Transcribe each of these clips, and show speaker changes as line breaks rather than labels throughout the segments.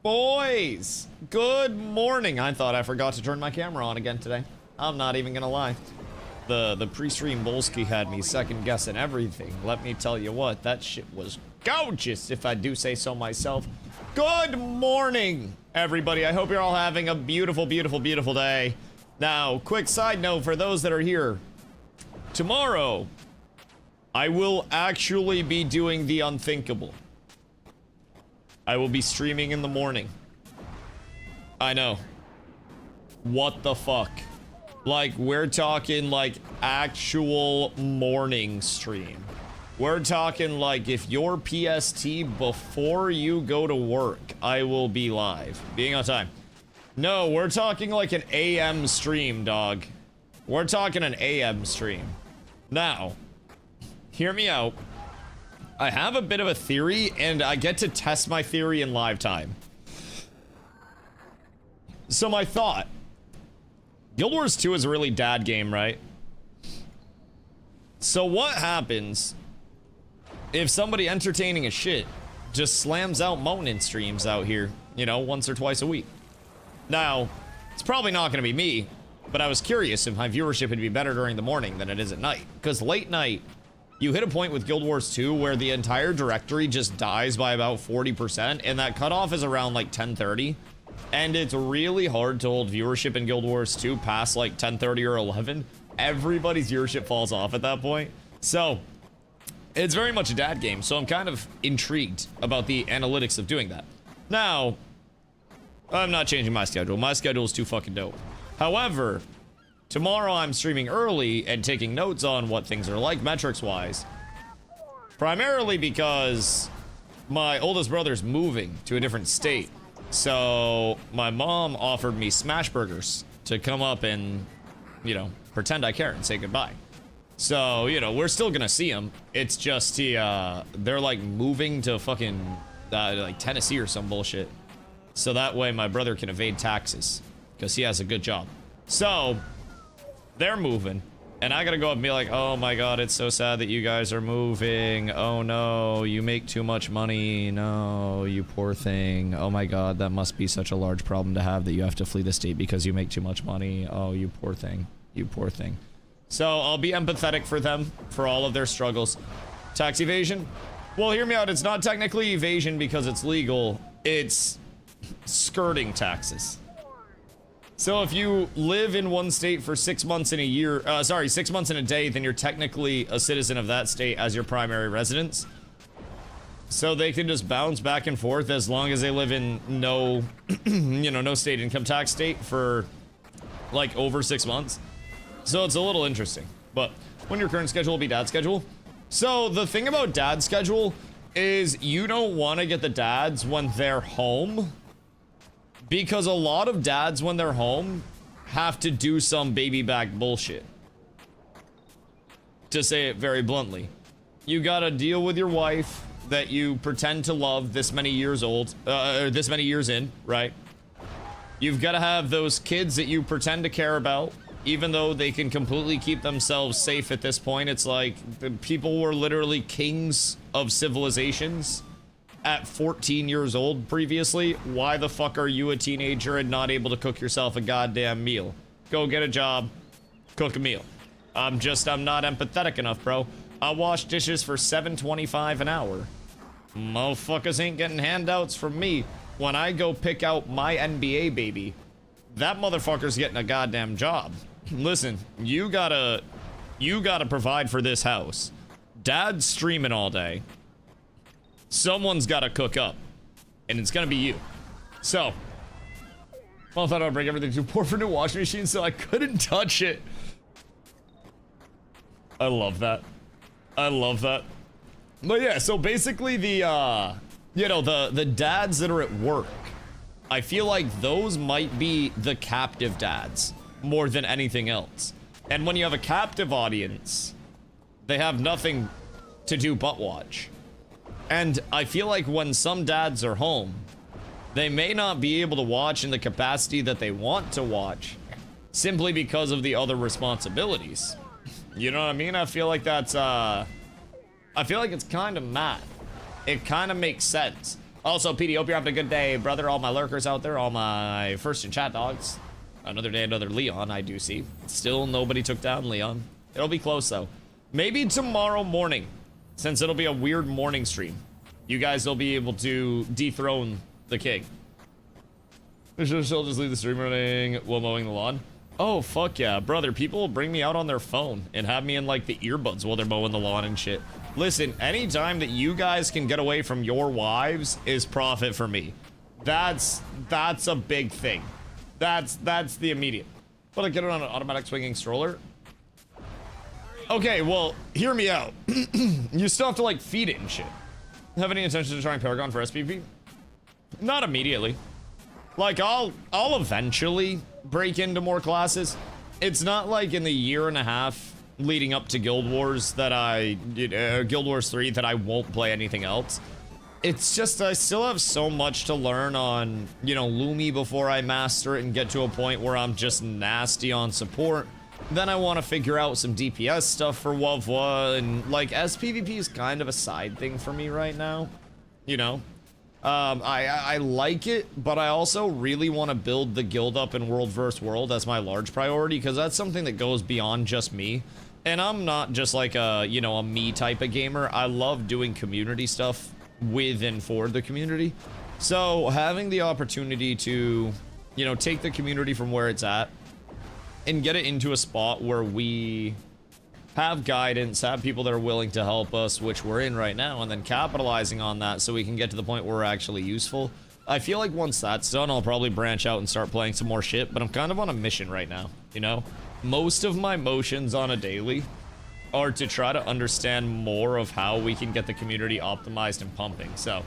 Boys, good morning. I thought I forgot to turn my camera on again today. I'm not even gonna lie. The pre-stream Bolski had me second guessing everything. Let me tell you what, that shit was gorgeous, if I do say so myself. Good morning, everybody. I hope you're all having a beautiful, beautiful, beautiful day. Now, quick side note for those that are here. Tomorrow, I will actually be doing the unthinkable. I will be streaming in the morning. I know. What the fuck? Like, we're talking, like, actual morning stream. We're talking, like, if you're PST before you go to work, I will be live. Being on time. No, we're talking, like, an AM stream, dog. We're talking an AM stream. Now, hear me out. I have a bit of a theory, and I get to test my theory in live time. So my thought. Guild Wars 2 is a really dad game, right? So what happens if somebody entertaining as shit just slams out moaning streams out here, you know, once or twice a week? Now, it's probably not going to be me, but I was curious if my viewership would be better during the morning than it is at night. Because late night, you hit a point with Guild Wars 2 where the entire directory just dies by about 40%, and that cutoff is around like 10:30. And it's really hard to hold viewership in Guild Wars 2 past like 10:30 or 11. Everybody's viewership falls off at that point. So, it's very much a dad game, so I'm kind of intrigued about the analytics of doing that. Now, I'm not changing my schedule. My schedule is too fucking dope. However, tomorrow I'm streaming early and taking notes on what things are like metrics-wise. Primarily because my oldest brother's moving to a different state. So my mom offered me smash burgers to come up and, you know, pretend I care and say goodbye. So, you know, we're still gonna see him. It's just they're like moving to fucking like Tennessee or some bullshit. So that way my brother can evade taxes because he has a good job. So they're moving, and I gotta go up and be like, oh my god, it's so sad that you guys are moving. Oh no, you make too much money. No, you poor thing. Oh my god, that must be such a large problem to have that you have to flee the state because you make too much money. Oh, you poor thing. You poor thing. So I'll be empathetic for them, for all of their struggles. Tax evasion? Well, hear me out. It's not technically evasion because it's legal. It's skirting taxes. So if you live in one state for 6 months in a year, 6 months in a day, then you're technically a citizen of that state as your primary residence. So they can just bounce back and forth as long as they live in no, you know, no state income tax state for like over 6 months. So it's a little interesting. But when your current schedule will be dad's schedule. So the thing about dad's schedule is you don't want to get the dads when they're home. Because a lot of dads, when they're home, have to do some baby back bullshit. To say it very bluntly. You gotta deal with your wife that you pretend to love this many years old, this many years in, right? You've gotta have those kids that you pretend to care about, even though they can completely keep themselves safe at this point. It's like, the people were literally kings of civilizations at 14 years old previously. Why the fuck are you a teenager and not able to cook yourself a goddamn meal? Go get a job, cook a meal. I'm not empathetic enough, bro. I wash dishes for $7.25 an hour. Motherfuckers ain't getting handouts from me. When I go pick out my NBA baby, that motherfucker's getting a goddamn job. Listen, you gotta provide for this house. Dad's streaming all day. Someone's got to cook up, and it's gonna be you. So, I thought I'd break everything too poor for new washing machine, so I couldn't touch it. I love that. I love that. But yeah, so basically the, you know, the dads that are at work, I feel like those might be the captive dads more than anything else. And when you have a captive audience, they have nothing to do but watch. And I feel like when some dads are home, they may not be able to watch in the capacity that they want to watch simply because of the other responsibilities. You know what I mean? I feel like that's, I feel like it's kind of math. It kind of makes sense. Also, PD, hope you're having a good day, brother. All my lurkers out there, all my first in chat dogs. Another day, another Leon, I do see. Still nobody took down Leon. It'll be close, though. Maybe tomorrow morning, since it'll be a weird morning stream. You guys will be able to dethrone the king. Should still just leave the stream running while mowing the lawn? Oh, fuck yeah. Brother, people will bring me out on their phone and have me in, like, the earbuds while they're mowing the lawn and shit. Listen, anytime that you guys can get away from your wives is profit for me. That's a big thing. That's the immediate. But I get it on an automatic swinging stroller. Okay, well, hear me out. You still have to, like, feed it and shit. Have any intention of trying Paragon for SPP? Not immediately. Like, I'll eventually break into more classes. It's not like in the year and a half leading up to Guild Wars that Guild Wars 3 that I won't play anything else. It's just I still have so much to learn on, you know, Lumi before I master it and get to a point where I'm just nasty on support. Then I want to figure out some DPS stuff for WoW, and like SPVP is kind of a side thing for me right now, you know. I like it, but I also really want to build the guild up in World vs. World as my large priority, because that's something that goes beyond just me. And I'm not just like a, you know, a me type of gamer. I love doing community stuff with and for the community. So having the opportunity to, you know, take the community from where it's at and get it into a spot where we have guidance, have people that are willing to help us, which we're in right now, and then capitalizing on that so we can get to the point where we're actually useful. I feel like once that's done, I'll probably branch out and start playing some more shit, but I'm kind of on a mission right now, you know? Most of my motions on a daily are to try to understand more of how we can get the community optimized and pumping. So,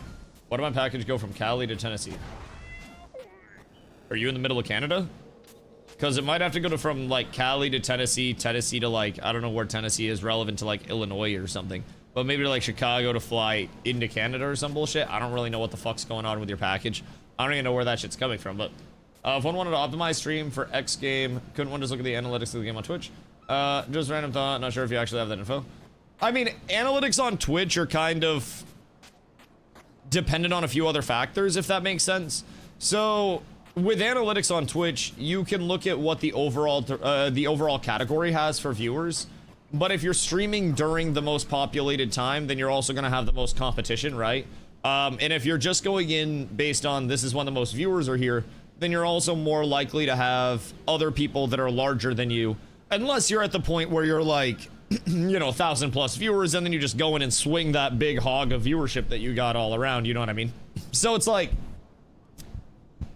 what did my package go from Cali to Tennessee? Are you in the middle of Canada? Because it might have to go from, like, Cali to Tennessee, Tennessee to, like, I don't know where Tennessee is relevant to, like, Illinois or something. But maybe to, like, Chicago to fly into Canada or some bullshit. I don't really know what the fuck's going on with your package. I don't even know where that shit's coming from, but... if one wanted to optimize stream for X game, couldn't one just look at the analytics of the game on Twitch? Just random thought, not sure if you actually have that info. I mean, analytics on Twitch are kind of dependent on a few other factors, if that makes sense. So... with analytics on Twitch, you can look at what the overall category has for viewers. But if you're streaming during the most populated time, then you're also going to have the most competition, right? And if you're just going in based on this is when the most viewers are here, then you're also more likely to have other people that are larger than you. Unless you're at the point where you're like, you know, 1,000+ viewers, and then you just go in and swing that big hog of viewership that you got all around, you know what I mean? So it's like...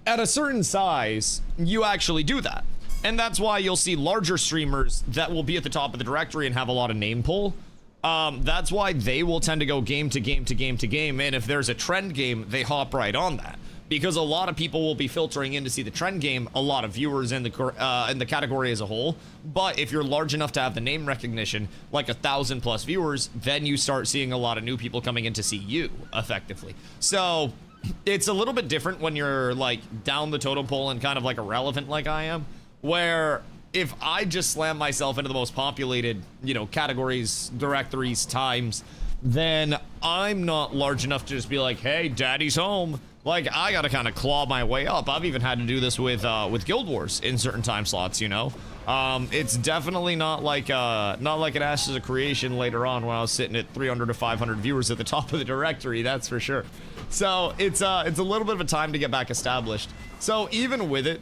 at a certain size, you actually do that. And that's why you'll see larger streamers that will be at the top of the directory and have a lot of name pull. That's why they will tend to go game to game to game to game. And if there's a trend game, they hop right on that. Because a lot of people will be filtering in to see the trend game, a lot of viewers in the category as a whole. But if you're large enough to have the name recognition, like 1,000+ viewers, then you start seeing a lot of new people coming in to see you, effectively. So... it's a little bit different when you're like down the totem pole and kind of like irrelevant like I am, where if I just slam myself into the most populated, you know, categories, directories, times, then I'm not large enough to just be like, hey, daddy's home. Like, I gotta kind of claw my way up. I've even had to do this with Guild Wars in certain time slots, you know? It's definitely not like an Ashes of Creation later on when I was sitting at 300 to 500 viewers at the top of the directory, that's for sure. So it's a little bit of a time to get back established. So even with it,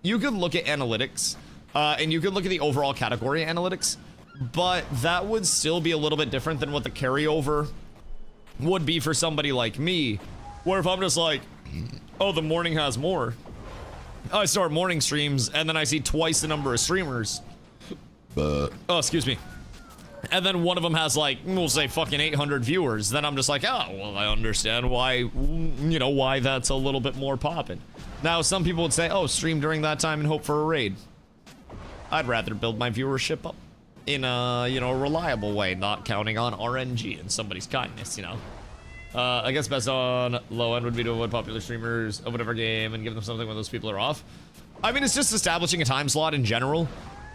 you could look at analytics, and you could look at the overall category analytics, but that would still be a little bit different than what the carryover would be for somebody like me, where if I'm just like, oh, the morning has more, I start morning streams, and then I see twice the number of streamers. Oh, excuse me. And then one of them has like, we'll say fucking 800 viewers. Then I'm just like, oh, well, I understand why, you know, why that's a little bit more poppin'. Now, some people would say, oh, stream during that time and hope for a raid. I'd rather build my viewership up in a, you know, a reliable way, not counting on RNG and somebody's kindness, you know. I guess best on low end would be to avoid popular streamers of whatever game and give them something when those people are off. I mean, it's just establishing a time slot in general.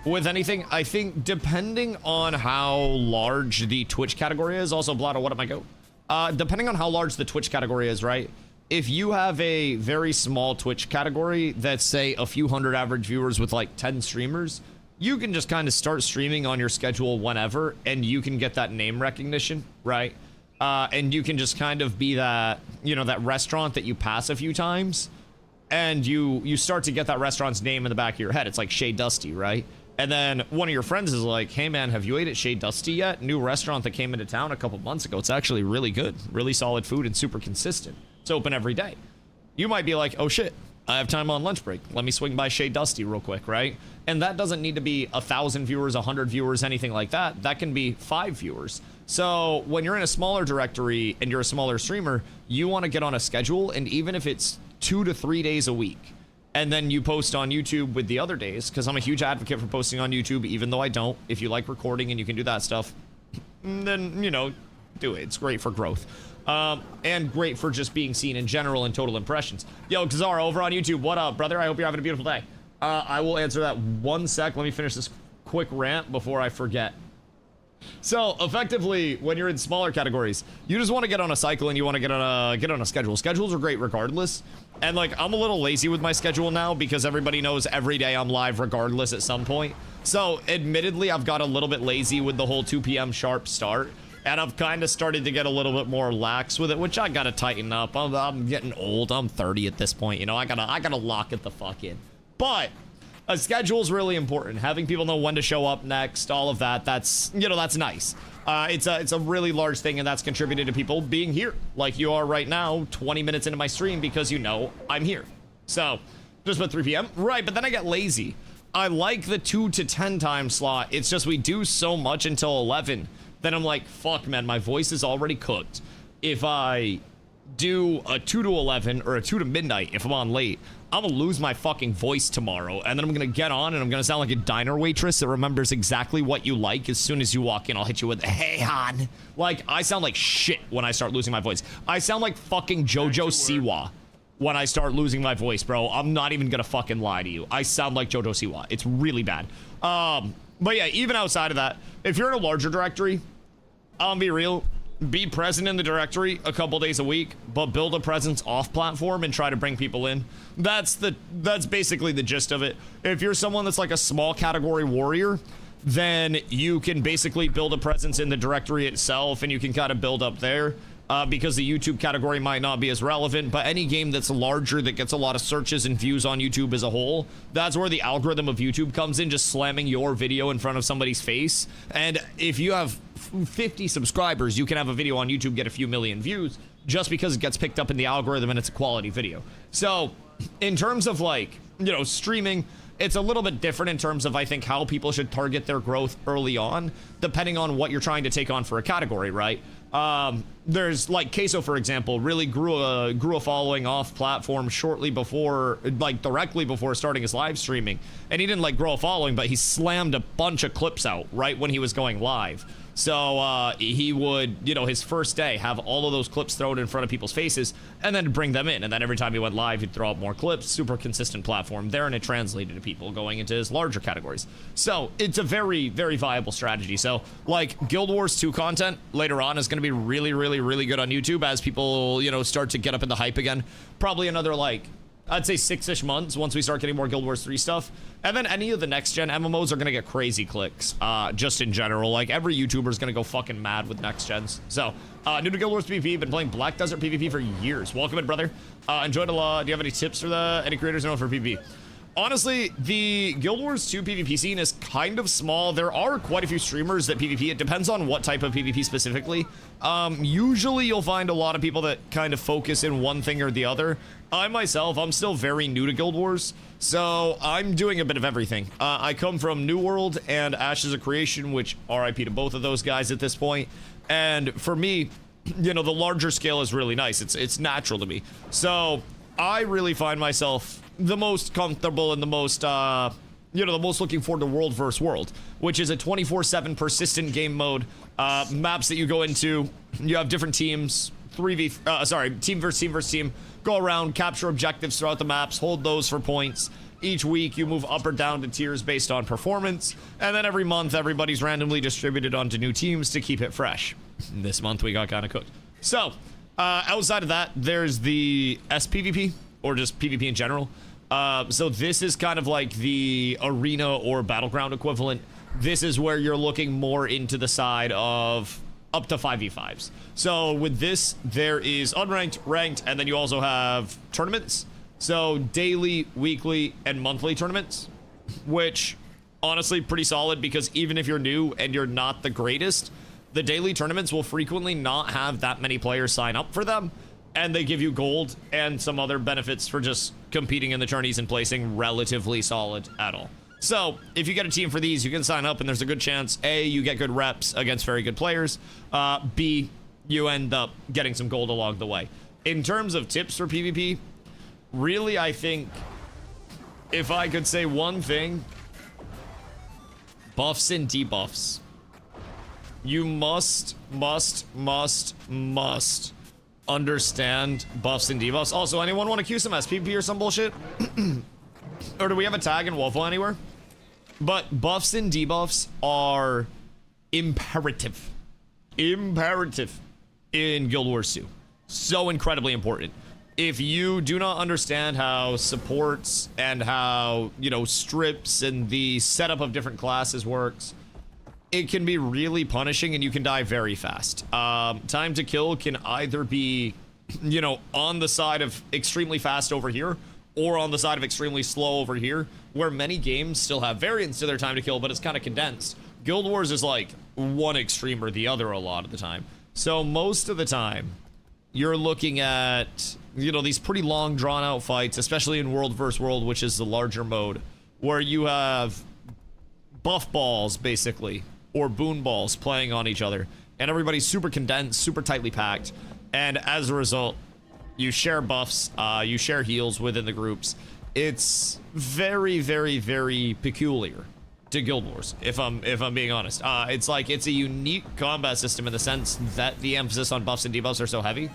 With anything, I think depending on how large the Twitch category is, also Blotto, what am I go? Depending on how large the Twitch category is, right? if you have a very small Twitch category that's, say, a few hundred average viewers with like 10 streamers, you can just kind of start streaming on your schedule whenever, and you can get that name recognition, right? And you can just kind of be that, you know, that restaurant that you pass a few times, and you start to get that restaurant's name in the back of your head. It's like Chez Dusty, right? And then one of your friends is like, hey man, have you ate at Chez Dusty yet? New restaurant that came into town a couple months ago. It's actually really good, really solid food and super consistent. It's open every day. You might be like, oh shit, I have time on lunch break. Let me swing by Chez Dusty real quick, right? And that doesn't need to be 1,000 viewers, 100 viewers, anything like that. That can be 5 viewers. So when you're in a smaller directory and you're a smaller streamer, you want to get on a schedule, and even if it's 2 to 3 days a week, and then you post on YouTube with the other days, because I'm a huge advocate for posting on YouTube, even though I don't. If you like recording and you can do that stuff, then, you know, do it. It's great for growth. And great for just being seen in general and total impressions. Yo, Kazara, over on YouTube, what up, brother? I hope you're having a beautiful day. I will answer that 1 sec. Let me finish this quick rant before I forget. So, effectively, when you're in smaller categories, you just want to get on a cycle and you want to get on a schedule. Schedules are great regardless. And, like, I'm a little lazy with my schedule now because everybody knows every day I'm live regardless at some point. So, admittedly, I've got a little bit lazy with the whole 2 p.m. sharp start. And I've kind of started to get a little bit more lax with it, which I gotta tighten up. I'm getting old. I'm 30 at this point. You know, I gotta lock it the fuck in. But a schedule is really important. Having people know when to show up next, all of that. That's, you know, that's nice. It's a really large thing, and that's contributed to people being here, like you are right now, 20 minutes into my stream, because you know I'm here. So just about 3 p.m. Right, but then I get lazy. I like the 2 to 10 time slot. It's just we do so much until 11. Then I'm like, fuck, man, my voice is already cooked. If I do a 2 to 11 or a 2 to midnight, if I'm on late, I'm gonna lose my fucking voice tomorrow. And then I'm gonna get on and I'm gonna sound like a diner waitress that remembers exactly what you like. As soon as you walk in, I'll hit you with, hey, hon. Like, I sound like shit when I start losing my voice. I sound like fucking JoJo Siwa when I start losing my voice, bro. I'm not even gonna fucking lie to you. I sound like JoJo Siwa. It's really bad. But yeah, even outside of that, if you're in a larger directory, I'll be real, be present in the directory a couple days a week, but build a presence off platform and try to bring people in. That's basically the gist of it. If you're someone that's like a small category warrior, then you can basically build a presence in the directory itself, and you can kind of build up there. Because the YouTube category might not be as relevant, but any game that's larger, that gets a lot of searches and views on YouTube as a whole, that's where the algorithm of YouTube comes in, just slamming your video in front of somebody's face. And if you have 50 subscribers, you can have a video on YouTube get a few million views just because it gets picked up in the algorithm and it's a quality video. So in terms of, like, you know, streaming, it's a little bit different in terms of, I think, how people should target their growth early on, depending on what you're trying to take on for a category, right? There's, like, Queso, for example, really grew a following off platform shortly before, like, directly before starting his live streaming. And he didn't, like, grow a following, but he slammed a bunch of clips out right when he was going live. So he would, you know, his first day have all of those clips thrown in front of people's faces and then bring them in. And then every time he went live, he'd throw out more clips. Super consistent platform there, and it translated to people going into his larger categories. So it's a very, very viable strategy. So, like, Guild Wars 2 content later on is going to be really, really, really good on YouTube as people, you know, start to get up in the hype again. Probably another, like, I'd say 6-ish months once we start getting more Guild Wars 3 stuff. And then any of the next-gen MMOs are going to get crazy clicks, just in general. Like, every YouTuber is going to go fucking mad with next-gens. So, new to Guild Wars PvP, been playing Black Desert PvP for years. Welcome in, brother. Enjoyed a lot. Do you have any tips for any creators know for PvP? Honestly, the Guild Wars 2 PvP scene is kind of small. There are quite a few streamers that PvP. It depends on what type of PvP specifically. Usually you'll find a lot of people that kind of focus in one thing or the other. I myself, I'm still very new to Guild Wars, so I'm doing a bit of everything. I come from New World and Ashes of Creation, which RIP to both of those guys at this point. And for me, you know, the larger scale is really nice. It's natural to me. So I really find myself the most comfortable and the most, you know, the most looking forward to World vs. World, which is a 24/7 persistent game mode, maps that you go into. You have different teams, team versus team, go around, capture objectives throughout the maps, hold those for points. Each week you move up or down to tiers based on performance, and then every month everybody's randomly distributed onto new teams to keep it fresh. This month we got kind of cooked. So Outside of that, there's the SPVP, or just PvP in general. So this is kind of like the arena or battleground equivalent. This is where you're looking more into the side of up to 5v5s. So with this, there is unranked, ranked, and then you also have tournaments. So daily, weekly, and monthly tournaments, which honestly pretty solid, because even if you're new and you're not the greatest, the daily tournaments will frequently not have that many players sign up for them, and they give you gold and some other benefits for just competing in the tourneys and placing relatively solid at all. So if you get a team for these, you can sign up, and there's a good chance, A, you get good reps against very good players, B, you end up getting some gold along the way. In terms of tips for PvP, really, I think if I could say one thing, buffs and debuffs. You must understand buffs and debuffs. Also, anyone want to queue some SPP or some bullshit? Or do we have a tag in Waffle anywhere? But buffs and debuffs are imperative. Imperative in Guild Wars 2. So incredibly important. If you do not understand how supports and how, you know, strips and the setup of different classes works, it can be really punishing and you can die very fast. Time to kill can either be, you know, on the side of extremely fast over here, or on the side of extremely slow over here, where many games still have variance to their time to kill, but it's kind of condensed. Guild Wars is like one extreme or the other a lot of the time. So most of the time, you're looking at, you know, these pretty long drawn out fights, especially in World vs. World, which is the larger mode, where you have buff balls, basically, or boon balls playing on each other, and everybody's super condensed, super tightly packed, and as a result, you share buffs, you share heals within the groups. It's very, very, very peculiar to Guild Wars, if I'm being honest. It's like, it's a unique combat system in the sense that the emphasis on buffs and debuffs are so heavy,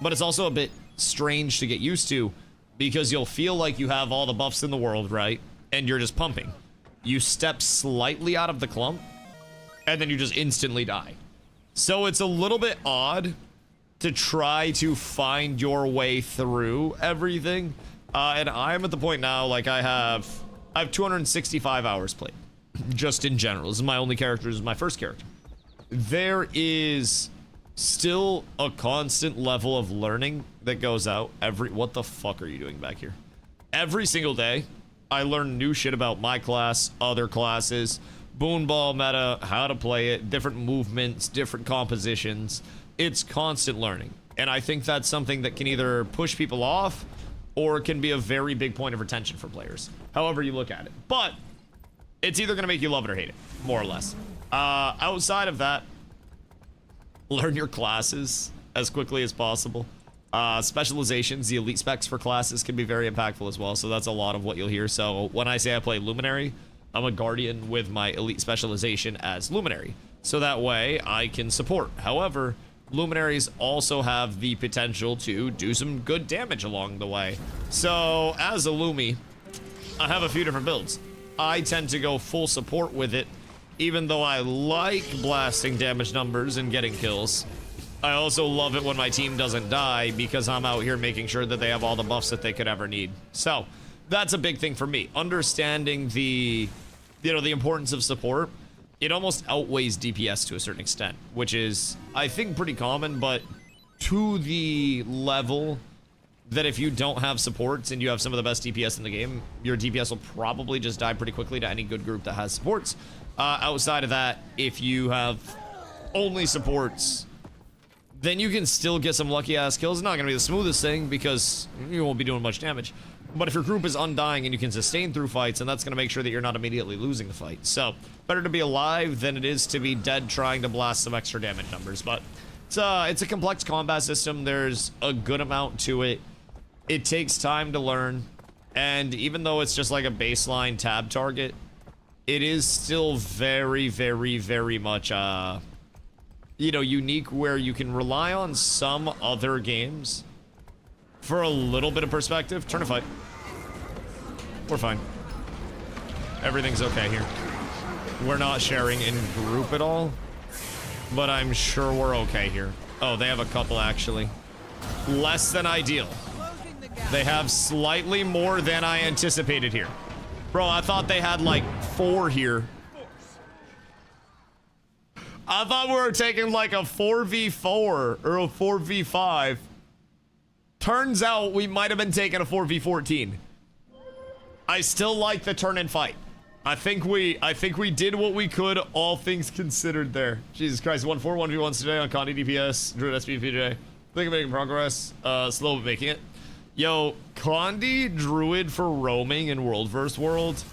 but it's also a bit strange to get used to, because you'll feel like you have all the buffs in the world, right? And you're just pumping. You step slightly out of the clump, and then you just instantly die. So it's a little bit odd to try to find your way through everything. And I'm at the point now, like, I have 265 hours played, just in general. This is my only character, this is my first character. There is still a constant level of learning that goes out what the fuck are you doing back here? Every single day, I learn new shit about my class, other classes, boon ball meta, how to play it, different movements, different compositions. It's constant learning. And I think that's something that can either push people off or can be a very big point of retention for players, however you look at it. But it's either going to make you love it or hate it, more or less. Outside of that, learn your classes as quickly as possible. Specializations, the elite specs for classes can be very impactful as well, so that's a lot of what you'll hear. So when I say I play Luminary, I'm a Guardian with my elite specialization as Luminary, so that way I can support. However, Luminaries also have the potential to do some good damage along the way. So as a Lumi, I have a few different builds. I tend to go full support with it, even though I like blasting damage numbers and getting kills. I also love it when my team doesn't die, because I'm out here making sure that they have all the buffs that they could ever need. So that's a big thing for me. Understanding the, you know, the importance of support, it almost outweighs DPS to a certain extent, which is, I think, pretty common, but to the level that if you don't have supports and you have some of the best DPS in the game, your DPS will probably just die pretty quickly to any good group that has supports. Outside of that, if you have only supports, then you can still get some lucky ass kills. It's not gonna be the smoothest thing because you won't be doing much damage. But if your group is undying and you can sustain through fights, and that's gonna make sure that you're not immediately losing the fight. So better to be alive than it is to be dead trying to blast some extra damage numbers. But it's a complex combat system. There's a good amount to it. It takes time to learn, and even though it's just like a baseline tab target, it is still very, very, very much you know, unique, where you can rely on some other games for a little bit of perspective. Turn a fight. We're fine. Everything's okay here. We're not sharing in group at all, but I'm sure we're okay here. Oh, they have a couple, actually. less than ideal. They have slightly more than I anticipated here. Bro, I thought they had like 4 here. I thought we were taking like a 4v4 or a 4v5. Turns out we might have been taking a 4v14. I still like the turn and fight. I think we did what we could, all things considered there. Jesus Christ, 1-4, 1v1s today on Condi DPS, Druid SPPJ. Think of making progress, slow but making it. Yo, Condi Druid for roaming in World vs. World,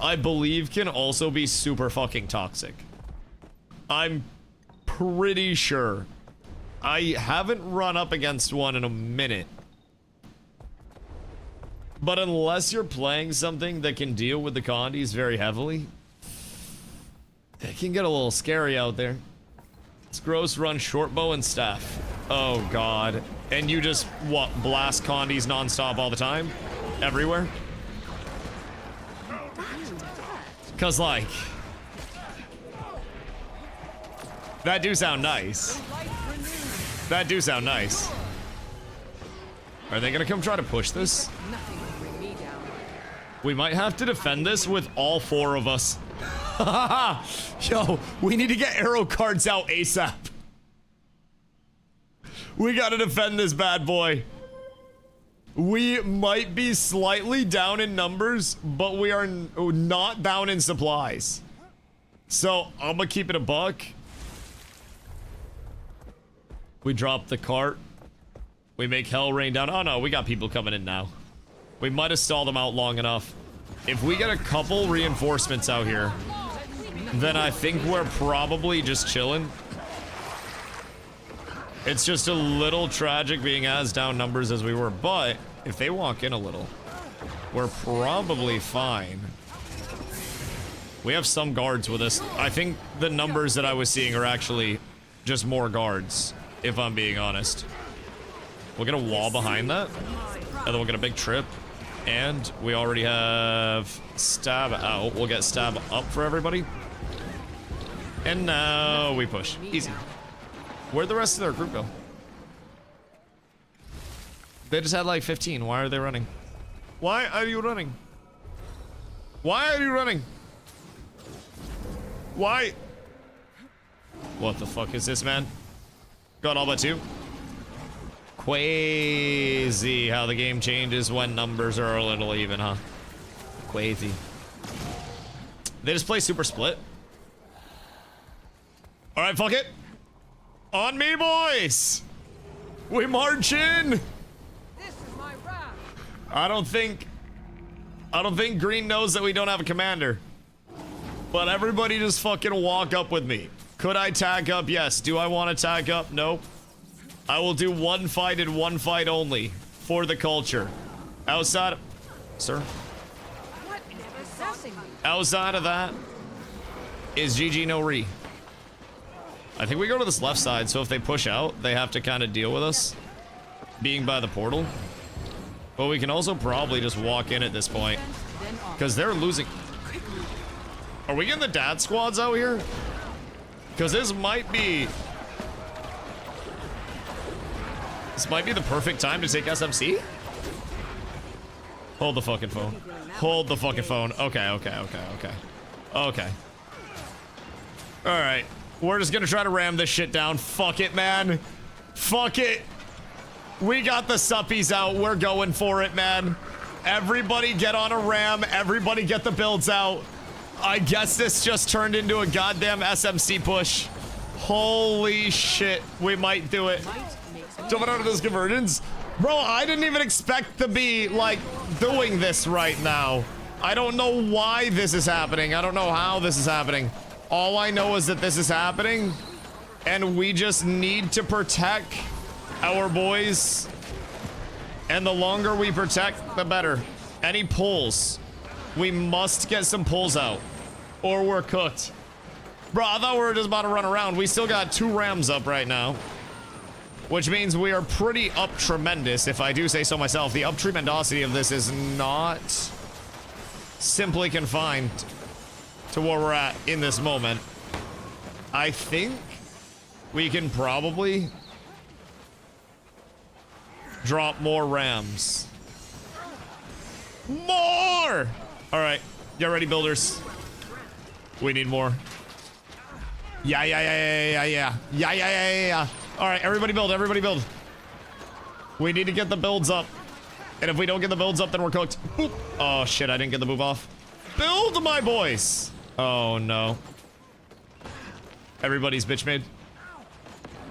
I believe can also be super fucking toxic. I'm pretty sure. I haven't run up against one in a minute. But unless you're playing something that can deal with the Condis very heavily, it can get a little scary out there. It's gross run short bow and staff. Oh god. And you just, what, blast Condis nonstop all the time? Everywhere? Cause like... that do sound nice. That do sound nice. Are they gonna come try to push this? We might have to defend this with all 4 of us. Yo, we need to get arrow cards out ASAP. We gotta defend this bad boy. We might be slightly down in numbers, but we are not down in supplies. So, I'm gonna keep it a buck. We drop the cart. We make hell rain down. Oh no, we got people coming in now. We might have stalled them out long enough. If we get a couple reinforcements out here, then I think we're probably just chilling. It's just a little tragic being as down numbers as we were, but if they walk in a little, we're probably fine. We have some guards with us. I think the numbers that I was seeing are actually just more guards, if I'm being honest. We'll get a wall behind that, and then we'll get a big trip. And we already have stab out. We'll get stab up for everybody. And now we push. Easy. Where'd the rest of their group go? They just had like 15. Why are they running? Why are you running? Why are you running? Why? What the fuck is this, man? Got all but 2. Crazy how the game changes when numbers are a little even, huh? Crazy. They just play super split. All right, fuck it. On me, boys. We march in. This is my wrath. I don't think Green knows that we don't have a commander. But everybody just fucking walk up with me. Could I tag up? Yes. Do I want to tag up? Nope. I will do one fight and one fight only for the culture. Outside, sir. Outside of that is GG no re. I think we go to this left side, so if they push out, they have to kind of deal with us being by the portal. But we can also probably just walk in at this point because they're losing. Are we getting the dad squads out here? Because this might be the perfect time to take SMC. Hold the fucking phone. Hold the fucking phone. Okay. All right. We're just gonna try to ram this shit down. Fuck it, man. Fuck it. We got the suppies out. We're going for it, man. Everybody get on a ram. Everybody get the builds out. I guess this just turned into a goddamn SMC push. Holy shit. We might do it. Jumping out of those conversions. Bro, I didn't even expect to be, like, doing this right now. I don't know why this is happening. I don't know how this is happening. All I know is that this is happening, and we just need to protect our boys. And the longer we protect, the better. Any pulls. We must get some pulls out, or we're cooked. Bro, I thought we were just about to run around. We still got 2 rams up right now. Which means we are pretty up tremendous, if I do say so myself. The up tremendosity of this is not simply confined to where we're at in this moment. I think we can probably Drop more rams. More! Alright, get ready, builders. We need more. Yeah. Alright, everybody build, everybody build. We need to get the builds up. And if we don't get the builds up, then we're cooked. Boop. Oh shit, I didn't get the move off. Build, my boys! Oh no. Everybody's bitch made.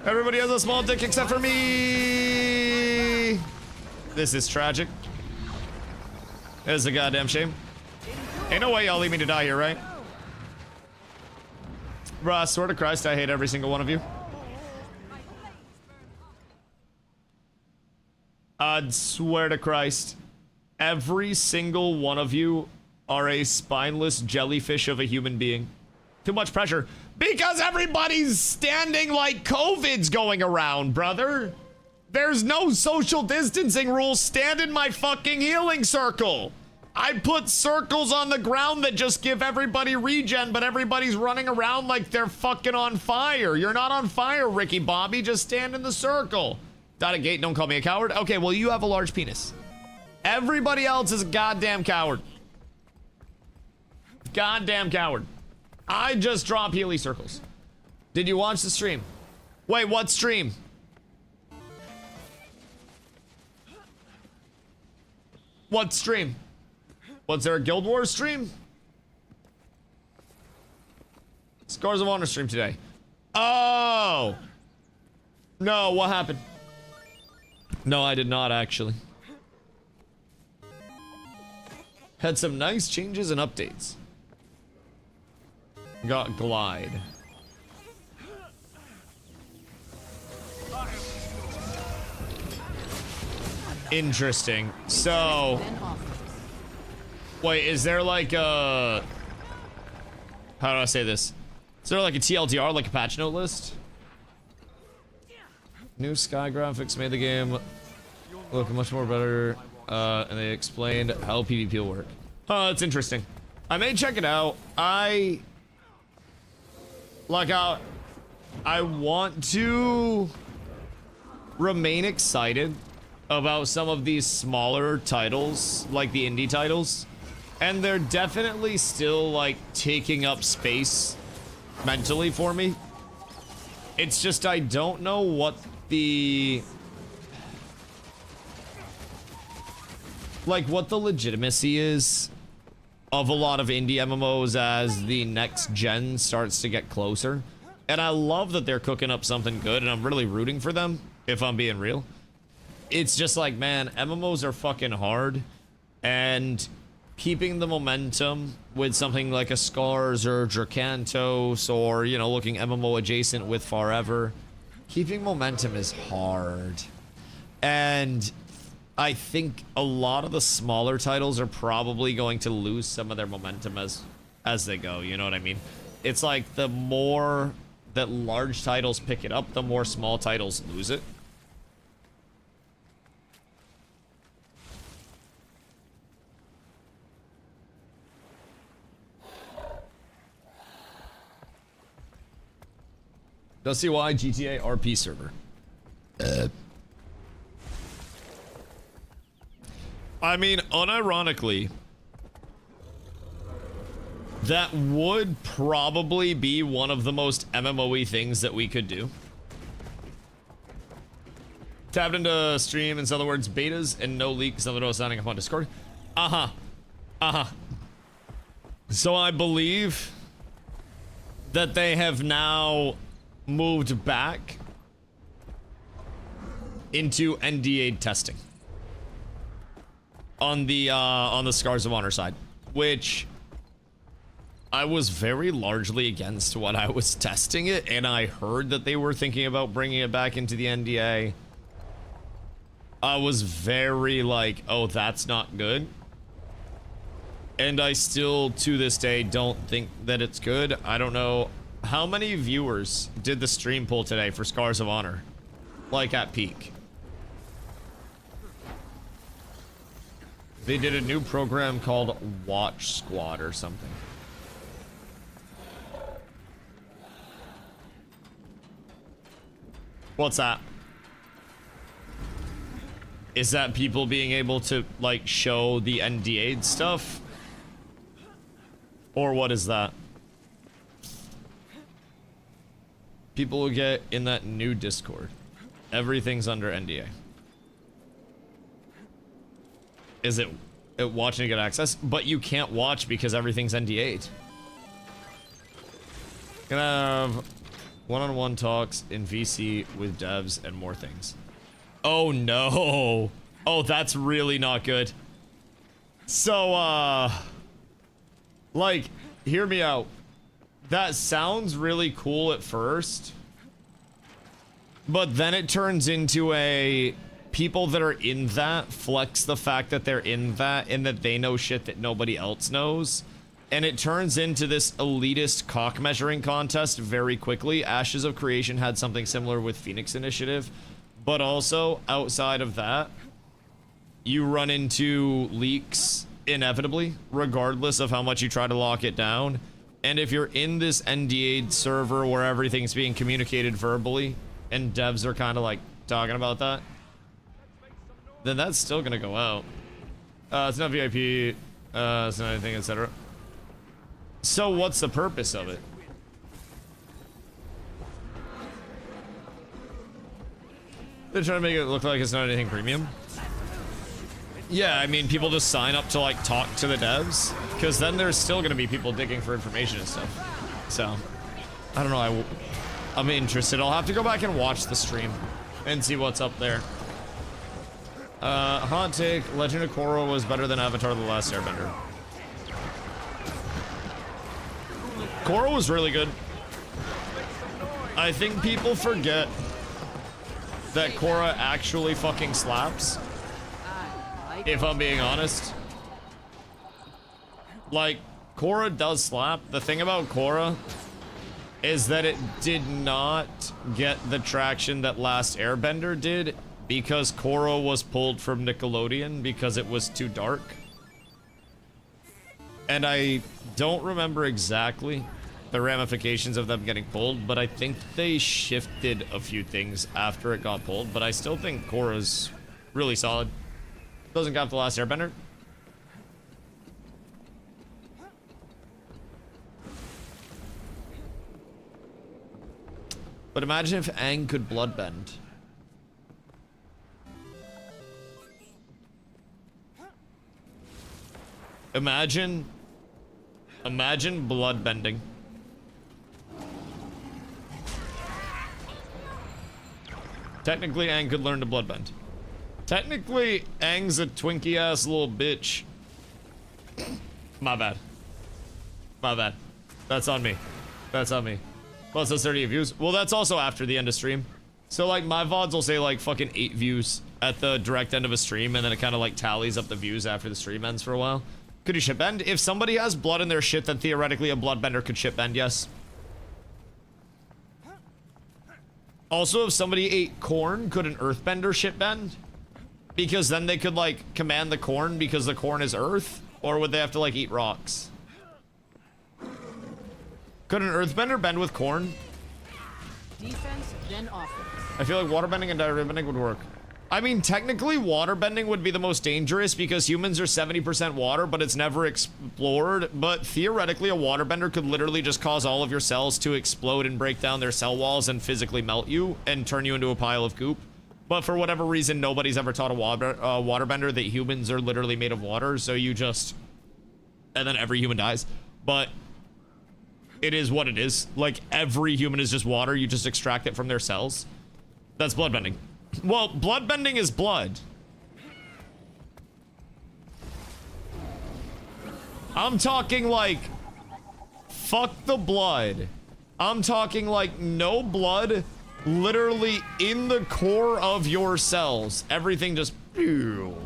Everybody has a small dick except for me! This is tragic. It's a goddamn shame. Ain't no way y'all leave me to die here, right? Bruh, I swear to Christ, I hate every single one of you. I'd swear to Christ, every single one of you are a spineless jellyfish of a human being. Too much pressure. Because everybody's standing like COVID's going around, brother. There's no social distancing rules. Stand in my fucking healing circle. I put circles on the ground that just give everybody regen, but everybody's running around like they're fucking on fire. You're not on fire, Ricky Bobby. Just stand in the circle. Dot a gate, don't call me a coward. Okay, well, you have a large penis. Everybody else is a goddamn coward. Goddamn coward. I just drop Healy circles. Did you watch the stream? Wait, what stream? What stream? Was there a Guild Wars stream? Scars of Honor stream today. Oh! No, what happened? No, I did not actually. Had some nice changes and updates. Got Glide. Interesting. So... Wait, is there like a... How do I say this? Is there like a TLDR, like a patch note list? New sky graphics made the game look much more better, and they explained how PvP will work. Oh, that's interesting. I may check it out. I want to remain excited about some of these smaller titles, like the indie titles. And they're definitely still, like, taking up space mentally for me. It's just I don't know what the... Like, what the legitimacy is of a lot of indie MMOs as the next gen starts to get closer. And I love that they're cooking up something good, and I'm really rooting for them, if I'm being real. It's just like, man, MMOs are fucking hard, and keeping the momentum with something like a Scars or Dracantos or, you know, looking MMO adjacent with Forever, keeping momentum is hard. And I think a lot of the smaller titles are probably going to lose some of their momentum as they go, you know what I mean? It's like the more that large titles pick it up, the more small titles lose it. DustyWhy GTA RP server. I mean, unironically, that would probably be one of the most MMO-y things that we could do. Tapped into stream, in other words, betas and no leaks, other than signing up on Discord. So I believe that they have now moved back into NDA testing on the Scars of Honor side, which I was very largely against when I was testing it, and I heard that they were thinking about bringing it back into the NDA. I was very like, oh, that's not good. And I still, to this day, don't think that it's good. I don't know. How many viewers did the stream pull today for Scars of Honor? Like at peak. They did a new program called Watch Squad or something. What's that? Is that people being able to, like, show the NDA stuff? Or what is that? People will get in that new Discord. Everything's under NDA. Is it watching to get access? But you can't watch because everything's NDA'd. Gonna have one-on-one talks in VC with devs and more things. Oh no. Oh, that's really not good. So, like, hear me out. That sounds really cool at first, but then it turns into a people that are in that flex the fact that they're in that and that they know shit that nobody else knows. And it turns into this elitist cock measuring contest very quickly. Ashes of Creation had something similar with Phoenix Initiative, but also outside of that, you run into leaks inevitably, regardless of how much you try to lock it down. And if you're in this NDA'd server where everything's being communicated verbally and devs are kind of like talking about that, then that's still gonna go out. It's not VIP, it's not anything, etc. So what's the purpose of it? They're trying to make it look like it's not anything premium. Yeah, I mean, people just sign up to, like, talk to the devs, because then there's still gonna be people digging for information and stuff. So, I don't know, I'm interested. I'll have to go back and watch the stream and see what's up there. Hot take, Legend of Korra was better than Avatar: The Last Airbender. Korra was really good. I think people forget that Korra actually fucking slaps. If I'm being honest. Like, Korra does slap. The thing about Korra is that it did not get the traction that Last Airbender did because Korra was pulled from Nickelodeon because it was too dark. And I don't remember exactly the ramifications of them getting pulled, but I think they shifted a few things after it got pulled, but I still think Korra's really solid. Doesn't count The Last Airbender. But imagine if Aang could bloodbend. Imagine bloodbending. Technically, Aang could learn to bloodbend. Technically, Aang's a Twinkie-ass little bitch. My bad. My bad. That's on me. That's on me. Plus, that's 30 views. Well, that's also after the end of stream. So, like, my VODs will say, like, fucking 8 views at the direct end of a stream, and then it kind of, like, tallies up the views after the stream ends for a while. Could you shit bend? If somebody has blood in their shit, then theoretically a bloodbender could shit bend, yes. Also, if somebody ate corn, could an earthbender shit bend? Because then they could, like, command the corn because the corn is earth? Or would they have to, like, eat rocks? Could an earthbender bend with corn?
Defense, then offense.
I feel like waterbending and direbending would work. I mean, technically, waterbending would be the most dangerous because humans are 70% water, but it's never explored. But theoretically, a waterbender could literally just cause all of your cells to explode and break down their cell walls and physically melt you and turn you into a pile of goop. But for whatever reason, nobody's ever taught a waterbender that humans are literally made of water, so you just... And then every human dies. But it is what it is. Like, every human is just water, you just extract it from their cells. That's bloodbending. Well, bloodbending is blood. I'm talking like... Fuck the blood. I'm talking like no blood... Literally in the core of your cells. Everything just... Airbender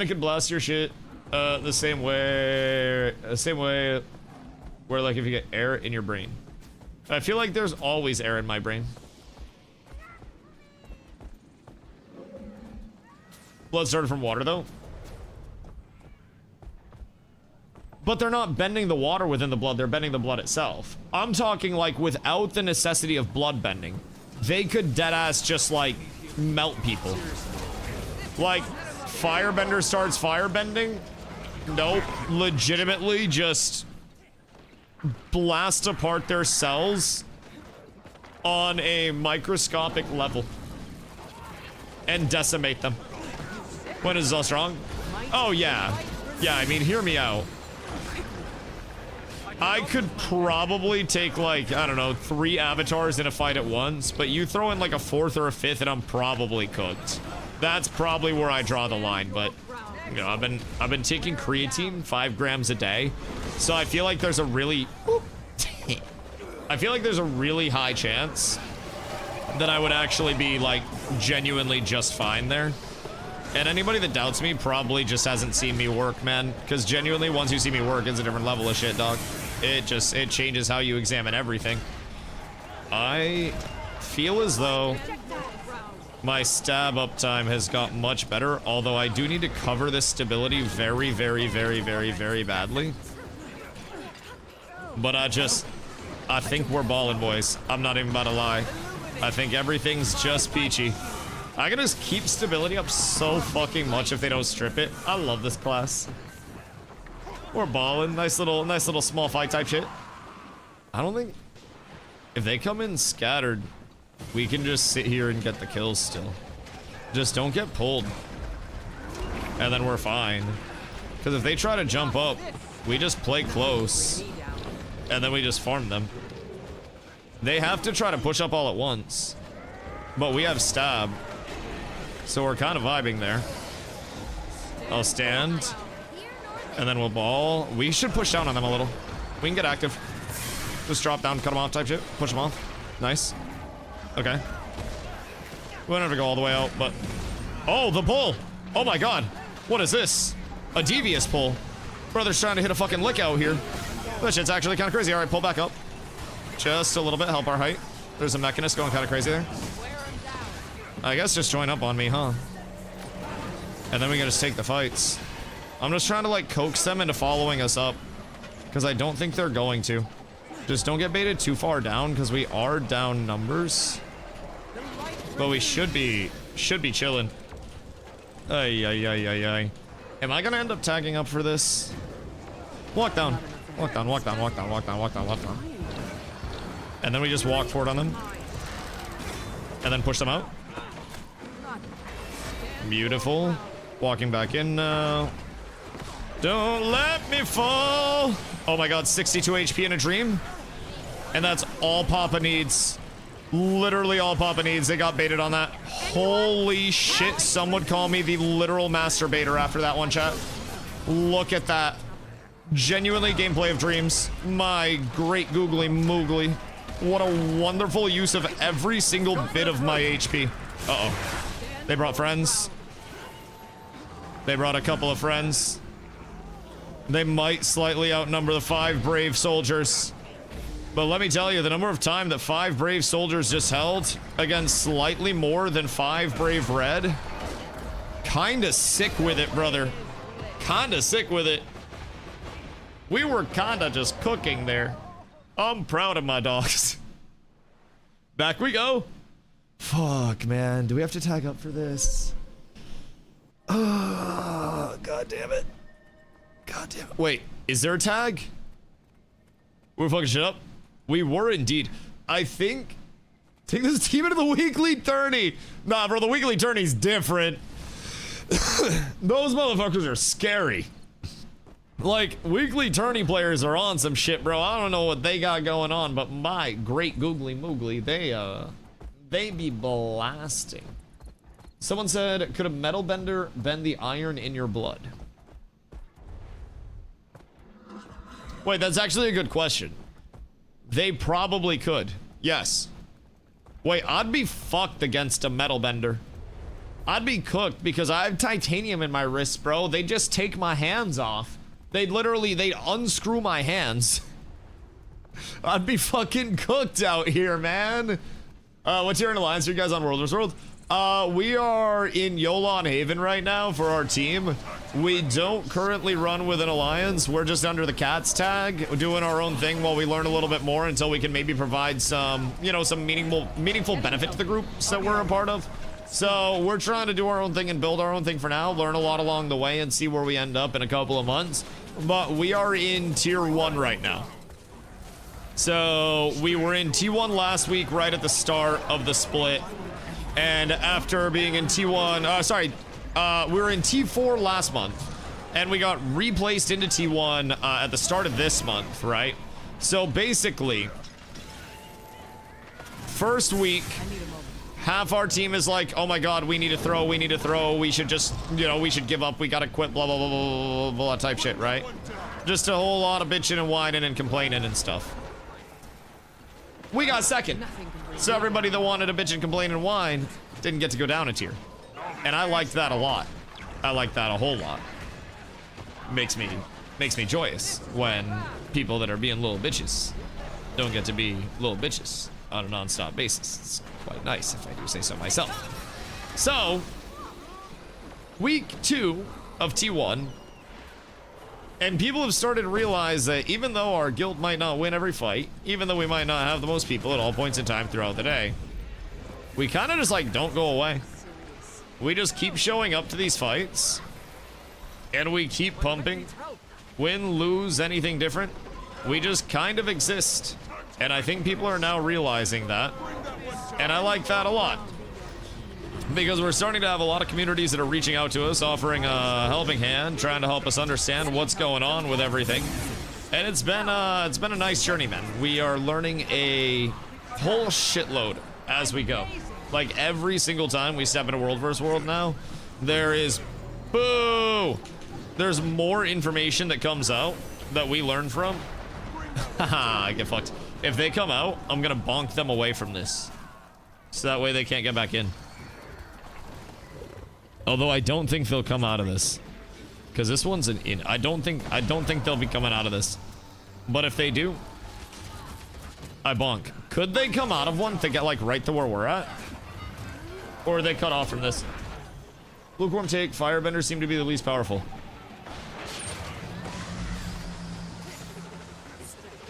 could blast your shit the same way... where, like, if you get air in your brain. I feel like there's always air in my brain. Blood started from water, though. But they're not bending the water within the blood, they're bending the blood itself. I'm talking like without the necessity of blood bending. They could deadass just like melt people. Like, firebender starts firebending. Nope. Legitimately just blast apart their cells on a microscopic level and decimate them. When is all strong? Oh, yeah. Yeah, I mean, hear me out. I could probably take, like, I don't know, 3 avatars in a fight at once, but you throw in like a 4th or a 5th and I'm probably cooked. That's probably where I draw the line, but you know, I've been taking creatine 5 grams a day, so I feel like there's a really I feel like there's a really high chance that I would actually be like genuinely just fine there. And anybody that doubts me probably just hasn't seen me work, man, because genuinely once you see me work, it's a different level of shit, dog. It changes how you examine everything. I feel as though my stab uptime has got much better, although I do need to cover this stability very, very, very, very, very badly. But I think we're balling, boys. I'm not even about to lie. I think everything's just peachy. I can just keep stability up so fucking much if they don't strip it. I love this class. We're balling. Nice little small fight type shit. I don't think... If they come in scattered, we can just sit here and get the kills still. Just don't get pulled. And then we're fine. Because if they try to jump up, we just play close. And then we just farm them. They have to try to push up all at once. But we have stab. So we're kind of vibing there. I'll stand. And then we'll ball. We should push down on them a little. We can get active. Just drop down, cut them off type shit. Push them off. Nice. Okay. We don't have to go all the way out, but... Oh, the pull! Oh my god. What is this? A devious pull. Brother's trying to hit a fucking lick out here. That shit's actually kind of crazy. Alright, pull back up. Just a little bit, help our height. There's a mechanist going kind of crazy there. I guess just join up on me, huh? And then we can just take the fights. I'm just trying to, like, coax them into following us up. Because I don't think they're going to. Just don't get baited too far down, because we are down numbers. But we should be chilling. Ay, ay, ay, ay, ay. Am I gonna end up tagging up for this? Walk down. Walk down, walk down, walk down, walk down, walk down, walk down. And then we just walk forward on them. And then push them out. Beautiful. Walking back in now. Don't let me fall. Oh my god, 62 HP in a dream. And that's all Papa needs. Literally all Papa needs. They got baited on that. Holy shit, some would call me the literal masturbator after that one, chat. Look at that. Genuinely gameplay of dreams. My great googly moogly. What a wonderful use of every single bit of my HP. Uh-oh. They brought friends. They brought a couple of friends. They might slightly outnumber the 5 brave soldiers. But let me tell you, the number of time that 5 brave soldiers just held against slightly more than 5 brave red. Kinda sick with it, brother. Kinda sick with it. We were kinda just cooking there. I'm proud of my dogs. Back we go. Fuck, man. Do we have to tag up for this? Oh, god damn it. God damn it. Wait, is there a tag? We're fucking shit up? We were indeed. I think... Take this team into the weekly tourney. Nah, bro, the weekly tourney's different. Those motherfuckers are scary. Like, weekly tourney players are on some shit, bro. I don't know what they got going on, but my great googly moogly, they be blasting. Someone said, could a metal bender bend the iron in your blood? Wait, that's actually a good question. They probably could. Yes. Wait, I'd be fucked against a metal bender. I'd be cooked because I have titanium in my wrists, bro. They just take my hands off. They'd unscrew my hands. I'd be fucking cooked out here, man. What's your alliance? Are you guys on World vs. World? We are in Yolon Haven right now for our team. We don't currently run with an alliance. We're just under the cats tag, doing our own thing while we learn a little bit more until we can maybe provide some, you know, some meaningful benefit to the groups that we're a part of. So we're trying to do our own thing and build our own thing for now, learn a lot along the way and see where we end up in a couple of months. But we are in tier 1 right now. So we were in T1 last week right at the start of the split. And after being in T1, we were in T4 last month. And we got replaced into T1 at the start of this month, right? So basically, first week, half our team is like, oh my god, we need to throw, we should just, you know, we should give up, we gotta quit, blah, blah, blah, blah, blah, blah, type shit, right? Just a whole lot of bitching and whining and complaining and stuff. We got second. So everybody that wanted to bitch and complain and whine didn't get to go down a tier. And I liked that a lot. I liked that a whole lot. Makes me joyous when people that are being little bitches don't get to be little bitches on a non-stop basis. It's quite nice if I do say so myself. So, week 2 of T1, and people have started to realize that even though our guild might not win every fight, even though we might not have the most people at all points in time throughout the day, we kind of just like don't go away. We just keep showing up to these fights, and we keep pumping. Win, lose, anything different, we just kind of exist. And I think people are now realizing that. And I like that a lot. Because we're starting to have a lot of communities that are reaching out to us, offering a helping hand, trying to help us understand what's going on with everything. And it's been a nice journey, man. We are learning a whole shitload as we go. Like every single time we step into World vs. World now, there is, boo! There's more information that comes out that we learn from. Haha, I get fucked. If they come out, I'm gonna bonk them away from this. So that way they can't get back in. Although I don't think they'll come out of this. Because this one's an in. I don't think they'll be coming out of this. But if they do, I bonk. Could they come out of one to get like right to where we're at? Or are they cut off from this? Lukewarm take, firebenders seem to be the least powerful.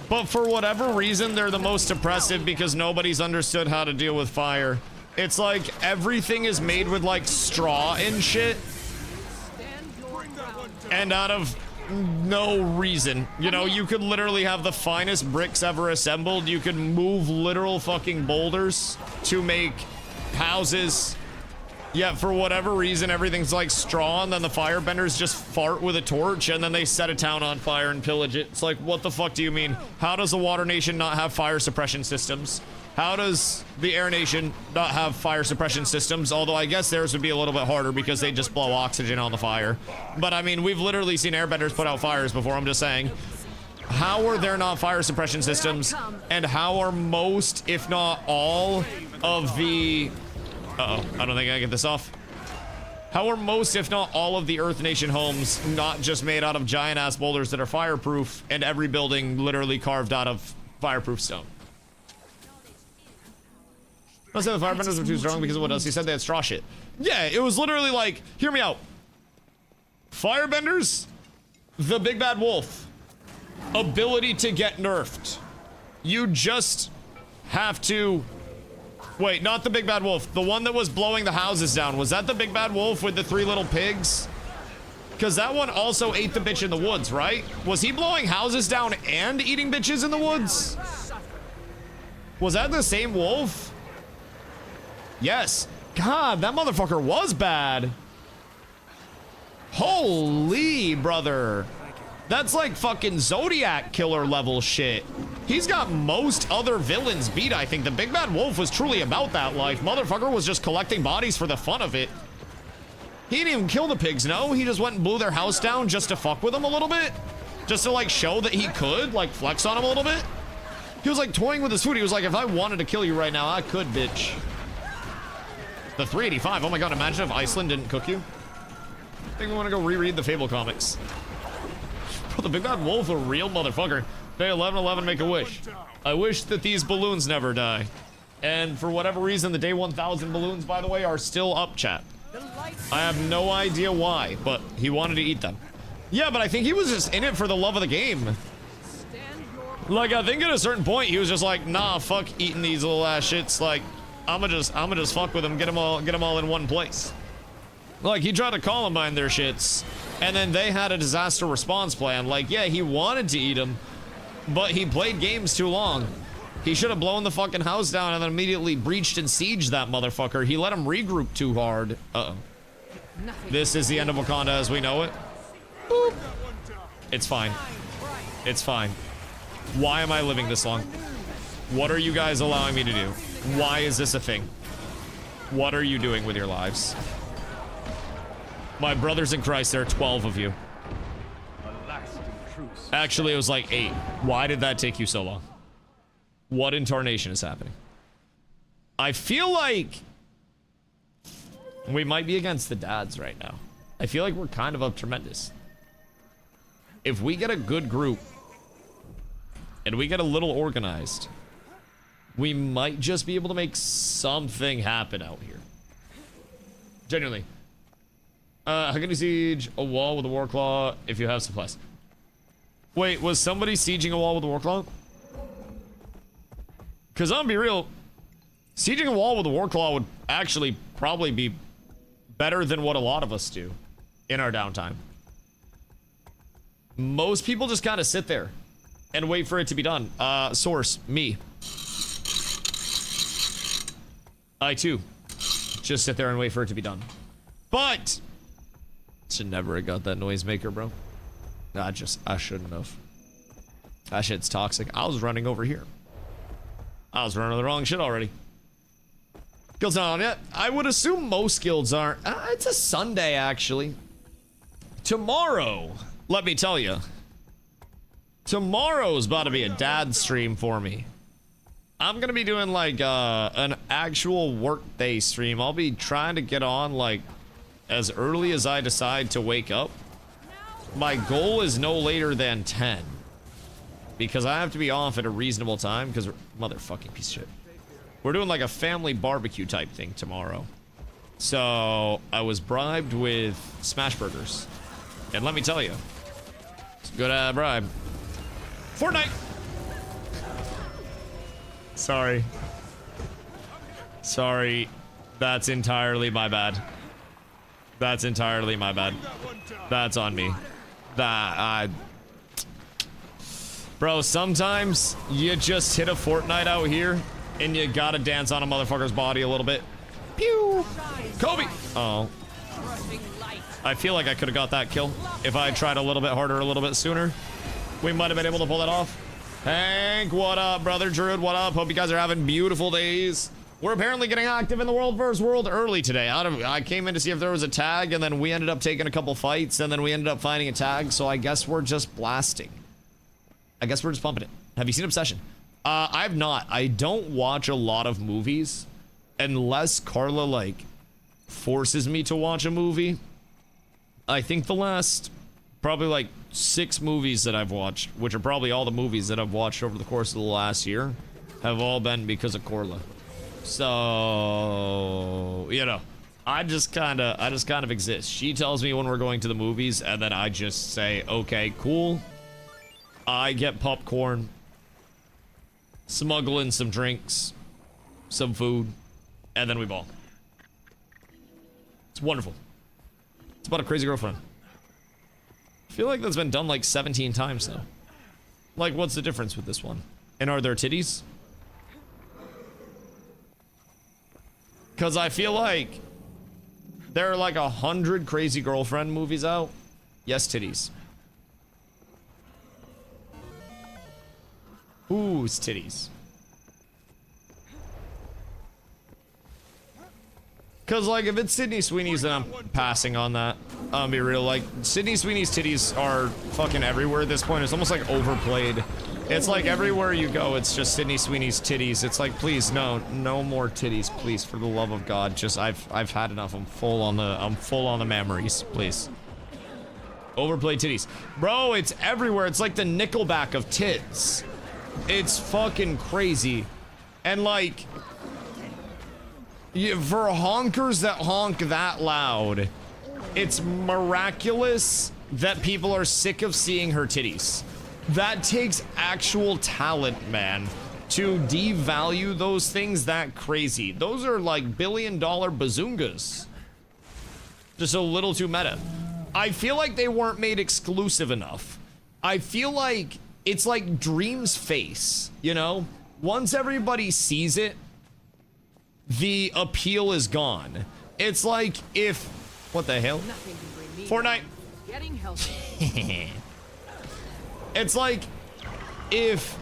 But for whatever reason, they're the most oppressive because nobody's understood how to deal with fire. It's like everything is made with like straw and shit. And out of no reason. You know, you could literally have the finest bricks ever assembled. You could move literal fucking boulders to make houses. Yet for whatever reason, everything's like straw, and then the firebenders just fart with a torch, and then they set a town on fire and pillage it. It's like, what the fuck do you mean? How does the Water Nation not have fire suppression systems? How does the Air Nation not have fire suppression systems? Although I guess theirs would be a little bit harder because they just blow oxygen on the fire. But I mean, we've literally seen airbenders put out fires before, I'm just saying. How are there not fire suppression systems? And how are most, if not all, of the... Uh-oh, I don't think I get this off. How are most, if not all, of the Earth Nation homes not just made out of giant-ass boulders that are fireproof, and every building literally carved out of fireproof stone? I said the firebenders were too strong because of what else? He said they had straw shit. Yeah, it was literally like, hear me out. Firebenders, the big bad wolf, ability to get nerfed. You just have to... Wait, not the big bad wolf. The one that was blowing the houses down. Was that the big bad wolf with the 3 little pigs? Because that one also ate the bitch in the woods, right? Was he blowing houses down and eating bitches in the woods? Was that the same wolf? Yes. God, that motherfucker was bad. Holy brother. That's like fucking Zodiac killer level shit. He's got most other villains beat, I think. The big bad wolf was truly about that life. Motherfucker was just collecting bodies for the fun of it. He didn't even kill the pigs, no? He just went and blew their house down just to fuck with them a little bit? Just to like show that he could, like flex on him a little bit? He was like toying with his food. He was like, if I wanted to kill you right now, I could, bitch. The 385, oh my god, imagine if Iceland didn't cook you. I think we want to go reread the Fable comics. Bro, the big bad wolf, a real motherfucker. Day 1111, make a wish. I wish that these balloons never die. And for whatever reason, the day 1000 balloons, by the way, are still up, chat. I have no idea why, but he wanted to eat them. Yeah, but I think he was just in it for the love of the game. Like, I think at a certain point, he was just like, nah, fuck eating these little ass shits. Like, I'ma just fuck with them, get them all in one place. Like, he tried to Columbine their shits, and then they had a disaster response plan. Like, yeah, he wanted to eat them, but he played games too long. He should have blown the fucking house down and then immediately breached and sieged that motherfucker. He let him regroup too hard. Uh-oh. This is the end of Wakanda as we know it. Boop. It's fine. It's fine. Why am I living this long? What are you guys allowing me to do? Why is this a thing? What are you doing with your lives? My brothers in Christ, there are 12 of you. Actually, it was like 8. Why did that take you so long? What in tarnation is happening? I feel like we might be against the dads right now. I feel like we're kind of up tremendous. If we get a good group and we get a little organized, we might just be able to make something happen out here. Genuinely. How can you siege a wall with a war claw if you have supplies? Wait, was somebody sieging a wall with a war claw? Because I'm gonna be real, sieging a wall with a war claw would actually probably be better than what a lot of us do in our downtime. Most people just kind of sit there and wait for it to be done. Source, me. I too just sit there and wait for it to be done. But should never have got that noisemaker, bro. I shouldn't have. That shit's toxic. I was running over here. I was running the wrong shit already. Guild's not on yet. I would assume most guilds aren't. It's a Sunday, actually. Tomorrow, let me tell you. Tomorrow's about to be a dad stream for me. I'm gonna be doing like an actual work day stream. I'll be trying to get on like as early as I decide to wake up. My goal is no later than 10. Because I have to be off at a reasonable time because motherfucking piece of shit. We're doing like a family barbecue type thing tomorrow. So I was bribed with smash burgers. And let me tell you, it's a good bribe. Fortnite! Sorry. Sorry. That's entirely my bad. That's entirely my bad. That's on me. Bro, sometimes you just hit a Fortnite out here and you gotta dance on a motherfucker's body a little bit. Pew! Kobe! Oh. I feel like I could have got that kill if I had tried a little bit harder a little bit sooner. We might have been able to pull that off. Hank, what up, brother? Druid, what up? Hope you guys are having beautiful days. We're apparently getting active in the World vs. World early today. I came in to see if there was a tag, and then we ended up taking a couple fights, and then we ended up finding a tag, so I guess we're just blasting. I guess we're just pumping it. Have you seen Obsession? I've not. I don't watch a lot of movies unless Carla, like, forces me to watch a movie. I think the last, probably, like, 6 movies that I've watched, which are probably all the movies that I've watched over the course of the last year, have all been because of Corla. So, you know, I just kind of exist. She tells me when we're going to the movies, and then I just say, okay, cool. I get popcorn, smuggle in some drinks, some food, and then we ball. It's wonderful. It's about a crazy girlfriend. I feel like that's been done like 17 times now. Like, what's the difference with this one? And are there titties? Because I feel like there are like 100 crazy girlfriend movies out. Yes, titties. Whose titties? Because, like, if it's Sydney Sweeney's, then I'm passing on that. I'll be real. Like, Sydney Sweeney's titties are fucking everywhere at this point. It's almost like overplayed. It's like everywhere you go, it's just Sydney Sweeney's titties. It's like, please, no more titties, please, for the love of God. Just, I've had enough. I'm full on the memories, please. Overplayed titties. Bro, it's everywhere. It's like the Nickelback of tits. It's fucking crazy. And like, for honkers that honk that loud, it's miraculous that people are sick of seeing her titties. That takes actual talent, man. to devalue those things that crazy. Those are like billion-dollar bazoongas. Just a little too meta. I feel like they weren't made exclusive enough. I feel like it's like Dream's face, you know? Once everybody sees it, the appeal is gone. It's like if... What the hell? Fortnite.
Getting healthy.
It's like if...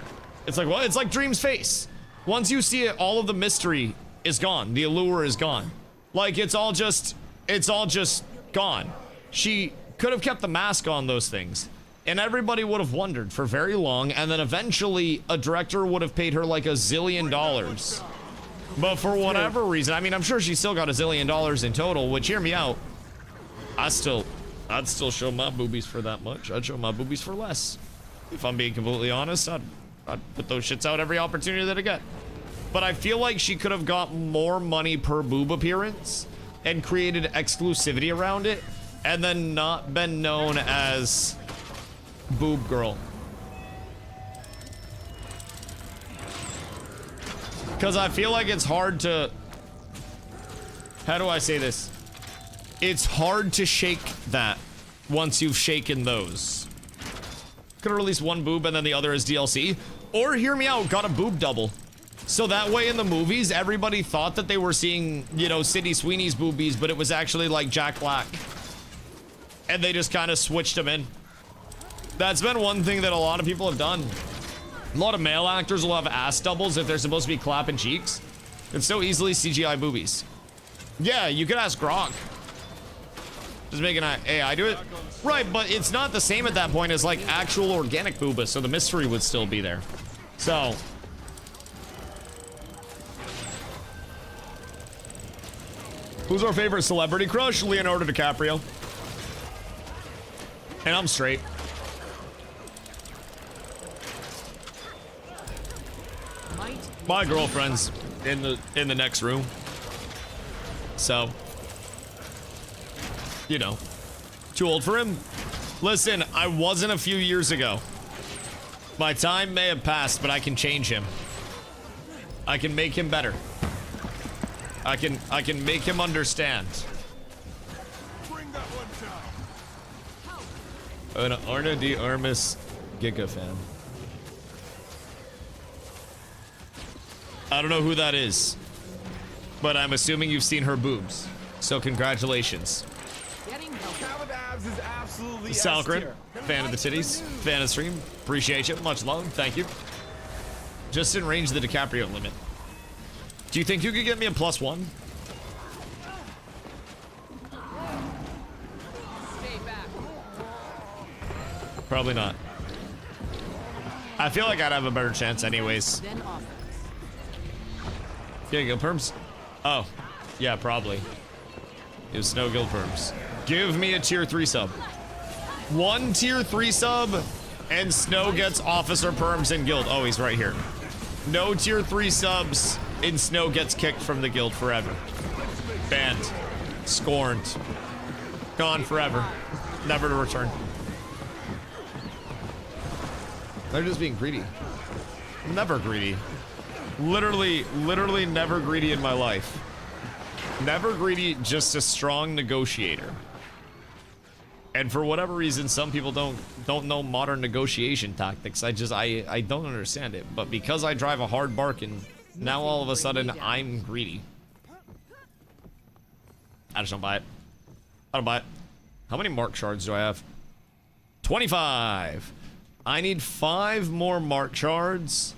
It's like, what? It's like Dream's face. Once you see it, all of the mystery is gone. The allure is gone. Like, it's all just gone. She could have kept the mask on those things, and everybody would have wondered for very long, and then eventually a director would have paid her like $1 zillion. But for whatever reason, I mean, I'm sure she still got $1 zillion in total, which, hear me out, I'd still show my boobies for that much. I'd show my boobies for less. If I'm being completely honest, I'd put those shits out every opportunity that I get. But I feel like she could have got more money per boob appearance and created exclusivity around it, and then not been known as Boob Girl. Because I feel like it's hard to... How do I say this? It's hard to shake that once you've shaken those. Could have released one boob and then the other is DLC. Or, hear me out, got a boob double. So that way in the movies, everybody thought that they were seeing, you know, Sydney Sweeney's boobies, but it was actually like Jack Black. And they just kind of switched them in. That's been one thing that a lot of people have done. A lot of male actors will have ass doubles if they're supposed to be clapping cheeks. It's so easily CGI boobies. Yeah, you could ask Grok. Just make an AI do it. Right, but it's not the same at that point as like actual organic booba, so the mystery would still be there. So... Who's our favorite celebrity crush? Leonardo DiCaprio. And I'm straight. My girlfriend's in the next room. So, you know, too old for him. Listen, I wasn't a few years ago. My time may have passed, but I can change him. I can make him better. I can make him understand.
Bring that one down.
An Arna de Armas Giga fan. I don't know who that is, but I'm assuming you've seen her boobs. So congratulations.
Calvin Abs is absolutely
Salcrin, fan of the titties, fan of the stream. Appreciate you. Much love. Thank you. Just in range of the DiCaprio limit. Do you think you could get me a +1?
Stay back.
Probably not. I feel like I'd have a better chance anyways.
Then offense.
Yeah, guild perms? Oh, yeah, probably. It was no guild perms. Give me a tier 3 sub. One tier 3 sub, and Snow gets officer perms in guild. Oh, he's right here. No tier 3 subs, and Snow gets kicked from the guild forever. Banned. Scorned. Gone forever. Never to return. They're just being greedy. Never greedy. Literally never greedy in my life. Never greedy, just a strong negotiator. And for whatever reason, some people don't know modern negotiation tactics. I don't understand it. But because I drive a hard bargain, now all of a sudden I'm greedy. I just don't buy it. I don't buy it. How many mark shards do I have? 25. I need 5 more mark shards,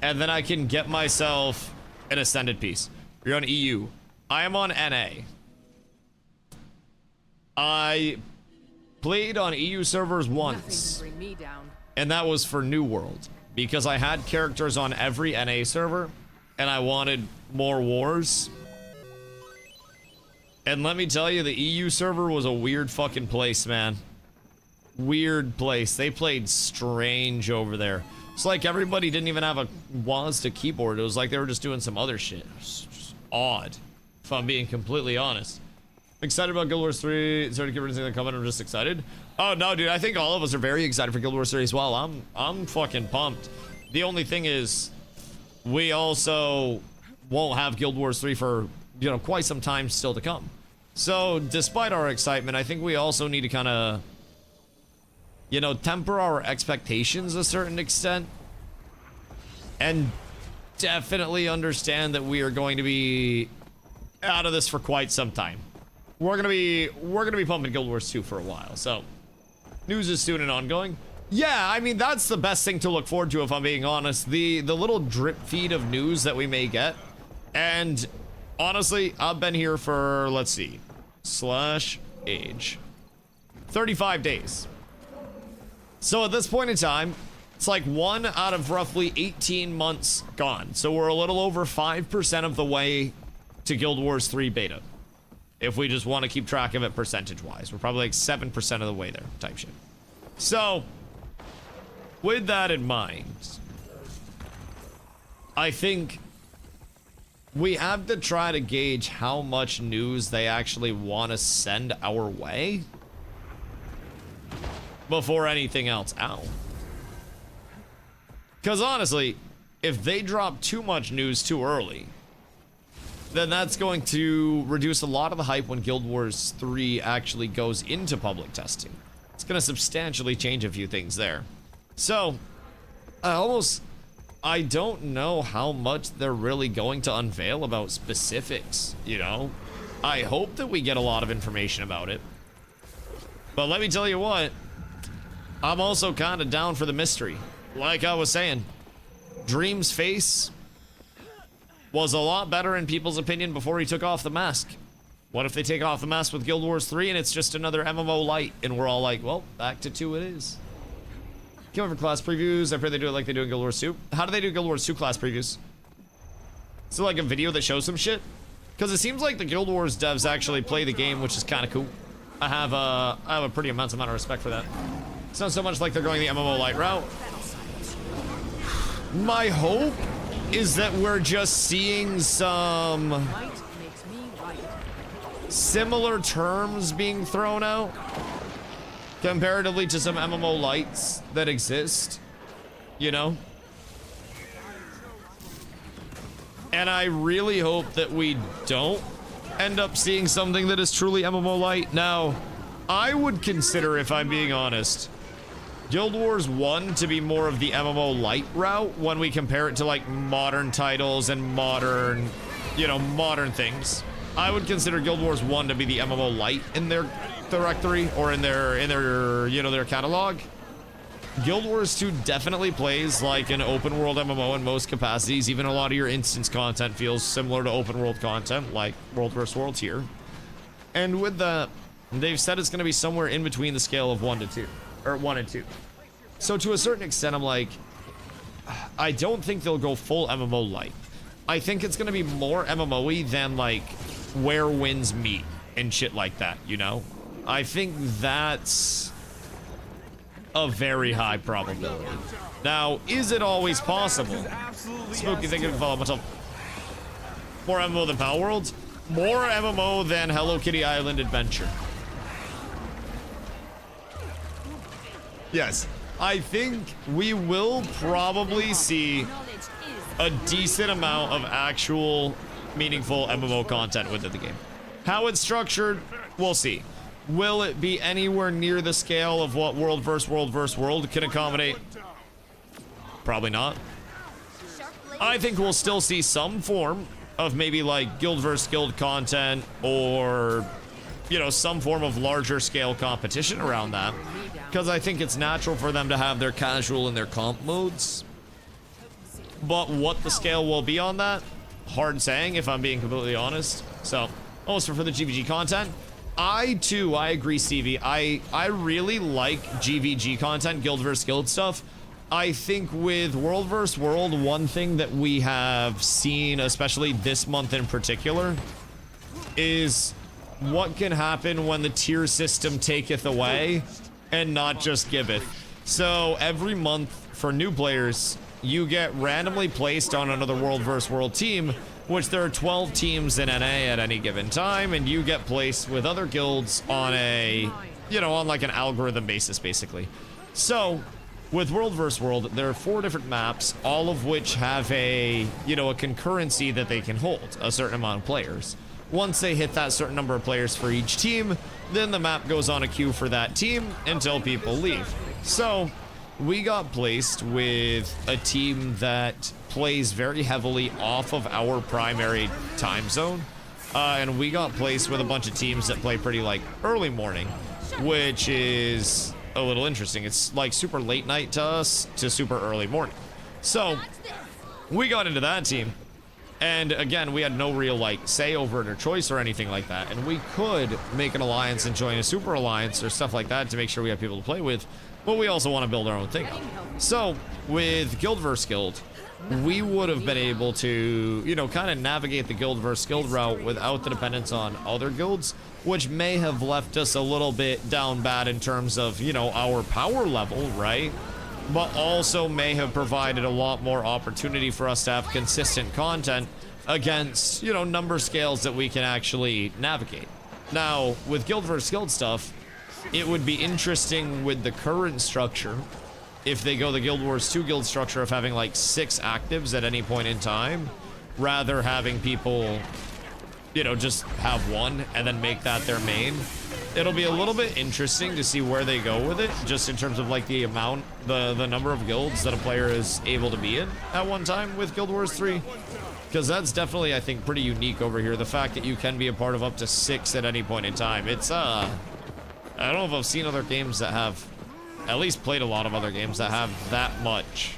and then I can get myself an ascended piece. You're on EU. I am on NA. I played on EU servers once,
Nothing can bring me down.
and that was for New World, because I had characters on every NA server, and I wanted more wars. And let me tell you, the EU server was a weird fucking place, man. Weird place. They played strange over there. It's like everybody didn't even have a WASD keyboard. It was like they were just doing some other shit. It was just odd, if I'm being completely honest. I'm excited about Guild Wars 3. Sorry to keep everything coming. I'm just excited. Oh no, dude. I think all of us are very excited for Guild Wars 3 as well. I'm fucking pumped. The only thing is, we also won't have Guild Wars 3 for, you know, quite some time still to come. So, despite our excitement, I think we also need to kind of, you know, temper our expectations a certain extent. And definitely understand that we are going to be out of this for quite some time. We're gonna be pumping Guild Wars 2 for a while, so news is soon and ongoing. Yeah, I mean, that's the best thing to look forward to, if I'm being honest. The little drip feed of news that we may get. And honestly, I've been here for, let's see, /age, 35 days. So at this point in time, it's like 1 out of roughly 18 months gone. So we're a little over 5% of the way to Guild Wars 3 beta. If we just want to keep track of it percentage-wise. We're probably like 7% of the way there, type shit. So, with that in mind, I think we have to try to gauge how much news they actually want to send our way before anything else out. Because honestly, if they drop too much news too early, then that's going to reduce a lot of the hype when Guild Wars 3 actually goes into public testing. It's going to substantially change a few things there. So, I don't know how much they're really going to unveil about specifics, you know? I hope that we get a lot of information about it. But let me tell you what, I'm also kind of down for the mystery. Like I was saying, Dream's face was a lot better in people's opinion before he took off the mask. What if they take off the mask with Guild Wars 3 and it's just another MMO light, and we're all like, well, back to 2 it is. Come over class previews. I pray they do it like they do in Guild Wars 2. How do they do Guild Wars 2 class previews? Is it like a video that shows some shit? Because it seems like the Guild Wars devs actually play the game, which is kind of cool. I have a pretty immense amount of respect for that. It's not so much like they're going the MMO light route. My hope is that we're just seeing some similar terms being thrown out comparatively to some MMO lights that exist, you know? And I really hope that we don't end up seeing something that is truly MMO light. Now, I would consider, if I'm being honest, Guild Wars 1 to be more of the MMO light route when we compare it to like modern titles and modern, you know, modern things. I would consider Guild Wars 1 to be the MMO light in their directory or in their you know, their catalog. Guild Wars 2 definitely plays like an open world MMO in most capacities. Even a lot of your instance content feels similar to open world content, like World vs. World here. And with that, they've said it's going to be somewhere in between the scale of 1 to 2. Or 1 and 2. So to a certain extent, I'm like, I don't think they'll go full MMO light. I think it's gonna be more MMO-y than like where winds meet and shit like that, you know? I think that's a very high probability. Now, is it always possible? Spooky thinking follow myself. More MMO than Power Worlds? More MMO than Hello Kitty Island Adventure. Yes, I think we will probably see a decent amount of actual meaningful MMO content within the game. How it's structured, we'll see. Will it be anywhere near the scale of what World vs. World can accommodate? Probably not. I think we'll still see some form of maybe like Guild vs. Guild content, or, you know, some form of larger scale competition around that. Because I think it's natural for them to have their casual and their comp modes. But what the scale will be on that, hard saying, if I'm being completely honest. So, also for the GVG content, I agree, Stevie. I really like GVG content, Guild vs. Guild stuff. I think with World vs. World, one thing that we have seen, especially this month in particular, is what can happen when the tier system taketh away and not just giveth. So every month for new players, you get randomly placed on another World vs. World team, which there are 12 teams in NA at any given time, and you get placed with other guilds on a, you know, on like an algorithm basis, basically. So with World vs. World, there are 4 different maps, all of which have a, you know, a concurrency that they can hold, a certain amount of players. Once they hit that certain number of players for each team, then the map goes on a queue for that team until people leave. So, we got placed with a team that plays very heavily off of our primary time zone. And we got placed with a bunch of teams that play pretty, like, early morning, which is a little interesting. It's like super late night to us to super early morning. So, we got into that team. And again, we had no real, like, say over it or choice or anything like that. And we could make an alliance and join a super alliance or stuff like that to make sure we have people to play with. But we also want to build our own thing up. So, with Guild vs. Guild, we would have been able to, you know, kind of navigate the Guild vs. Guild route without the dependence on other guilds, which may have left us a little bit down bad in terms of, you know, our power level, right? But also may have provided a lot more opportunity for us to have consistent content against, you know, number scales that we can actually navigate. Now, with Guild vs. Guild stuff, it would be interesting with the current structure if they go the Guild Wars 2 guild structure of having like 6 actives at any point in time, rather having people, you know, just have one and then make that their main. It'll be a little bit interesting to see where they go with it, just in terms of like the amount, the number of guilds that a player is able to be in at one time with Guild Wars 3. Because that's definitely, I think, pretty unique over here. The fact that you can be a part of up to 6 at any point in time. It's, I don't know if I've seen other games that have, at least played a lot of other games that have that much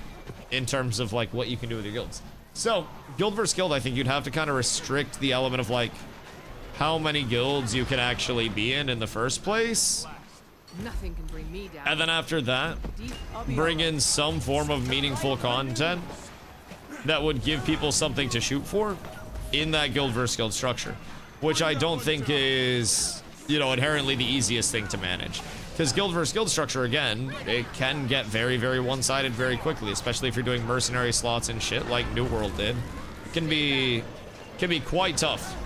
in terms of like what you can do with your guilds. So, Guild vs. Guild, I think you'd have to kind of restrict the element of like how many guilds you can actually be in the first place.
Nothing can bring me down.
And then after that, bring in some form of meaningful content that would give people something to shoot for in that Guild vs. Guild structure, which I don't think is, you know, inherently the easiest thing to manage. Because Guild vs. Guild structure, again, it can get very, very one-sided very quickly, especially if you're doing mercenary slots and shit like New World did. It can be quite tough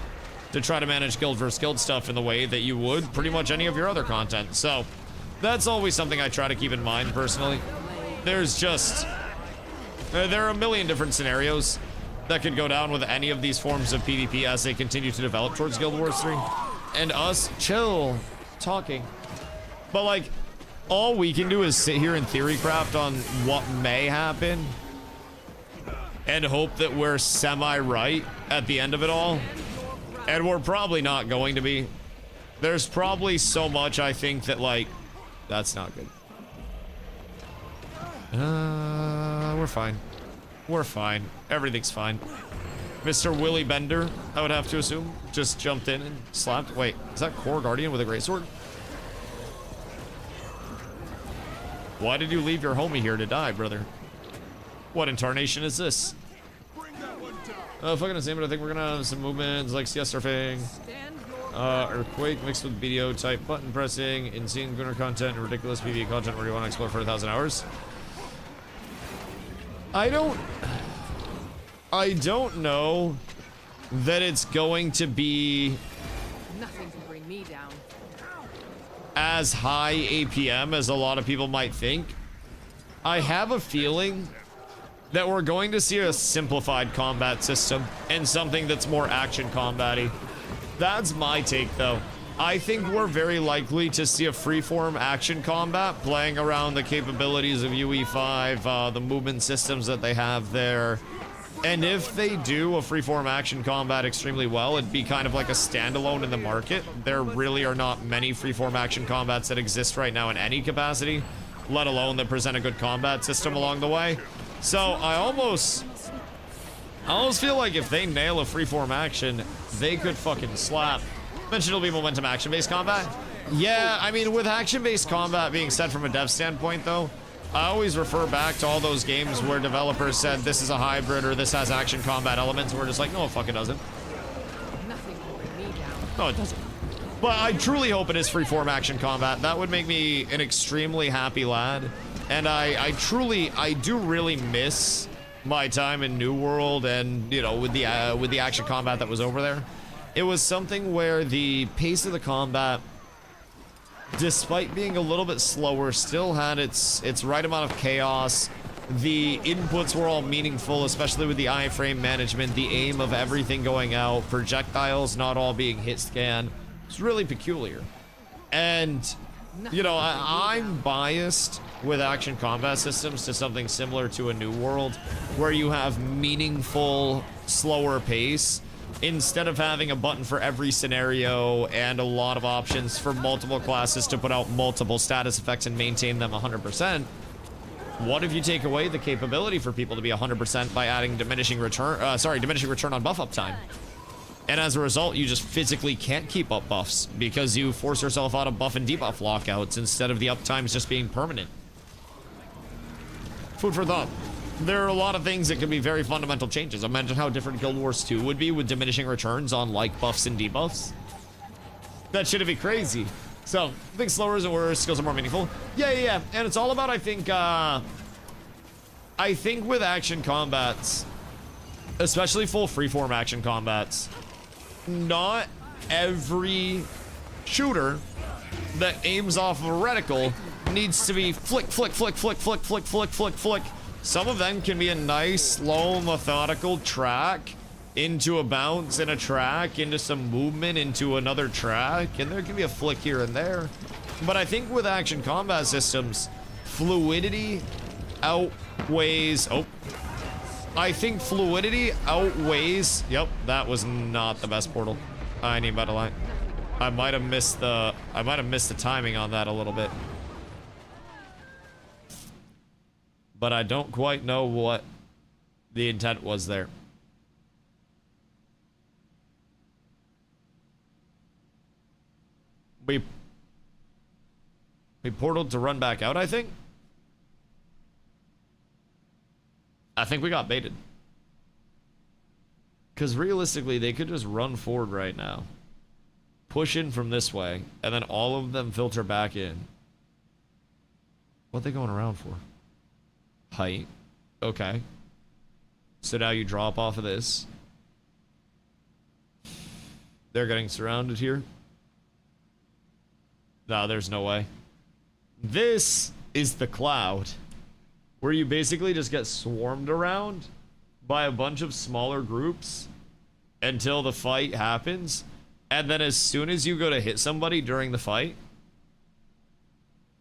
to try to manage Guild vs. Guild stuff in the way that you would pretty much any of your other content. So that's always something I try to keep in mind personally. There's just, there are a million different scenarios that could go down with any of these forms of PvP as they continue to develop towards Guild Wars 3. And us, chill, talking. But like, all we can do is sit here and theory craft on what may happen and hope that we're semi-right at the end of it all. And we're probably not going to be. There's probably so much I think that like, that's not good. We're fine. We're fine. Everything's fine. Mr. Willy Bender, I would have to assume, just jumped in and slapped. Wait, is that Core Guardian with a greatsword? Why did you leave your homie here to die, brother? What incarnation is this? Fucking insane, but I think we're gonna have some movements like CS surfing. Earthquake mixed with video type button pressing, insane gunner content, and ridiculous PvE content where you want to explore for 1,000 hours. I don't know that it's going to be
Nothing can bring me down.
as high APM as a lot of people might think. I have a feeling that we're going to see a simplified combat system and something that's more action combat-y. That's my take though. I think we're very likely to see a freeform action combat playing around the capabilities of UE5, the movement systems that they have there. And if they do a freeform action combat extremely well, it'd be kind of like a standalone in the market. There really are not many freeform action combats that exist right now in any capacity, let alone that present a good combat system along the way. So I almost feel like if they nail a freeform action, they could fucking slap. Mentioned it'll be momentum action-based combat. Yeah, I mean, with action-based combat being said from a dev standpoint, though, I always refer back to all those games where developers said this is a hybrid or this has action combat elements, and we're just like, no, it fucking doesn't.
Nothing can bring me down.
No, it doesn't. But I truly hope it is freeform action combat. That would make me an extremely happy lad. And I do really miss my time in New World and, you know, with the action combat that was over there. It was something where the pace of the combat despite being a little bit slower, still had its right amount of chaos. The inputs were all meaningful, especially with the iframe management, the aim of everything going out, projectiles not all being hit scan. It's really peculiar. And, you know, I'm biased with action combat systems to something similar to a New World, where you have meaningful, slower pace, instead of having a button for every scenario and a lot of options for multiple classes to put out multiple status effects and maintain them 100%. What if you take away the capability for people to be 100% by adding diminishing return on buff uptime? And as a result, you just physically can't keep up buffs because you force yourself out of buff and debuff lockouts instead of the uptimes just being permanent. Food for thought. There are a lot of things that could be very fundamental changes. Imagine how different Guild Wars 2 would be with diminishing returns on like buffs and debuffs. That shit'd be crazy. So, I think slower isn't worse, skills are more meaningful. Yeah. And it's all about, I think with action combats, especially full freeform action combats, not every shooter that aims off of a reticle needs to be flick. Some of them can be a nice, slow, methodical track into a bounce and a track, into some movement, into another track, and there can be a flick here and there. But I think with action combat systems, fluidity outweighs... Oh. I think fluidity outweighs... Yep, that was not the best portal. I need better line. I might have missed the timing on that a little bit. But I don't quite know what the intent was there. We portaled to run back out, I think. I think we got baited. Because realistically, they could just run forward right now. Push in from this way, and then all of them filter back in. What are they going around for? Height. Okay. So now you drop off of this. They're getting surrounded here. No, there's no way. This is the cloud, where you basically just get swarmed around by a bunch of smaller groups until the fight happens, and then as soon as you go to hit somebody during the fight,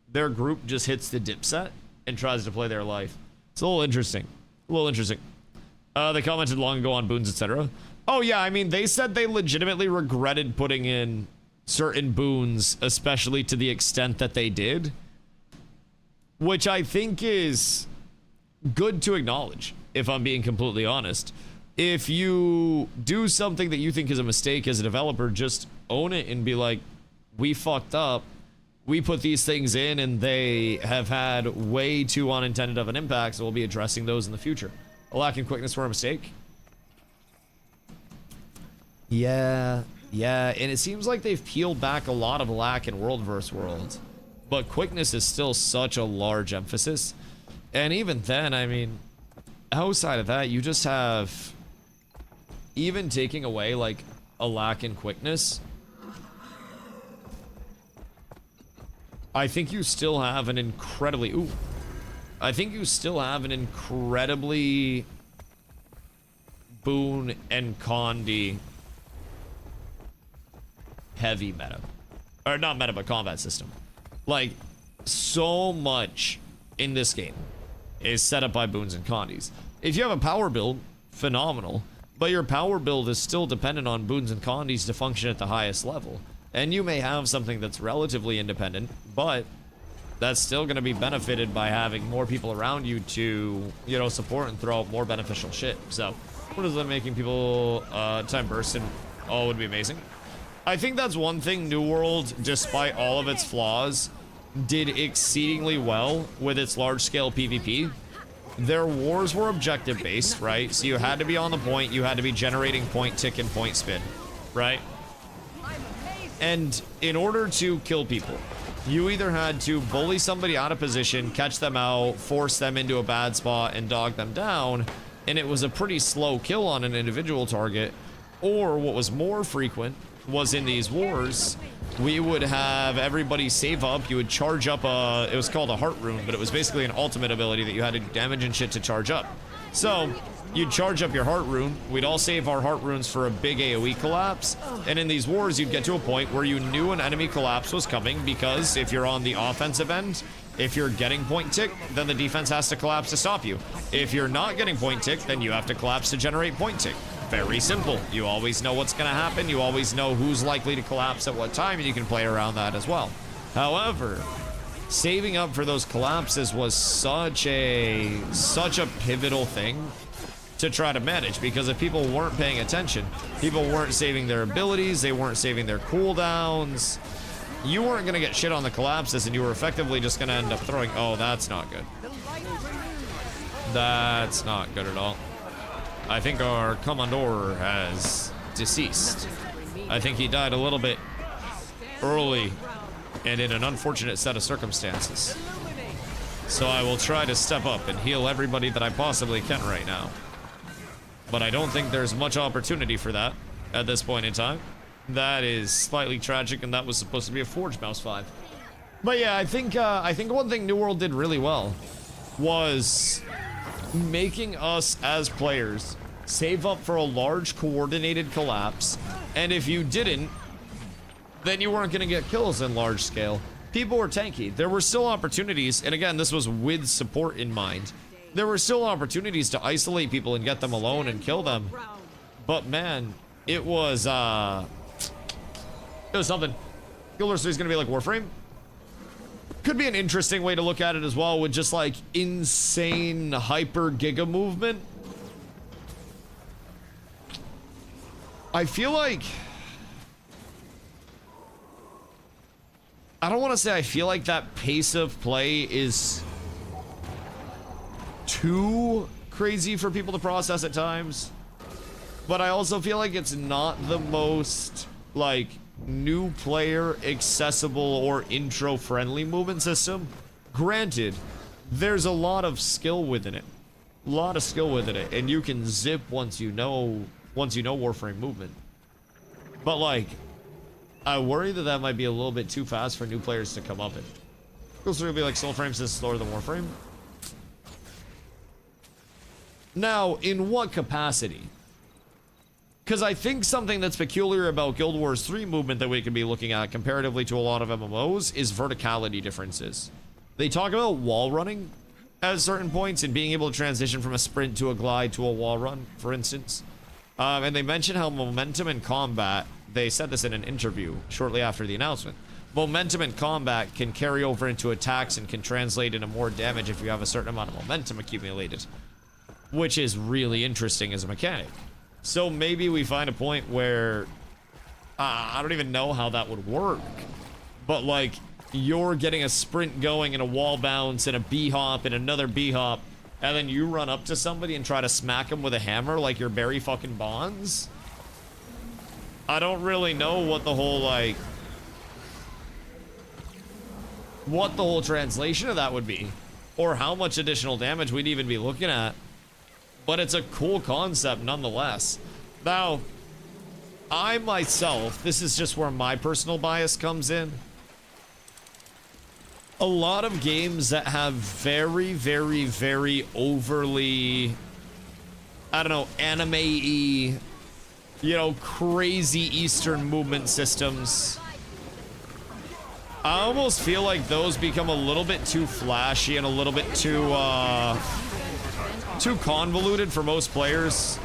their group just hits the dip set and tries to play their life. It's a little interesting. They commented long ago on boons, etc. Oh yeah, I mean, they said they legitimately regretted putting in certain boons, especially to the extent that they did, which I think is good to acknowledge, if I'm being completely honest. If you do something that you think is a mistake as a developer, just own it and be like, we fucked up. We put these things in and they have had way too unintended of an impact, so we'll be addressing those in the future. A lack in quickness for a mistake? Yeah, and it seems like they've peeled back a lot of lack in World vs. World, but quickness is still such a large emphasis. And even then, I mean, outside of that, you just have, even taking away like a lack in quickness, I think you still have an incredibly boon and condi heavy meta. Or not meta, but combat system. Like, so much in this game is set up by boons and condis. If you have a power build, phenomenal, but your power build is still dependent on boons and condis to function at the highest level. And you may have something that's relatively independent, but that's still going to be benefited by having more people around you to, you know, support and throw out more beneficial shit. So, what is that making people time burst and all would be amazing? I think that's one thing New World, despite all of its flaws, did exceedingly well with its large-scale PvP. Their wars were objective-based, right? So you had to be on the point, you had to be generating point tick and point spin, right? And in order to kill people, you either had to bully somebody out of position, catch them out, force them into a bad spot, and dog them down, and it was a pretty slow kill on an individual target, or what was more frequent was in these wars, we would have everybody save up. You would charge up a, it was called a heart rune, but it was basically an ultimate ability that you had to do damage and shit to charge up. So you'd charge up your heart rune. We'd all save our heart runes for a big AoE collapse. And in these wars, you'd get to a point where you knew an enemy collapse was coming, because if you're on the offensive end, if you're getting point tick, then the defense has to collapse to stop you. If you're not getting point tick, then you have to collapse to generate point tick. Very simple. You always know what's going to happen. You always know who's likely to collapse at what time, and you can play around that as well. However, saving up for those collapses was such a pivotal thing to try to manage, because if people weren't paying attention, people weren't saving their abilities, they weren't saving their cooldowns, you weren't going to get shit on the collapses, and you were effectively just going to end up throwing... Oh, that's not good. That's not good at all. I think our Commandor has deceased. I think he died a little bit early and in an unfortunate set of circumstances. So I will try to step up and heal everybody that I possibly can right now. But I don't think there's much opportunity for that at this point in time. That is slightly tragic, and that was supposed to be a Forge Mouse 5. But yeah, I think one thing New World did really well was making us as players save up for a large coordinated collapse, and if you didn't, then you weren't going to get kills in large scale. People were tanky. There were still opportunities, and again, this was with support in mind. There were still opportunities to isolate people and get them alone and kill them. But man, it was something. Guild Wars 3 is going to be like Warframe. Could be an interesting way to look at it as well, with just like insane hyper giga movement. I feel like, I don't want to say I feel like that pace of play is too crazy for people to process at times, but I also feel like it's not the most like new player accessible or intro friendly movement system. Granted, there's a lot of skill within it, and you can zip once you know Warframe movement. But like, I worry that that might be a little bit too fast for new players to come up in. It'll sort of be like Soulframe's is slower than Warframe. Now, in what capacity? Because I think something that's peculiar about Guild Wars 3 movement that we could be looking at comparatively to a lot of MMOs is verticality differences. They talk about wall running at certain points and being able to transition from a sprint to a glide to a wall run, for instance. And they mention how momentum in combat, they said this in an interview shortly after the announcement, momentum in combat can carry over into attacks and can translate into more damage if you have a certain amount of momentum accumulated, which is really interesting as a mechanic. So maybe we find a point where, I don't even know how that would work, but like, you're getting a sprint going and a wall bounce and a B-hop and another B-hop, and then you run up to somebody and try to smack them with a hammer like you're Barry fucking Bonds? I don't really know what the whole, like, what the whole translation of that would be, or how much additional damage we'd even be looking at. But it's a cool concept nonetheless. Now, I myself, this is just where my personal bias comes in. A lot of games that have very, very, very overly, I don't know, anime-y, you know, crazy Eastern movement systems, I almost feel like those become a little bit too flashy and a little bit too convoluted for most players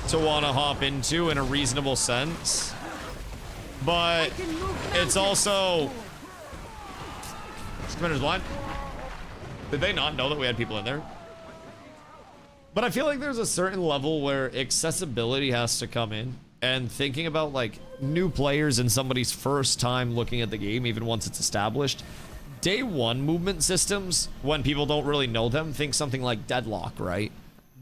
to want to hop into in a reasonable sense. But it's also... Commander's blind. Did they not know that we had people in there? But I feel like there's a certain level where accessibility has to come in, and thinking about like new players and somebody's first time looking at the game, even once it's established. Day one movement systems, when people don't really know them, think something like Deadlock, right?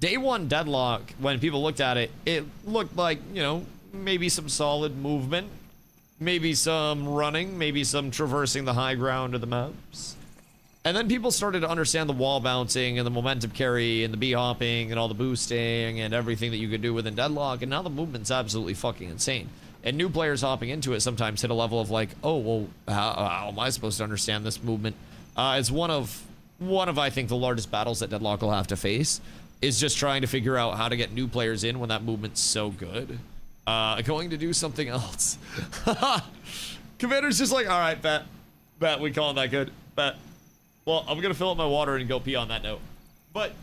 Day one Deadlock, when people looked at it, it looked like, you know, maybe some solid movement, maybe some running, maybe some traversing the high ground of the maps. And then people started to understand the wall bouncing and the momentum carry and the B-hopping and all the boosting and everything that you could do within Deadlock, and now the movement's absolutely fucking insane. And new players hopping into it sometimes hit a level of like, oh, well, how am I supposed to understand this movement? It's one of, I think, the largest battles that Deadlock will have to face, is just trying to figure out how to get new players in when that movement's so good. Going to do something else. Commander's just like, all right, bet, we calling that good, bet. Well, I'm gonna fill up my water and go pee on that note. But,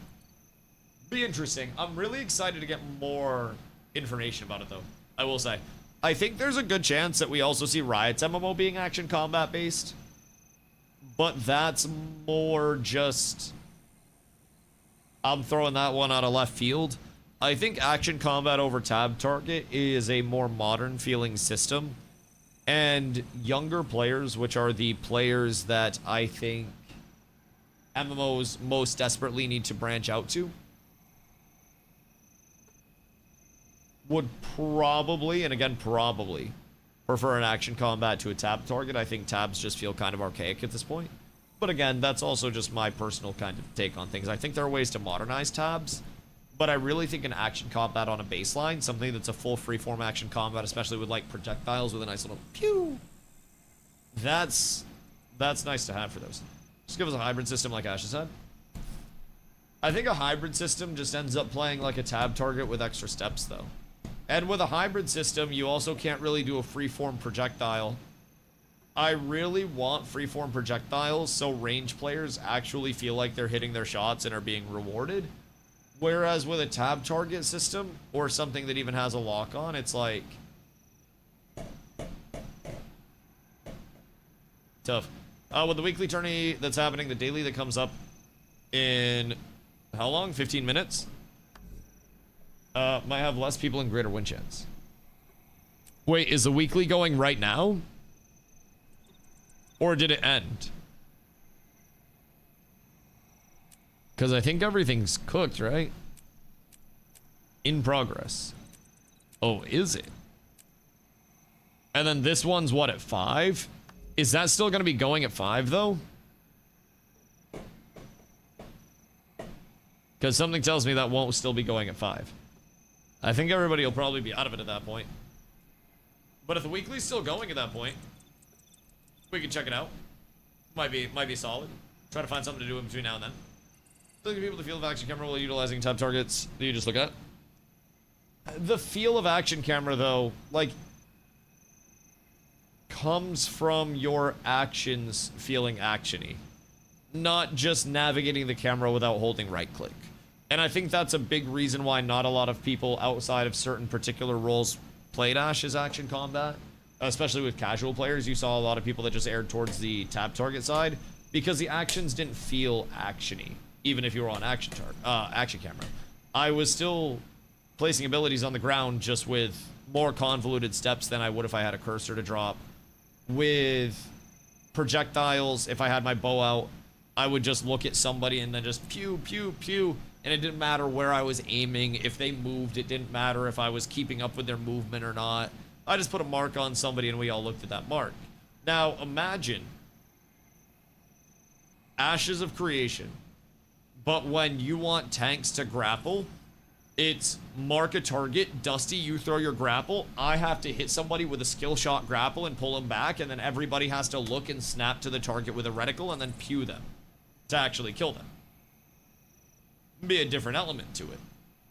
be interesting. I'm really excited to get more information about it, though, I will say. I think there's a good chance that we also see Riot's MMO being action combat based. But that's more just... I'm throwing that one out of left field. I think action combat over tab target is a more modern feeling system. And younger players, which are the players that I think MMOs most desperately need to branch out to, would probably, and again probably, prefer an action combat to a tab target. I think tabs just feel kind of archaic at this point. But again, that's also just my personal kind of take on things. I think there are ways to modernize tabs, but I really think an action combat on a baseline, something that's a full freeform action combat, especially with like projectiles with a nice little pew, that's nice to have for those. Just give us a hybrid system like Ash has said. I think a hybrid system just ends up playing like a tab target with extra steps though. And with a hybrid system, you also can't really do a freeform projectile. I really want freeform projectiles so range players actually feel like they're hitting their shots and are being rewarded. Whereas with a tab target system, or something that even has a lock on, it's like... tough. With the weekly tourney that's happening, the daily that comes up in... how long? 15 minutes? Might have less people and greater win chance. Wait, is the weekly going right now? Or did it end? Because I think everything's cooked, right? In progress. Oh, is it? And then this one's what, at 5? Is that still going to be going at 5, though? Because something tells me that won't still be going at 5. I think everybody will probably be out of it at that point. But if the weekly's still going at that point, we can check it out. Might be solid. Try to find something to do in between now and then. Looking for people to feel the action camera while utilizing tab targets. Do you just look at? The feel of action camera, though, like, comes from your actions feeling actiony, not just navigating the camera without holding right click. And I think that's a big reason why not a lot of people outside of certain particular roles played Ash as action combat, especially with casual players. You saw a lot of people that just aired towards the tab target side because the actions didn't feel actiony, even if you were on action camera. I was still placing abilities on the ground just with more convoluted steps than I would if I had a cursor to drop. With projectiles, if I had my bow out, I would just look at somebody and then just pew, pew, pew, and it didn't matter where I was aiming. If they moved, it didn't matter if I was keeping up with their movement or not. I just put a mark on somebody and we all looked at that mark. Now, imagine Ashes of Creation, but when you want tanks to grapple, it's mark a target, Dusty, you throw your grapple, I have to hit somebody with a skill shot grapple and pull them back, and then everybody has to look and snap to the target with a reticle and then pew them to actually kill them. Be a different element to it.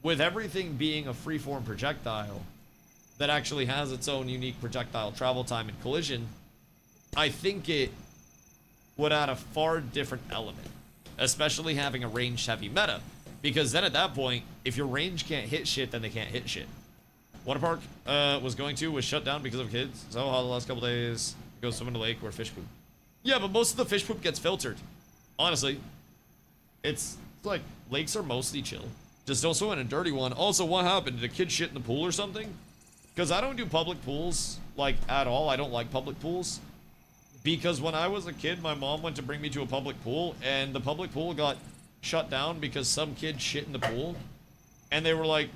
With everything being a freeform projectile that actually has its own unique projectile travel time and collision, I think it would add a far different element, especially having a ranged heavy meta. Because then at that point, if your range can't hit shit, then they can't hit shit. Water park was shut down because of kids. So how the last couple days, go swim in the lake where fish poop. Yeah, but most of the fish poop gets filtered. Honestly, it's like lakes are mostly chill. Just don't swim in a dirty one. Also, what happened? Did a kid shit in the pool or something? Because I don't do public pools, like, at all. I don't like public pools. Because when I was a kid, my mom went to bring me to a public pool, and the public pool got shut down because some kid shit in the pool. And they were like,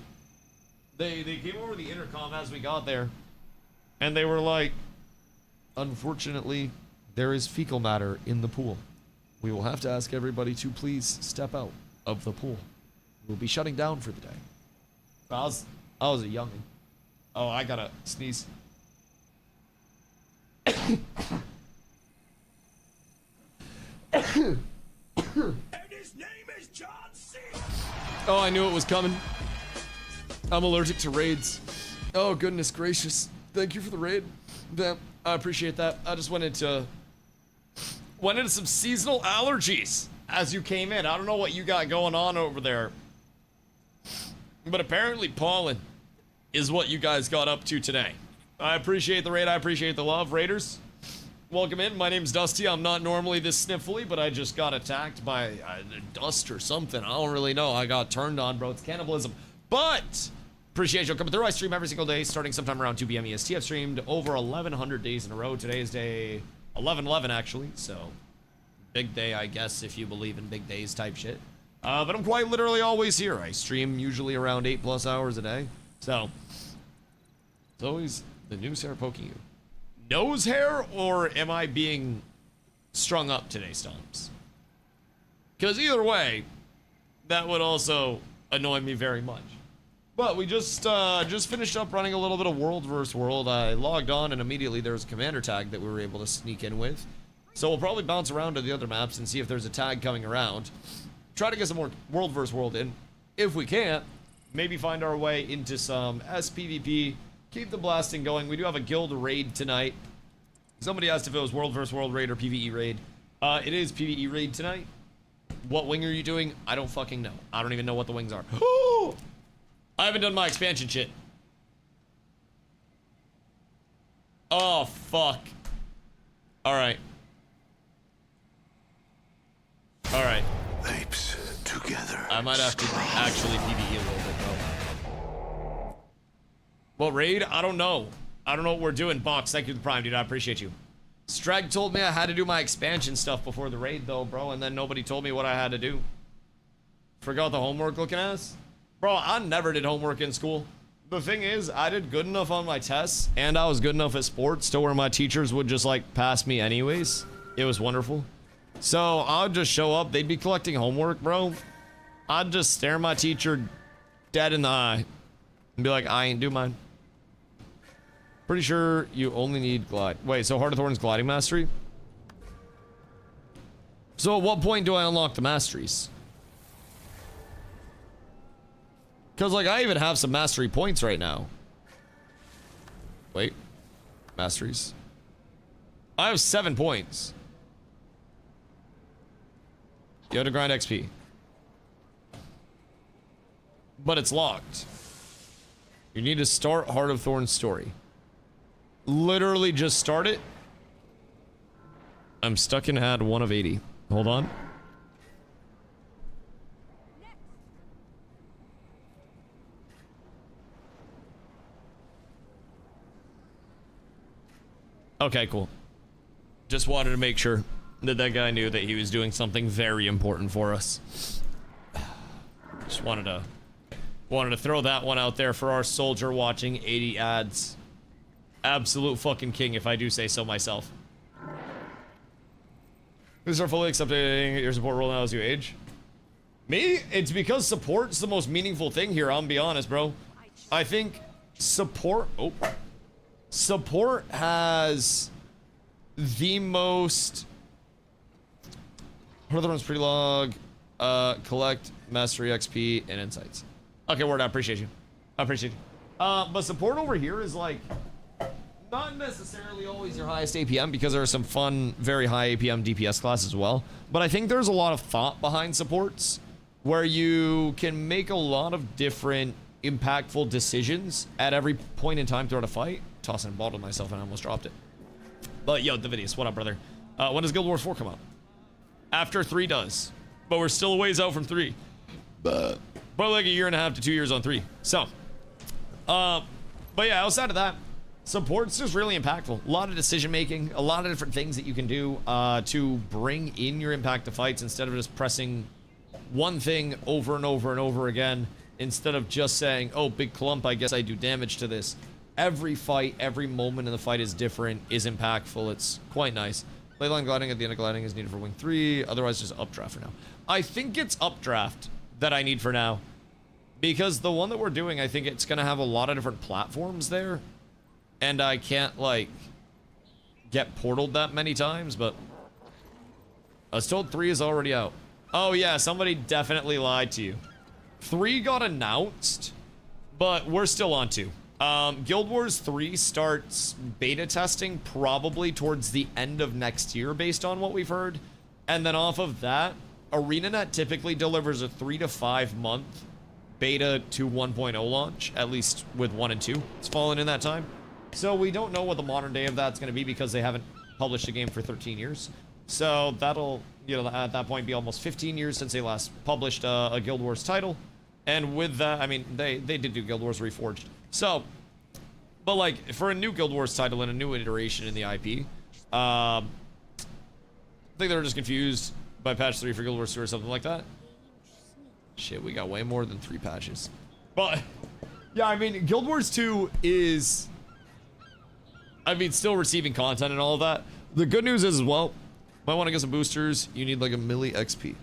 they came over the intercom as we got there, and they were like, unfortunately, there is fecal matter in the pool. We will have to ask everybody to please step out of the pool. We'll be shutting down for the day. I was a youngin'. Oh, I gotta sneeze.
Oh, I knew it was coming. I'm allergic to raids. Oh, goodness gracious. Thank you for the raid. I appreciate that. I just went into some seasonal allergies
As you came in, I don't know what you got going on over there, but apparently pollen is what you guys got up to today. I appreciate the raid. I appreciate the love, raiders. Welcome in. My name's Dusty. I'm not normally this sniffly, but I just got attacked by dust or something. I don't really know. I got turned on, bro. It's cannibalism. But appreciate you coming through. I stream every single day, starting sometime around 2 p.m. EST. I've streamed over 1,100 days in a row. Today is day 11/11, actually. So big day, I guess, if you believe in big days type shit. But I'm quite literally always here. I stream usually around 8+ hours a day. So it's always the news hair poking you. Nose hair, or am I being strung up today, Stomps? Because either way, that would also annoy me very much. But we just finished up running a little bit of World vs. World. I logged on and immediately there was a commander tag that we were able to sneak in with. So we'll probably bounce around to the other maps and see if there's a tag coming around. Try to get some more World vs. World in. If we can't, maybe find our way into some SPVP. Keep the blasting going. We do have a guild raid tonight. Somebody asked if it was World vs. World raid or PvE raid. It is PvE raid tonight. What wing are you doing? I don't fucking know. I don't even know what the wings are. I haven't done my expansion shit. Oh, fuck. Alright. Alright.
Apes together.
I might have to actually PvE a little bit, though. Well, raid? I don't know. I don't know what we're doing. Box, thank you for the prime, dude. I appreciate you. Strag told me I had to do my expansion stuff before the raid, though, bro, and then nobody told me what I had to do. Forgot the homework looking ass? Bro, I never did homework in school. The thing is, I did good enough on my tests, and I was good enough at sports to where my teachers would just, like, pass me anyways. It was wonderful. So, I'd just show up. They'd be collecting homework, bro. I'd just stare my teacher dead in the eye and be like, I ain't do mine. Pretty sure you only need glide. Wait, so Heart of Thorns gliding mastery? So at what point do I unlock the masteries? Because, like, I even have some mastery points right now. Wait. Masteries. I have 7 points. You have to grind XP. But it's locked. You need to start Heart of Thorns story. Literally just start it. I'm stuck in ad 1 of 80. Hold on. Okay, cool. Just wanted to make sure that that guy knew that he was doing something very important for us. Just wanted to throw that one out there for our soldier watching 80 ads. Absolute fucking king, if I do say so myself. These are fully accepting your support role now as you age. Me? It's because support's the most meaningful thing here, I'm be honest, bro. I think support... Oh. Support has the most... Heart of the Run's pre-log, collect, mastery XP, and insights. Okay, word, I appreciate you. I appreciate you. But support over here is like... Not necessarily always your highest APM, because there are some fun, very high APM DPS classes as well. But I think there's a lot of thought behind supports, where you can make a lot of different impactful decisions at every point in time throughout a fight. Tossing a ball to myself and I almost dropped it. But yo, Davidius, what up, brother? When does Guild Wars 4 come out? After 3 does. But we're still a ways out from 3. Probably like a 1.5 to 2 years on 3. So, but yeah, outside of that, support's just really impactful. A lot of decision making, a lot of different things that you can do to bring in your impact to fights instead of just pressing one thing over and over and over again. Instead of just saying, oh, big clump, I guess I do damage to this. Every fight, every moment in the fight is different, is impactful. It's quite nice. Leyline gliding at the end of gliding is needed for wing 3. Otherwise, just updraft for now. I think it's updraft that I need for now. Because the one that we're doing, I think it's going to have a lot of different platforms there. And I can't, like, get portaled that many times, but I was told 3 is already out. Oh yeah, somebody definitely lied to you. 3 got announced, but we're still on 2. Guild Wars 3 starts beta testing probably towards the end of next year based on what we've heard. And then off of that, ArenaNet typically delivers a 3 to 5 month beta to 1.0 launch, at least with 1 and 2. It's fallen in that time. So we don't know what the modern day of that's going to be because they haven't published a game for 13 years. So that'll, you know, at that point be almost 15 years since they last published a Guild Wars title. And with that, I mean, they did do Guild Wars Reforged. So, but like, for a new Guild Wars title and a new iteration in the IP, I think they were just confused by patch 3 for Guild Wars 2 or something like that. Shit, we got way more than 3 patches. But, yeah, I mean, Guild Wars 2 is, I mean, still receiving content and all of that. The good news is, well, might want to get some boosters. You need like a milli XP.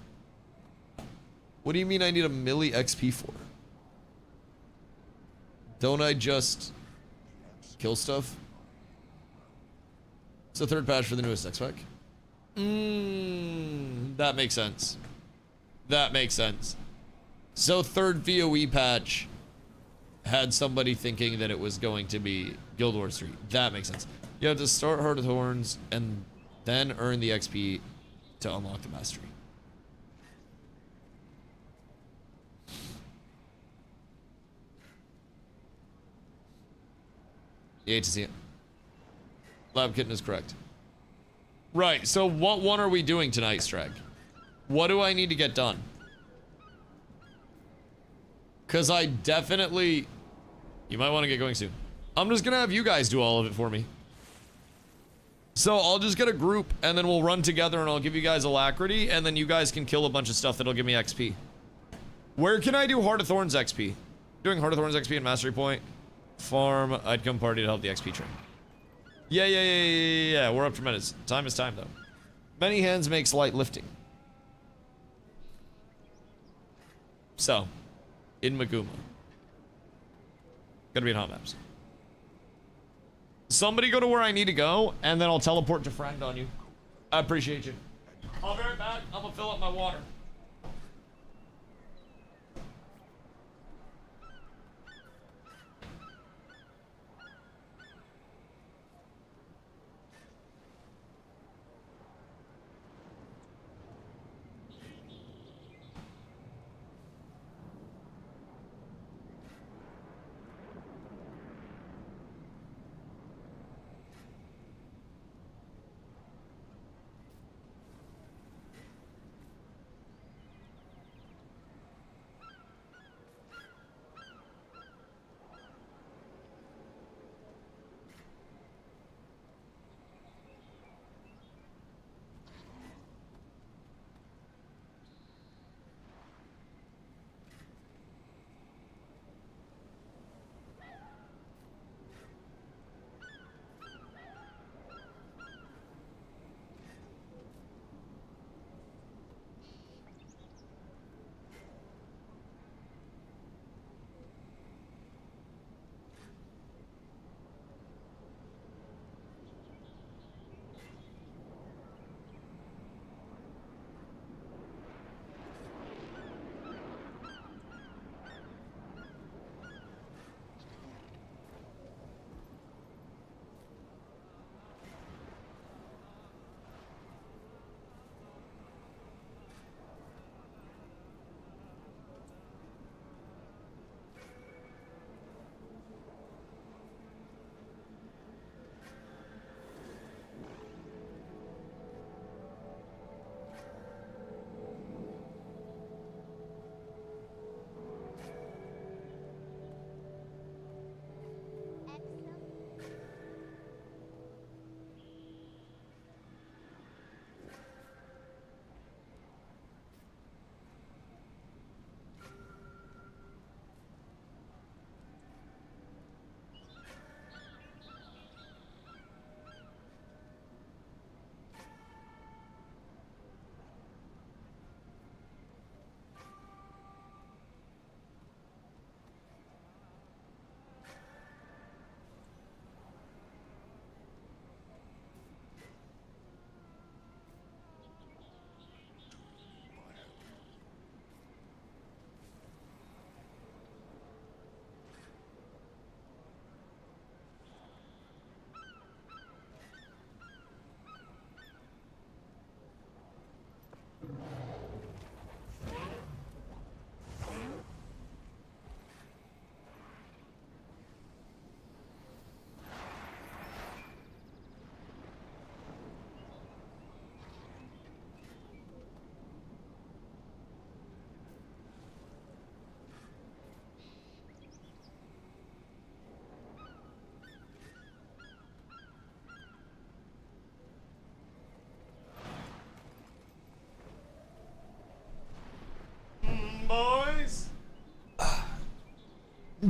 What do you mean I need a milli XP for? Don't I just kill stuff? It's the 3rd patch for the newest X-Spec. That makes sense. That makes sense. So 3rd VOE patch had somebody thinking that it was going to be Guild Wars 3. That makes sense. You have to start Heart of Thorns and then earn the XP to unlock the mastery. You hate to see it. Lab Kitten is correct. Right, so what one are we doing tonight, Strag? What do I need to get done? Because I definitely... You might want to get going soon. I'm just going to have you guys do all of it for me. So I'll just get a group, and then we'll run together, and I'll give you guys Alacrity, and then you guys can kill a bunch of stuff that'll give me XP. Where can I do Heart of Thorns XP? Doing Heart of Thorns XP and Mastery Point. Farm, I'd come party to help the XP train. Yeah, we're up tremendous. Time is time, though. Many hands makes light lifting. So, in Maguma. Gonna be in hot maps. Somebody go to where I need to go, and then I'll teleport to friend on you. I appreciate you. I'll be right back. I'm gonna fill up my water.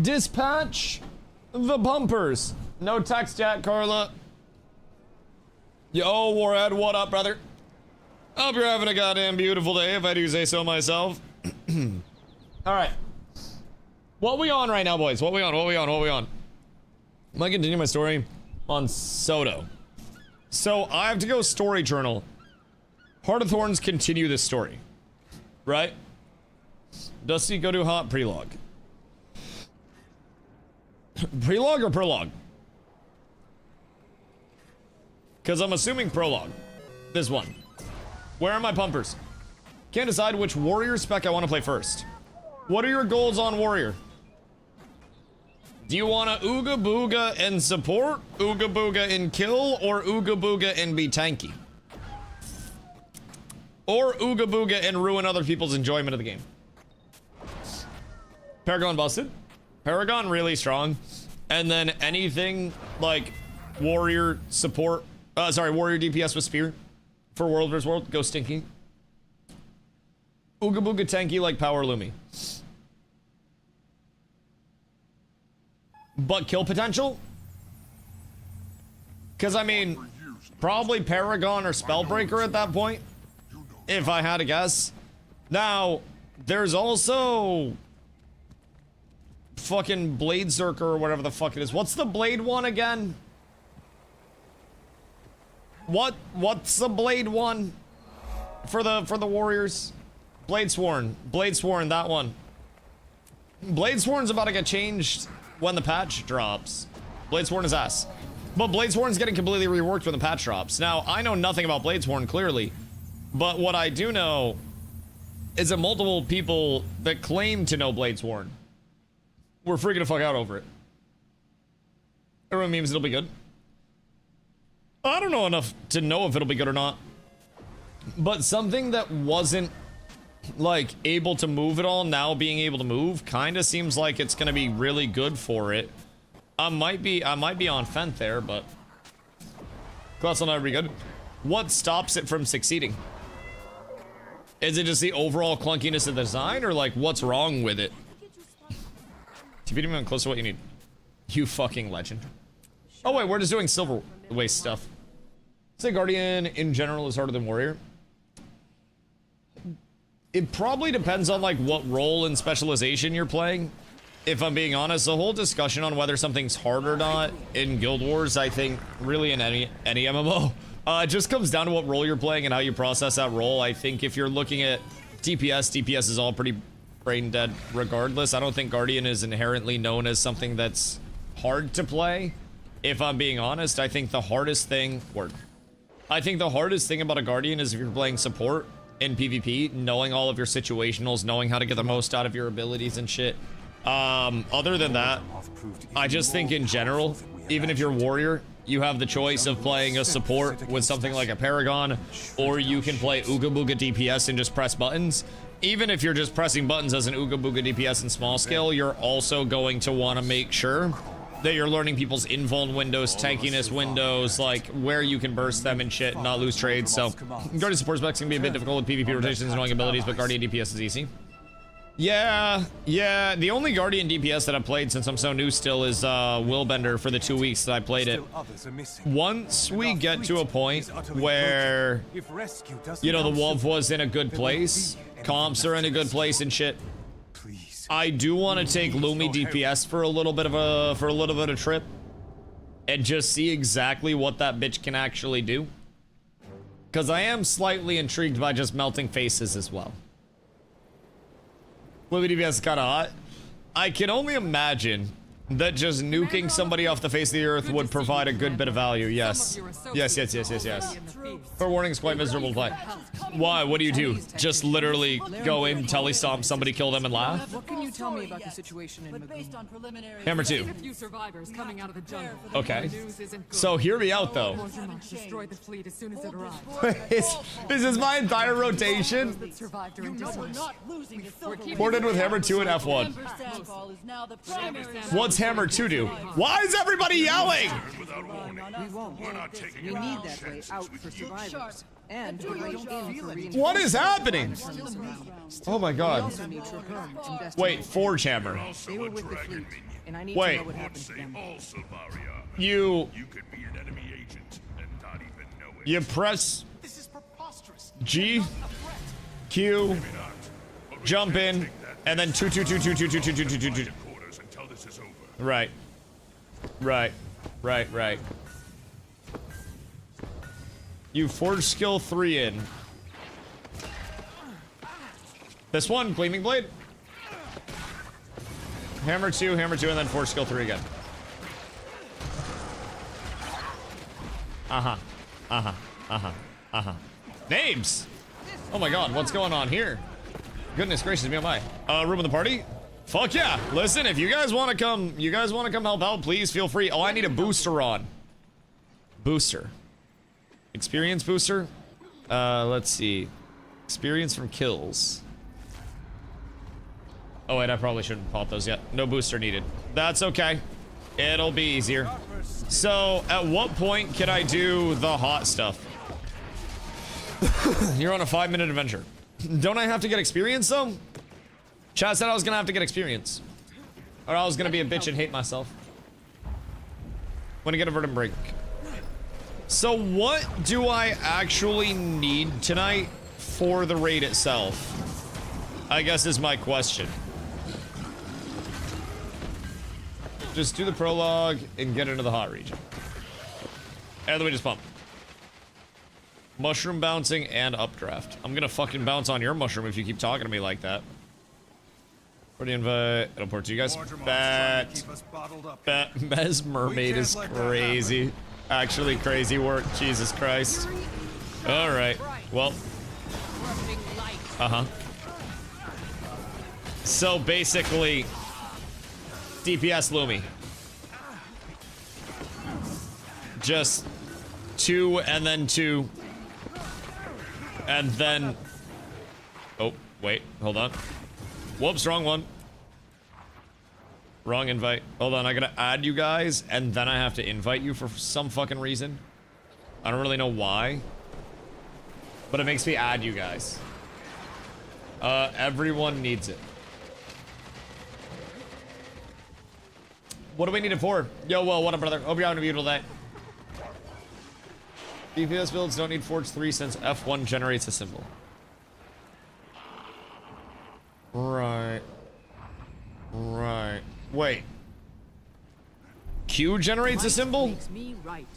Dispatch the bumpers. No text yet, Carla. Yo, Warhead, what up, brother? Hope you're having a goddamn beautiful day, if I do say so myself. Alright. What we on right now, boys? What we on? I'm gonna continue my story on Soto. So, I have to go story journal. Heart of Thorns continue this story. Right? Dusty, go do hot prelog. Prelog or prologue? Because I'm assuming prologue. This one. Where are my pumpers? Can't decide which warrior spec I want to play first. What are your goals on warrior? Do you want to ooga booga and support, ooga booga and kill, or ooga booga and be tanky? Or ooga booga and ruin other people's enjoyment of the game? Paragon busted. Paragon really strong. And then anything like warrior support, warrior DPS with spear for World vs. World, go stinky. Ooga booga tanky like Power Lumi. But kill potential? Because I mean, probably Paragon or Spellbreaker at that point, if I had to guess. Now, there's also fucking Blade Zerker or whatever the fuck it is. What's the Blade one again? What's the Blade one for the warriors? Blade Sworn, that one. Blade Sworn's about to get changed when the patch drops. Blade Sworn is ass. But Blade Sworn's getting completely reworked when the patch drops. Now, I know nothing about Blade Sworn, clearly. But what I do know is that multiple people that claim to know Blade Sworn were freaking the fuck out over it. Everyone memes it'll be good. I don't know enough to know if it'll be good or not. But something that wasn't, like, able to move at all, now being able to move, kind of seems like it's going to be really good for it. I might be on Fent there, but class will never be good. What stops it from succeeding? Is it just the overall clunkiness of the design, or like what's wrong with it? TPD me on close to what you need. You fucking legend. Oh wait, we're just doing silver waste stuff. Say Guardian in general is harder than Warrior. It probably depends on like what role and specialization you're playing. If I'm being honest, the whole discussion on whether something's hard or not in Guild Wars, I think really in any MMO, it just comes down to what role you're playing and how you process that role. I think if you're looking at DPS is all pretty brain dead regardless. I don't think Guardian is inherently known as something that's hard to play. If I'm being honest, I think the hardest thing about a Guardian is if you're playing support in PvP, knowing all of your situationals, knowing how to get the most out of your abilities and shit. Other than that, I just think in general, even if you're Warrior, you have the choice of playing a support with something like a Paragon, or you can play Ooga Booga DPS and just press buttons. Even if you're just pressing buttons as an Ooga Booga DPS in small scale, you're also going to want to make sure that you're learning people's invuln windows, tankiness windows, like where you can burst them and shit, not lose trades. So Guardian support specs can be a bit difficult with PvP rotations and knowing abilities, but Guardian DPS is easy. Yeah, the only Guardian DPS that I've played since I'm so new still is Willbender for the 2 weeks that I played it. Once we get to a point where, you know, the Wolf was in a good place, comps are in a good place and shit, I do want to take Lumi DPS for a little bit of a trip and just see exactly what that bitch can actually do. Because I am slightly intrigued by just melting faces as well. Lumi DPS is kind of hot. I can only imagine that just nuking somebody off the face of the earth would provide a good bit of value. Yes. Yes. Fair warning is quite miserable to play. Why? What do you do? Just literally go in, telestomp somebody, kill them, and laugh?
What can you tell me about the situation in Magoon?
Hammer 2.
Few survivors coming out of the jungle.
Okay. So hear me out though.
Destroy the fleet as soon as it arrives.
This is my entire rotation.
That survived during
Boarded with Hammer 2 and F1. What's Hammer 2 do? Why is everybody yelling?
We won't. We need that way out for survivors. And we're going in for reinforcements.
What is happening? Oh my
We
god.
also need Trapper and DustyWhy.
Wait, Forge Hammer.
They were with the fleet, and I need
Wait.
to know what happened to them.
You
You could be an enemy agent and not even know it.
you press
This is preposterous.
G, Q, jump in, and then two.
Quarters until this is over.
Right. Right. You Forge skill 3 in. This one, Gleaming Blade. Hammer 2, and then Forge skill 3 again. Names! Oh my god, what's going on here? Goodness gracious me, oh my. Room in the party? Fuck yeah! Listen, if you guys want to come, help out, please feel free. Oh, I need a booster on. Booster. Experience booster? Let's see. Experience from kills. Oh wait, I probably shouldn't pop those yet. No booster needed. That's okay. It'll be easier. So, at what point can I do the hot stuff? You're on a 5-minute adventure. Don't I have to get experience though? Chad said I was gonna have to get experience. Or I was gonna be a bitch and hate myself. When I get a verdant break. So what do I actually need tonight for the raid itself? I guess is my question. Just do the prologue and get into the hot region. And then we just pump. Mushroom bouncing and updraft. I'm gonna fucking bounce on your mushroom if you keep talking to me like that. Where do you invite? It'll port to you guys. Bet. Mez Mermaid is crazy. Actually crazy work. Jesus Christ. Alright. Well. So basically, DPS Lumi. Just 2 and then 2. And then... Oh, wait. Hold on. Whoops, wrong one. Wrong invite. Hold on, I gotta add you guys, and then I have to invite you for some fucking reason. I don't really know why. But it makes me add you guys. Everyone needs it. What do we need it for? Yo, well, what up, brother? Hope you're having a beautiful day. DPS builds don't need Forge 3 since F1 generates a symbol. Right. Wait. Q generates a symbol?
Makes me right.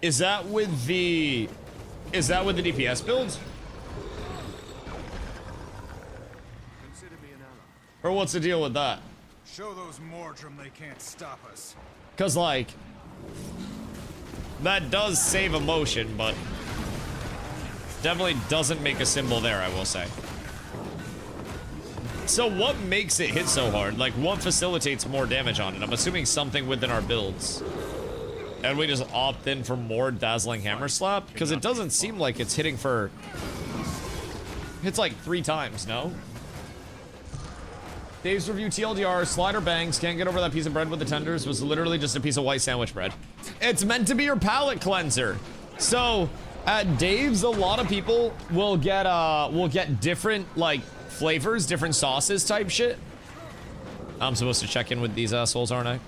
Is that with the DPS build?
Consider me an ally.
Or what's the deal with that?
Show those Mordrum they can't stop us.
Cause like that does save emotion, but definitely doesn't make a symbol there, I will say. So what makes it hit so hard? Like, what facilitates more damage on it? I'm assuming something within our builds. And we just opt in for more Dazzling Hammer Slap? Because it doesn't seem like it's hitting for... Hits like 3 times, no? Dave's review TLDR, Slider Bangs, can't get over that piece of bread with the tenders, was literally just a piece of white sandwich bread. It's meant to be your palate cleanser. So, at Dave's, a lot of people will get different, like, flavors, different sauces type shit. I'm supposed to check in with these assholes, aren't I?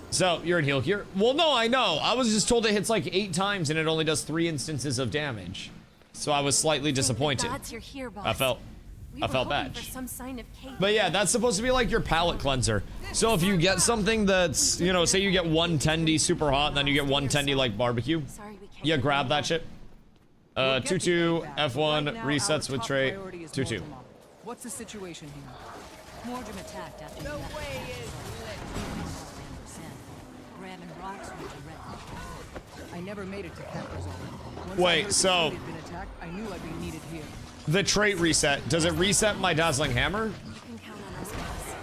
So, you're in heal here? Well, no, I know. I was just told it hits like 8 times and it only does 3 instances of damage. So I was slightly disappointed.
You're here, boss.
I felt
hoping
bad.
for some sign of Kate.
But yeah, that's supposed to be like your palate cleanser. So if you get something that's, you know, say you get one tendy super hot and then you get one tendy like barbecue,
Sorry, we can't.
you grab that shit.
We'll get to
2-2,
that.
F1,
Right now,
resets
our
with
top
trait,
priority is
2-2.
Mordrum. What's the situation here?
Mordrum attacked after
The
you left.
way is
Grabbing rocks with the red.
I never made it to Kepler's Zone. Once
Wait,
I heard the
so-
fleet had been attacked, I knew I'd be needed here.
The trait reset, does it reset my Dazzling Hammer?
You can count on us, boss.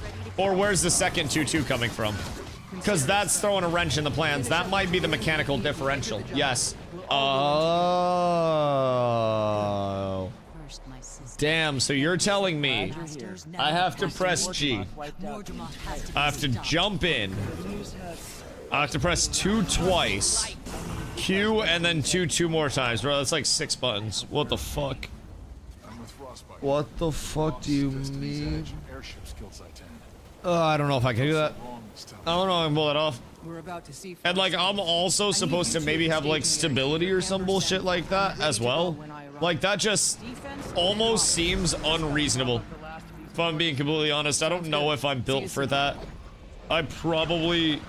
We're ready to
Or where's the second 2-2 coming from? Because that's throwing a wrench in the plans. That might be the mechanical differential. Yes. Oh.
first, my sister.
Damn, so you're telling me
Masters now
I have to
has
press
work.
G.
Mordrum has to
I have to
be stopped.
jump in. I have to press 2 twice. Q and then two more times, bro. That's like 6 buttons. What the fuck?
I'm with Frostbite.
What the fuck do you
Destiny's
mean?
Edge airship skills I tend.
I don't know if I can do that.
Wrong this time.
I don't know if I can pull that off.
We're about to see.
And like, I'm also supposed to maybe have like stability or some bullshit like that as well. Like, that just almost seems unreasonable. If I'm being completely honest, I don't know if I'm built for that. I probably,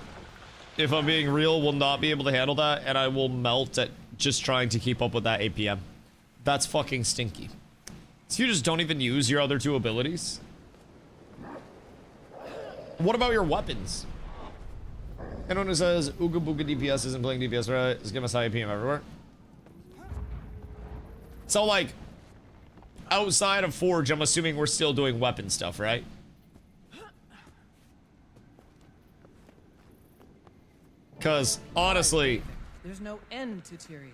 if I'm being real, will not be able to handle that, and I will melt at just trying to keep up with that APM. That's fucking stinky. So you just don't even use your other 2 abilities? What about your weapons? Anyone who says Ooga Booga DPS isn't playing DPS right is giving us high APM everywhere. So like, outside of Forge, I'm assuming we're still doing weapon stuff, right? Because honestly,
There's no end to Tyria.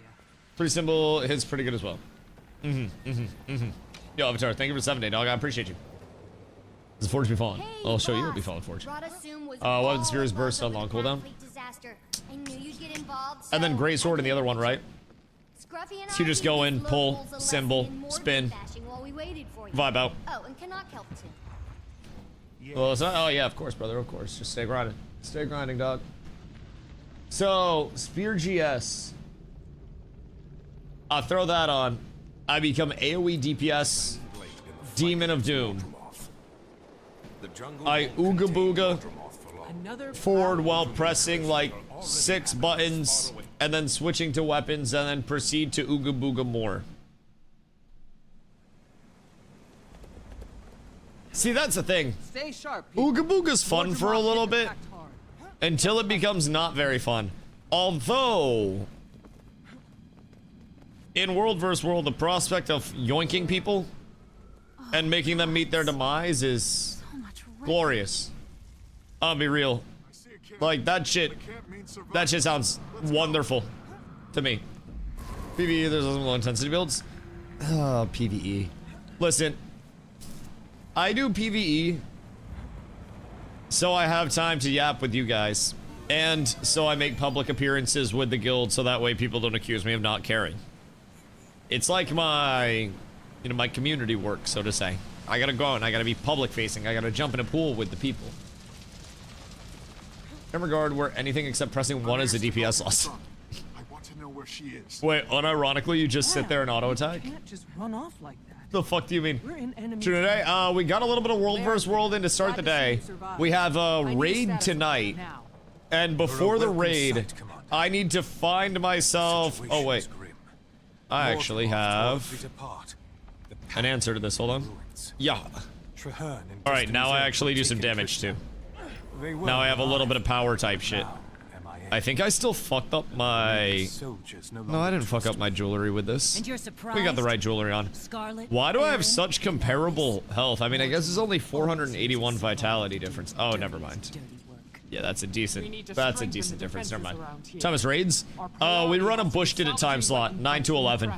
pretty simple. Hits pretty good as well. Yo, Avatar, thank you for the 7 day, dog. I appreciate you. Does Forge be falling? I'll show you it'll be falling, Forge. Weapon Spears burst on long cooldown. And then Great Sword in the other one, right? So you just go in, pull, symbol, spin, vibe out.
Oh, and cannot help too.
Well, it's not, oh yeah, of course, brother, of course. Just stay grinding. Stay grinding, dog. So, Spear GS. I'll throw that on. I become AoE DPS, Demon of Doom. I Ooga Booga
Another
forward while pressing like 6 buttons, and then switching to weapons, and then proceed to Ooga Booga more. See, that's the thing.
Stay sharp. people.
Ooga Booga's fun for a little bit,
Act hard.
until it becomes not very fun. Although, in World vs. World, the prospect of yoinking people and making them meet their demise is
So much rain.
glorious. I'll be real.
I see a camp.
Like, that shit sounds wonderful to me. PvE, there's some low intensity builds. Oh, PvE. Listen, I do PvE so I have time to yap with you guys. And so I make public appearances with the guild so that way people don't accuse me of not caring. It's like my, my community work, so to say. I gotta go and I gotta be public facing. I gotta jump in a pool with the people. In regard where anything except pressing 1 is a DPS loss.
I want to know where she is.
Wait, unironically, you just sit there and auto attack?
You can't just run off like that.
The fuck do you mean?
We're in enemy.
Today, we got a little bit of World vs. World in to start the day. We have a raid tonight,
Now.
and before the raid, I need to find myself. Oh wait, I actually have an answer to this. Hold on. Yeah. All right, now I actually do some damage too. Now I have a little bit of power type shit. I think I still fucked up my. No, I didn't fuck up my jewelry with this.
And you're surprised.
We got the right jewelry on.
Scarlet.
Why do I have
Aaron,
such comparable health? I mean, I guess it's only 481 vitality difference. Oh, never mind.
dirty work.
Yeah, that's a decent.
We need to
That's a
strengthen
decent
the
difference. Never
defenses
mind.
around here.
Thomas raids. We run a bush did it time slot, 9 to 11.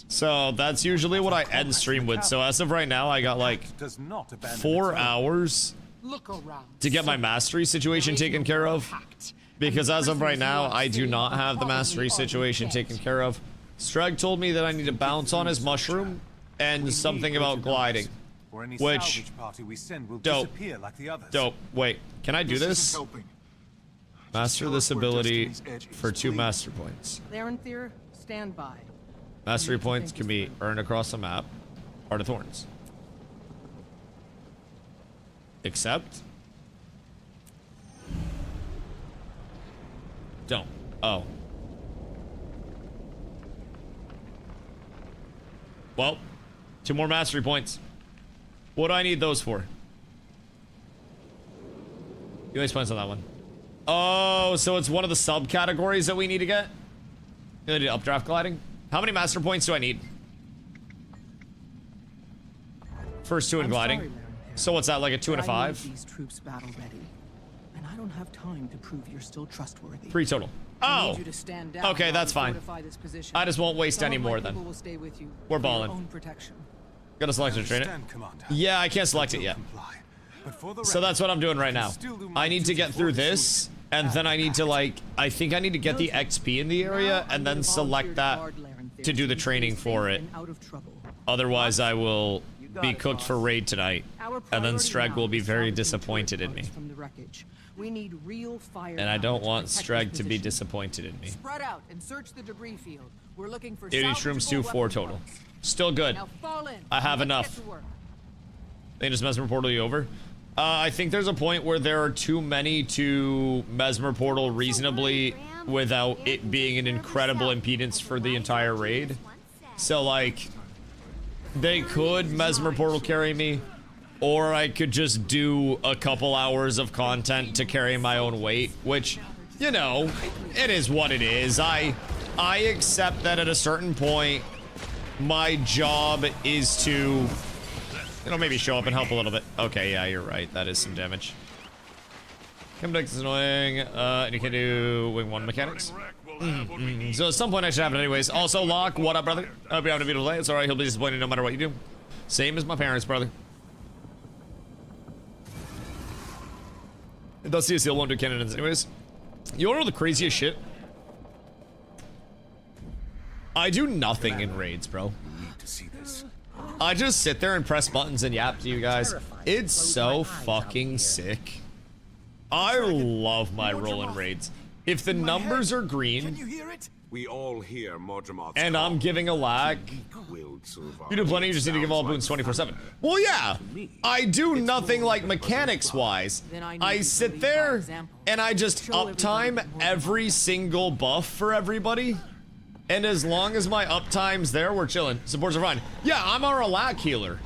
So that's usually what I end stream with. So as of right now, I got like 4 hours
Look around.
to get my mastery situation taken care of. Because as of right now, I do not have the mastery situation taken care of. Streg told me that I need to bounce on his mushroom and something about gliding. Which, dope. Dope. Wait, can I do this? Master this ability for 2 master points.
Theranthir, stand by.
Mastery points can be earned across the map. Heart of Thorns. Except... Don't. Oh. Well, 2 more mastery points. What do I need those for? You guys points on that one. Oh, so it's one of the subcategories that we need to get? You need updraft gliding? How many master points do I need? First 2 in gliding.
Sorry, Theranthir,
So what's that, like a 2 and a
but I need
5?
These troops battle ready, and I don't have time to prove you're still trustworthy.
3 total.
I need
Oh!
you to stand down
Okay,
while
that's
we
fine.
fortify this position.
I just won't waste
Some
any
of my
more
people
then.
will stay with you
We're
for your
balling.
own protection.
Gotta select it, train it. Yeah, I can't select it yet. So that's what I'm doing right now. I need to get through this, and then I need to like, I think I need to get the XP in the area, and then select that to do the training for it. Otherwise, I will be cooked for raid tonight, and then Streg will be very disappointed in me.
We need real fire.
And I don't want Streg to be disappointed in me.
Spread out and search the debris field. We're looking for
80 shrooms, 2, 4 total. Still good.
Now fall in.
I have
Let's
enough.
get to work.
They just mesmer portal you over. I think there's a point where there are too many to mesmer portal reasonably without it being an incredible impedance for the entire raid. So like, they could mesmer portal carry me, or I could just do a couple hours of content to carry my own weight, which, you know, it is what it is. I accept that at a certain point, my job is to, you know, maybe show up and help a little bit. Okay, yeah, you're right. That is some damage. Comdex is annoying. And you can do wing 1 mechanics. So at some point I should have it anyways. Also, Locke, what up, brother? I hope you're having a beautiful day. It's alright, he'll be disappointed no matter what you do. Same as my parents, brother. It does see a seal won't do cannons anyways. You wanna know the craziest shit? I do nothing in raids, bro. I just sit there and press buttons and yap to you guys. It's so fucking sick. I love my roll in raids. If the numbers are green,
we all hear Mordramoth's
and I'm giving a lag, you do plenty, you just need to give all boons 24/7. Well, yeah, I do nothing like mechanics-wise. I sit there and I just uptime every single buff for everybody. And as long as my uptime's there, we're chilling. Supports are fine. Yeah, I'm a relax healer.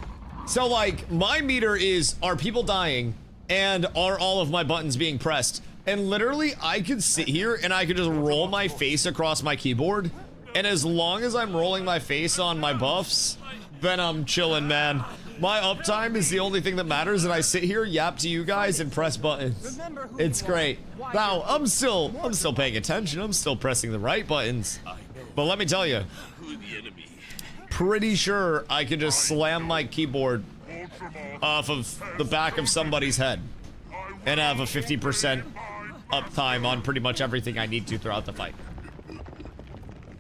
So like, my meter is, are people dying and are all of my buttons being pressed? And literally, I could sit here and I could just roll my face across my keyboard. And as long as I'm rolling my face on my buffs, then I'm chilling, man. My uptime is the only thing that matters, and I sit here, yap to you guys, and press buttons. It's great. Now, I'm still paying attention. I'm still pressing the right buttons. But let me tell you, pretty sure I could just slam my keyboard off of the back of somebody's head and have a 50% uptime on pretty much everything I need to throughout the fight.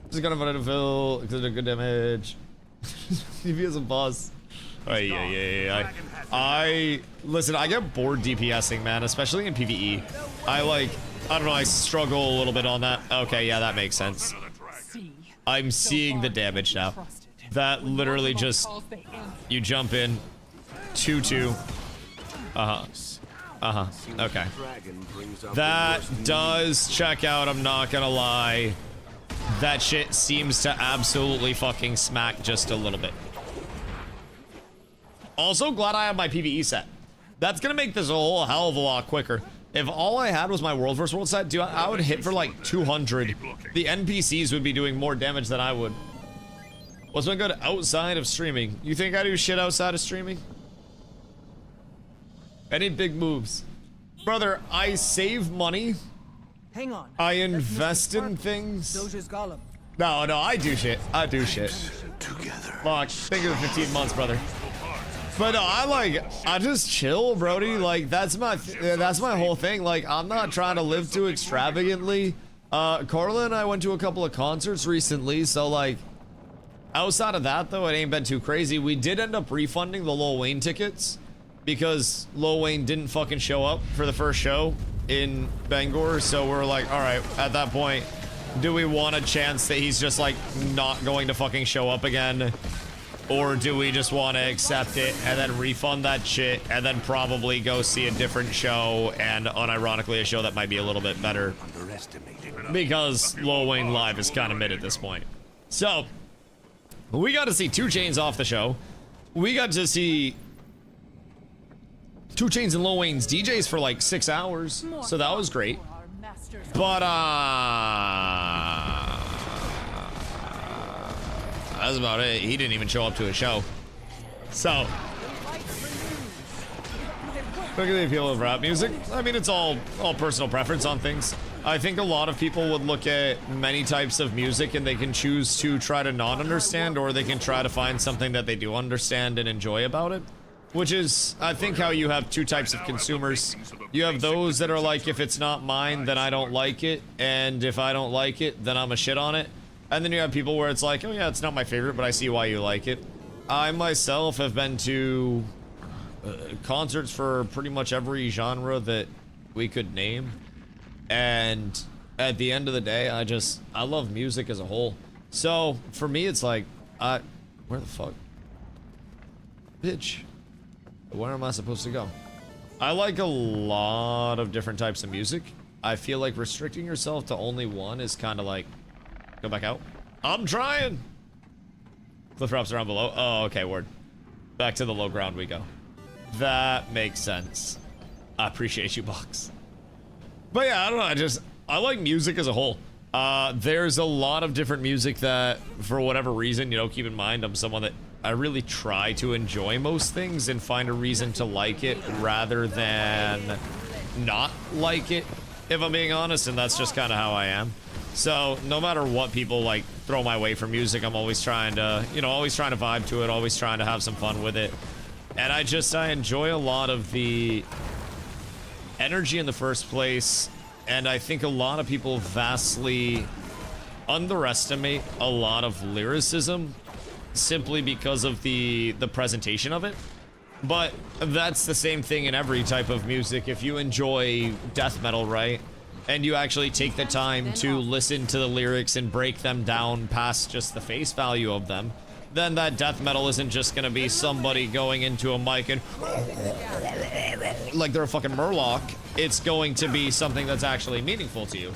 Just gonna run to fill, because of good damage. If he has a boss. Listen, I get bored DPSing, man, especially in PvE. I don't know, I struggle a little bit on that. Okay, yeah, that makes sense. I'm seeing the damage now. That literally just, you jump in, 2-2. Okay. That does check out, I'm not gonna lie. That shit seems to absolutely fucking smack just a little bit. Also, glad I have my PvE set. That's gonna make this a whole hell of a lot quicker. If all I had was my World vs. World set, dude, I would hit for like 200. The NPCs would be doing more damage than I would. What's been good outside of streaming? You think I do shit outside of streaming? Any big moves? Brother, I save money.
Hang on.
I invest in things. No, I do shit. I do shit. Fuck, think of the 15 months, brother. But no, I just chill, Brody. Like, that's my whole thing. Like, I'm not trying to live too extravagantly. Carla and I went to a couple of concerts recently, so like, outside of that though, it ain't been too crazy. We did end up refunding the Lil Wayne tickets because Lil Wayne didn't fucking show up for the first show in Bangor, so we're like, all right, at that point, do we want a chance that he's just like not going to fucking show up again? Or do we just want to accept it and then refund that shit and then probably go see a different show, and unironically a show that might be a little bit better? Because Lil Wayne Live is kind of mid at this point. So, we got to see 2 Chainz off the show. We got to see 2 Chainz and Lil Wayne's DJs for like 6 hours. So that was great. But, that's about it. He didn't even show up to a show. So, look at the appeal of rap music. I mean, it's all personal preference on things. I think a lot of people would look at many types of music and they can choose to try to not understand, or they can try to find something that they do understand and enjoy about it. Which is, I think, how you have two types of consumers. You have those that are like, if it's not mine, then I don't like it. And if I don't like it, then I'm a shit on it. And then you have people where it's like, oh yeah, it's not my favorite, but I see why you like it. I myself have been to concerts for pretty much every genre that we could name. And at the end of the day, I love music as a whole. So, for me, it's like, where the fuck? Bitch. Where am I supposed to go? I like a lot of different types of music. I feel like restricting yourself to only one is kind of like, go back out. I'm trying. Cliff drops around below. Oh, okay, word. Back to the low ground we go. That makes sense. I appreciate you, Box. But yeah, I don't know. I like music as a whole. There's a lot of different music that, for whatever reason, you know, keep in mind, I'm someone that I really try to enjoy most things and find a reason to like it rather than not like it, if I'm being honest, and that's just kind of how I am. So no matter what people like throw my way for music, I'm always trying to, you know, always trying to vibe to it, always trying to have some fun with it. And I enjoy a lot of the energy in the first place, and I think a lot of people vastly underestimate a lot of lyricism simply because of the presentation of it. But that's the same thing in every type of music. If you enjoy death metal, right, and you actually take the time to listen to the lyrics and break them down past just the face value of them, then that death metal isn't just gonna be somebody going into a mic and like they're a fucking Murloc. It's going to be something that's actually meaningful to you.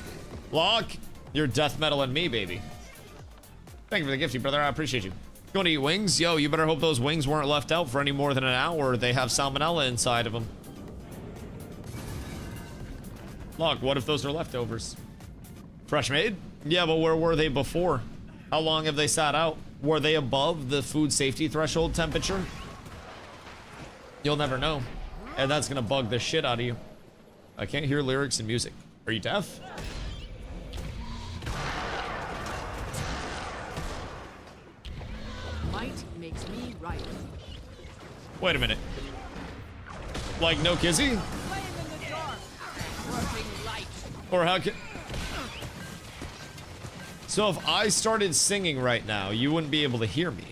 Lock, you're death metal and me, baby. Thank you for the gifty, brother. I appreciate you. Going to eat wings? Yo, you better hope those wings weren't left out for any more than an hour. They have salmonella inside of them. Look, what if those are leftovers? Fresh made? Yeah, but where were they before? How long have they sat out? Were they above the food safety threshold temperature? You'll never know. And that's gonna bug the shit out of you. I can't hear lyrics and music. Are you deaf?
Might makes me right.
Wait a minute. Like no kizzy? Or how can... So if I started singing right now, you wouldn't be able to hear me.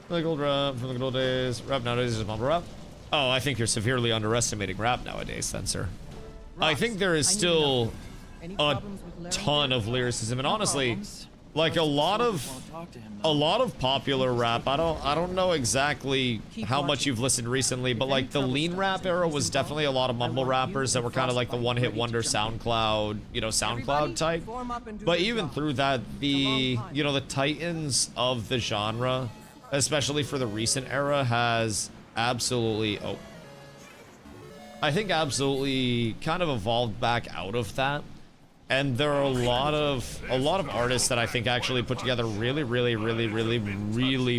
Like old rap from the good old days. Rap nowadays is mumble rap. Oh, I think you're severely underestimating rap nowadays, then, sir. I think there is still a ton of lyricism, and honestly, like a lot of popular rap. I don't know exactly how much you've listened recently, but like the lean rap era was definitely a lot of mumble rappers that were kind of like the one-hit wonder SoundCloud, you know, SoundCloud type. But even through that, the titans of the genre, especially for the recent era, has absolutely absolutely kind of evolved back out of that. And there are a lot of artists that I think actually put together really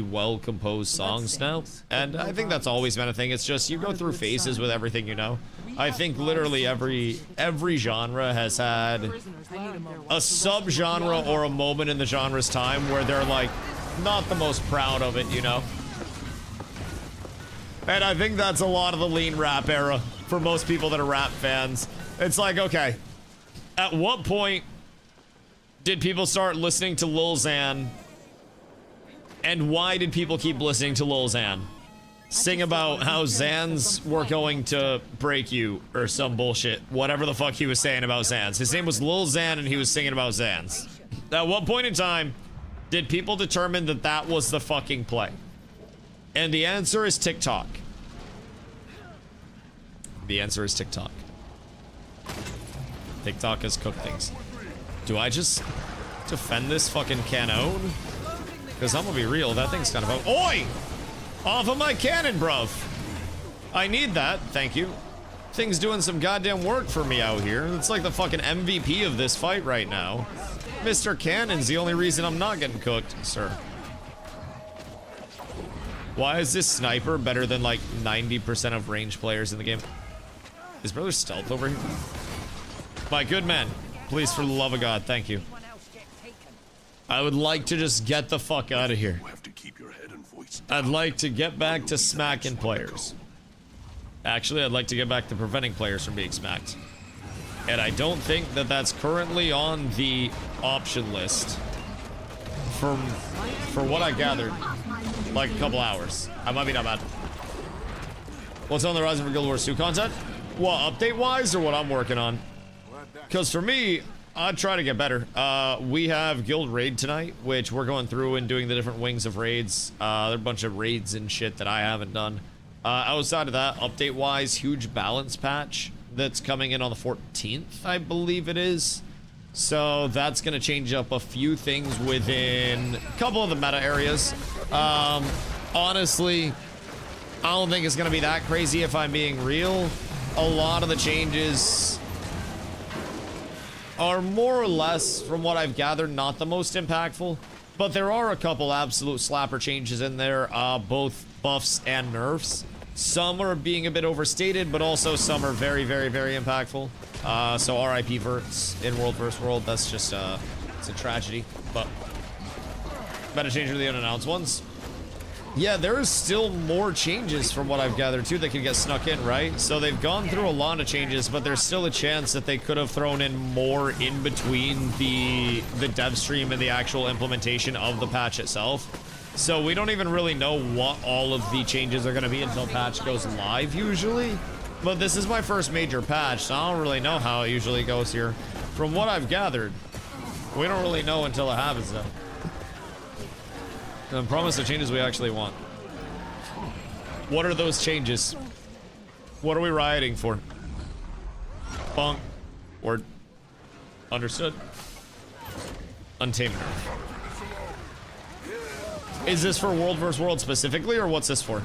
well composed songs now. And I think that's always been a thing. It's just you go through phases with everything, you know. I think literally every genre has had a subgenre or a moment in the genre's time where they're like not the most proud of it, you know. And I think that's a lot of the lean rap era for most people that are rap fans. It's like, okay, at what point did people start listening to Lil Xan? And why did people keep listening to Lil Xan? Sing about how Xans were going to break you or some bullshit. Whatever the fuck he was saying about Xans. His name was Lil Xan and he was singing about Xans. At what point in time did people determine that that was the fucking play? And the answer is TikTok. The answer is TikTok. TikTok has cooked things. Do I just defend this fucking cannon? Because I'm gonna be real, that thing's kind of... Oi! Off of my cannon, bruv! I need that, thank you. Thing's doing some goddamn work for me out here. It's like the fucking MVP of this fight right now. Mr. Cannon's the only reason I'm not getting cooked, sir. Why is this sniper better than like 90% of range players in the game? Is brother stealth over here? My good man, please, for the love of God, thank you. I would like to just get the fuck out of here.
You have to keep your head and voice
I'd like to get back to smacking players. Actually, I'd like to get back to preventing players from being smacked. And I don't think that that's currently on the option list. For what I gathered, like a couple hours. I might be not bad. What's on the horizon for Guild Wars 2 content? What, update-wise, or what I'm working on? Because for me, I try to get better. We have Guild Raid tonight, which we're going through and doing the different wings of raids. There are a bunch of raids and shit that I haven't done. Outside of that, update-wise, huge balance patch that's coming in on the 14th, I believe it is. So that's going to change up a few things within a couple of the meta areas. Honestly, I don't think it's going to be that crazy if I'm being real. A lot of the changes are more or less, from what I've gathered, not the most impactful. But there are a couple absolute slapper changes in there, both buffs and nerfs. Some are being a bit overstated, but also some are very, very, very impactful. So RIP Verts in World vs. World, that's just, it's a tragedy. But better change for the unannounced ones. Yeah, there is still more changes from what I've gathered too that could get snuck in, right? So they've gone through a lot of changes, but there's still a chance that they could have thrown in more in between the dev stream and the actual implementation of the patch itself. So we don't even really know what all of the changes are going to be until patch goes live usually. But this is my first major patch, so I don't really know how it usually goes here. From what I've gathered, we don't really know until it happens though. And promise the changes we actually want. What are those changes? What are we rioting for? Bonk. Word. Understood. Untamed Nerf. Is this for World vs. World specifically, or what's this for?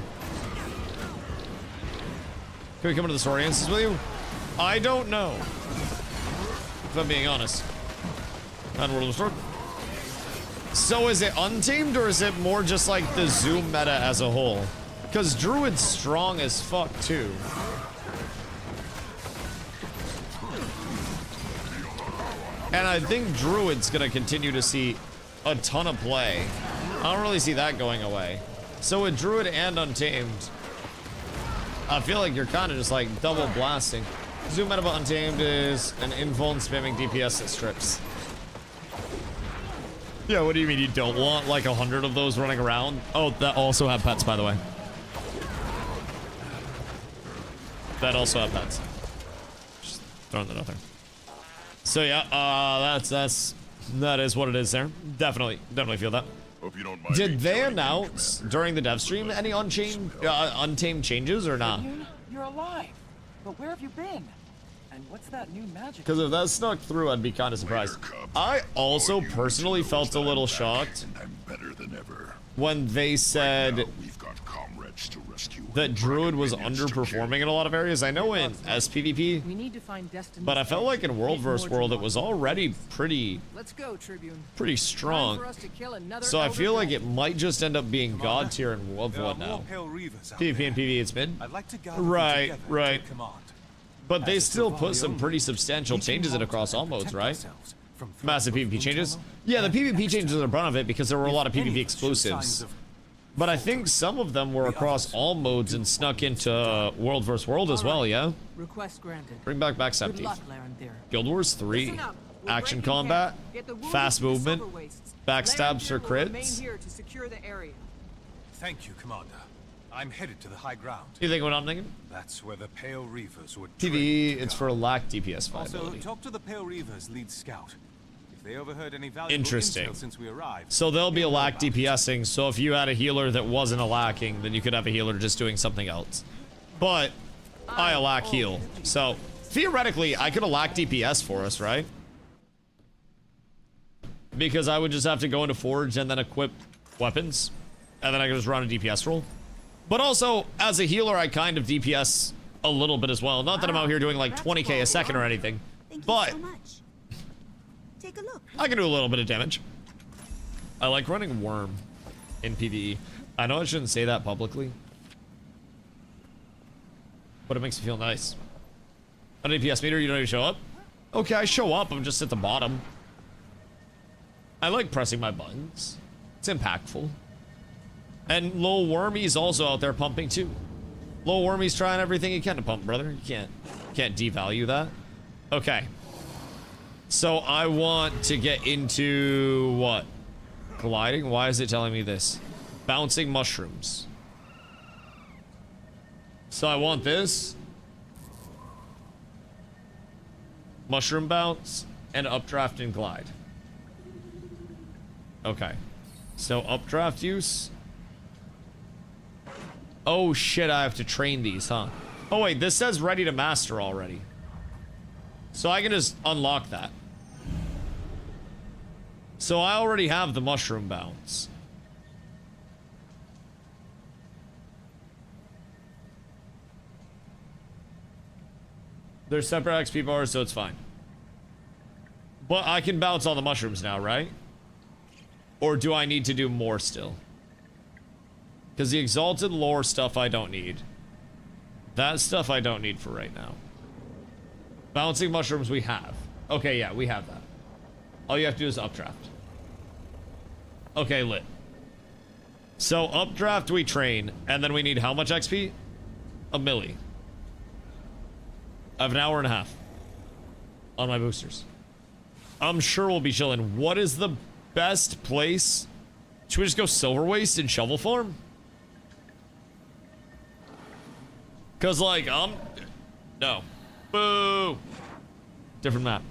Can we come into the story instance with you? I don't know. If I'm being honest. On World vs. World. So is it untamed, or is it more just like the Zoom meta as a whole? Because Druid's strong as fuck too. And I think Druid's gonna continue to see a ton of play. I don't really see that going away. So with Druid and Untamed, I feel like you're kind of just like double blasting. Zoom meta but Untamed is an invuln spamming DPS that strips. Yeah, what do you mean you don't want like 100 of those running around? Oh, that also have pets, by the way. That also have pets. Just throwing that out there. So yeah, that is what it is there. Definitely feel that.
Hope you don't mind.
Did they announce during the dev stream any untamed changes or not?
You're alive. But where have you been? And what's that new magic?
Because if that snuck through, I'd be kind of surprised. I also personally felt a little shocked
I'm better than ever.
when they said
We've got comrades to rescue.
that Druid was underperforming in a lot of areas. I know in SPVP,
We need to find Destiny's
but I felt like in World
Get
vs. World it was already pretty
Let's go, Tribune.
pretty
Time
strong.
for us to kill another
So I
Elder
feel like
Dragon.
it might just end up being God tier in World War now. PvP and PvE it's mid.
I'd like to gather
Right,
them together
right.
to command.
But they
As a
still
Duvali
put some
only,
pretty substantial
we can
changes in
halt
across
and
all modes,
protect
right?
ourselves from threats
Massive
both
PvP changes.
internal
Yeah, the
and
PvP
external.
changes are the brunt of it because there were a lot of
If any
PvP
of us show signs
exclusives.
of
But I think some of them were across all modes and snuck into World vs. World as well, yeah?
Request granted.
Bring back Backstab
Good
Thief.
luck, Larenthir.
Guild Wars 3.
Listen up. We're
Action
breaking
combat.
camp. Get the wounded
Fast
to the
movement.
silver wastes.
Backstabs for
Larenthir will remain
crits.
here to secure the area.
Thank you, Commander. I'm headed to the high ground.
You think what I'm thinking?
That's where the Pale Reavers would
PvE,
train to
it's
go.
for lack DPS
Also,
viability.
talk to the Pale Reavers lead scout. If they overheard any valuable
Interesting.
intel since we arrived.
So there'll be a
they'll know
lack
about it.
DPSing, so if you had a healer that wasn't a lacking, then you could have a healer just doing something else. But I a lack heal. So theoretically, I could a lack DPS for us, right? Because I would just have to go into Forge and then equip weapons. And then I could just run a DPS roll. But also, as a healer, I kind of DPS a little bit as well. Not that I'm out here doing like 20k a second or anything. But
Take a look.
I can do a little bit of damage. I like running Worm in PvE. I know I shouldn't say that publicly, but it makes me feel nice. On DPS meter, you don't even show up? Okay, I show up, I'm just at the bottom. I like pressing my buttons. It's impactful. And Lil Wormy's also out there pumping too. Lil Wormy's trying everything he can to pump, brother. You can't devalue that. Okay. So I want to get into what? Gliding? Why is it telling me this? Bouncing mushrooms. So I want this. Mushroom bounce and updraft and glide. Okay. So updraft use. Oh shit, I have to train these, huh? Oh wait, this says ready to master already. So I can just unlock that. So I already have the mushroom bounce. They're separate XP bars, so it's fine. But I can bounce all the mushrooms now, right? Or do I need to do more still? Because the exalted lore stuff I don't need. That stuff I don't need for right now. Bouncing mushrooms we have. Okay, yeah, we have that. All you have to do is updraft. Okay, lit. So updraft we train, and then we need how much XP? A milli. I have an hour and a half on my boosters. I'm sure we'll be chilling. What is the best place? Should we just go Silver Waste and Shovel Farm? Cause like, no. Boo! Different map.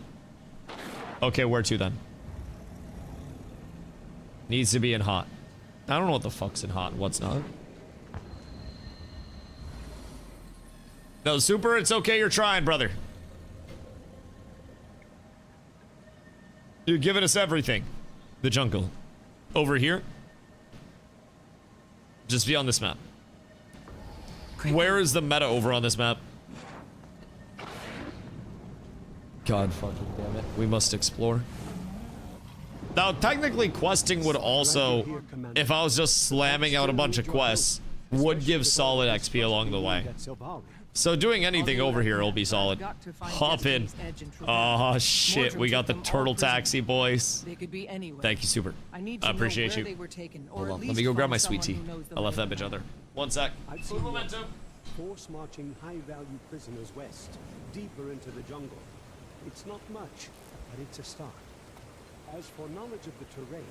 Okay, where to then? Needs to be in hot. I don't know what the fuck's in hot and what's not. No, Super, it's okay, you're trying, brother. You're giving us everything. The jungle. Over here. Just be on this map. Where is the meta over on this map? God fucking damn it. We must explore. Now, technically, questing would also, if I was just slamming out a bunch of quests, would give solid XP along the way. So doing anything over here will be solid. Hop in. Oh shit, we got the turtle taxi, boys. Thank you, Super. I appreciate you. Hold on, let me go grab my sweet tea. I left that bitch out there. One sec. Momentum.
Force marching high-value prisoners west, deeper into the jungle. It's not much, but it's a start. As for knowledge of the terrain,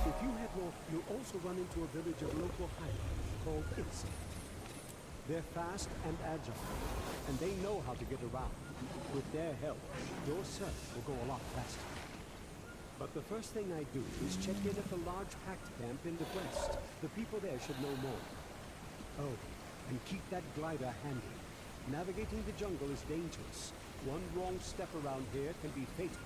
if you head north, you'll also run into a village of local highlanders called Itzy. They're fast and agile, and they know how to get around. With their help, your search will go a lot faster. But the first thing I do is check in at the large pact camp in the west. The people there should know more. Oh, and keep that glider handy. Navigating the jungle is dangerous. One wrong step around here can be fatal.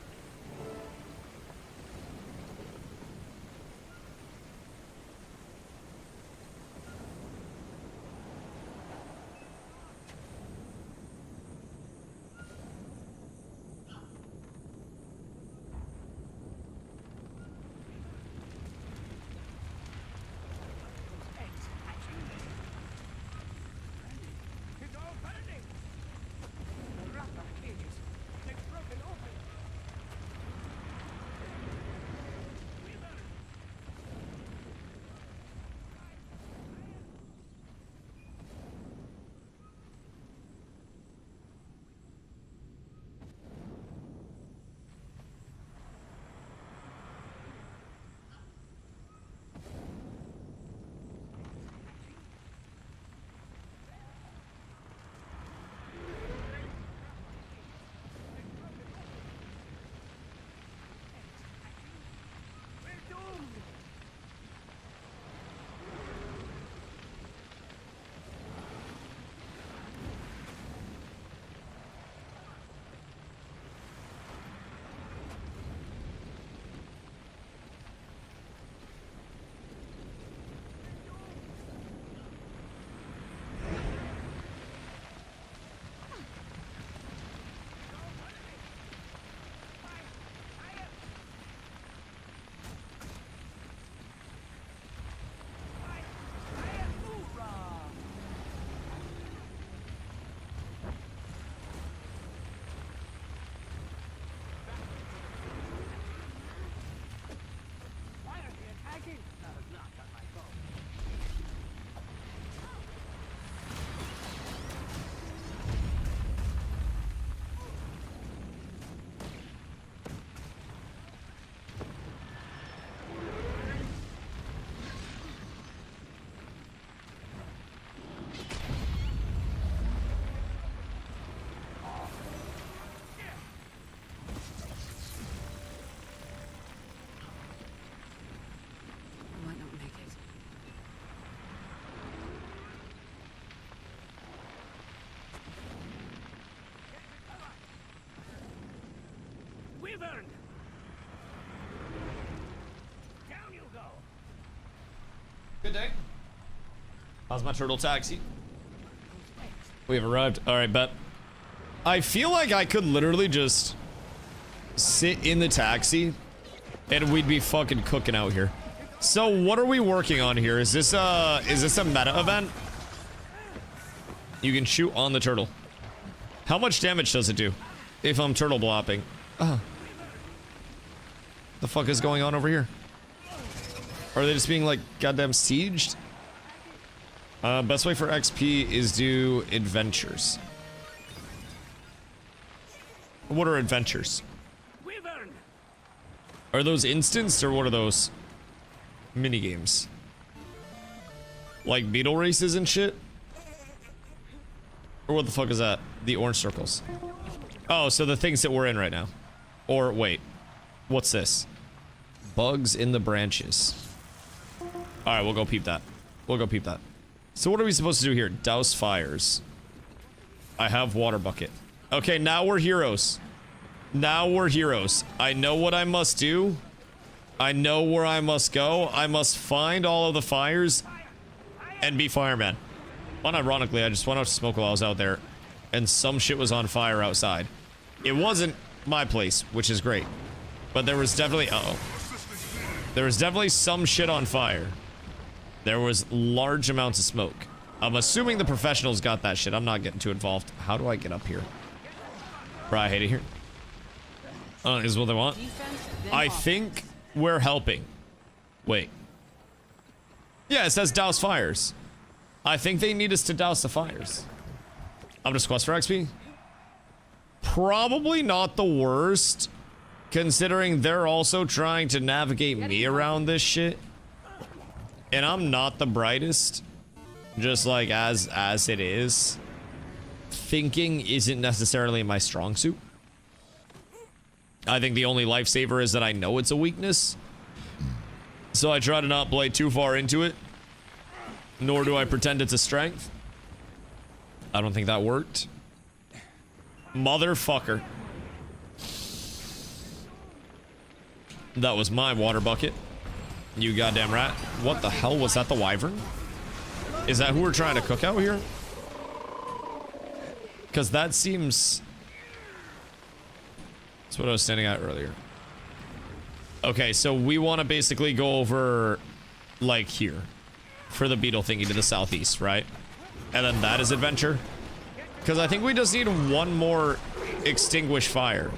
Wyvern! Down you go!
Good day. How's my turtle taxi? We have arrived. All right, bet. I feel like I could literally just sit in the taxi and we'd be fucking cooking out here. So what are we working on here? Is this a meta event? You can shoot on the turtle. How much damage does it do if I'm turtle blopping? The fuck is going on over here? Are they just being like goddamn sieged? Best way for XP is do adventures. What are adventures?
Wyvern!
Are those instanced or what are those mini games? Like beetle races and shit? Or what the fuck is that? The orange circles. Oh, so the things that we're in right now. Or wait, what's this? Bugs in the branches. All right, we'll go peep that. We'll go peep that. So what are we supposed to do here? Douse fires. I have water bucket. Okay, now we're heroes. Now we're heroes. I know what I must do. I know where I must go. I must find all of the fires and be fireman. Unironically, I just went out to smoke while I was out there and some shit was on fire outside. It wasn't my place, which is great. But there was definitely, there was definitely some shit on fire. There was large amounts of smoke. I'm assuming the professionals got that shit. I'm not getting too involved. How do I get up here? Bro, I hate it here. Is what they want. I think we're helping. Wait. Yeah, it says douse fires. I think they need us to douse the fires. I'm just quest for XP. Probably not the worst, considering they're also trying to navigate me around this shit. And I'm not the brightest, just like as it is. Thinking isn't necessarily my strong suit. I think the only lifesaver is that I know it's a weakness. So I try to not play too far into it. Nor do I pretend it's a strength. I don't think that worked. Motherfucker. That was my water bucket. You goddamn rat. What the hell was that? The wyvern? Is that who we're trying to cook out here? Because that seems... That's what I was standing at earlier. Okay, so we want to basically go over like here for the beetle thingy to the southeast, right? And then that is adventure. Because I think we just need one more extinguish fire.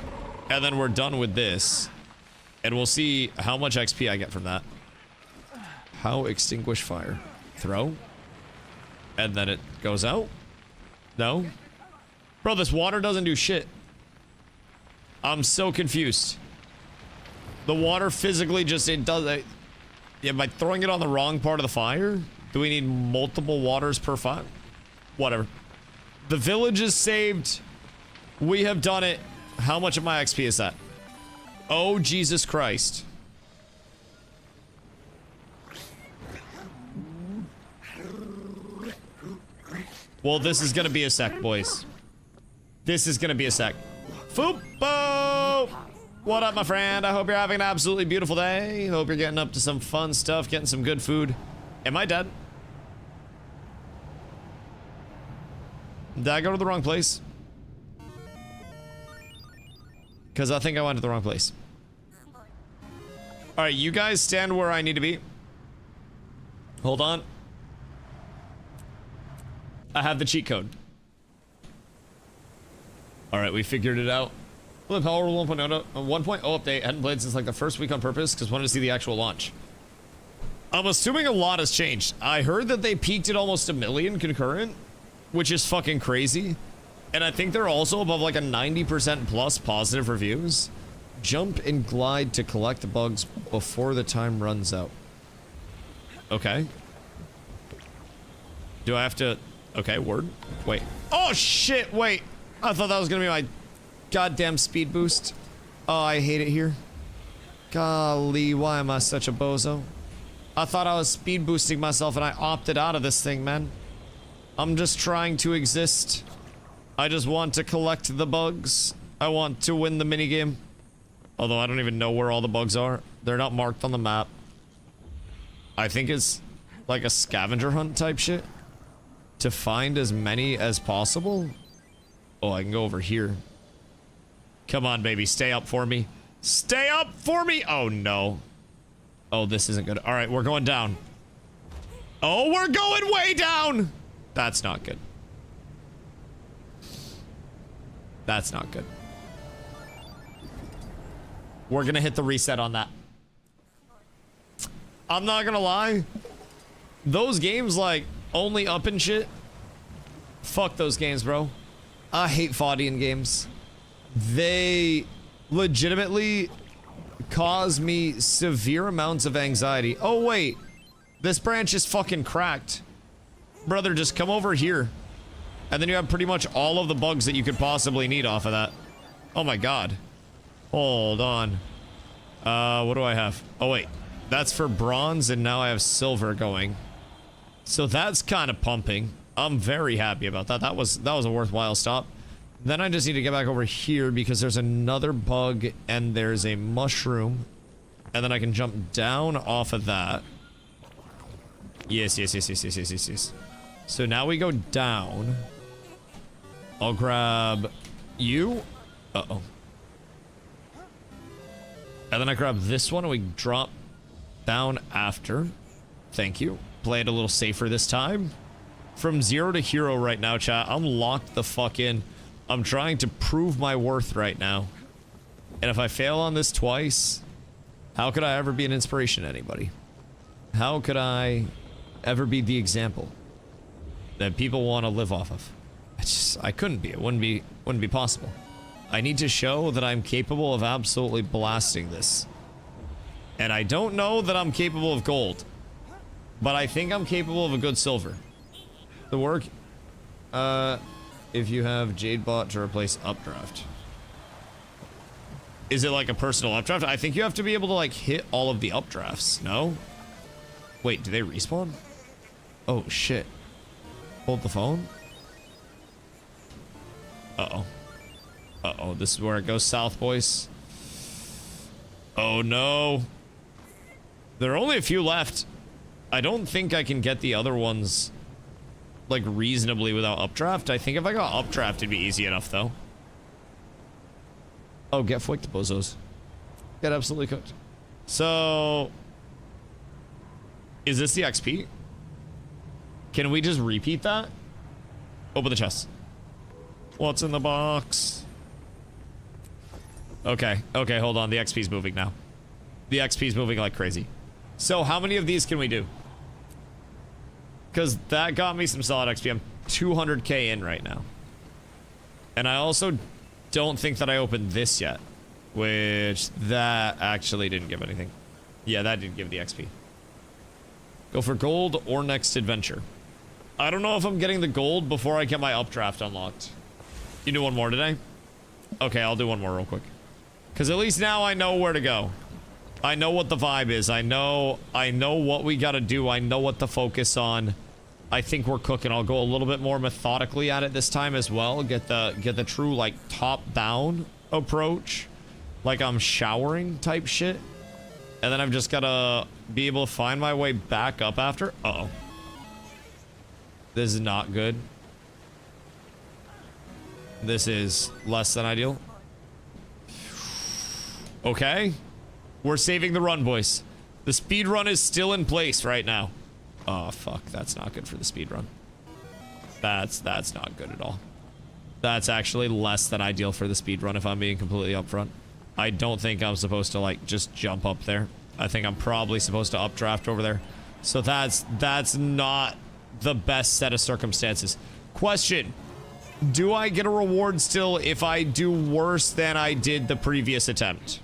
And then we're done with this. And we'll see how much XP I get from that. How extinguish fire? Throw? And then it goes out? No? Bro, this water doesn't do shit. I'm so confused. The water physically just, it does... Yeah, by throwing it on the wrong part of the fire? Do we need multiple waters per fire? Whatever. The village is saved. We have done it. How much of my XP is that? Oh, Jesus Christ. Well, this is gonna be a sec, boys. This is gonna be a sec. Fupo! What up, my friend? I hope you're having an absolutely beautiful day. Hope you're getting up to some fun stuff, getting some good food. Am I dead? Did I go to the wrong place? Because I think I went to the wrong place. Alright, you guys stand where I need to be. Hold on. I have the cheat code. Alright, we figured it out. Flip Power 1.0 update. Hadn't played since like the first week on purpose because wanted to see the actual launch. I'm assuming a lot has changed. I heard that they peaked at almost 1 million concurrent, which is fucking crazy. And I think they're also above like a 90% plus positive reviews. Jump and glide to collect the bugs before the time runs out. Okay. Do I have to... Okay, word. Wait. Oh, shit, wait. I thought that was gonna be my goddamn speed boost. Oh, I hate it here. Golly, why am I such a bozo? I thought I was speed boosting myself and I opted out of this thing, man. I'm just trying to exist. I just want to collect the bugs. I want to win the minigame. Although I don't even know where all the bugs are. They're not marked on the map. I think it's like a scavenger hunt type shit. To find as many as possible. Oh, I can go over here. Come on, baby. Stay up for me. Stay up for me! Oh, no. Oh, this isn't good. All right, we're going down. Oh, we're going way down! That's not good. That's not good. We're gonna hit the reset on that. I'm not gonna lie. Those games, like, only up and shit. Fuck those games, bro. I hate Faudian games. They legitimately cause me severe amounts of anxiety. Oh, wait. This branch is fucking cracked. Brother, just come over here. And then you have pretty much all of the bugs that you could possibly need off of that. Oh my god. Hold on. What do I have? Oh, wait. That's for bronze, and now I have silver going. So that's kind of pumping. I'm very happy about that. That was a worthwhile stop. Then I just need to get back over here because there's another bug and there's a mushroom. And then I can jump down off of that. Yes. So now we go down. I'll grab you. Uh-oh. And then I grab this one and we drop down after. Thank you. Play it a little safer this time. From 0 to hero right now, chat. I'm locked the fuck in. I'm trying to prove my worth right now. And if I fail on this twice, how could I ever be an inspiration to anybody? How could I ever be the example that people want to live off of? I couldn't be. It wouldn't be possible. I need to show that I'm capable of absolutely blasting this. And I don't know that I'm capable of gold, but I think I'm capable of a good silver. The work, if you have Jade Bot to replace Updraft. Is it like a personal updraft? I think you have to be able to like hit all of the updrafts, no? Wait, do they respawn? Oh shit. Hold the phone. Uh-oh. Uh-oh, this is where it goes south, boys. Oh no. There are only a few left. I don't think I can get the other ones like reasonably without updraft. I think if I got updraft it'd be easy enough though. Oh, get flicked, bozos. Get absolutely cooked. So is this the XP? Can we just repeat that? Open the chest. What's in the box? Okay, hold on. The XP's moving now. The XP's moving like crazy. So how many of these can we do? Because that got me some solid XP. I'm 200k in right now. And I also don't think that I opened this yet. Which, that actually didn't give anything. Yeah, that did give the XP. Go for gold or next adventure. I don't know if I'm getting the gold before I get my updraft unlocked. You do one more today? Okay, I'll do one more real quick. Because at least now I know where to go. I know what the vibe is. I know what we gotta do. I know what to focus on. I think we're cooking. I'll go a little bit more methodically at it this time as well. Get the true like top-down approach. Like I'm showering type shit. And then I've just gotta be able to find my way back up after. Uh-oh. This is not good. This is less than ideal. Okay. We're saving the run, boys. The speed run is still in place right now. Oh, fuck. That's not good for the speed run. That's not good at all. That's actually less than ideal for the speed run if I'm being completely upfront. I don't think I'm supposed to, like, just jump up there. I think I'm probably supposed to updraft over there. So that's not the best set of circumstances. Question. Do I get a reward still if I do worse than I did the previous attempt?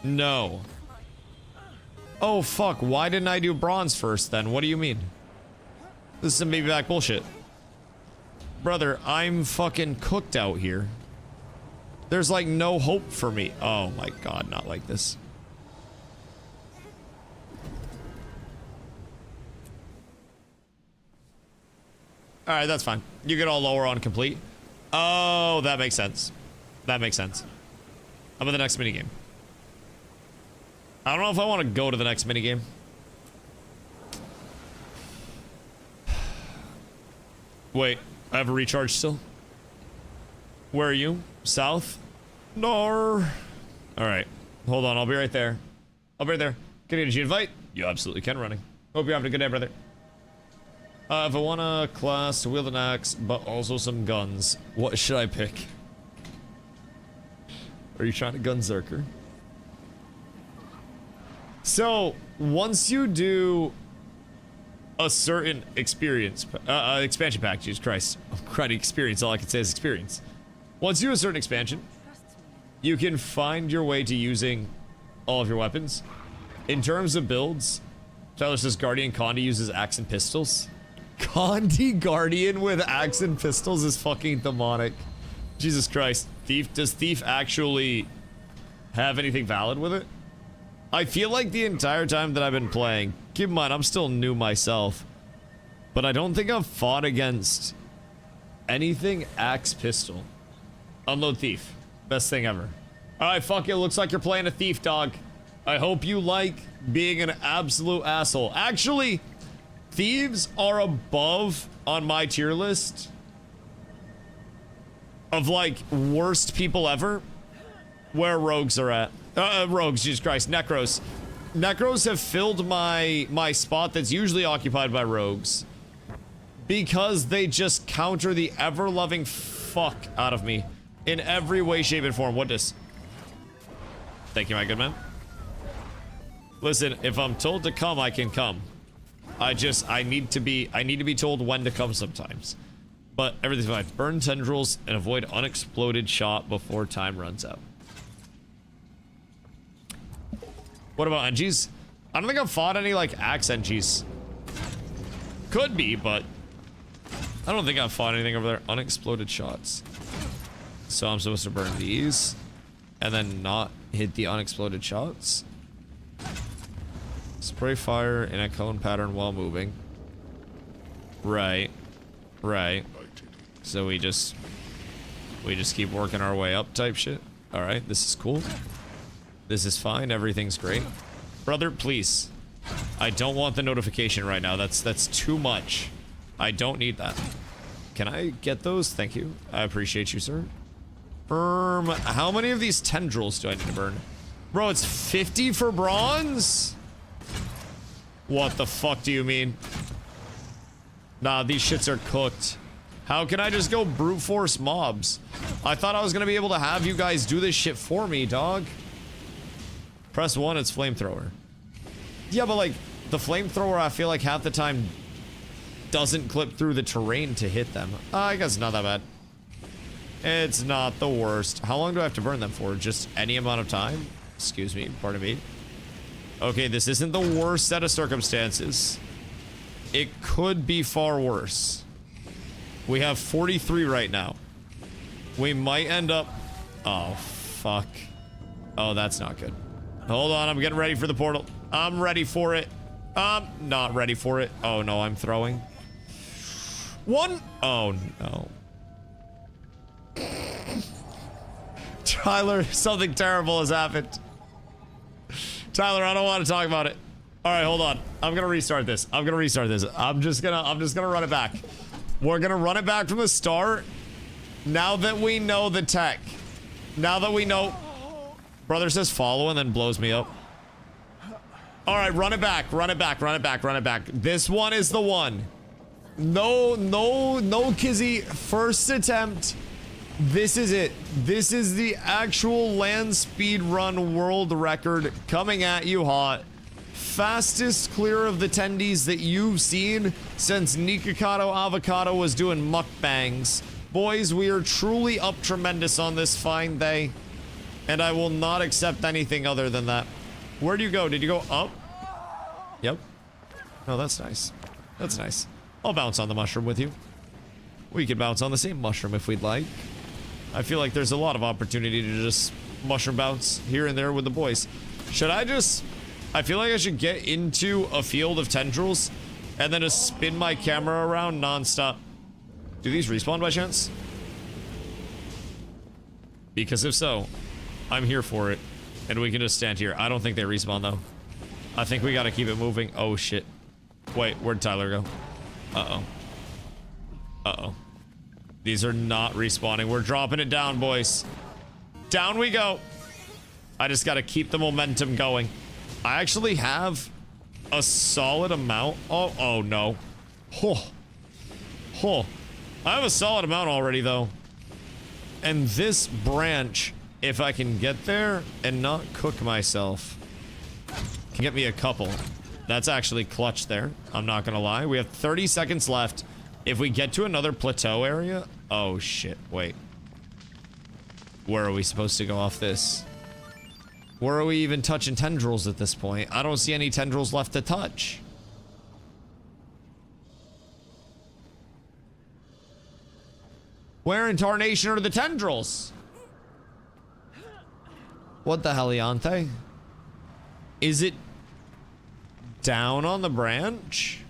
No. Oh, fuck. Why didn't I do bronze first, then? What do you mean? This is some baby back bullshit. Brother, I'm fucking cooked out here. There's, like, no hope for me. Oh, my God. Not like this. Alright, that's fine. You get all lower on complete. Oh, that makes sense. That makes sense. How about the next minigame? I don't know if I want to go to the next minigame. Wait, I have a recharge still? Where are you? South? Nar. Alright. Hold on, I'll be right there. I'll be right there. Can you invite? You absolutely can, running. Hope you're having a good day, brother. If I want a class to wield an axe, but also some guns, what should I pick? Are you trying to gun Zerker? So, once you do a certain experience, expansion pack, Jesus Christ. I'm crying experience, all I can say is experience. Once you do a certain expansion, you can find your way to using all of your weapons. In terms of builds, Tyler says Guardian Condi uses axe and pistols. Condi Guardian with axe and pistols is fucking demonic. Jesus Christ. Thief, does Thief actually have anything valid with it? I feel like the entire time that I've been playing, keep in mind, I'm still new myself, but I don't think I've fought against anything axe pistol. Unload Thief. Best thing ever. Alright, fuck it. Looks like you're playing a thief, dog. I hope you like being an absolute asshole. Actually, thieves are above on my tier list of, like, worst people ever, where rogues are at. Rogues, Jesus Christ. Necros. Necros have filled my spot that's usually occupied by rogues, because they just counter the ever-loving fuck out of me in every way, shape, and form. What does? Thank you, my good man. Listen, if I'm told to come, I can come. I need to be told when to come sometimes. But everything's fine. Burn tendrils and avoid unexploded shot before time runs out. What about NGs? I don't think I've fought any, like, axe NGs. Could be, but I don't think I've fought anything over there. Unexploded shots. So I'm supposed to burn these and then not hit the unexploded shots. Spray fire in a cone pattern while moving. Right. Right. So we just keep working our way up type shit. Alright, this is cool. This is fine. Everything's great. Brother, please. I don't want the notification right now. That's too much. I don't need that. Can I get those? Thank you. I appreciate you, sir. How many of these tendrils do I need to burn? Bro, it's 50 for bronze? What the fuck do you mean? Nah, these shits are cooked. How can I just go brute force mobs? I thought I was gonna be able to have you guys do this shit for me, dog. Press 1, it's flamethrower. Yeah, but like, the flamethrower, I feel like half the time doesn't clip through the terrain to hit them. I guess not that bad. It's not the worst. How long do I have to burn them for? Just any amount of time? Excuse me, pardon me. Okay, this isn't the worst set of circumstances. It could be far worse. We have 43 right now. We might end up... Oh, fuck. Oh, that's not good. Hold on, I'm getting ready for the portal. I'm ready for it. I'm not ready for it. Oh, no, I'm throwing. One. Oh, no. Tyler, something terrible has happened. Tyler, I don't want to talk about it. All right, hold on. I'm gonna restart this. I'm just gonna run it back. We're gonna run it back from the start. Now that we know the tech. Now that we know. Brother says follow and then blows me up. All right, run it back. This one is the one. No, Kizzy. First attempt. This is it. This is the actual land speed run world record coming at you hot. Fastest clear of the tendies that you've seen since Nikocado Avocado was doing mukbangs. Boys, we are truly up tremendous on this fine day, and I will not accept anything other than that. Where do you go? Did you go up? Yep. Oh, that's nice. That's nice. I'll bounce on the mushroom with you. We could bounce on the same mushroom if we'd like. I feel like there's a lot of opportunity to just mushroom bounce here and there with the boys. Should I just... I feel like I should get into a field of tendrils and then just spin my camera around non-stop. Do these respawn by chance? Because if so, I'm here for it. And we can just stand here. I don't think they respawn though. I think we gotta keep it moving. Oh shit. Wait, where'd Tyler go? Uh-oh. Uh-oh. These are not respawning. We're dropping it down, boys. Down we go. I just gotta keep the momentum going. I actually have a solid amount. Oh no. Oh. Oh. I have a solid amount already though. And this branch, if I can get there and not cook myself, can get me a couple. That's actually clutch there. I'm not gonna lie. We have 30 seconds left. If we get to another plateau area... Oh, shit. Wait. Where are we supposed to go off this? Where are we even touching tendrils at this point? I don't see any tendrils left to touch. Where in tarnation are the tendrils? What the heliante? Is it down on the branch?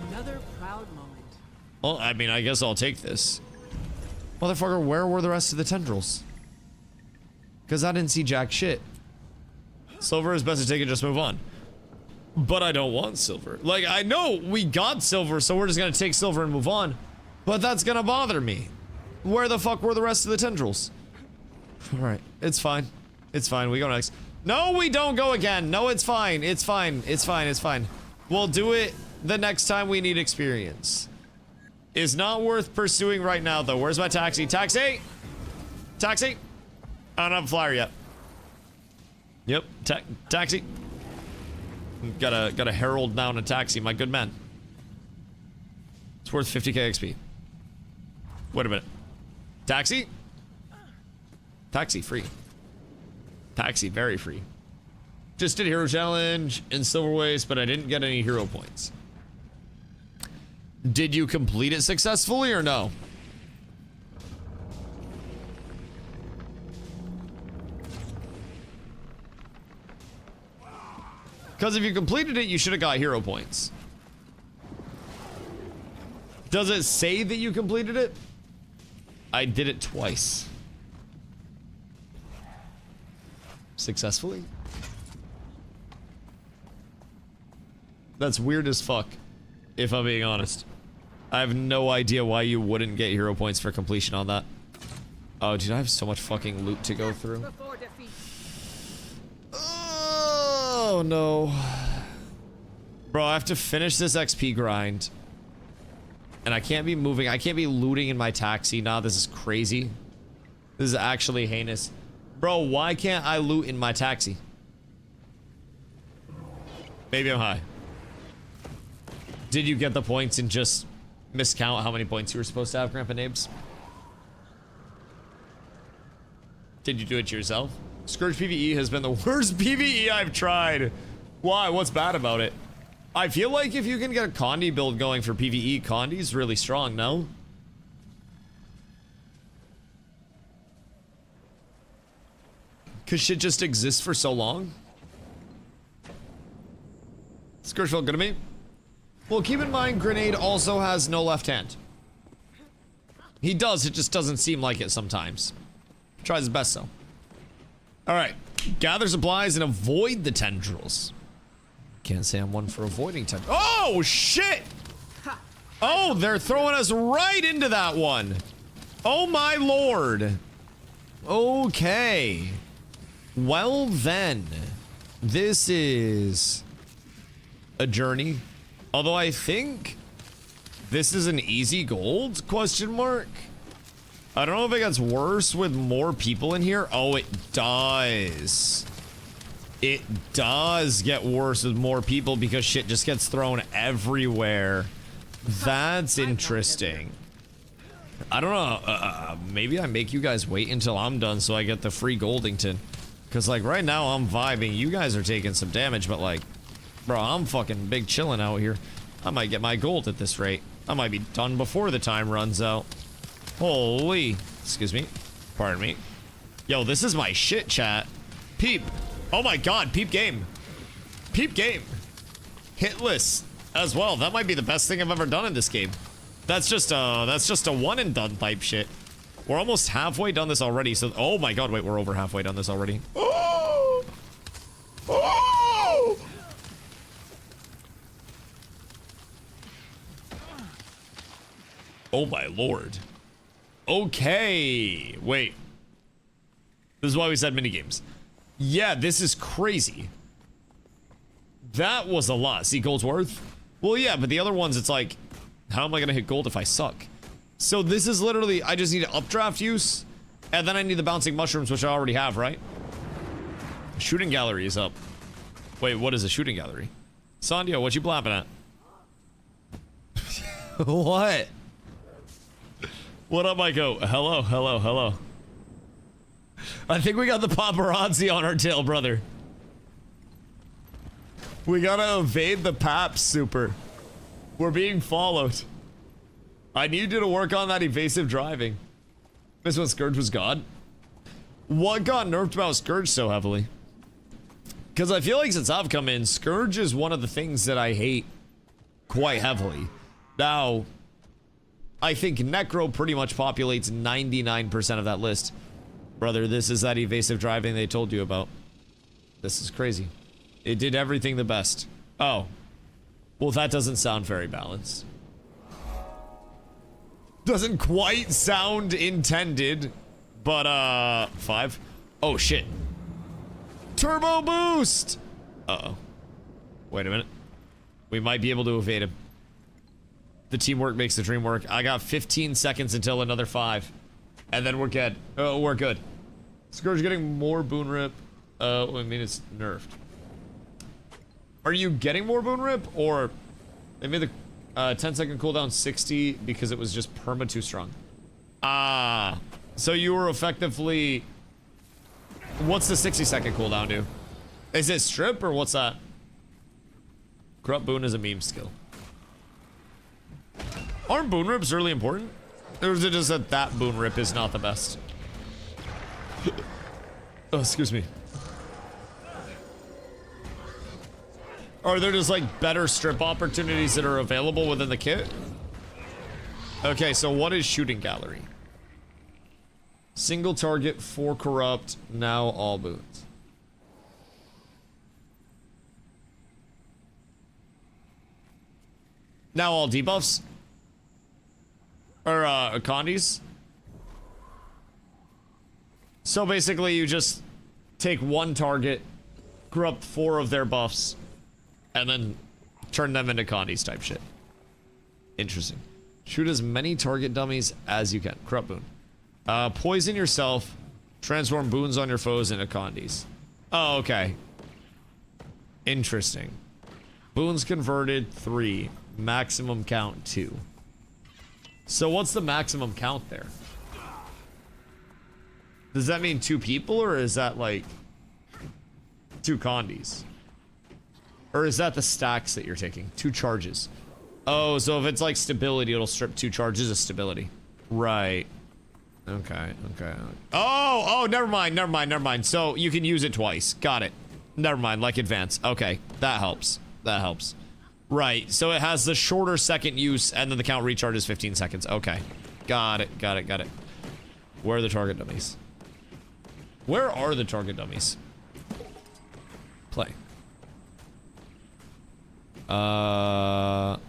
Another proud moment.
Well, I mean, I guess I'll take this. Motherfucker, where were the rest of the tendrils? Because I didn't see jack shit. Silver is best to take it, just move on. But I don't want silver. Like, I know we got silver, so we're just gonna take silver and move on. But that's gonna bother me. Where the fuck were the rest of the tendrils? Alright, it's fine. It's fine, we go next. No, we don't go again. No, it's fine. It's fine. It's fine. It's fine. We'll do it the next time we need experience. Is not worth pursuing right now, though. Where's my taxi? Taxi! Taxi! I don't have a flyer yet. Yep, taxi. Gotta herald down a taxi, my good man. It's worth 50k XP. Wait a minute. Taxi? Taxi free. Taxi very free. Just did hero challenge in Silver Waste, but I didn't get any hero points. Did you complete it successfully or no? Because if you completed it, you should have got hero points. Does it say that you completed it? I did it twice. Successfully? That's weird as fuck, if I'm being honest. I have no idea why you wouldn't get hero points for completion on that. Oh, dude, I have so much fucking loot to go through. Oh, no. Bro, I have to finish this XP grind. And I can't be moving. I can't be looting in my taxi. Nah, this is crazy. This is actually heinous. Bro, why can't I loot in my taxi? Maybe I'm high. Did you get the points and just miscount how many points you were supposed to have, Grandpa Nabes? Did you do it yourself? Scourge PvE has been the worst PvE I've tried. Why? What's bad about it? I feel like if you can get a Condi build going for PvE, Condi's really strong, no? Cause shit just exists for so long. Scourge felt good to me. Well, keep in mind, Grenade also has no left hand. He does, it just doesn't seem like it sometimes. Tries his best, though. Alright. Gather supplies and avoid the tendrils. Can't say I'm one for avoiding tendrils. Oh, shit! Oh, they're throwing us right into that one. Oh, my lord. Okay. Well, then. This is a journey. Although I think this is an easy gold, question mark. I don't know if it gets worse with more people in here. Oh, it does. It does get worse with more people because shit just gets thrown everywhere. That's interesting. I don't know. Maybe I make you guys wait until I'm done so I get the free Goldington. Because, like, right now I'm vibing. You guys are taking some damage, but, like, bro, I'm fucking big chilling out here. I might get my gold at this rate. I might be done before the time runs out. Holy. Excuse me. Pardon me. Yo, this is my shit, chat. Peep. Oh my god, peep game. Peep game. Hitless as well. That might be the best thing I've ever done in this game. That's just a one and done type shit. We're almost halfway done this already, so oh my god, wait, we're over halfway done this already. Oh! Oh! Oh my lord. Okay. Wait. This is why we said minigames. Yeah, this is crazy. That was a lot. See, gold's worth? Well, yeah, but the other ones, it's like, how am I gonna hit gold if I suck? So this is literally, I just need updraft use, and then I need the bouncing mushrooms, which I already have, right? Shooting gallery is up. Wait, what is a shooting gallery? Sandio, what you blapping at? What? What up, Michael? Hello, hello, hello. I think we got the paparazzi on our tail, brother. We gotta evade the paps, super. We're being followed. I need you to work on that evasive driving. This when Scourge was God. What got nerfed about Scourge so heavily? Because I feel like since I've come in, Scourge is one of the things that I hate quite heavily. Now, I think Necro pretty much populates 99% of that list. Brother, this is that evasive driving they told you about. This is crazy. It did everything the best. Oh. Well, that doesn't sound very balanced. Doesn't quite sound intended, but, 5. Oh, shit. Turbo boost! Uh-oh. Wait a minute. We might be able to evade him. The teamwork makes the dream work. I got 15 seconds until another 5. And then we're good. Oh, we're good. Scourge getting more boon rip. I mean, it's nerfed. Are you getting more boon rip, or they made the 10-second cooldown 60 because it was just perma too strong? Ah, so you were effectively. What's the 60-second cooldown do? Is it strip or what's that? Corrupt boon is a meme skill. Aren't boon rips really important? Or is it just that that boon rip is not the best? Oh, excuse me. Are there just like better strip opportunities that are available within the kit? Okay, so what is shooting gallery? Single target, 4 corrupt, now all boons. Now all debuffs? Or condies? So basically you just take one target, corrupt 4 of their buffs, and then turn them into condies type shit. Interesting. Shoot as many target dummies as you can. Corrupt boon. Poison yourself. Transform boons on your foes into condies. Oh, okay. Interesting. Boons converted 3. Maximum count 2. So what's the maximum count there? Does that mean 2 people, or is that like 2 condies? Or is that the stacks that you're taking? 2 charges. Oh, so if it's like stability, it'll strip 2 charges of stability. Right. Okay, okay. Oh, never mind. So you can use it twice. Got it. Never mind, like advance. Okay, that helps. That helps. Right, so it has the shorter second use, and then the count recharge is 15 seconds. Okay. Got it. Where are the target dummies? Where are the target dummies? Play. Bro,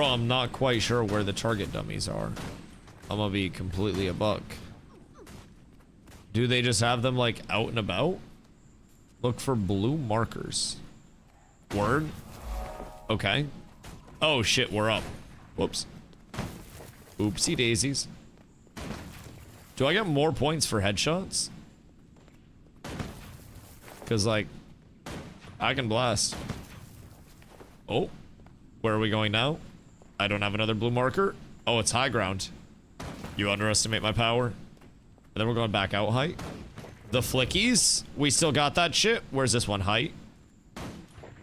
I'm not quite sure where the target dummies are. I'm gonna be completely a buck. Do they just have them, like, out and about? Look for blue markers. Word? Okay. Oh, shit, we're up. Whoops. Oopsie daisies. Do I get more points for headshots? Because, like, I can blast. Oh. Where are we going now? I don't have another blue marker. Oh, it's high ground. You underestimate my power. And then we're going back out height. The flickies. We still got that shit. Where's this one? Height.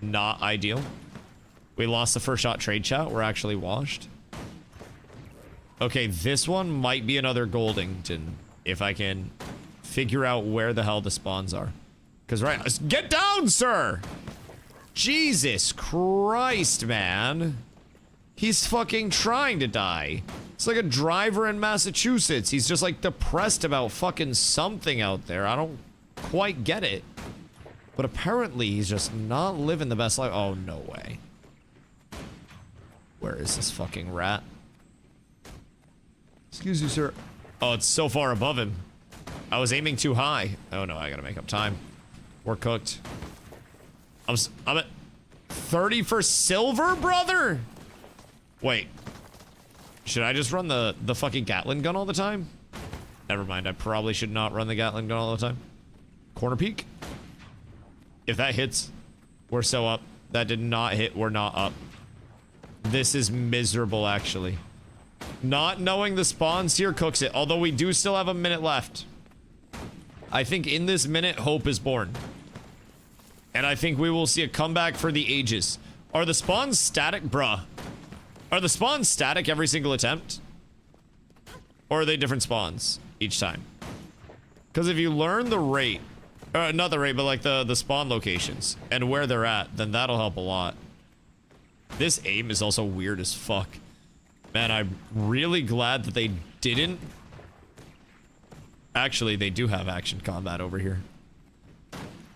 Not ideal. We lost the first shot trade chat. We're actually washed. Okay, this one might be another Goldington. If I can figure out where the hell the spawns are. Because right now, get down, sir! Jesus Christ, man. He's fucking trying to die. It's like a driver in Massachusetts. He's just like depressed about fucking something out there. I don't quite get it. But apparently he's just not living the best life. Oh, no way. Where is this fucking rat? Excuse you, sir. Oh, it's so far above him. I was aiming too high. Oh no, I gotta make up time. We're cooked. I'm at 30 for silver, brother? Wait. Should I just run the fucking Gatling gun all the time? Never mind, I probably should not run the Gatling gun all the time. Corner peek? If that hits, we're so up. That did not hit, we're not up. This is miserable, actually. Not knowing the spawns here cooks it, although we do still have a minute left. I think in this minute, hope is born. And I think we will see a comeback for the ages. Are the spawns static? Bruh. Are the spawns static every single attempt? Or are they different spawns each time? Because if you learn the rate, not the rate, but like the spawn locations and where they're at, then that'll help a lot. This aim is also weird as fuck. Man, I'm really glad that they didn't. Actually, they do have action combat over here.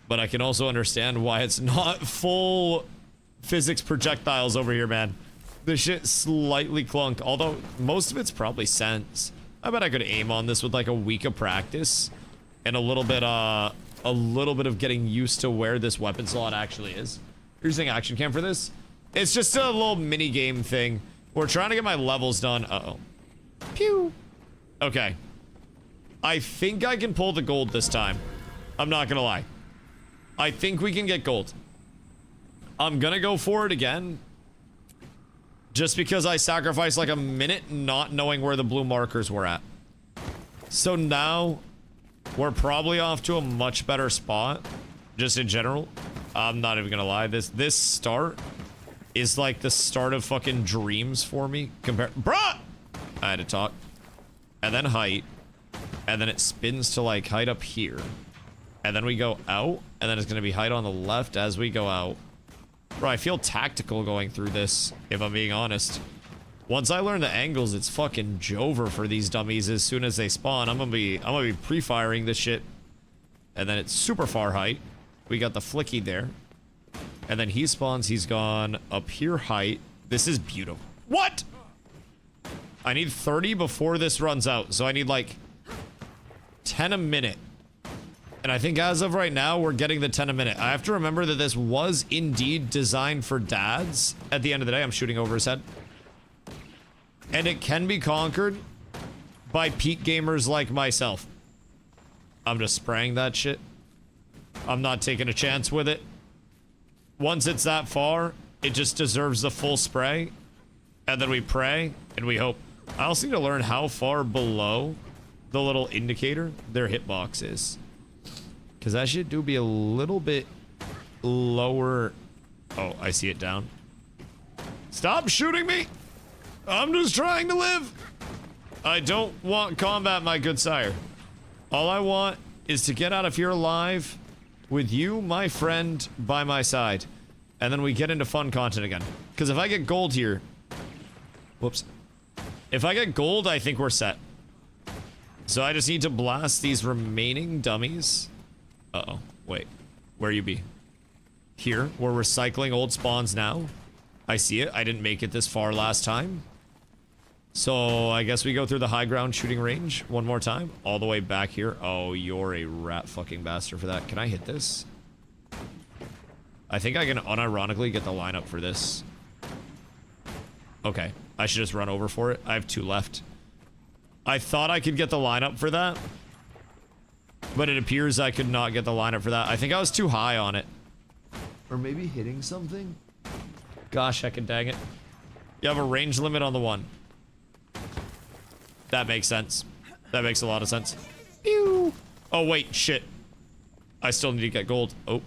But I can also understand why it's not full physics projectiles over here, man. This shit slightly clunk, although most of it's probably sense. I bet I could aim on this with like a week of practice and a little bit of getting used to where this weapon slot actually is. You're using action cam for this? It's just a little mini game thing. We're trying to get my levels done. Uh-oh. Pew. Okay. I think I can pull the gold this time. I'm not gonna lie. I think we can get gold. I'm gonna go for it again. Just because I sacrificed like a minute not knowing where the blue markers were at. So now we're probably off to a much better spot. Just in general. I'm not even gonna lie. This start is like the start of fucking dreams for me. Bruh! I had to talk. And then height. And then it spins to like height up here. And then we go out. And then it's gonna be height on the left as we go out. Bro, I feel tactical going through this, if I'm being honest. Once I learn the angles, it's fucking Jover for these dummies as soon as they spawn. I'm gonna be pre-firing this shit. And then it's super far height. We got the flicky there. And then he spawns, he's gone up here height. This is beautiful. What? I need 30 before this runs out. So I need like 10 a minute. And I think as of right now, we're getting the 10 a minute. I have to remember that this was indeed designed for dads. At the end of the day, I'm shooting over his head. And it can be conquered by peak gamers like myself. I'm just spraying that shit. I'm not taking a chance with it. Once it's that far, it just deserves the full spray. And then we pray and we hope. I also need to learn how far below the little indicator their hitbox is. Because that shit do be a little bit lower. Oh, I see it down. Stop shooting me! I'm just trying to live! I don't want combat, my good sire. All I want is to get out of here alive with you, my friend, by my side. And then we get into fun content again. Because if I get gold here... Whoops. If I get gold, I think we're set. So I just need to blast these remaining dummies. Uh-oh. Wait. Where you be? Here. We're recycling old spawns now. I see it. I didn't make it this far last time. So I guess we go through the high ground shooting range one more time. All the way back here. Oh, you're a rat fucking bastard for that. Can I hit this? I think I can unironically get the lineup for this. Okay. I should just run over for it. I have 2 left. I thought I could get the lineup for that. But it appears I could not get the lineup for that. I think I was too high on it. Or maybe hitting something? Gosh, heckin' dang it. You have a range limit on the one. That makes sense. That makes a lot of sense. Pew! Oh, wait, shit. I still need to get gold. Oh.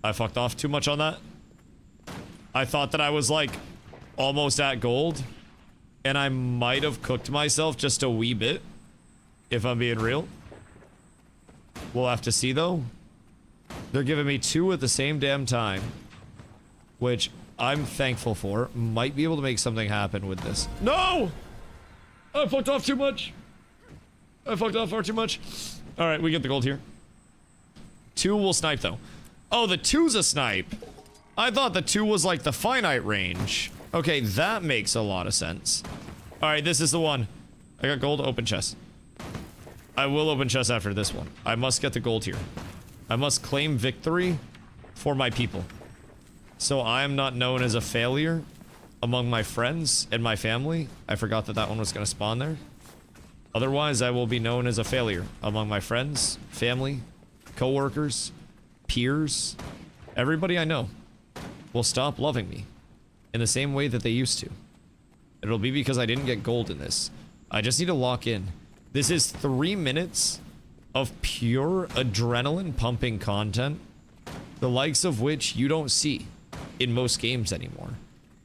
I fucked off too much on that. I thought that I was, like, almost at gold. And I might have cooked myself just a wee bit. If I'm being real. We'll have to see, though. They're giving me 2 at the same damn time. Which I'm thankful for. Might be able to make something happen with this. No! I fucked off too much. I fucked off far too much. All right, we get the gold here. 2 will snipe, though. Oh, the 2's a snipe. I thought the 2 was like the finite range. Okay, that makes a lot of sense. All right, this is the one. I got gold, open chest. I will open chest after this one. I must get the gold here. I must claim victory for my people. So I am not known as a failure among my friends and my family. I forgot that that one was going to spawn there. Otherwise, I will be known as a failure among my friends, family, co-workers, peers. Everybody I know will stop loving me in the same way that they used to. It'll be because I didn't get gold in this. I just need to lock in. This is 3 minutes of pure adrenaline pumping content, the likes of which you don't see in most games anymore.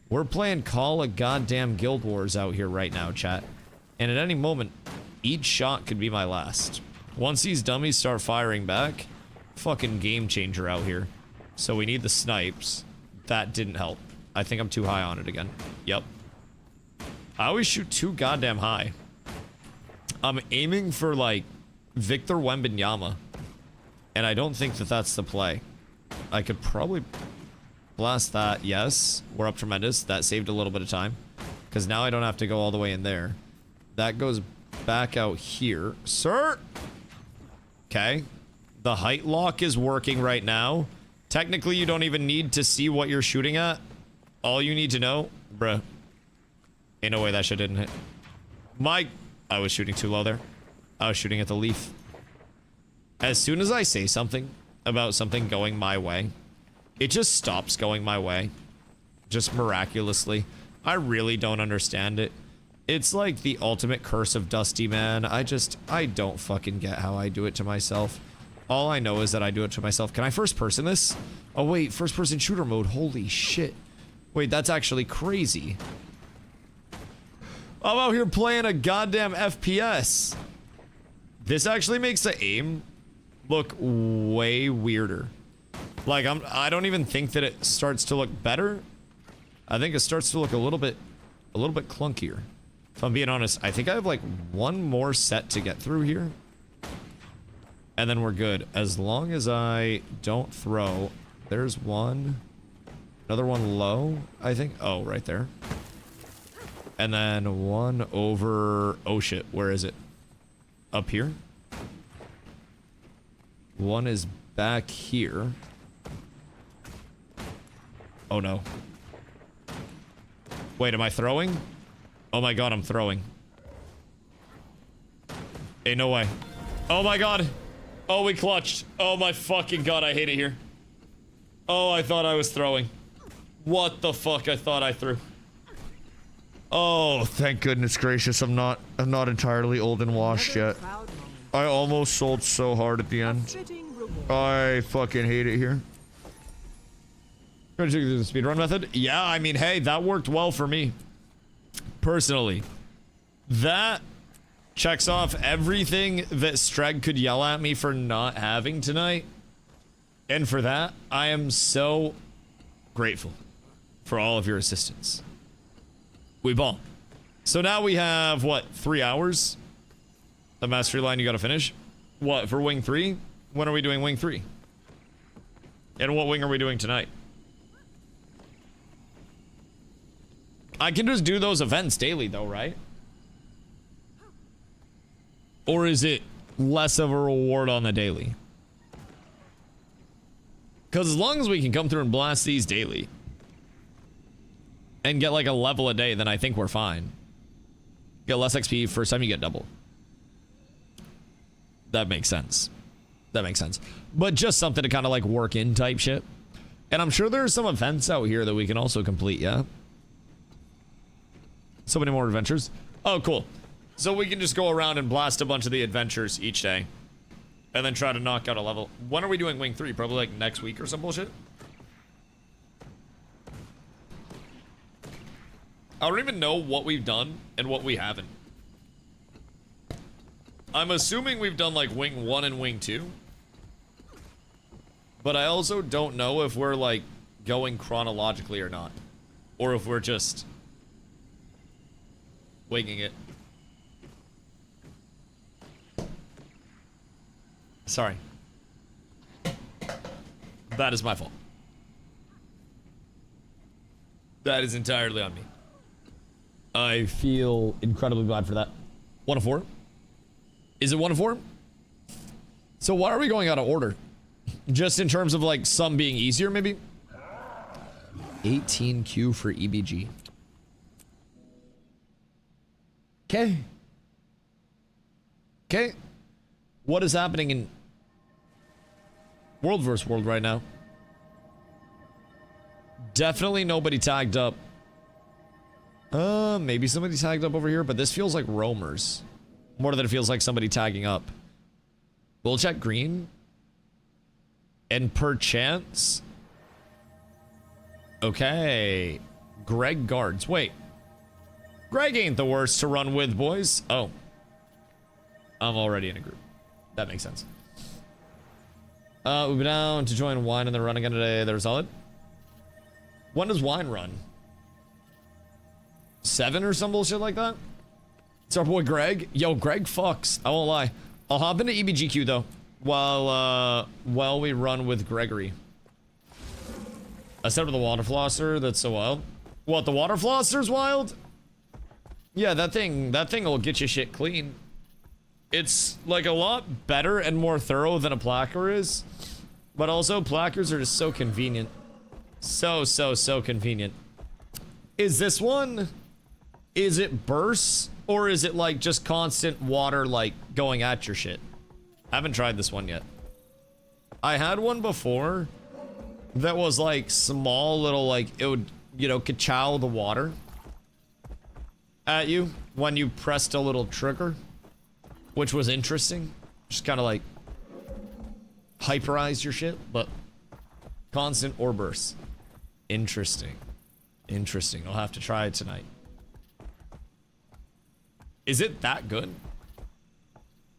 We're playing Call of Goddamn Guild Wars out here right now, chat. And at any moment, each shot could be my last. Once these dummies start firing back, fucking game changer out here. So we need the snipes. That didn't help. I think I'm too high on it again. Yep. I always shoot too goddamn high. I'm aiming for, like, Victor Wembanyama. And I don't think that that's the play. I could probably blast that. Yes. We're up tremendous. That saved a little bit of time. Because now I don't have to go all the way in there. That goes back out here. Sir! Okay. The height lock is working right now. Technically, you don't even need to see what you're shooting at. All you need to know... Bruh. Ain't no way that shit didn't hit. I was shooting too low there. I was shooting at the leaf. As soon as I say something about something going my way, it just stops going my way. Just miraculously. I really don't understand it. It's like the ultimate curse of Dusty, man. I don't fucking get how I do it to myself. All I know is that I do it to myself. Can I first person this? Oh wait, first person shooter mode. Holy shit. Wait, that's actually crazy. I'm out here playing a goddamn FPS. This actually makes the aim look way weirder. Like, I don't even think that it starts to look better. I think it starts to look a little bit clunkier. If I'm being honest, I think I have like one more set to get through here. And then we're good. As long as I don't throw. There's one. Another one low, I think. Oh, right there. And then one over... Oh shit, where is it? Up here? One is back here. Oh no. Wait, am I throwing? Oh my god, I'm throwing. Ain't no way. Oh my god. Oh, we clutched. Oh my fucking god, I hate it here. Oh, I thought I was throwing. What the fuck, I thought I threw. Oh, thank goodness gracious, I'm not entirely old and washed yet. I almost sold so hard at the end. I fucking hate it here. Trying to do the speedrun method? Yeah, I mean, hey, that worked well for me. Personally. That checks off everything that Streg could yell at me for not having tonight. And for that, I am so grateful for all of your assistance. We ball. So now we have, what, 3 hours? The mastery line you gotta finish? What, for wing 3? When are we doing wing 3? And what wing are we doing tonight? I can just do those events daily though, right? Or is it less of a reward on the daily? Because as long as we can come through and blast these daily and get like a level a day, then I think we're fine. Get less XP first time you get double. That makes sense. That makes sense. But just something to kind of like work in type shit. And I'm sure there's some events out here that we can also complete, yeah? So many more adventures. Oh, cool. So we can just go around and blast a bunch of the adventures each day. And then try to knock out a level. When are we doing wing 3? Probably like next week or some bullshit? I don't even know what we've done and what we haven't. I'm assuming we've done like wing 1 and wing 2. But I also don't know if we're like going chronologically or not. Or if we're just winging it. Sorry. That is my fault. That is entirely on me. I feel incredibly bad for that. 1 of 4? Is it 1 of 4? So why are we going out of order? Just in terms of like some being easier, maybe? 18Q for EBG. Okay. Okay. What is happening in World vs. World right now? Definitely nobody tagged up. Maybe somebody tagged up over here, but this feels like roamers. More than it feels like somebody tagging up. We'll check green. And perchance. Okay. Greg guards. Wait. Greg ain't the worst to run with, boys. Oh. I'm already in a group. That makes sense. We'll be down to join wine and they're running again today. They're solid. When does wine run? 7 or some bullshit like that? It's our boy Greg. Yo, Greg fucks. I won't lie. I'll hop into EBGQ though. While we run with Gregory. Except for the water flosser, that's so wild. What, the water flosser's wild? Yeah, that thing will get you shit clean. It's like a lot better and more thorough than a placker is. But also plackers are just so convenient. So convenient. Is this one? Is it bursts? Or is it like just constant water like going at your shit? I haven't tried this one yet. I had one before that was like small little like it would, you know, ka-chow the water at you when you pressed a little trigger, which was interesting. Just kind of like hyperize your shit, but constant or bursts. Interesting. Interesting. I'll have to try it tonight. Is it that good?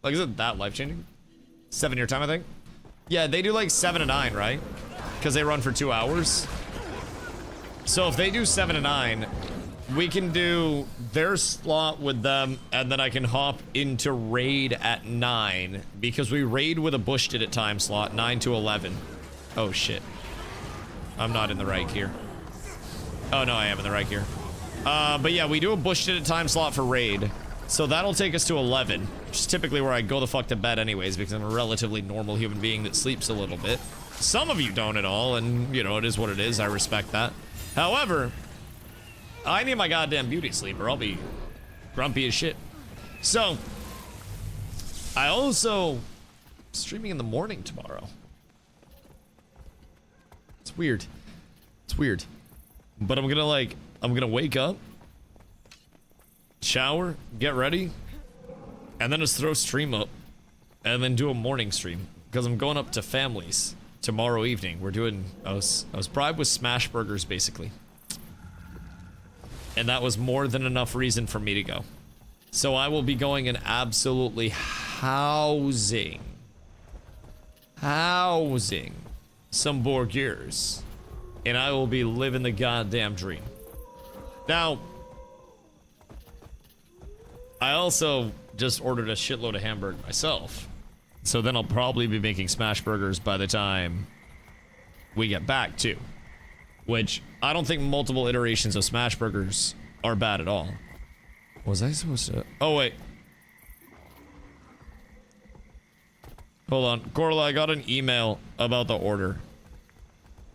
Like, is it that life-changing? 7-year time, I think. Yeah, they do like 7 to 9, right? Because they run for 2 hours. So if they do 7 to 9, we can do their slot with them, and then I can hop into raid at 9 because we raid with a bush did it time slot 9 to 11. Oh shit. I'm not in the right gear. Oh no, I am in the right gear. But yeah, we do a bush did it time slot for raid. So that'll take us to 11, which is typically where I go the fuck to bed anyways, because I'm a relatively normal human being that sleeps a little bit. Some of you don't at all, and, you know, it is what it is. I respect that. However, I need my goddamn beauty sleep, or I'll be grumpy as shit. So, I also streaming in the morning tomorrow. It's weird. It's weird. But I'm gonna wake up, shower, get ready, and then just throw stream up, and then do a morning stream because I'm going up to family's tomorrow evening. We're doing I was bribed with smash burgers basically, and that was more than enough reason for me to go. So I will be going and absolutely housing some burgers, and I will be living the goddamn dream. Now, I also just ordered a shitload of hamburger myself. So then I'll probably be making smash burgers by the time we get back too. Which, I don't think multiple iterations of smash burgers are bad at all. Was I supposed to? Oh wait. Hold on. Corla, I got an email about the order.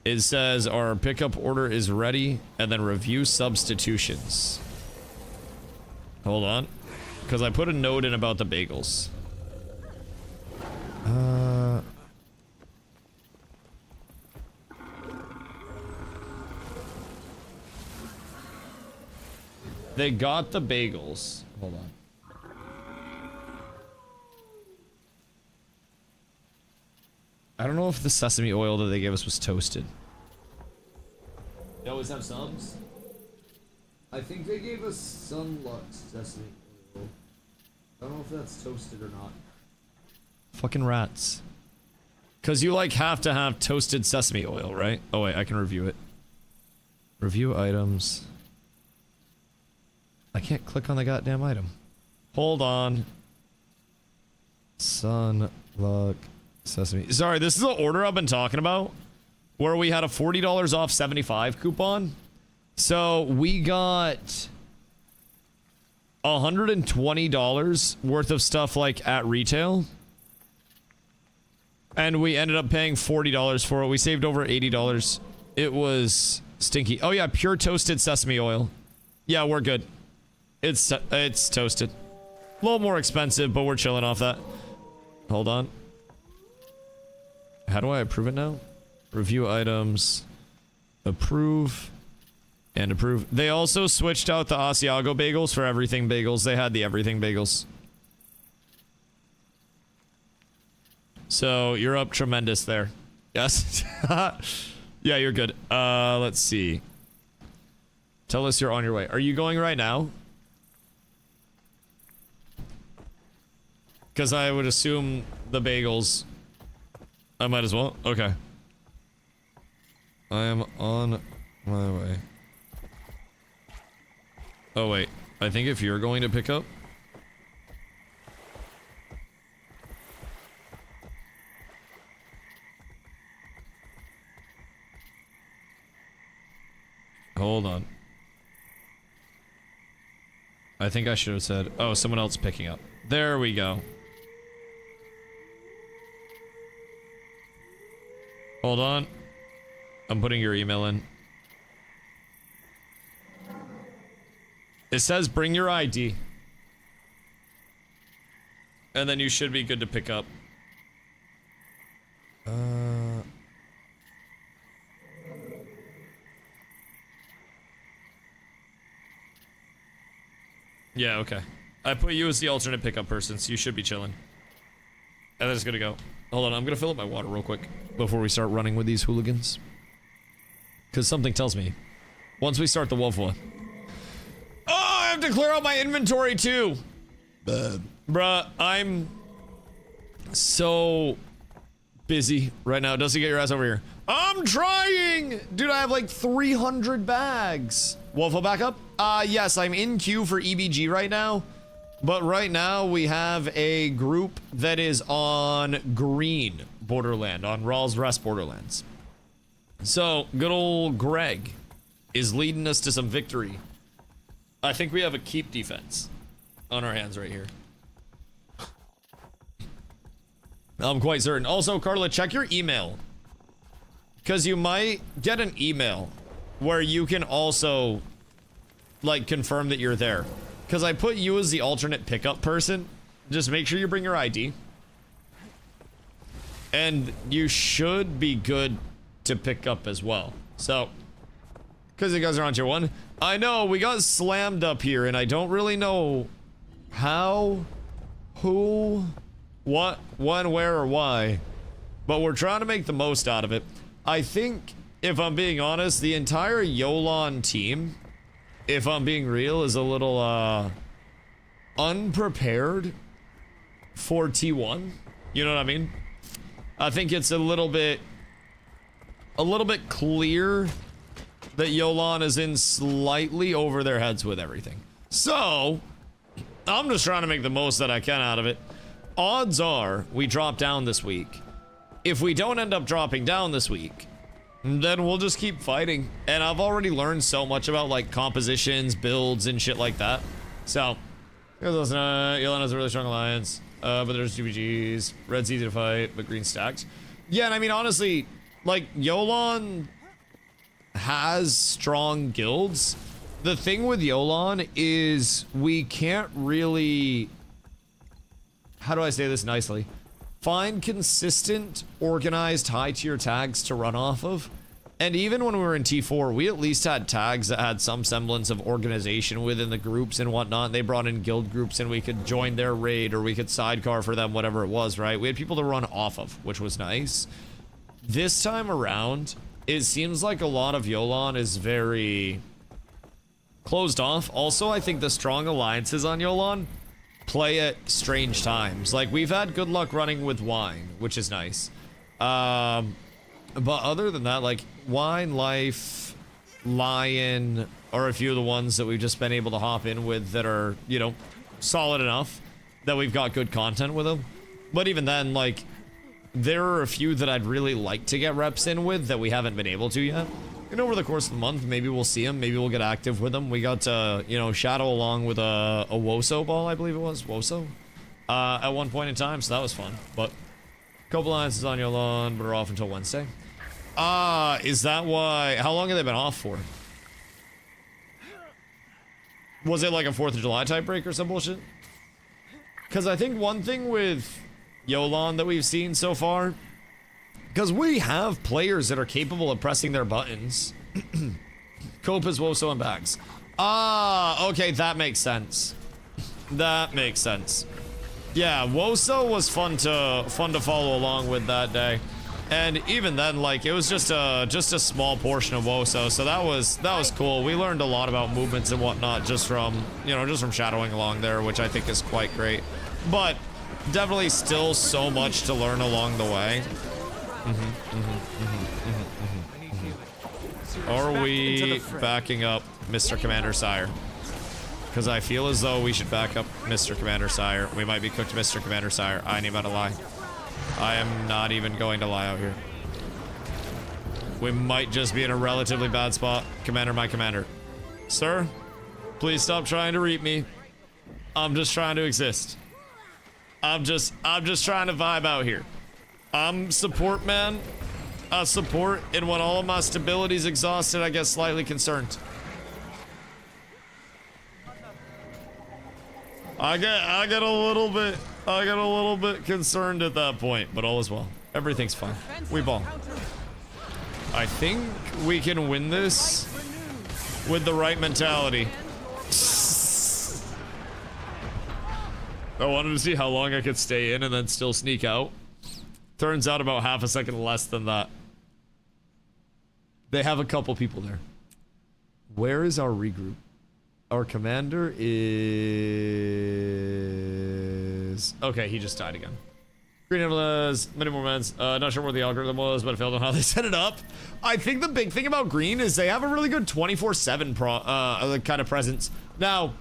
It says our pickup order is ready, and then review substitutions. Hold on. Because I put a note in about the bagels. They got the bagels. Hold on. I don't know if the sesame oil that they gave us was toasted. They always have subs? I think they gave us some Lux sesame oil. I don't know if that's toasted or not. Fucking rats. Because you, like, have to have toasted sesame oil, right? Oh, wait, I can review it. Review items. I can't click on the goddamn item. Hold on. Sun, luck, sesame. Sorry, this is the order I've been talking about. Where we had a $40 off 75 coupon. So we got $120 worth of stuff like at retail. And we ended up paying $40 for it. We saved over $80. It was stinky. Oh yeah, pure toasted sesame oil. Yeah, we're good. It's toasted. A little more expensive, but we're chilling off that. Hold on. How do I approve it now? Review items. Approve. And approve. They also switched out the Asiago bagels for everything bagels. They had the everything bagels. So you're up tremendous there. Yes. Yeah, you're good. Let's see. Tell us you're on your way. Are you going right now? Because I would assume the bagels. I might as well. Okay. I am on my way. Oh, wait. I think if you're going to pick up. Hold on. I think I should have said, oh, someone else picking up. There we go. Hold on. I'm putting your email in. It says bring your ID. And then you should be good to pick up. Yeah, okay. I put you as the alternate pickup person, so you should be chilling. And then it's gonna go. Hold on, I'm gonna fill up my water real quick before we start running with these hooligans. Because something tells me, once we start the Wolf one. Oh, I have to clear out my inventory too! Bruh, I'm so busy right now. Dusty, get your ass over here. I'm trying! Dude, I have like 300 bags. Wolfo back up? Yes, I'm in queue for EBG right now. But right now, we have a group that is on green Borderland, on Rawls Rest Borderlands. So, good old Greg is leading us to some victory. I think we have a keep defense on our hands right here. I'm quite certain. Also, Carla, check your email. Because you might get an email where you can also, like, confirm that you're there. Because I put you as the alternate pickup person. Just make sure you bring your ID. And you should be good to pick up as well. So, because you guys are on tier 1. I know, we got slammed up here, and I don't really know how, who, what, when, where, or why. But we're trying to make the most out of it. I think, if I'm being honest, the entire Yolon team, if I'm being real, is a little, unprepared for T1. You know what I mean? I think it's a little bit clear that Yolon is in slightly over their heads with everything. So, I'm just trying to make the most that I can out of it. Odds are we drop down this week. If we don't end up dropping down this week, then we'll just keep fighting. And I've already learned so much about, like, compositions, builds, and shit like that. So, Yolon has a really strong alliance, but there's GBGs. Red's easy to fight, but green stacks. Yeah, and I mean, honestly, like, Yolon has strong guilds. The thing with Yolon is we can't really, how do I say this nicely? Find consistent, organized, high-tier tags to run off of. And even when we were in T4, we at least had tags that had some semblance of organization within the groups and whatnot. They brought in guild groups and we could join their raid or we could sidecar for them, whatever it was, right? We had people to run off of, which was nice. This time around, it seems like a lot of Yolon is very closed off. Also, I think the strong alliances on Yolon play at strange times. Like, we've had good luck running with wine, which is nice. But other than that, like Wine, Life, Lion are a few of the ones that we've just been able to hop in with that are, you know, solid enough that we've got good content with them. But even then, like, there are a few that I'd really like to get reps in with that we haven't been able to yet. And over the course of the month, maybe we'll see them. Maybe we'll get active with them. We got, you know, Shadow along with a Woso ball, I believe it was. Woso? At one point in time, so that was fun. But a couple alliances on your lawn, but are off until Wednesday. Is that why? How long have they been off for? Was it like a 4th of July type break or some bullshit? Because I think one thing with Yolan that we've seen so far, because we have players that are capable of pressing their buttons. Copas, Woso, and Bags. Okay, that makes sense. That makes sense. Yeah, Woso was fun to follow along with that day. And even then, like, it was just a small portion of Woso, so that was cool. We learned a lot about movements and whatnot just from, you know, just from shadowing along there, which I think is quite great. But definitely still so much to learn along the way. Are we backing up Mr. Commander Sire? Because I feel as though we should back up Mr. Commander Sire. We might be cooked, Mr. Commander Sire. I ain't about to lie. I am not even going to lie out here. We might just be in a relatively bad spot. Commander, my commander. Sir, please stop trying to reap me. I'm just trying to exist. I'm just trying to vibe out here. I'm support, man. Support, and when all of my stability's exhausted, I get slightly concerned. I get a little bit concerned at that point, but all is well. Everything's fine. We ball. I think we can win this with the right mentality. I wanted to see how long I could stay in and then still sneak out. Turns out about half a second less than that. They have a couple people there. Where is our regroup? Our commander is... Okay, he just died again. Green Emeralds, many more men. Not sure where the algorithm was, but it failed on how they set it up. I think the big thing about Green is they have a really good 24/7 kind of presence. Now,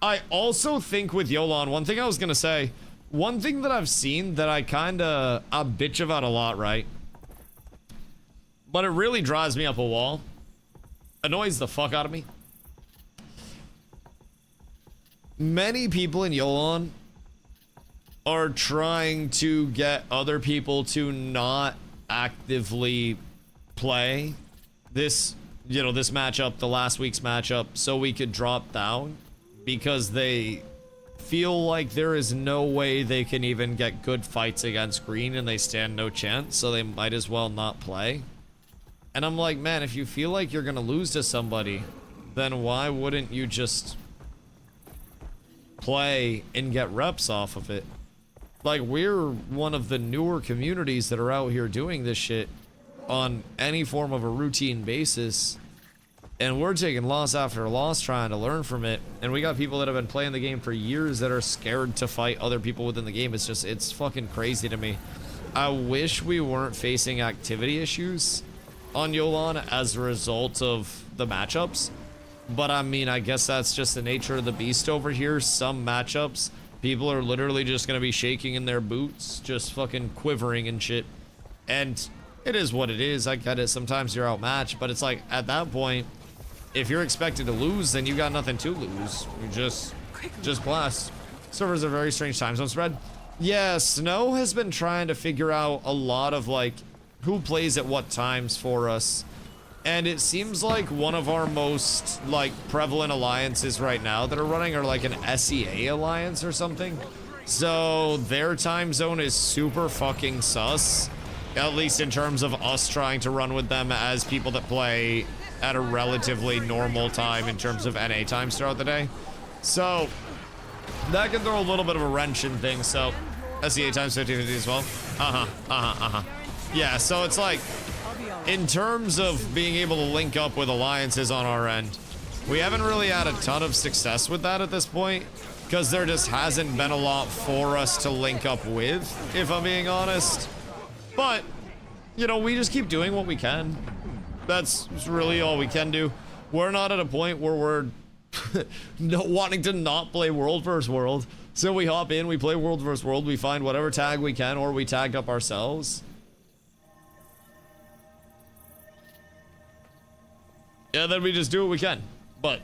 I also think with Yolan, one thing I was gonna say, one thing that I've seen that I bitch about a lot, right? But it really drives me up a wall. Annoys the fuck out of me. Many people in Yolan are trying to get other people to not actively play this, you know, this matchup, the last week's matchup, so we could drop down because they feel like there is no way they can even get good fights against Green and they stand no chance, so they might as well not play. And I'm like, man, if you feel like you're gonna lose to somebody, then why wouldn't you just play and get reps off of it? Like, we're one of the newer communities that are out here doing this shit on any form of a routine basis, and we're taking loss after loss trying to learn from it, and we got people that have been playing the game for years that are scared to fight other people within the game. It's just, it's fucking crazy to me. I wish we weren't facing activity issues on Yolan as a result of the matchups. But I mean, I guess that's just the nature of the beast over here. Some matchups, people are literally just gonna be shaking in their boots, just fucking quivering and shit. And it is what it is. I get it. Sometimes you're outmatched, but it's like, at that point, if you're expected to lose, then you got nothing to lose. You just blast. Servers are very strange time zone spread. Yeah, Snow has been trying to figure out a lot of like who plays at what times for us. And it seems like one of our most, like, prevalent alliances right now that are running are, like, an SEA alliance or something. So, their time zone is super fucking sus. At least in terms of us trying to run with them as people that play at a relatively normal time in terms of NA times throughout the day. So, that can throw a little bit of a wrench in things, so... SEA times 50/50 as well? Yeah, so it's like... In terms of being able to link up with alliances on our end, we haven't really had a ton of success with that at this point, because there just hasn't been a lot for us to link up with, if I'm being honest. But you know, we just keep doing what we can. That's really all we can do. We're not at a point where we're wanting to not play World vs. World. So we hop in, we play World vs. World, we find whatever tag we can, or we tag up ourselves. Yeah, then we just do what we can. But,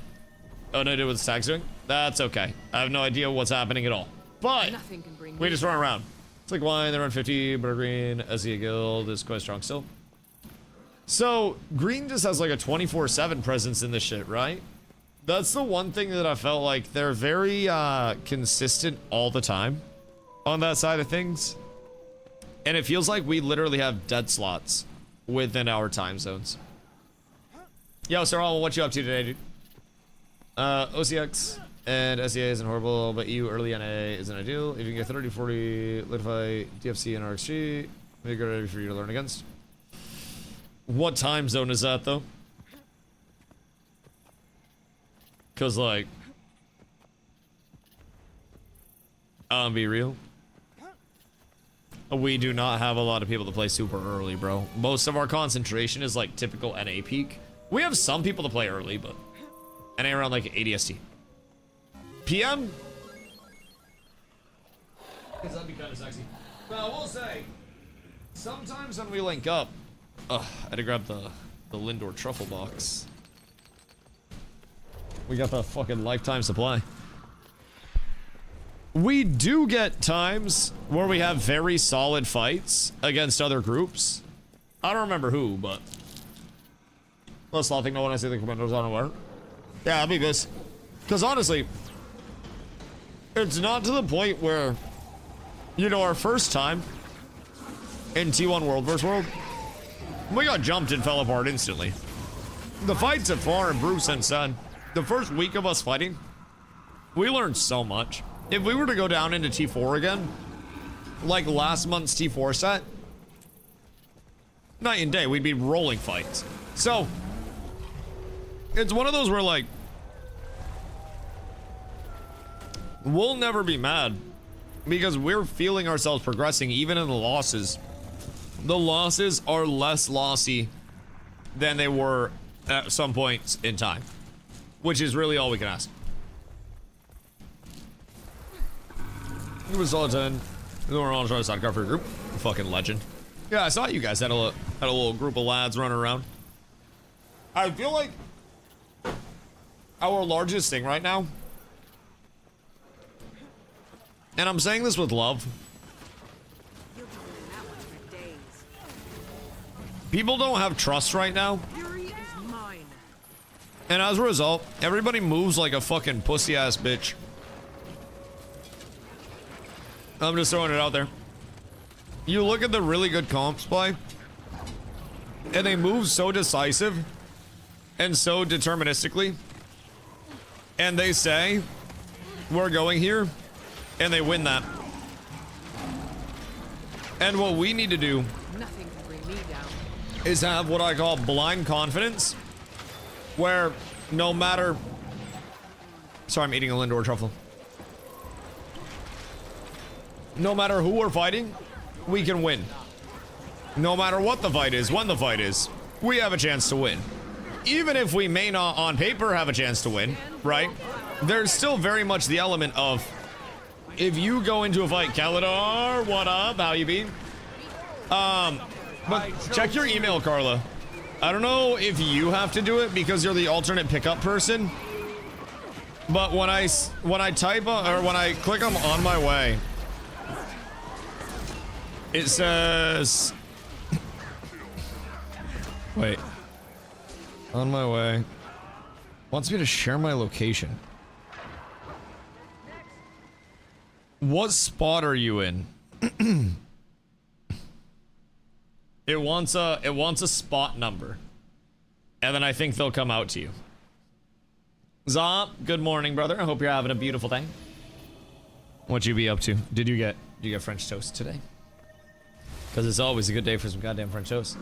oh no, I did what the tag's doing? That's okay. I have no idea what's happening at all. But, we just run around. It's like wine, they run 50, but green, SEA Guild is quite strong still. So, green just has like a 24/7 presence in this shit, right? That's the one thing that I felt like they're very consistent all the time on that side of things. And it feels like we literally have dead slots within our time zones. Yo, Sir All, what you up to today, dude? OCX and SEA isn't horrible, but EU early NA isn't ideal. If you can get 30, 40, Litify, DFC, and RxG, make it ready for you to learn against. What time zone is that, though? Cause like, be real. We do not have a lot of people to play super early, bro. Most of our concentration is like typical NA peak. We have some people to play early, but NA around like 80 ST. PM? Cause that'd be kind of sexy. But I will say, sometimes when we link up, I had to grab the Lindor truffle box. We got the fucking lifetime supply. We do get times where we have very solid fights against other groups. I don't remember who, but let's not think no one I see the commandos unaware. Yeah, that'd be this. Because honestly, it's not to the point where, you know, our first time in T1 World vs. World, we got jumped and fell apart instantly. The fights have far improved since then. The first week of us fighting, we learned so much. If we were to go down into T4 again, like last month's T4 set, night and day, we'd be rolling fights. So, it's one of those where like, we'll never be mad because we're feeling ourselves progressing even in the losses. The losses are less lossy than they were at some points in time, which is really all we can ask. It was all 10. We're all trying to sidecar for your group. Fucking legend. Yeah, I saw you guys had a little group of lads running around. I feel like our largest thing right now, and I'm saying this with love, people don't have trust right now. And as a result, everybody moves like a fucking pussy ass bitch. I'm just throwing it out there. You look at the really good comps play, and they move so decisive and so deterministically, and they say, we're going here, and they win that. And what we need to do is have what I call blind confidence, where no matter... Sorry, I'm eating a Lindor truffle. No matter who we're fighting, we can win. No matter what the fight is, when the fight is, we have a chance to win. Even if we may not on paper have a chance to win, right? There's still very much the element of, if you go into a fight, Kalidar, what up? How you been? But check your email, Carla. I don't know if you have to do it because you're the alternate pickup person, but when I type or when I click on my way, it says, wait, on my way, wants me to share my location. What spot are you in? It wants a spot number, and then I think they'll come out to you. Zop, good morning, brother. I hope you're having a beautiful day. What you be up to? Did you get French toast today? Because it's always a good day for some goddamn French toast.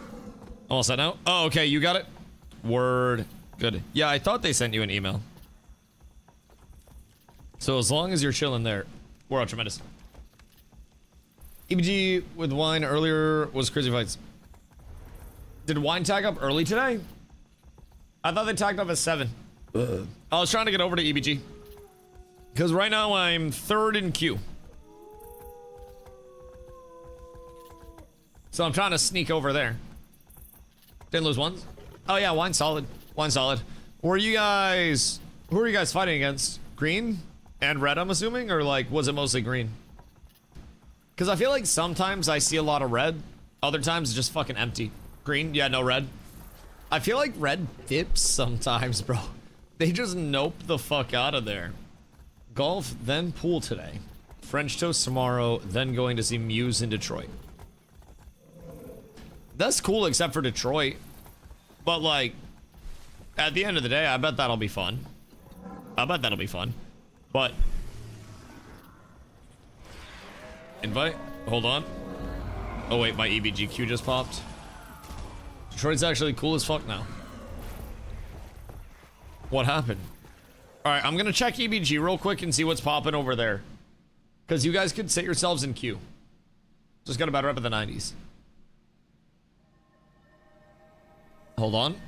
Almost set now? Oh, okay, you got it. Word. Good. Yeah, I thought they sent you an email. So as long as you're chilling there, we're all tremendous. EBG with wine earlier was crazy fights. Did wine tag up early today? I thought they tagged up at 7. I was trying to get over to EBG. Because right now I'm 3rd in queue. So I'm trying to sneak over there. Didn't lose one. Oh yeah, wine solid. Wine solid. Who are you guys fighting against? Green and red, I'm assuming? Or like, was it mostly green? Because I feel like sometimes I see a lot of red. Other times it's just fucking empty. Green, yeah, no red. I feel like red dips sometimes, bro. They just nope the fuck out of there. Golf, then pool today. French toast tomorrow, then going to see Muse in Detroit. That's cool except for Detroit. But like, at the end of the day, I bet that'll be fun. I bet that'll be fun. But invite? Hold on. Oh wait, my EBGQ just popped. Detroit's actually cool as fuck now. What happened? Alright, I'm gonna check EBG real quick and see what's popping over there. Because you guys could sit yourselves in queue. Just got a bad rep of the 90s. Hold on.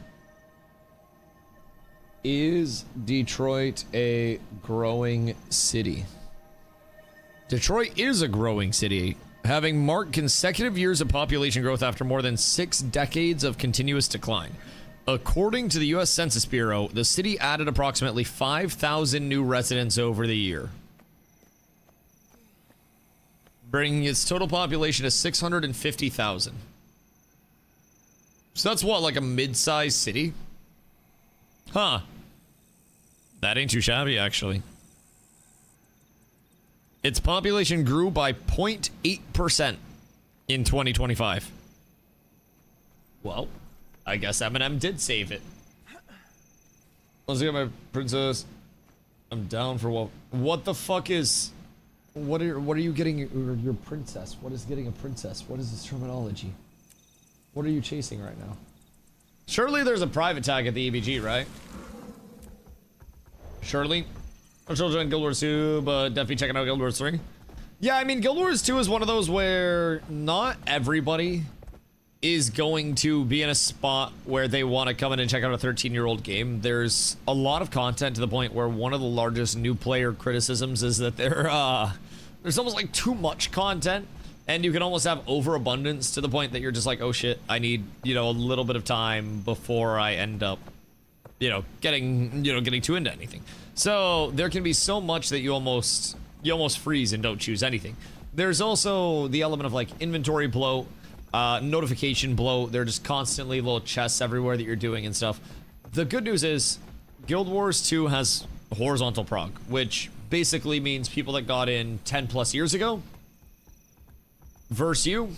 Is Detroit a growing city? Detroit is a growing city, having marked consecutive years of population growth after more than 6 decades of continuous decline. According to the U.S. Census Bureau, the city added approximately 5,000 new residents over the year, bringing its total population to 650,000. So that's what, like a mid-sized city? Huh. That ain't too shabby, actually. Its population grew by 0.8% in 2025. Well, I guess Eminem did save it. Let's get my princess. I'm down for what the fuck is... What are you getting your princess? What is getting a princess? What is this terminology? What are you chasing right now? Surely there's a private tag at the EBG, right? Surely. I'm still enjoying Guild Wars 2, but definitely checking out Guild Wars 3. Yeah, I mean, Guild Wars 2 is one of those where not everybody is going to be in a spot where they want to come in and check out a 13-year-old game. There's a lot of content to the point where one of the largest new player criticisms is that there's almost like too much content. And you can almost have overabundance to the point that you're just like, oh shit, I need, you know, a little bit of time before I end up, getting too into anything. So there can be so much that you almost freeze and don't choose anything. There's also the element of like inventory bloat, notification bloat. There are just constantly little chests everywhere that you're doing and stuff. The good news is Guild Wars 2 has horizontal prog, which basically means people that got in 10 plus years ago versus you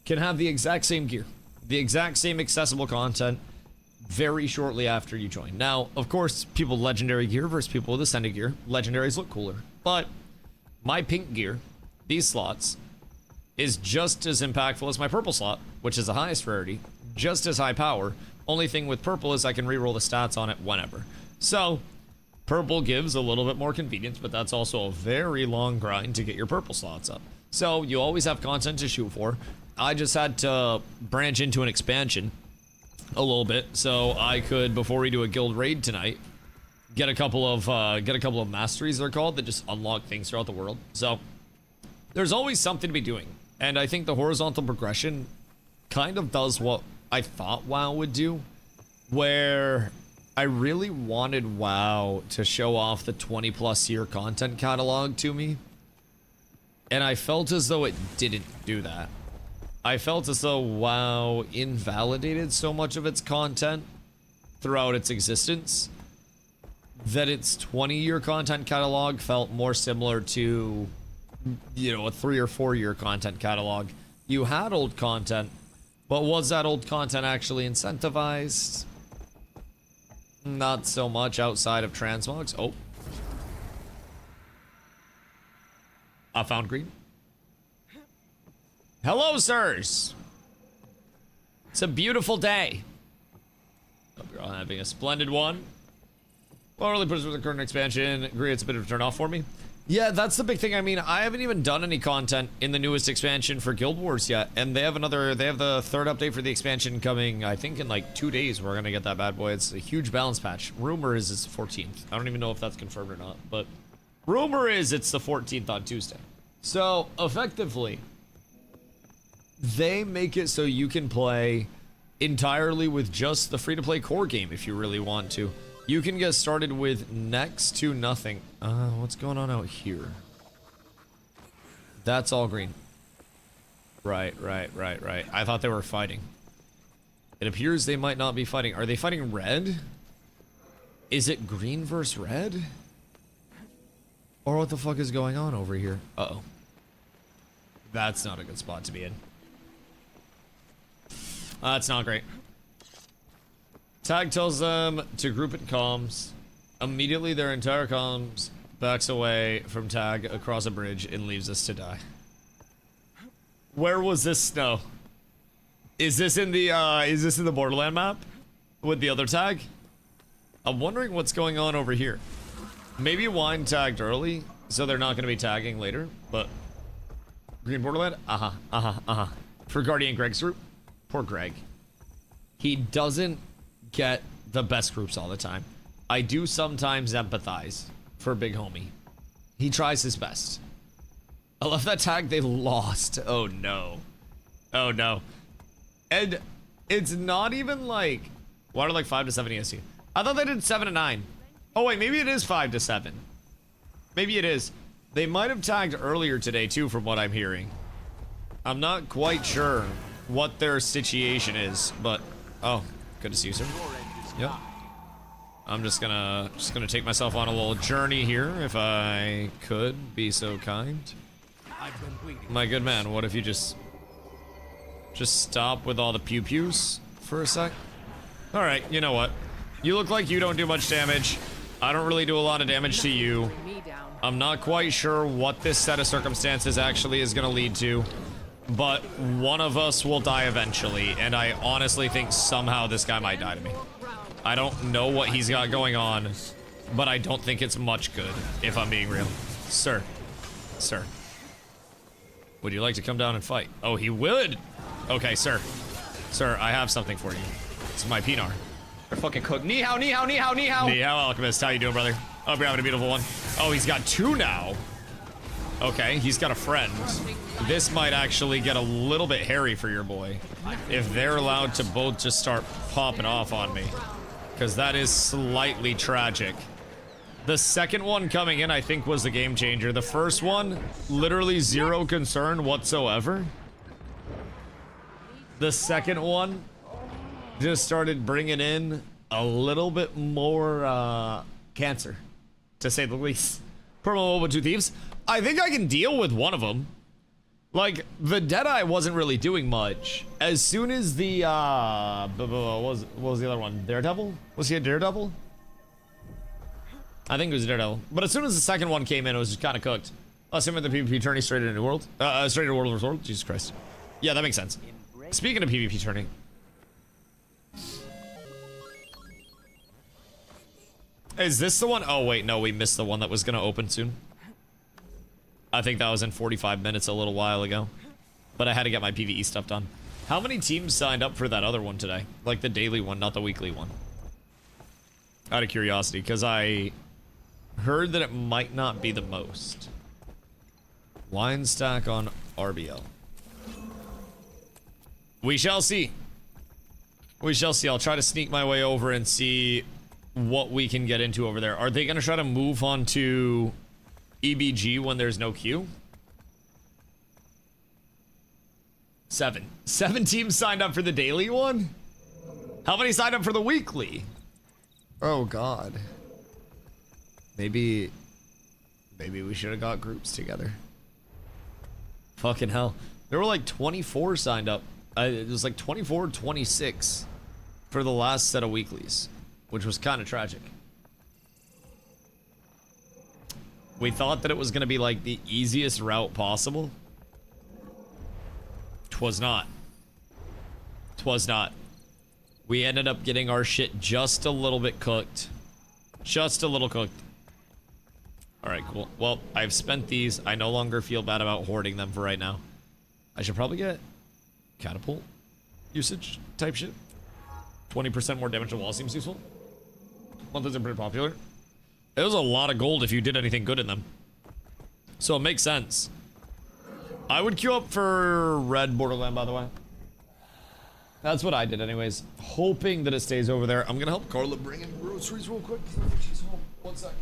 can have the exact same gear, the exact same accessible content very shortly after you join. Now, of course, people with legendary gear versus people with ascended gear. Legendaries look cooler, but my pink gear, these slots, is just as impactful as my purple slot, which is the highest rarity, just as high power. Only thing with purple is I can reroll the stats on it whenever. So, purple gives a little bit more convenience, but that's also a very long grind to get your purple slots up. So you always have content to shoot for. I just had to branch into an expansion a little bit so I could, before we do a guild raid tonight, get a couple of masteries, they're called, that just unlock things throughout the world. So there's always something to be doing, and I think the horizontal progression kind of does what I thought WoW would do, where I really wanted WoW to show off the 20+ year content catalog to me. And I felt as though it didn't do that. I felt as though WoW invalidated so much of its content throughout its existence that its 20-year content catalog felt more similar to, a 3 or 4 year content catalog. You had old content, but was that old content actually incentivized? Not so much outside of transmogs. Oh. I found green. Hello, sirs. It's a beautiful day. Hope you're all having a splendid one. Well, really puts with the current expansion. Agree, it's a bit of a turn off for me. Yeah, that's the big thing. I mean, I haven't even done any content in the newest expansion for Guild Wars yet, and they have the third update for the expansion coming, I think in like 2 days we're gonna get that bad boy. It's a huge balance patch. Rumor is it's 14th. I don't even know if that's confirmed or not, but rumor is it's the 14th on Tuesday. So, effectively, they make it so you can play entirely with just the free-to-play core game if you really want to. You can get started with next to nothing. What's going on out here? That's all green. Right. I thought they were fighting. It appears they might not be fighting. Are they fighting red? Is it green versus red? Or what the fuck is going on over here? Uh-oh. That's not a good spot to be in. That's not great. Tag tells them to group in comms. Immediately their entire comms backs away from Tag across a bridge and leaves us to die. Where was this snow? Is this in the Borderland map with the other Tag? I'm wondering what's going on over here. Maybe Wine tagged early, so they're not going to be tagging later, but Green Borderland? For Guardian Greg's group? Poor Greg. He doesn't get the best groups all the time. I do sometimes empathize for Big Homie. He tries his best. I love that tag they lost. Oh no. Oh no. And it's not even like, why are like 5 to 7 ESC? I thought they did 7 to 9. Oh wait, maybe it is 5 to 7. Maybe it is. They might have tagged earlier today too, from what I'm hearing. I'm not quite sure what their situation is, but oh, good to see you, sir. Yep. I'm just gonna take myself on a little journey here, if I could be so kind. My good man, what if you just stop with all the pew-pews for a sec? All right, you know what? You look like you don't do much damage. I don't really do a lot of damage to you. I'm not quite sure what this set of circumstances actually is gonna lead to, but one of us will die eventually, and I honestly think somehow this guy might die to me. I don't know what he's got going on, but I don't think it's much good, if I'm being real. Sir. Sir. Would you like to come down and fight? Oh, he would! Okay, sir. Sir, I have something for you. It's my Pinar. They're fucking cooked. Ni hao, ni hao, ni hao, ni hao! Ni hao, Alchemist. How you doing, brother? Hope you're having a beautiful one. Oh, he's got 2 now. Okay, he's got a friend. This might actually get a little bit hairy for your boy if they're allowed to both just start popping off on me, because that is slightly tragic. The second one coming in, I think, was the game changer. The first one, literally 0 concern whatsoever. The second one just started bringing in a little bit more cancer, to say the least. Promo with 2 thieves. I think I can deal with one of them. Like, the Deadeye wasn't really doing much. As soon as the, what was the other one? Daredevil? Was he a Daredevil? I think it was Daredevil. But as soon as the second one came in, it was just kind of cooked. Assuming the PvP tourney straight into World. Straight into World vs. World? Jesus Christ. Yeah, that makes sense. Speaking of PvP tourney. Is this the one? Oh, wait, no, we missed the one that was going to open soon. I think that was in 45 minutes a little while ago. But I had to get my PvE stuff done. How many teams signed up for that other one today? Like the daily one, not the weekly one. Out of curiosity, because I heard that it might not be the most. Line stack on RBL. We shall see. We shall see. I'll try to sneak my way over and see what we can get into over there. Are they going to try to move on to EBG when there's no queue? 7 teams signed up for the daily one? How many signed up for the weekly? Oh god. Maybe we should have got groups together. Fucking hell. There were like 24 signed up. It was like 24, 26 for the last set of weeklies, which was kind of tragic. We thought that it was going to be like the easiest route possible. 'Twas not. 'Twas not. We ended up getting our shit just a little bit cooked. Just a little cooked. All right, cool. Well, I've spent these. I no longer feel bad about hoarding them for right now. I should probably get catapult usage type shit. 20% more damage to wall seems useful. Monthlies are pretty popular. It was a lot of gold if you did anything good in them. So it makes sense. I would queue up for red Borderland, by the way. That's what I did anyways. Hoping that it stays over there. I'm gonna help Carla bring in groceries real quick, because I think she's home. One sec.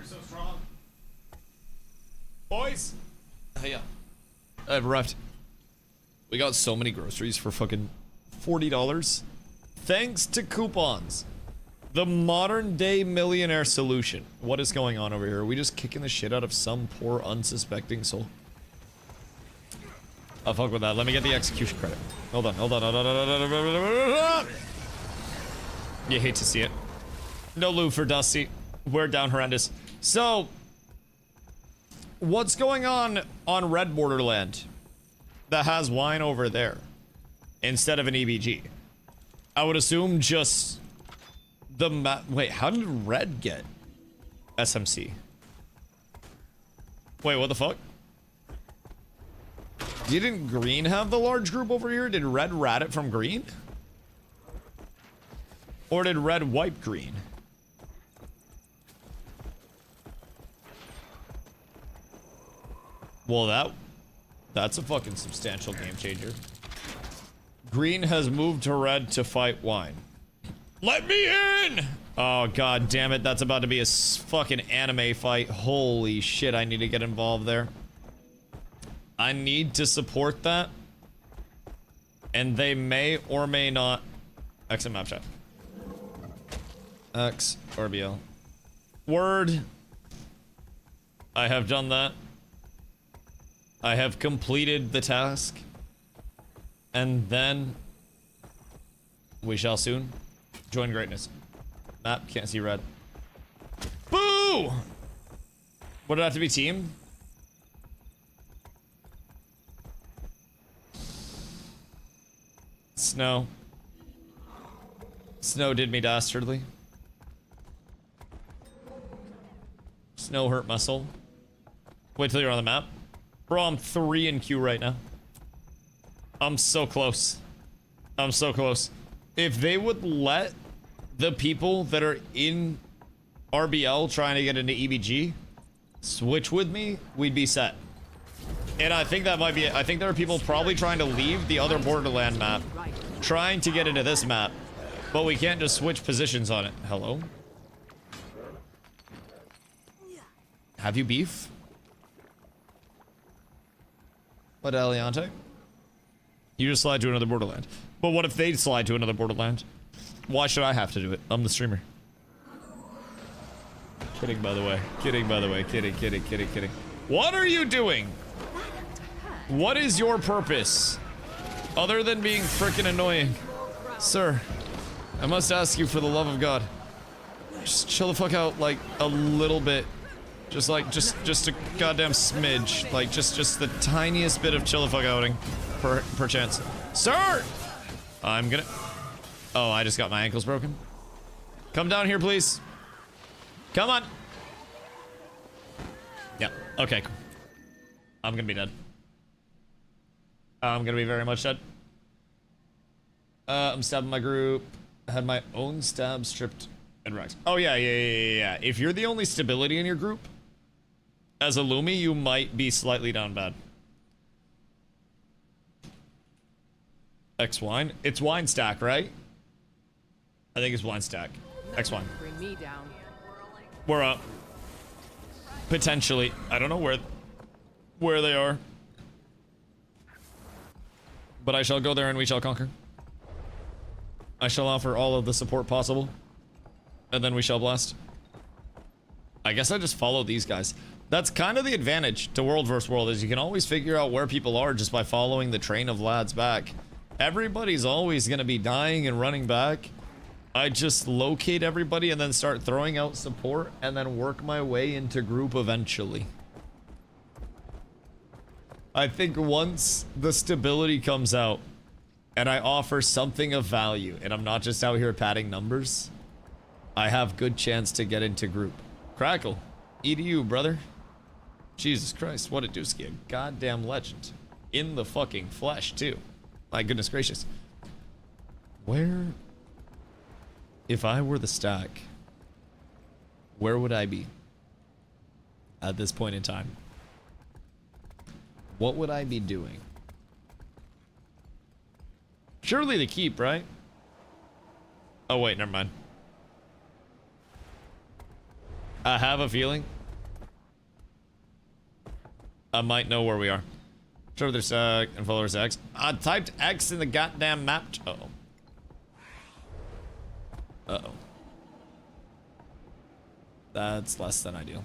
So strong. Boys! Hey, yeah. I've arrived. We got so many groceries for fucking $40. Thanks to coupons. The modern day millionaire solution. What is going on over here? Are we just kicking the shit out of some poor unsuspecting soul? I'll fuck with that. Let me get the execution credit. Hold on, hold on, hold on, hold on, hold on. You hate to see it. No loot for Dusty. We're down horrendous. So, what's going on Red Borderland that has wine over there instead of an EBG? I would assume just the wait, how did Red get SMC? Wait, what the fuck? Didn't Green have the large group over here? Did Red rat it from Green? Or did Red wipe Green? Well, that's a fucking substantial game changer. Green has moved to Red to fight wine. Let me in! Oh, god damn it. That's about to be a fucking anime fight. Holy shit, I need to get involved there. I need to support that. And they may or may not... Exit map chat. X, RBL. Word. I have done that. I have completed the task. And then... we shall soon. Join greatness. Map, can't see red. Boo! Would it have to be team? Snow. Snow did me dastardly. Snow hurt my soul. Wait till you're on the map. Bro, I'm 3 in queue right now. I'm so close. I'm so close. If they would let the people that are in RBL trying to get into EBG switch with me, we'd be set. And I think that might be it. I think there are people probably trying to leave the other Borderland map, trying to get into this map, but we can't just switch positions on it. Hello? Have you beef? What, Eliante? You just slide to another Borderland. But what if they slide to another Borderland? Why should I have to do it? I'm the streamer. Kidding, by the way. Kidding, by the way. Kidding, kidding, kidding, kidding. What are you doing? What is your purpose? Other than being frickin' annoying. Sir, I must ask you for the love of God. Just chill the fuck out, like, a little bit. Just like, just a goddamn smidge. Like, just the tiniest bit of chill the fuck outing. Per chance. Sir! I'm gonna... Oh, I just got my ankles broken. Come down here, please. Come on. Yeah, okay, cool. I'm gonna be dead. I'm gonna be very much dead. I'm stabbing my group. I had my own stab stripped and wrecked. Oh, yeah. If you're the only stability in your group, as a Lumi, you might be slightly down bad. X wine. It's wine stack, right? I think it's wine stack. X wine.
Bring me down.
We're up. Potentially. I don't know where they are. But I shall go there and we shall conquer. I shall offer all of the support possible. And then we shall blast. I guess I just follow these guys. That's kind of the advantage to World vs. World, is you can always figure out where people are just by following the train of lads back. Everybody's always going to be dying and running back. I just locate everybody and then start throwing out support and then work my way into group eventually. I think once the stability comes out and I offer something of value and I'm not just out here padding numbers, I have good chance to get into group. Crackle. EDU, brother. Jesus Christ, what a dooski. A goddamn legend. In the fucking flesh, too. My goodness gracious. Where... If I were the stack, where would I be at this point in time? What would I be doing? Surely the keep, right? Oh, wait, never mind. I have a feeling I might know where we are. Sure, there's and followers X. I typed X in the goddamn map. Uh-oh. Uh-oh. That's less than ideal.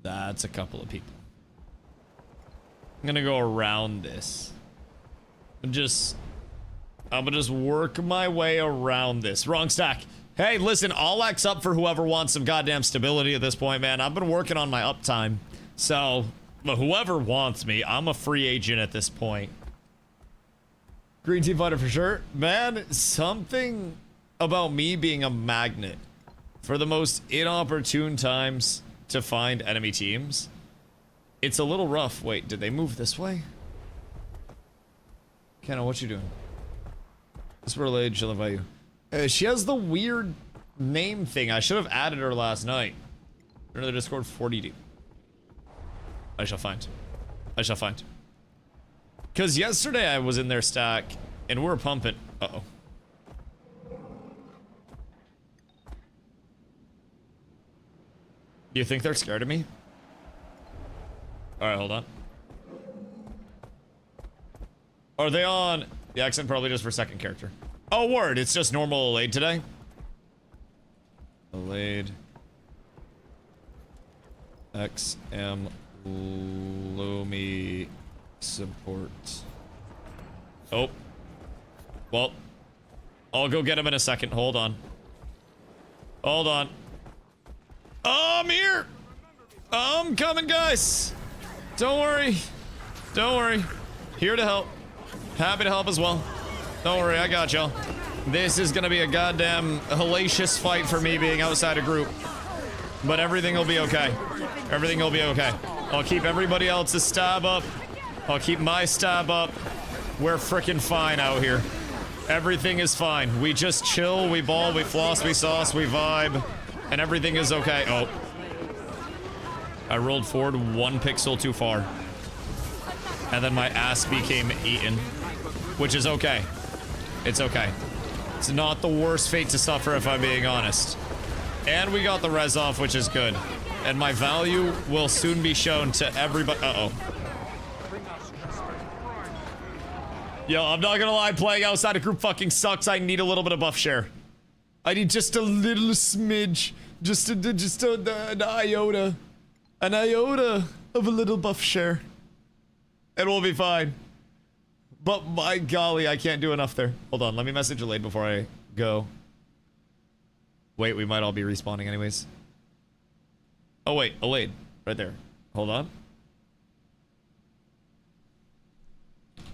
That's a couple of people. I'm gonna go around this. I'm gonna just work my way around this. Wrong stack. Hey, listen, I'll X up for whoever wants some goddamn stability at this point, man. I've been working on my uptime. So, whoever wants me, I'm a free agent at this point. Green team fighter for sure. Man, something about me being a magnet for the most inopportune times to find enemy teams. It's a little rough. Wait, did they move this way? Kenna, what you doing? This related, she'll invite you. She has the weird name thing. I should have added her last night. Another Discord 40D. I shall find. I shall find. Because yesterday I was in their stack and we're pumping. Uh-oh. Do you think they're scared of me? Alright, hold on. Are they on the accent? Probably just for second character. Oh, word. It's just normal Allayed today. Allayed. XM Lumi support. Oh. Well, I'll go get him in a second. Hold on. Hold on. I'm here. I'm coming, guys. Don't worry. Don't worry. Here to help. Happy to help as well. Don't worry, I got y'all. This is gonna be a goddamn hellacious fight for me being outside a group. But everything will be okay. Everything will be okay. I'll keep everybody else's stab up. I'll keep my stab up. We're frickin' fine out here. Everything is fine. We just chill, we ball, we floss, we sauce, we vibe, and everything is okay. Oh. I rolled forward 1 pixel too far. And then my ass became eaten. Which is okay. It's okay. It's not the worst fate to suffer if I'm being honest. And we got the res off, which is good. And my value will soon be shown to everybody. Uh-oh. Yo, I'm not gonna lie, playing outside a group fucking sucks. I need a little bit of buff share. I need just a little smidge. Just an iota. An iota of a little buff share. And we'll be fine. But my golly, I can't do enough there. Hold on, let me message Alade before I go. Wait, we might all be respawning anyways. Oh wait, Alade. Right there. Hold on.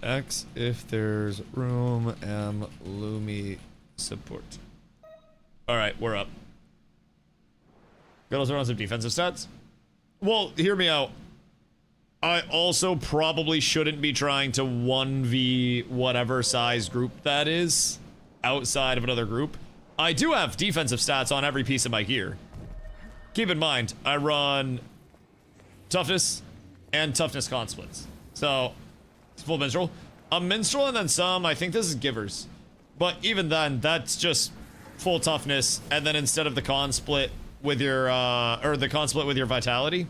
X if there's room, M Lumi support. Alright, we're up. Got also run some defensive stats. Well, hear me out. I also probably shouldn't be trying to 1v whatever size group that is outside of another group. I do have defensive stats on every piece of my gear. Keep in mind, I run toughness and toughness con splits. So, it's full minstrel. A minstrel and then some, I think this is givers. But even then, that's just full toughness, and then instead of the con split with your, or the con split with your vitality,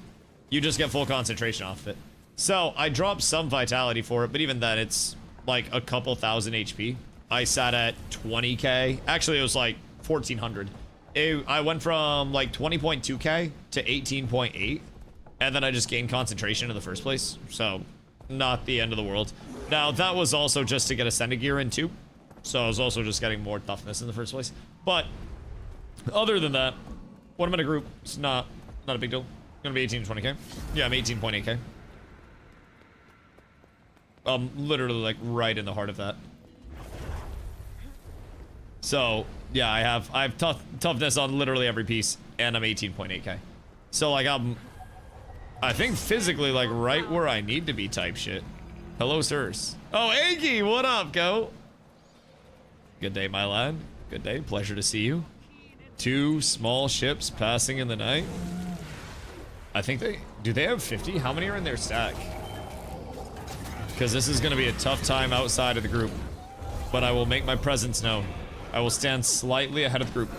you just get full concentration off of it. So, I dropped some vitality for it, but even then, it's like a couple thousand HP. I sat at 20k. Actually, it was like 1400. I went from like 20.2k to 18.8, and then I just gained concentration in the first place. So, not the end of the world. Now, that was also just to get Ascended gear in too. So, I was also just getting more toughness in the first place. But, other than that, when I'm in a group, it's not a big deal. Gonna be 18 to 20k. Yeah, I'm 18.8k. Literally like right in the heart of that. So yeah, I have toughness on literally every piece, and I'm 18.8k. So like I think physically like right where I need to be type shit. Hello, sirs. Oh, Aggie, what up, go? Good day, my lad. Good day. Pleasure to see you. 2 small ships passing in the night. I think do they have 50? How many are in their stack? Because this is going to be a tough time outside of the group. But I will make my presence known. I will stand slightly ahead of the group.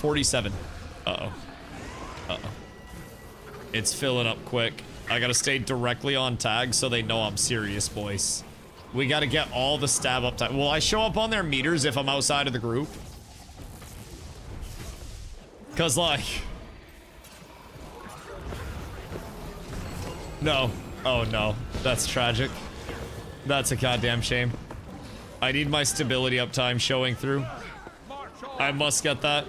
47. Uh-oh. Uh-oh. It's filling up quick. I gotta stay directly on tag so they know I'm serious, boys. We gotta get all the stab up time. Will I show up on their meters if I'm outside of the group? Cause like... No. Oh no. That's tragic. That's a goddamn shame. I need my stability uptime showing through. I must get that.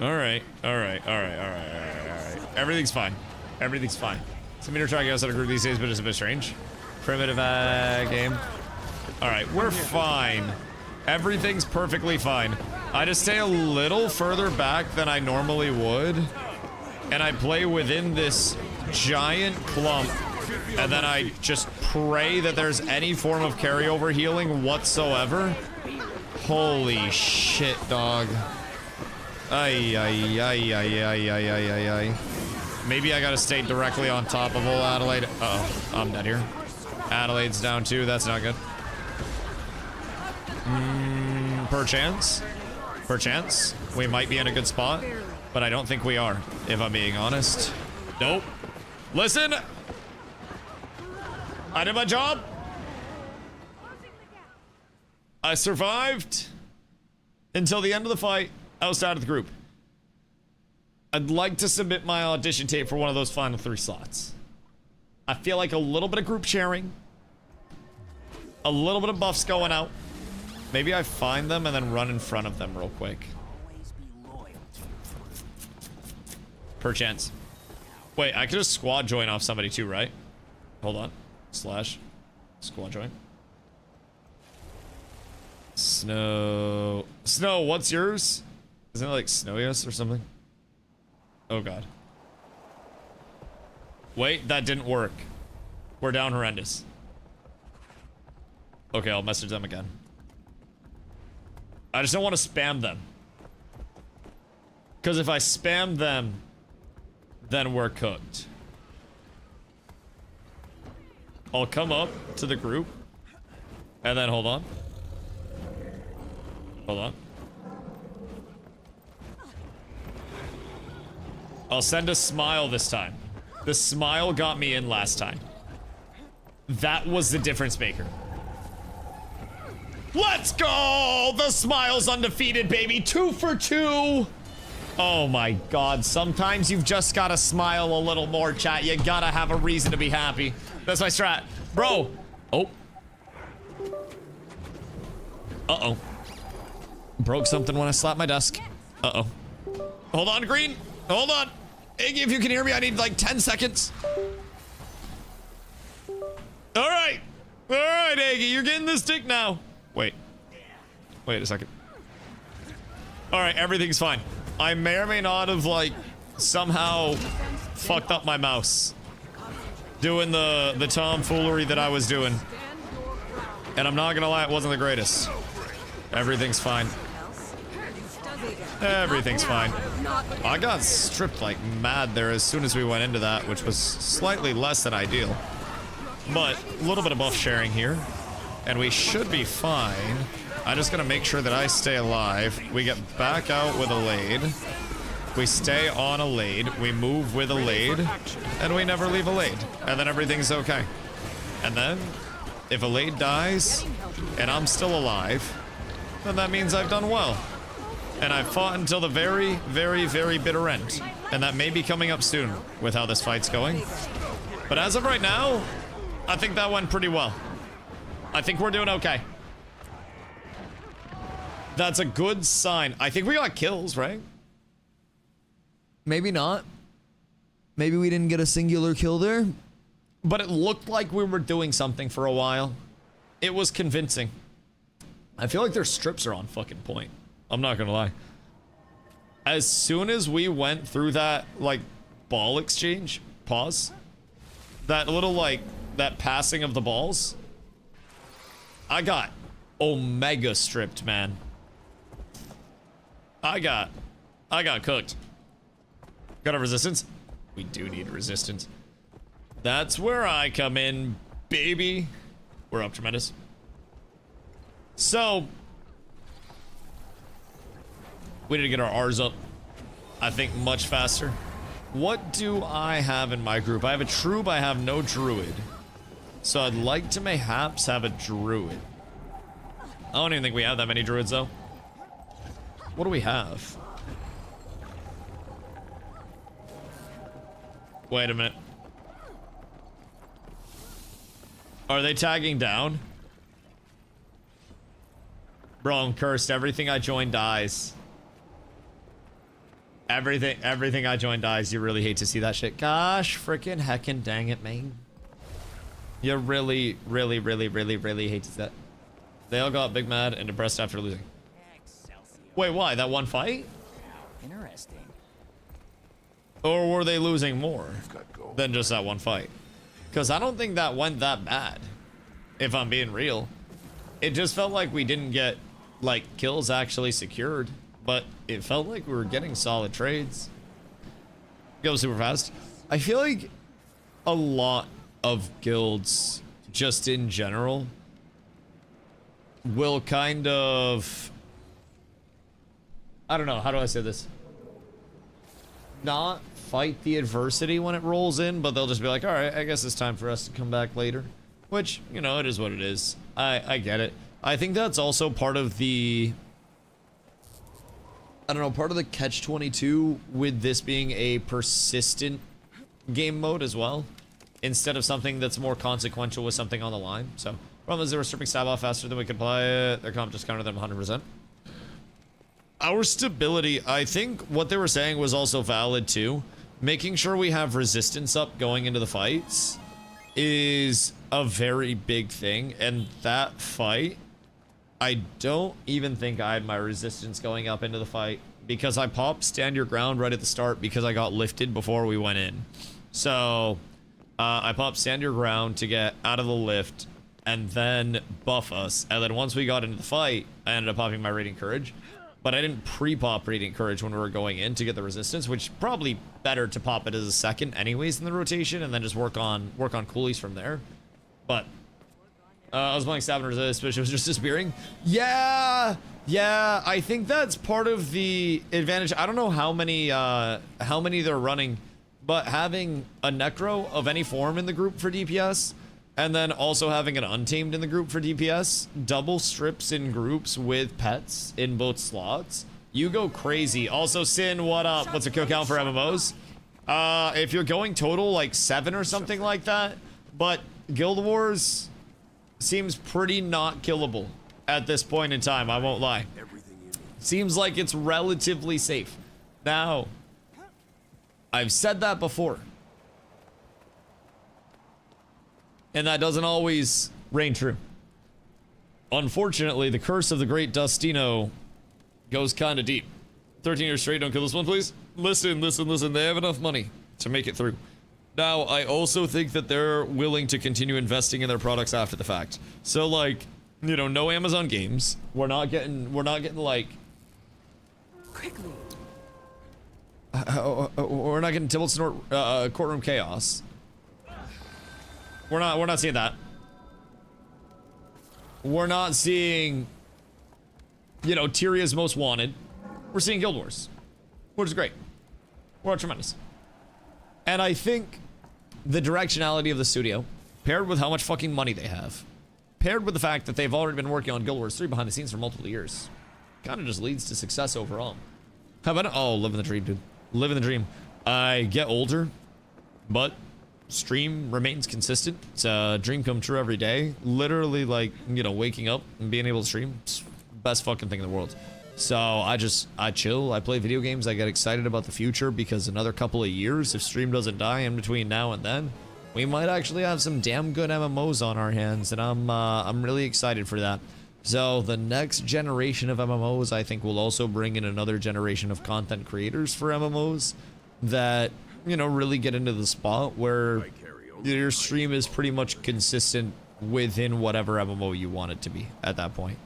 Alright. Alright. Alright. Alright. Alright. Alright. Everything's fine. Everything's fine. Some meter tracking outside of group these days, but it's a bit strange. Primitive game. Alright, we're fine. Everything's perfectly fine. I just stay a little further back than I normally would. And I play within this giant clump. And then I just pray that there's any form of carryover healing whatsoever. Holy shit, dog. Ay, ay, ay, ay, ay, ay, ay, ay, ay. Maybe I gotta stay directly on top of old Adelaide. Uh-oh, I'm dead here. Adelaide's down too, that's not good. Perchance. Perchance. We might be in a good spot, but I don't think we are, if I'm being honest. Nope. Listen! I did my job. I survived until the end of the fight outside of the group. I'd like to submit my audition tape for one of those final 3 slots. I feel like a little bit of group sharing, a little bit of buffs going out, Maybe I find them and then run in front of them real quick. Perchance. Wait, I could just squad join off somebody too, right? Hold on. Slash. Squad join. Snow. Snow, what's yours? Isn't it like Snowius or something? Oh god. Wait, that didn't work. We're down horrendous. Okay, I'll message them again. I just don't want to spam them. Because if I spam them, then we're cooked. I'll come up to the group. And then hold on. Hold on. I'll send a smile this time. The smile got me in last time. That was the difference maker. Let's go! The smile's undefeated, baby. 2 for 2. Oh my god. Sometimes you've just gotta smile a little more, chat. You gotta have a reason to be happy. That's my strat. Bro. Oh. Uh-oh. Broke something when I slapped my desk. Uh-oh. Hold on, Green. Hold on. Iggy, if you can hear me, I need like 10 seconds. All right. All right, Iggy, you're getting this dick now. Wait. Wait a second. All right, everything's fine. I may or may not have, like, somehow fucked up my mouse. Doing the tomfoolery that I was doing. And I'm not gonna lie, it wasn't the greatest. Everything's fine. Everything's fine. I got stripped like mad there as soon as we went into that, which was slightly less than ideal. But a little bit of buff sharing here. And we should be fine. I'm just gonna make sure that I stay alive. We get back out with a Lade. We stay on a Lade. We move with a Lade. And we never leave a Lade. And then everything's okay. And then, if a Lade dies, and I'm still alive, then that means I've done well. And I've fought until the very, very, very bitter end. And that may be coming up soon with how this fight's going. But as of right now, I think that went pretty well. I think we're doing okay. That's a good sign. I think we got kills, right? Maybe not. Maybe we didn't get a singular kill there. But it looked like we were doing something for a while. It was convincing. I feel like their strips are on fucking point. I'm not gonna lie. As soon as we went through that, like, ball exchange, pause, that little, like, that passing of the balls, I got omega stripped, man. I got cooked. Got a resistance? We do need resistance. That's where I come in, baby. We're up tremendous. So, we need to get our R's up, I think, much faster. What do I have in my group? I have a Troop, I have no Druid. So I'd like to mayhaps have a Druid. I don't even think we have that many Druids, though. What do we have? Wait a minute. Are they tagging down? Bro, I'm cursed. Everything I join dies. Everything I join dies. You really hate to see that shit. Gosh, freaking heckin' dang it, man. You really, really, really, really, really hate to see that. They all got big mad and depressed after losing. Wait, why? That one fight?
Interesting.
Or were they losing more than just that one fight? Because I don't think that went that bad, if I'm being real. It just felt like we didn't get, like, kills actually secured, but it felt like we were getting solid trades. Go super fast. I feel like a lot of guilds, just in general, will kind of... I don't know, how do I say this? Not fight the adversity when it rolls in, but they'll just be like, alright, I guess it's time for us to come back later. Which, you know, it is what it is. I get it. I think that's also part of the... I don't know, part of the catch-22 with this being a persistent game mode as well. Instead of something that's more consequential with something on the line. So, Problem is they were stripping stab off faster than we could apply it. Their comp just countered them 100%. Our stability, I think what they were saying was also valid too. Making sure we have resistance up going into the fights is a very big thing. And that fight, I don't even think I had my resistance going up into the fight because I popped stand your ground right at the start because I got lifted before we went in. So I popped stand your ground to get out of the lift and then buff us. And then once we got into the fight, I ended up popping my Radiant Courage. But I didn't pre-pop Radiant Courage when we were going in to get the resistance, which probably better to pop it as a second anyways in the rotation and then just work on coolies from there. But I was playing Stab and Resist, but it was just disappearing. Yeah, I think that's part of the advantage. I don't know how many they're running, but having a Necro of any form in the group for DPS, and then also having an Untamed in the group for DPS, double strips in groups with pets in both slots, you go crazy. Also, Sin, what up? What's a kill count for MMOs? If you're going total, like 7 or something like that, but Guild Wars seems pretty not killable at this point in time, I won't lie. Seems like it's relatively safe. Now, I've said that before. And that doesn't always reign true. Unfortunately, the curse of the great Dustino goes kind of deep. 13 years straight, don't kill this one, please. Listen. They have enough money to make it through. Now, I also think that they're willing to continue investing in their products after the fact. So, like, you know, no Amazon games. We're not getting like...
Quickly.
We're not getting Tibble Snort Courtroom Chaos. We're not seeing that. We're not seeing, you know, Tyria's Most Wanted. We're seeing Guild Wars, which is great. We're tremendous. And I think the directionality of the studio, paired with how much fucking money they have, paired with the fact that they've already been working on Guild Wars 3 behind the scenes for multiple years, kind of just leads to success overall. How about it? Oh, living the dream, dude. Living the dream. I get older, but stream remains consistent. It's a dream come true every day. Literally, like, you know, waking up and being able to stream, it's the best fucking thing in the world. So I chill, I play video games, I get excited about the future because another couple of years, if stream doesn't die in between now and then, we might actually have some damn good MMOs on our hands, and I'm really excited for that. So the next generation of MMOs, I think, will also bring in another generation of content creators for MMOs that, you know, really get into the spot where your stream is pretty much consistent within whatever MMO you want it to be at that point.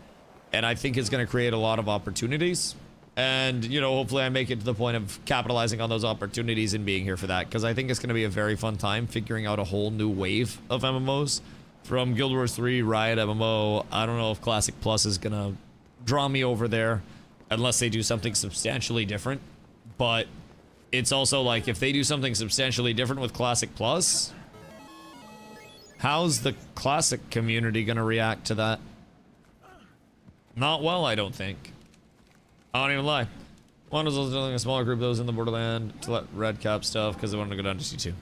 And I think it's going to create a lot of opportunities. And, you know, hopefully I make it to the point of capitalizing on those opportunities and being here for that. Because I think it's going to be a very fun time figuring out a whole new wave of MMOs. From Guild Wars 3, Riot MMO, I don't know if Classic Plus is going to draw me over there. Unless they do something substantially different. But it's also like, if they do something substantially different with Classic Plus, how's the Classic community going to react to that? Not well, I don't think. I don't even lie. One was also telling a smaller group of those in the Borderland to let red cap stuff because they wanted to go down to C2.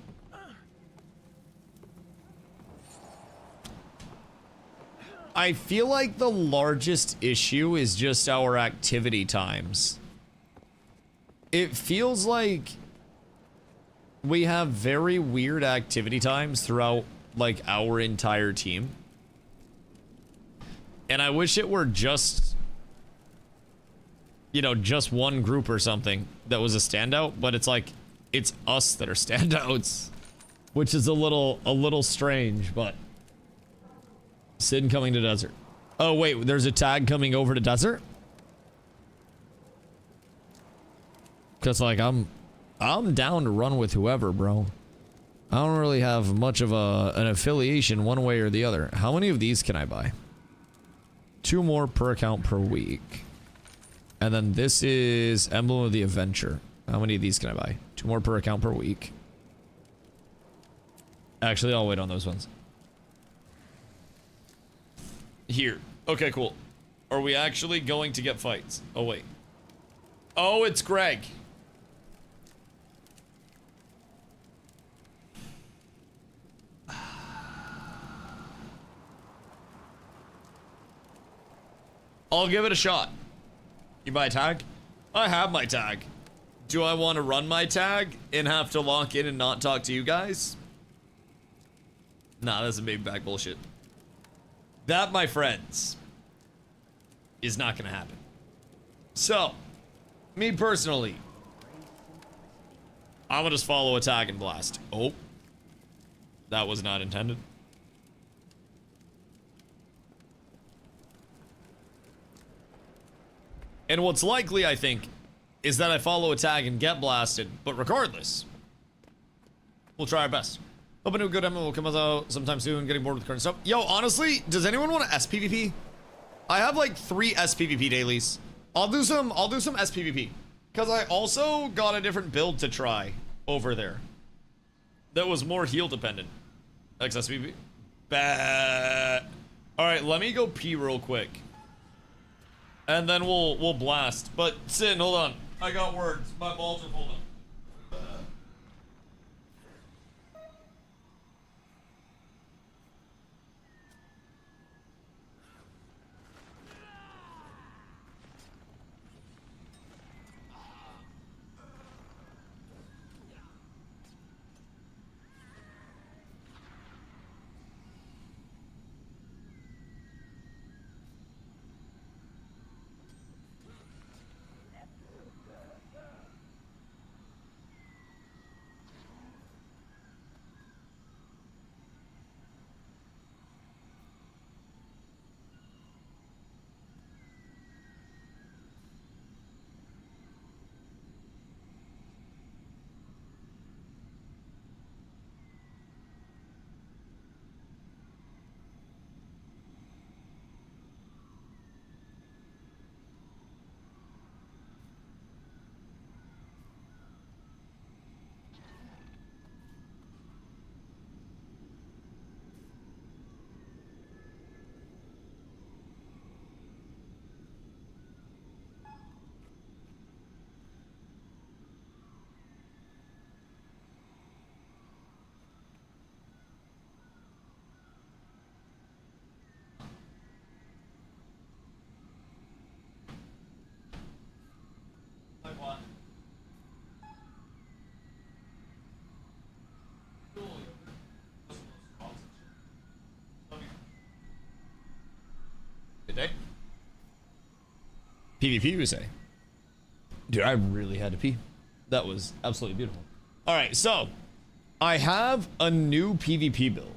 I feel like the largest issue is just our activity times. It feels like we have very weird activity times throughout, like, our entire team. And I wish it were just, you know, just one group or something that was a standout, but it's like, it's us that are standouts, which is a little strange, but Sid coming to desert. Oh, wait, there's a tag coming over to desert? Cause like, I'm down to run with whoever, bro. I don't really have much of an affiliation one way or the other. How many of these can I buy? 2 more per account per week. And then this is Emblem of the Adventure. How many of these can I buy? 2 more per account per week. Actually, I'll wait on those ones. Here. Okay, cool. Are we actually going to get fights? Oh, wait. Oh, it's Greg. I'll give it a shot. You buy a tag? I have my tag. Do I want to run my tag and have to lock in and not talk to you guys? Nah, that's some baby back bullshit. That, my friends, is not gonna happen. So, me personally, I'm gonna just follow a tag and blast. Oh, that was not intended. And what's likely, I think, is that I follow a tag and get blasted, but regardless, we'll try our best. Hoping a good MMO will come out sometime soon, getting bored with the current stuff. Yo, honestly, does anyone want to SPVP? I have like 3 SPVP dailies. I'll do some SPVP. Because I also got a different build to try over there. That was more heal dependent. XSPVP. Alright, let me go pee real quick. And then we'll blast. But Sin, hold on. I got words. My balls are full up. Good day. PvP, we say. Dude, I really had to pee. That was absolutely beautiful. Alright, so I have a new PvP build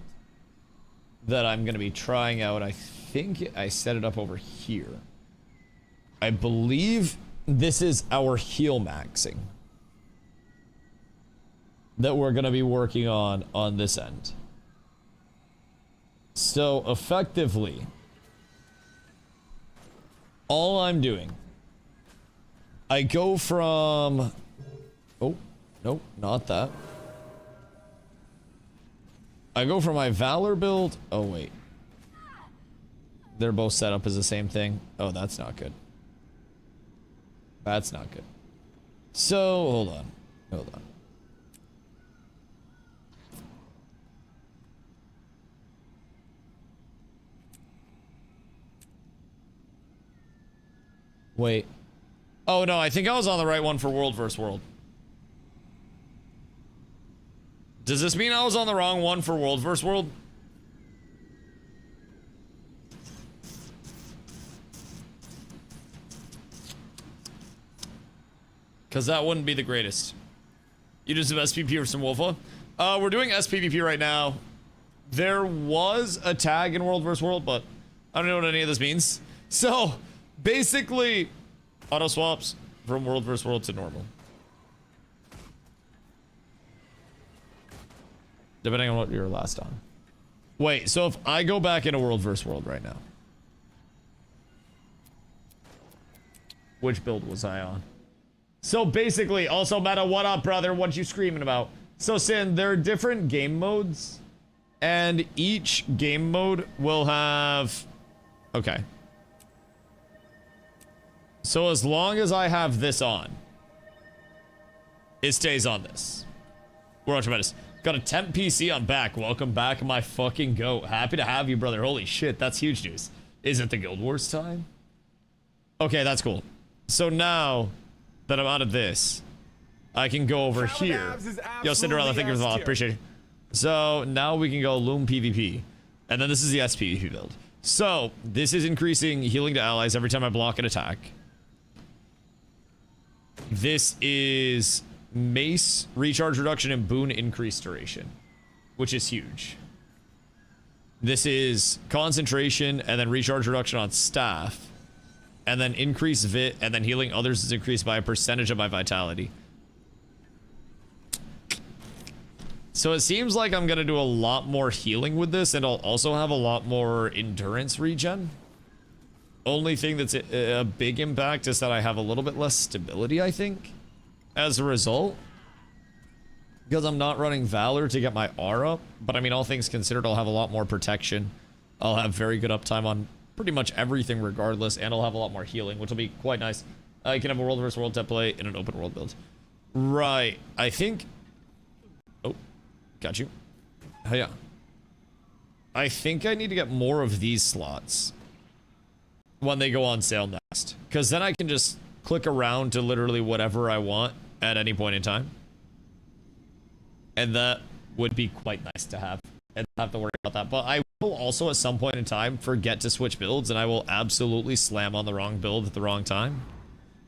that I'm going to be trying out. I think I set it up over here. I believe this is our heal maxing that we're going to be working on this end. So effectively, all I'm doing, I go from, oh, nope, not that. I go from my Valor build, oh wait. They're both set up as the same thing. Oh, that's not good. That's not good. So, hold on. Wait. Oh no, I think I was on the right one for World vs. World. Does this mean I was on the wrong one for World vs. World? Because that wouldn't be the greatest. You did some SPP or some Wolfa? We're doing SPVP right now. There was a tag in World vs. World, but I don't know what any of this means. So, basically, auto swaps from World vs. World to normal. Depending on what you were last on. Wait, so if I go back into World vs. World right now. Which build was I on? So basically, also Meta, what up, brother? What you screaming about? So Sin, there are different game modes. And each game mode will have... Okay. So as long as I have this on, it stays on this. We're on tremendous. Got a temp PC on back. Welcome back, my fucking goat. Happy to have you, brother. Holy shit, that's huge news. Is it the Guild Wars time? Okay, that's cool. So now that I'm out of this, I can go over here. Yo, Cinderella, thank you for the follow. Appreciate it. So now we can go Loom PvP. And then this is the SPvP build. So this is increasing healing to allies every time I block an attack. This is mace recharge reduction and boon increase duration, which is huge. This is concentration and then recharge reduction on staff. And then increase vit, and then healing others is increased by a percentage of my vitality. So it seems like I'm gonna do a lot more healing with this, and I'll also have a lot more endurance regen. Only thing that's a big impact is that I have a little bit less stability, I think, as a result. Because I'm not running Valor to get my R up. But I mean, all things considered, I'll have a lot more protection. I'll have very good uptime on pretty much everything regardless, and I'll have a lot more healing, which will be quite nice. You can have a world versus world template in an open world build. Right, I think... Oh, got you. Oh yeah. I think I need to get more of these slots when they go on sale next. Because then I can just click around to literally whatever I want at any point in time. And that would be quite nice to have. And not have to worry about that. But I will also at some point in time forget to switch builds, and I will absolutely slam on the wrong build at the wrong time.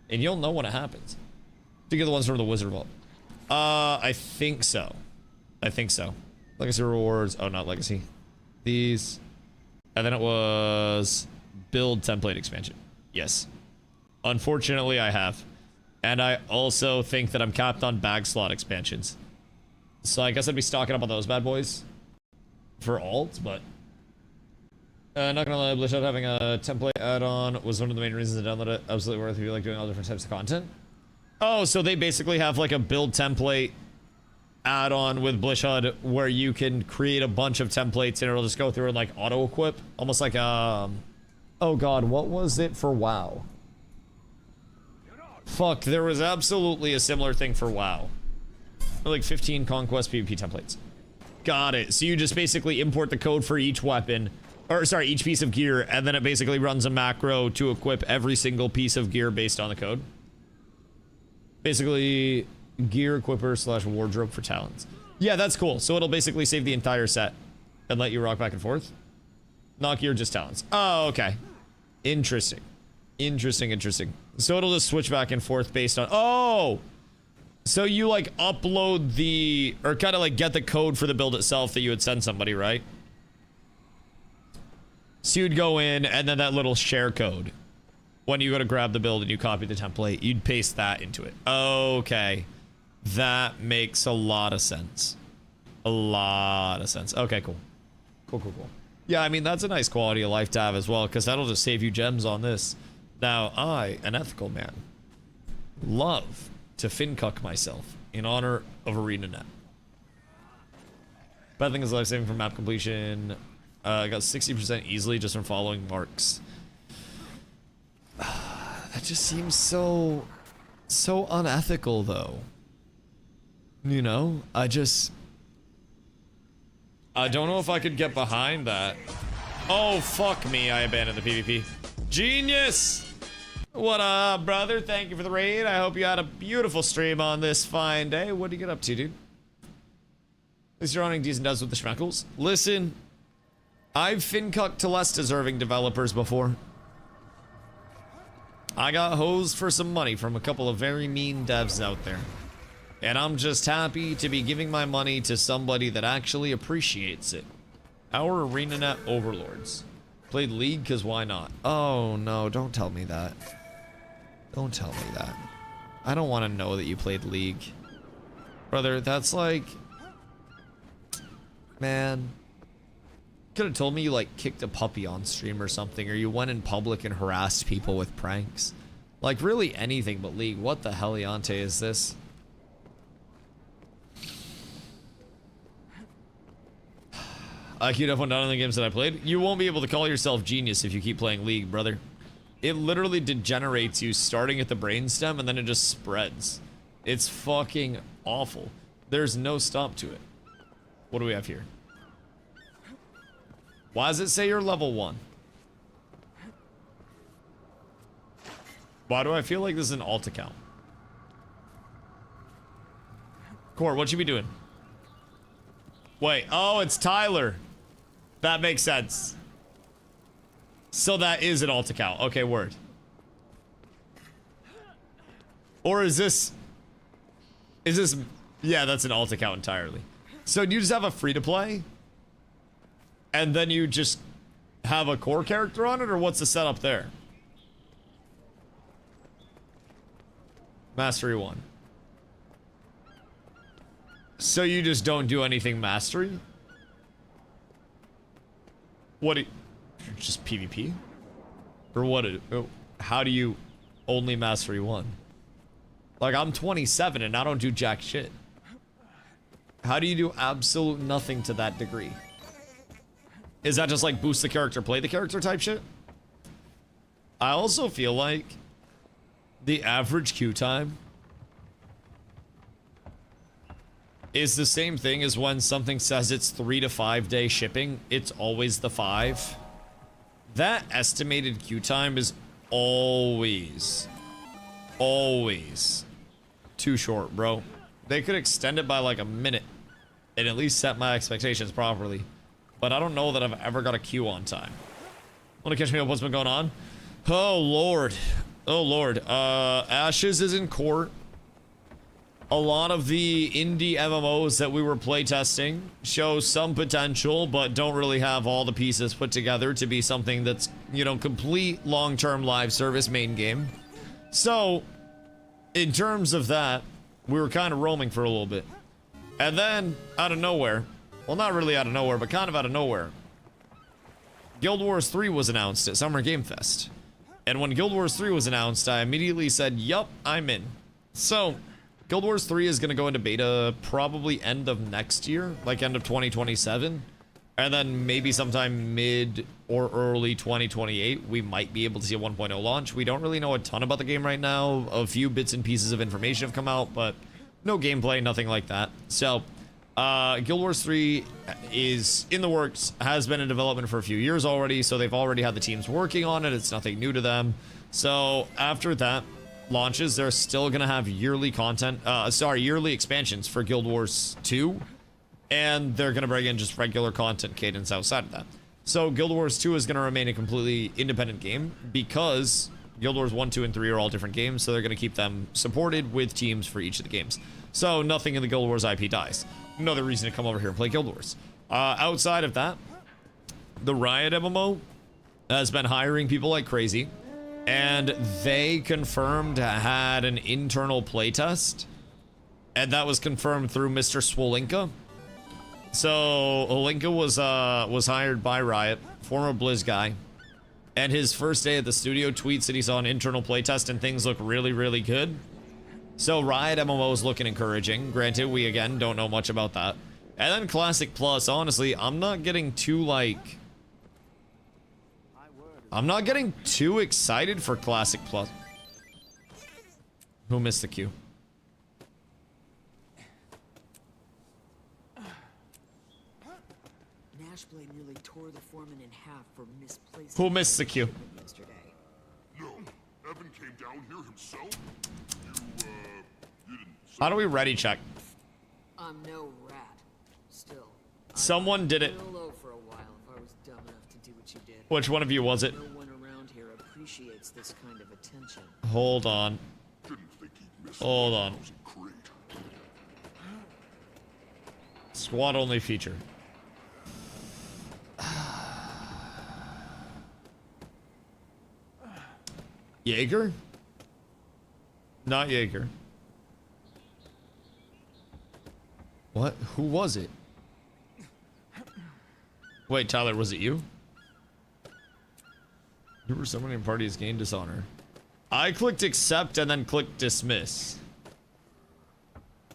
And you'll know when it happens. To get the ones from the Wizard Vault. I think so. I think so. Legacy rewards. Oh, not legacy. These. And then it was build template expansion. Yes. Unfortunately, I have. And I also think that I'm capped on bag slot expansions. So I guess I'd be stocking up on those bad boys for alts, but not gonna lie, Blizzard having a template add-on was one of the main reasons to download it. Absolutely worth if you like doing all different types of content. Oh, so they basically have like a build template add-on with Blizzard where you can create a bunch of templates and it'll just go through and like auto-equip, almost like oh god, what was it for WoW? Fuck, there was absolutely a similar thing for WoW. Like 15 Conquest PvP templates. Got it. So you just basically import the code for each weapon, or sorry, each piece of gear, and then it basically runs a macro to equip every single piece of gear based on the code. Basically, gear equipper / wardrobe for talents. Yeah, that's cool. So it'll basically save the entire set and let you rock back and forth. Not gear, just talents. Oh, okay. Interesting. Interesting. So it'll just switch back and forth based on... Oh! So you like upload the, or kind of like get the code for the build itself that you would send somebody, right? So you'd go in and then that little share code, when you go to grab the build and you copy the template, you'd paste that into it. Okay. That makes a lot of sense. A lot of sense. Okay, cool. Cool. Yeah, I mean, that's a nice quality of life to have as well, because that'll just save you gems on this. Now, I, an ethical man, love to fincuck myself in honor of ArenaNet. Bad thing is life-saving from map completion. I got 60% easily just from following marks. That just seems so unethical, though. You know, I don't know if I could get behind that. Oh, fuck me, I abandoned the PvP. Genius! What up, brother? Thank you for the raid. I hope you had a beautiful stream on this fine day. What do you get up to, dude? At least you're running decent devs with the schmeckles. Listen, I've fincucked to less deserving developers before. I got hosed for some money from a couple of very mean devs out there. And I'm just happy to be giving my money to somebody that actually appreciates it. Our ArenaNet overlords. Played League, because why not? Oh, no, don't tell me that. Don't tell me that. I don't want to know that you played League. Brother, that's like... Man. Could have told me you, like, kicked a puppy on stream or something, or you went in public and harassed people with pranks. Like, really anything but League. What the heliante is this? IQ F1 down on the games that I played. You won't be able to call yourself genius if you keep playing League, brother. It literally degenerates you starting at the brainstem and then it just spreads. It's fucking awful. There's no stop to it. What do we have here? Why does it say you're level 1? Why do I feel like this is an alt account? Core, what you be doing? Wait, oh, it's Tyler. That makes sense. So that is an alt account. Okay, word. Or is this... Yeah, that's an alt account entirely. So do you just have a free-to-play? And then you just have a core character on it? Or what's the setup there? Mastery 1. So you just don't do anything mastery? What do you... Just PvP? Or what? How do you only mastery 1? Like, I'm 27 and I don't do jack shit. How do you do absolute nothing to that degree? Is that just like boost the character, play the character type shit? I also feel like the average queue time is the same thing as when something says it's 3 to 5 day shipping. It's always the 5. That estimated queue time is always too short, bro. They could extend it by like a minute and at least set my expectations properly. But I don't know that I've ever got a queue on time. Want to catch me up what's been going on? Oh, Lord. Oh, Lord. Ashes is in court. A lot of the indie MMOs that we were playtesting show some potential, but don't really have all the pieces put together to be something that's, you know, complete long-term live service main game. So, in terms of that, we were kind of roaming for a little bit. And then, out of nowhere, well, not really out of nowhere, but kind of out of nowhere, Guild Wars 3 was announced at Summer Game Fest. And when Guild Wars 3 was announced, I immediately said, yup, I'm in. So, Guild Wars 3 is going to go into beta probably end of next year, like end of 2027. And then maybe sometime mid or early 2028, we might be able to see a 1.0 launch. We don't really know a ton about the game right now. A few bits and pieces of information have come out, but no gameplay, nothing like that. So, Guild Wars 3 is in the works, has been in development for a few years already, so they've already had the teams working on it. It's nothing new to them. So, after that launches, they're still going to have yearly content, yearly expansions for Guild Wars 2, and they're going to bring in just regular content cadence outside of that. So Guild Wars 2 is going to remain a completely independent game because Guild Wars 1, 2, and 3 are all different games, so they're going to keep them supported with teams for each of the games. So nothing in the Guild Wars IP dies. Another reason to come over here and play Guild Wars. Outside of that, the Riot MMO has been hiring people like crazy, and they confirmed had an internal playtest, and that was confirmed through Mr. Swolinka. So Olinka was hired by Riot, former Blizz guy, and his first day at the studio tweets that he saw an internal playtest and things look really, really good. So Riot MMO is looking encouraging. Granted, we again don't know much about that. And then Classic Plus, honestly, I'm not getting too excited for Classic Plus. Who missed the queue?
Nashblade nearly tore the foreman in half for misplacing.
Who missed the queue?
Yesterday.
No, Evan came down here himself. You didn't.
How do we ready check?
I'm no rat. Still.
Someone did it.
I'd low for a while if I was dumb enough to do what you did.
Which one of you was it?
No one around here appreciates this kind of attention.
Hold on.
Didn't think he'd miss
Hold on.
Great.
Squad only feature. Jaeger? Not Jaeger. What? Who was it? Wait, Tyler, was it you? You were summoning parties gain dishonor. I clicked accept and then clicked dismiss.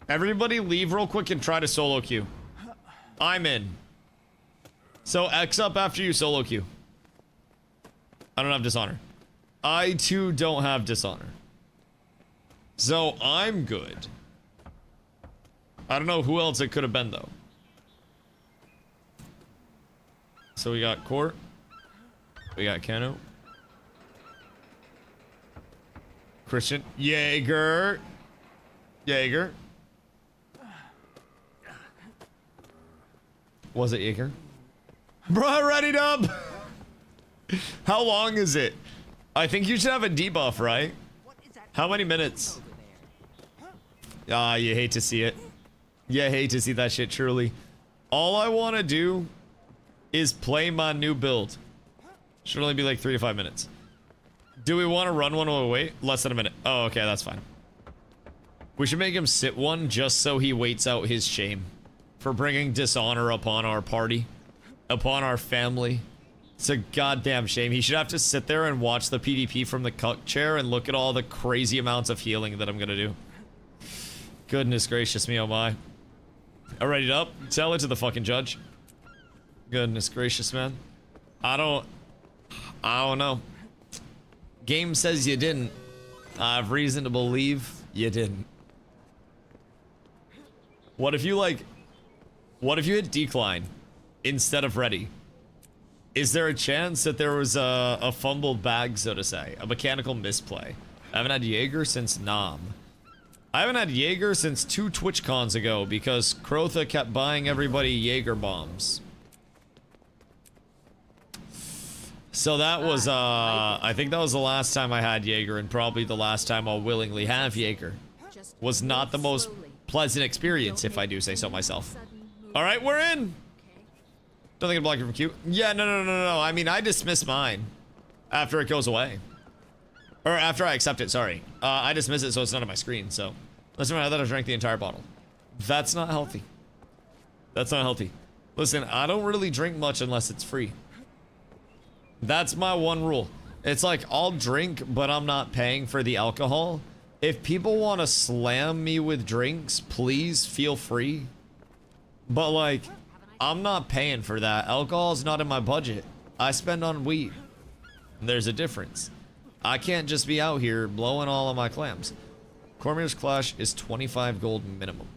Everybody leave real quick and try to solo queue. I'm in. So X up after you solo queue. I don't have dishonor. I too don't have dishonor. So I'm good. I don't know who else it could have been though. So we got Court. We got Kano. Christian. Jaeger. Jaeger. Was it Jaeger? Bro, ready up. How long is it? I think you should have a debuff, right? How many minutes? Ah, you hate to see it. You hate to see that shit, truly. All I want to do is play my new build. Should only be like 3 to 5 minutes. Do we want to run one while we wait? Less than a minute. Oh, okay, that's fine. We should make him sit one just so he waits out his shame for bringing dishonor upon our party, upon our family. It's a goddamn shame. He should have to sit there and watch the PvP from the cuck chair and look at all the crazy amounts of healing that I'm gonna do. Goodness gracious me, oh my. Alrighty up. Tell it to the fucking judge. Goodness gracious, man. I don't know. Game says you didn't. I have reason to believe you didn't. What if you hit decline instead of ready? Is there a chance that there was a fumbled bag, so to say? A mechanical misplay? I haven't had Jaeger since Nam. I haven't had Jaeger since 2 TwitchCons ago because Crotha kept buying everybody Jaeger bombs. So that was, I think that was the last time I had Jaeger and probably the last time I'll willingly have Jaeger. Was not the most pleasant experience, if I do say so myself. All right, we're in. Don't think I'm blocking from Q. Yeah, no. I mean, I dismiss mine after it goes away. Or after I accept it, sorry. I dismiss it so it's not on my screen, so. Listen, I thought I drank the entire bottle. That's not healthy. That's not healthy. Listen, I don't really drink much unless it's free. That's my one rule. It's like, I'll drink, but I'm not paying for the alcohol. If people want to slam me with drinks, please feel free. But like, I'm not paying for that. Alcohol's not in my budget. I spend on weed. There's a difference. I can't just be out here blowing all of my clams. Cormier's Clash is 25 gold minimum.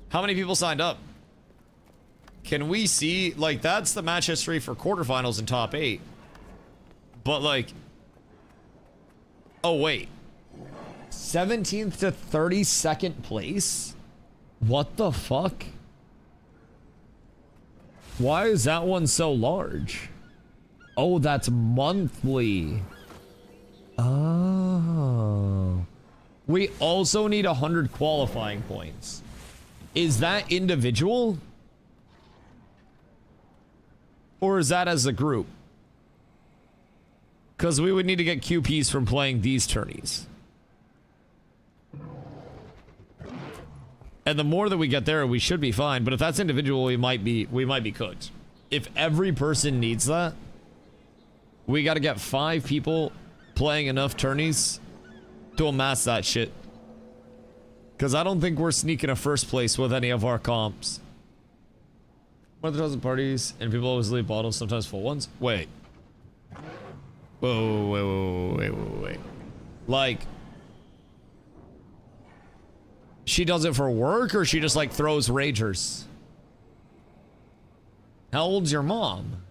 How many people signed up? Can we see, like, that's the match history for quarterfinals and top 8. But like, oh wait. 17th to 32nd place? What the fuck? Why is that one so large? Oh, that's monthly. Oh. We also need 100 qualifying points. Is that individual? Or is that as a group? Because we would need to get QPs from playing these tourneys. And the more that we get there, we should be fine. But if that's individual, we might be cooked. If every person needs that, we got to get 5 people playing enough tourneys to amass that shit. Because I don't think we're sneaking a first place with any of our comps. 1,000 parties, and people always leave bottles, sometimes full ones. Wait. Whoa, wait. Like, she does it for work, or she just like throws ragers? How old's your mom?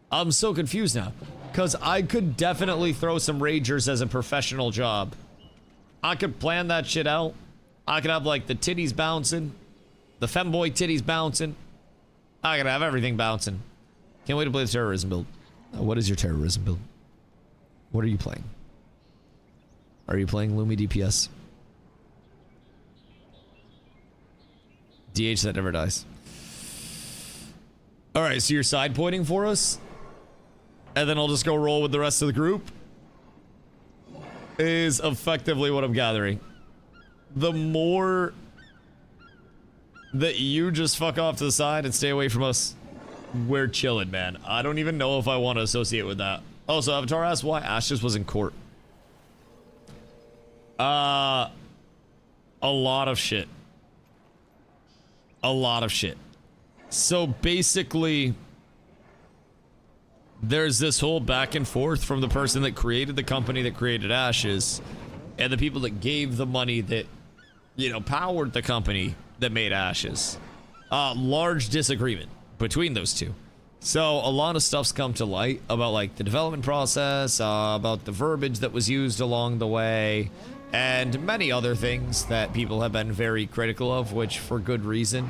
I'm so confused now. Because I could definitely throw some ragers as a professional job. I could plan that shit out. I could have like the titties bouncing. The femboy titties bouncing. I could have everything bouncing. Can't wait to play the terrorism build. What is your terrorism build? What are you playing? Are you playing Lumi DPS? DH that never dies. Alright, so you're side pointing for us? And then I'll just go roll with the rest of the group? Is effectively what I'm gathering. The more that you just fuck off to the side and stay away from us, we're chilling, man. I don't even know if I want to associate with that. Oh, so Avatar asked why Ashes was in court. A lot of shit. A lot of shit. So basically, there's this whole back and forth from the person that created the company that created Ashes and the people that gave the money that, you know, powered the company that made Ashes. Large disagreement between those two. So a lot of stuff's come to light about like the development process, about the verbiage that was used along the way, and many other things that people have been very critical of, which for good reason.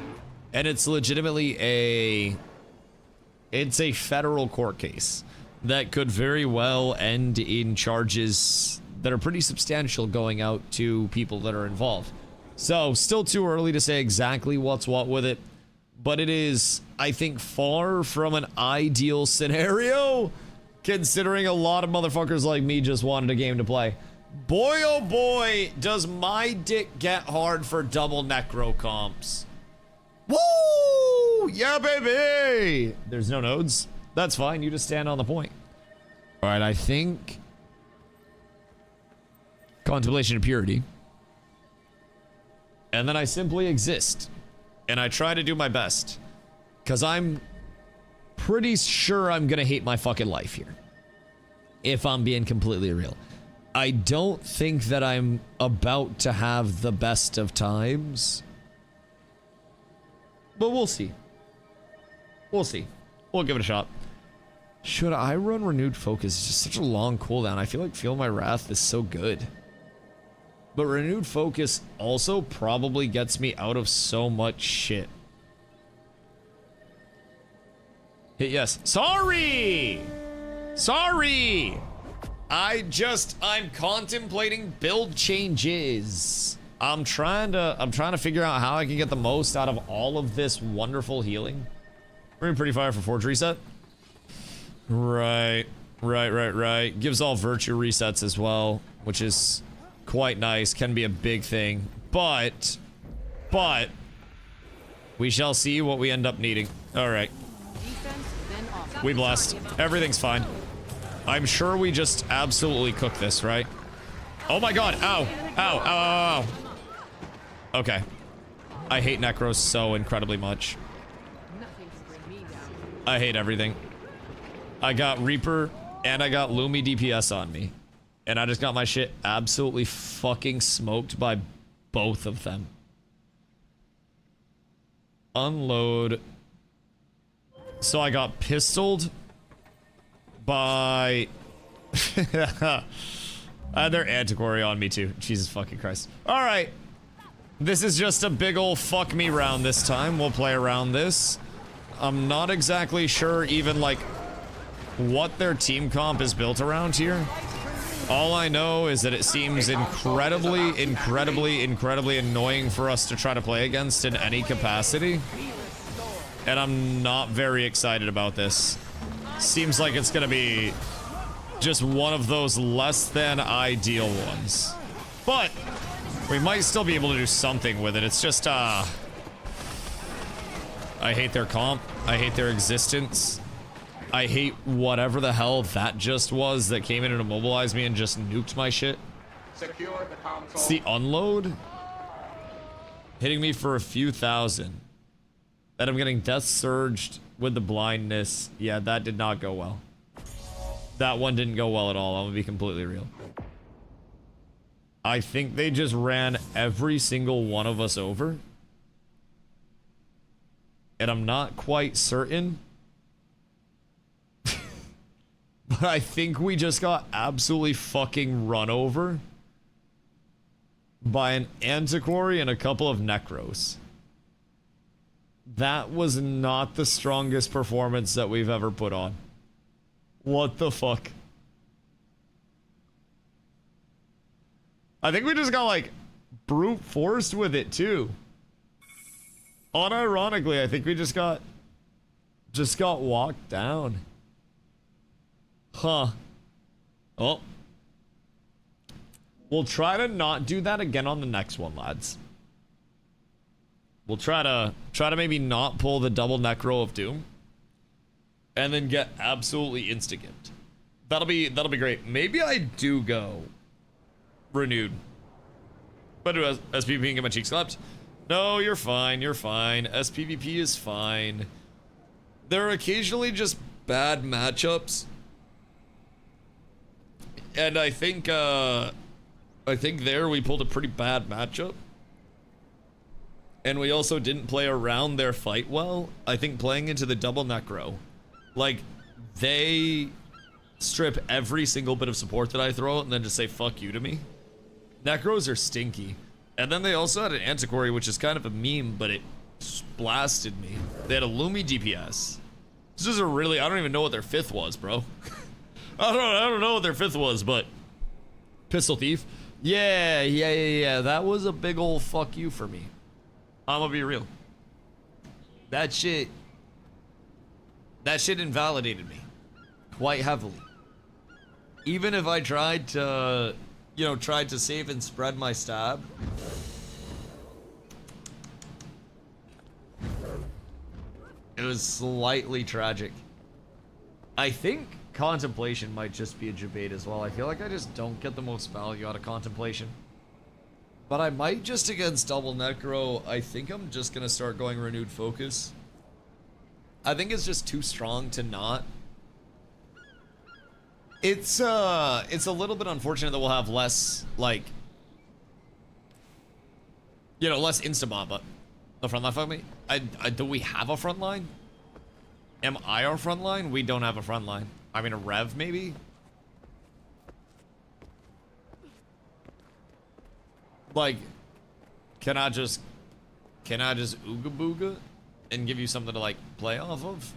And it's legitimately it's a federal court case that could very well end in charges that are pretty substantial going out to people that are involved. So still too early to say exactly what's what with it, but it is, I think, far from an ideal scenario, considering a lot of motherfuckers like me just wanted a game to play. Boy, oh boy, does my dick get hard for double necro comps. Woo! Yeah, baby! There's no nodes. That's fine, you just stand on the point. Alright, I think... Contemplation of Purity. And then I simply exist. And I try to do my best. Because I'm pretty sure I'm gonna hate my fucking life here. If I'm being completely real. I don't think that I'm about to have the best of times. But we'll see. We'll see. We'll give it a shot. Should I run Renewed Focus? It's just such a long cooldown. I feel like Feel My Wrath is so good. But Renewed Focus also probably gets me out of so much shit. Hit yes. Sorry! Sorry! I'm contemplating build changes. I'm trying to figure out how I can get the most out of all of this wonderful healing. We're in pretty fire for Forge Reset. Right. Gives all virtue resets as well, which is quite nice. Can be a big thing. But we shall see what we end up needing. Alright. We blessed. Everything's fine. I'm sure we just absolutely cook this, right? Oh my god. Ow. Ow. Ow. Ow. Ow. Okay. I hate Necros so incredibly much. I hate everything. I got Reaper and I got Lumi DPS on me. And I just got my shit absolutely fucking smoked by both of them. Unload. So I got pistoled by... they're Antiquary on me too. Jesus fucking Christ. Alright. This is just a big ol' fuck me round this time. We'll play around this. I'm not exactly sure even like what their team comp is built around here. All I know is that it seems incredibly annoying for us to try to play against in any capacity. And I'm not very excited about this. Seems like it's gonna be just one of those less than ideal ones. But we might still be able to do something with it. It's just, I hate their comp. I hate their existence. I hate whatever the hell that just was that came in and immobilized me and just nuked my shit.
Secure the console.
It's the unload. Hitting me for a few thousand. That I'm getting death surged with the blindness. Yeah, that did not go well. That one didn't go well at all. I'm gonna be completely real. I think they just ran every single one of us over. And I'm not quite certain. But I think we just got absolutely fucking run over by an Antiquary and a couple of Necros. That was not the strongest performance that we've ever put on. What the fuck? I think we just got like brute forced with it too. Unironically, I think we just got walked down. Huh. Oh. We'll try to not do that again on the next one, lads. We'll try to maybe not pull the double Necro of Doom. And then get absolutely insta-gimped. That'll be great. Maybe I do go Renewed. But do SPVP and get my cheeks slapped? No, you're fine, you're fine. SPVP is fine. There are occasionally just bad matchups. And I think there we pulled a pretty bad matchup. And we also didn't play around their fight well. I think playing into the double Necro Like, they strip every single bit of support that I throw and then just say fuck you to me. Necros are stinky. And then they also had an Antiquary, which is kind of a meme, but it blasted me. They had a Lumi DPS. This is a really, I don't even know what their 5th was, bro. I don't know what their 5th was, but Pistol Thief. Yeah. That was a big old fuck you for me. I'm gonna be real. That shit invalidated me quite heavily. Even if I tried to, you know, tried to save and spread my stab. It was slightly tragic. I think Contemplation might just be a debate as well. I feel like I just don't get the most value out of Contemplation. But I might just against double Necro, I think I'm just gonna start going Renewed Focus. I think it's just too strong to not. It's a little bit unfortunate that we'll have less, like, you know, less insta-mob, but the front line, fuck me. Do we have a front line? Am I our front line? We don't have a front line. I mean, a Rev, maybe? Like, can I just ooga booga and give you something to, like, play off of?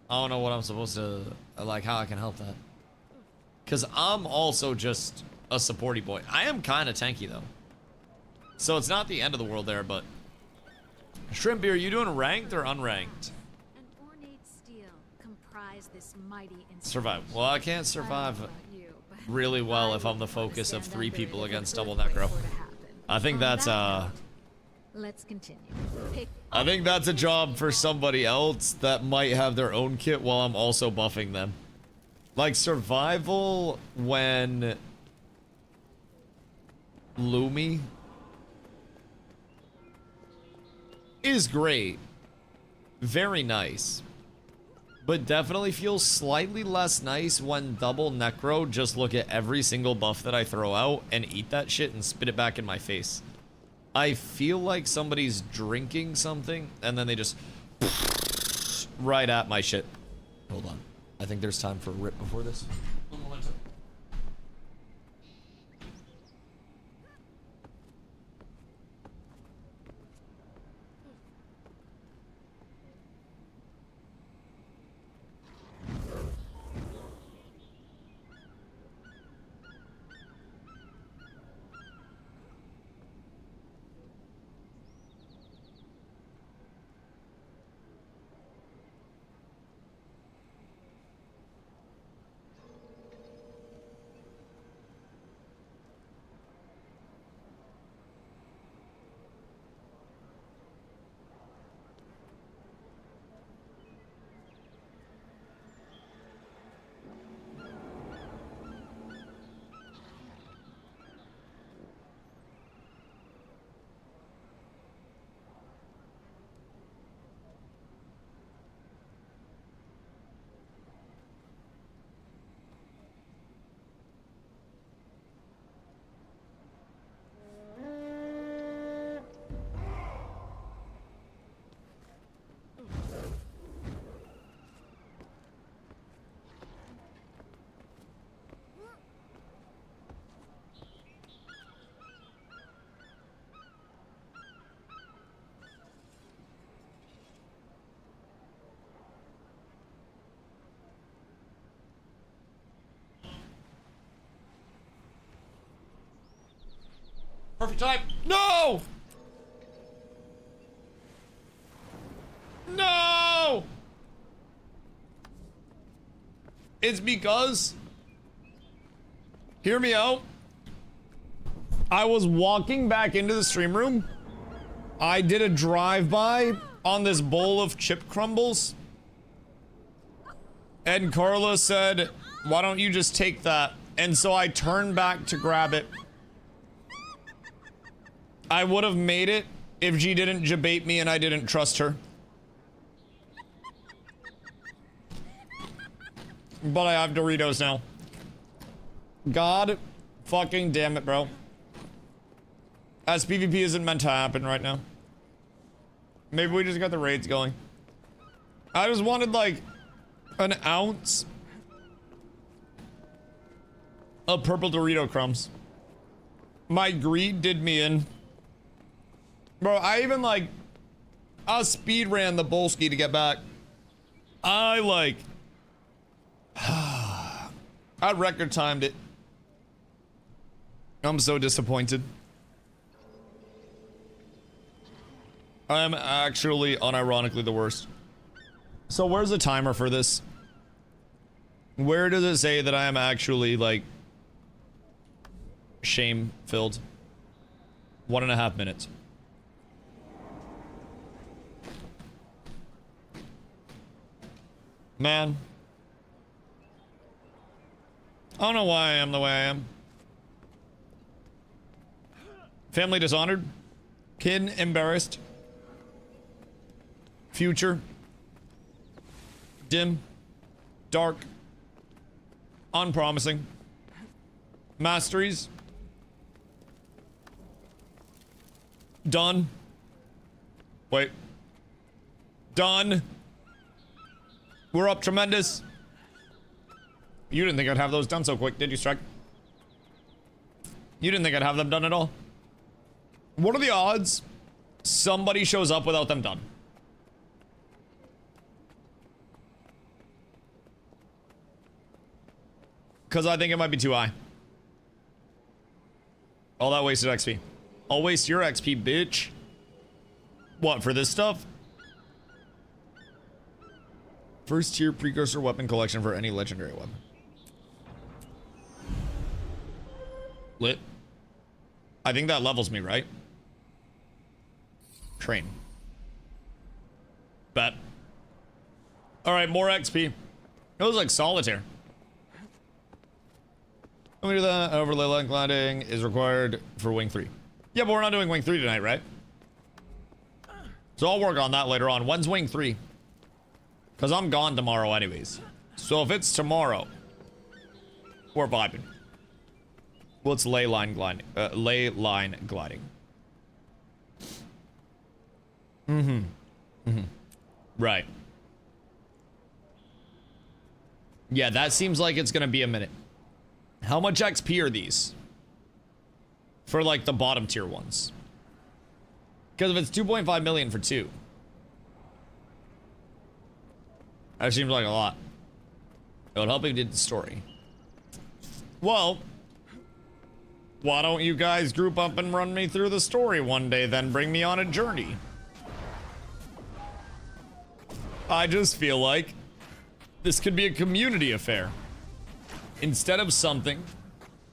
I don't know what I'm supposed to, like, how I can help that. Because I'm also just a supporty boy. I am kind of tanky, though. So it's not the end of the world there, but... Shrimpy, are you doing ranked or unranked?
An ornate steel comprise this mighty
Survive. Well, I can't survive really well if I'm the focus of 3 people against double Necro. I think that's,
Let's continue.
I think that's a job for somebody else that might have their own kit while I'm also buffing them. Like, survival when Lumi is great. Very nice. But definitely feels slightly less nice when double Necro just look at every single buff that I throw out and eat that shit and spit it back in my face. I feel like somebody's drinking something and then they just right at my shit. Hold on. I think there's time for a rip before this. One moment. Perfect time. No! No! It's because... Hear me out. I was walking back into the stream room. I did a drive-by on this bowl of chip crumbles. And Carla said, why don't you just take that? And so I turned back to grab it. I would have made it if she didn't debate me and I didn't trust her. But I have Doritos now. God fucking damn it, bro. As PvP isn't meant to happen right now. Maybe we just got the raids going. I just wanted, like, An ounce of purple Dorito crumbs. My greed did me in. Bro, I even like, I speed ran the Bolski to get back. I like, I record timed it. I'm so disappointed. I'm actually unironically the worst. So where's the timer for this? Where does it say that I am actually like shame-filled? 1.5 minutes. Man. I don't know why I am the way I am. Family dishonored. Kid embarrassed. Future. Dim. Dark. Unpromising. Masteries. Done. Wait. Done. We're up tremendous. You didn't think I'd have those done so quick, did you, Strike? You didn't think I'd have them done at all? What are the odds somebody shows up without them done? Because I think it might be too high. All that wasted XP. I'll waste your XP, bitch. What, for this stuff? First tier precursor weapon collection for any legendary weapon. Lit. I think that levels me, right? Train. Bet. Alright, more XP. It was like solitaire. Let me do that. Overlay line gliding is required for Wing 3. Yeah, but we're not doing Wing 3 tonight, right? So I'll work on that later on. When's Wing 3? Because I'm gone tomorrow anyways. So if it's tomorrow, we're vibing. What's ley line gliding? Ley line gliding. Right. Yeah, that seems like it's gonna be a minute. How much XP are these? For like the bottom tier ones. Because if it's 2.5 million for 2. That seems like a lot. It would help if you did the story. Well, why don't you guys group up and run me through the story one day, then bring me on a journey? I just feel like this could be a community affair. Instead of something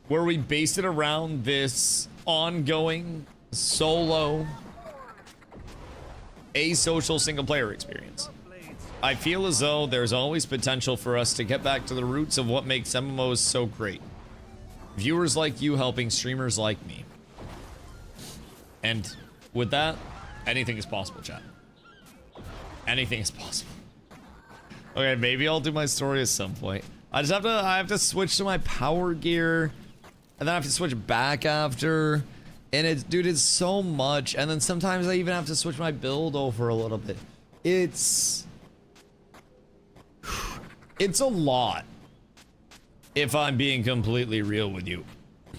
where we base it around this ongoing, solo, asocial single-player experience. I feel as though there's always potential for us to get back to the roots of what makes MMOs so great. Viewers like you helping streamers like me. And with that, anything is possible, chat. Anything is possible. Okay, maybe I'll do my story at some point. I have to switch to my power gear, and then I have to switch back after, and it's, dude, it's so much, and then sometimes I even have to switch my build over a little bit. It's a lot, if I'm being completely real with you.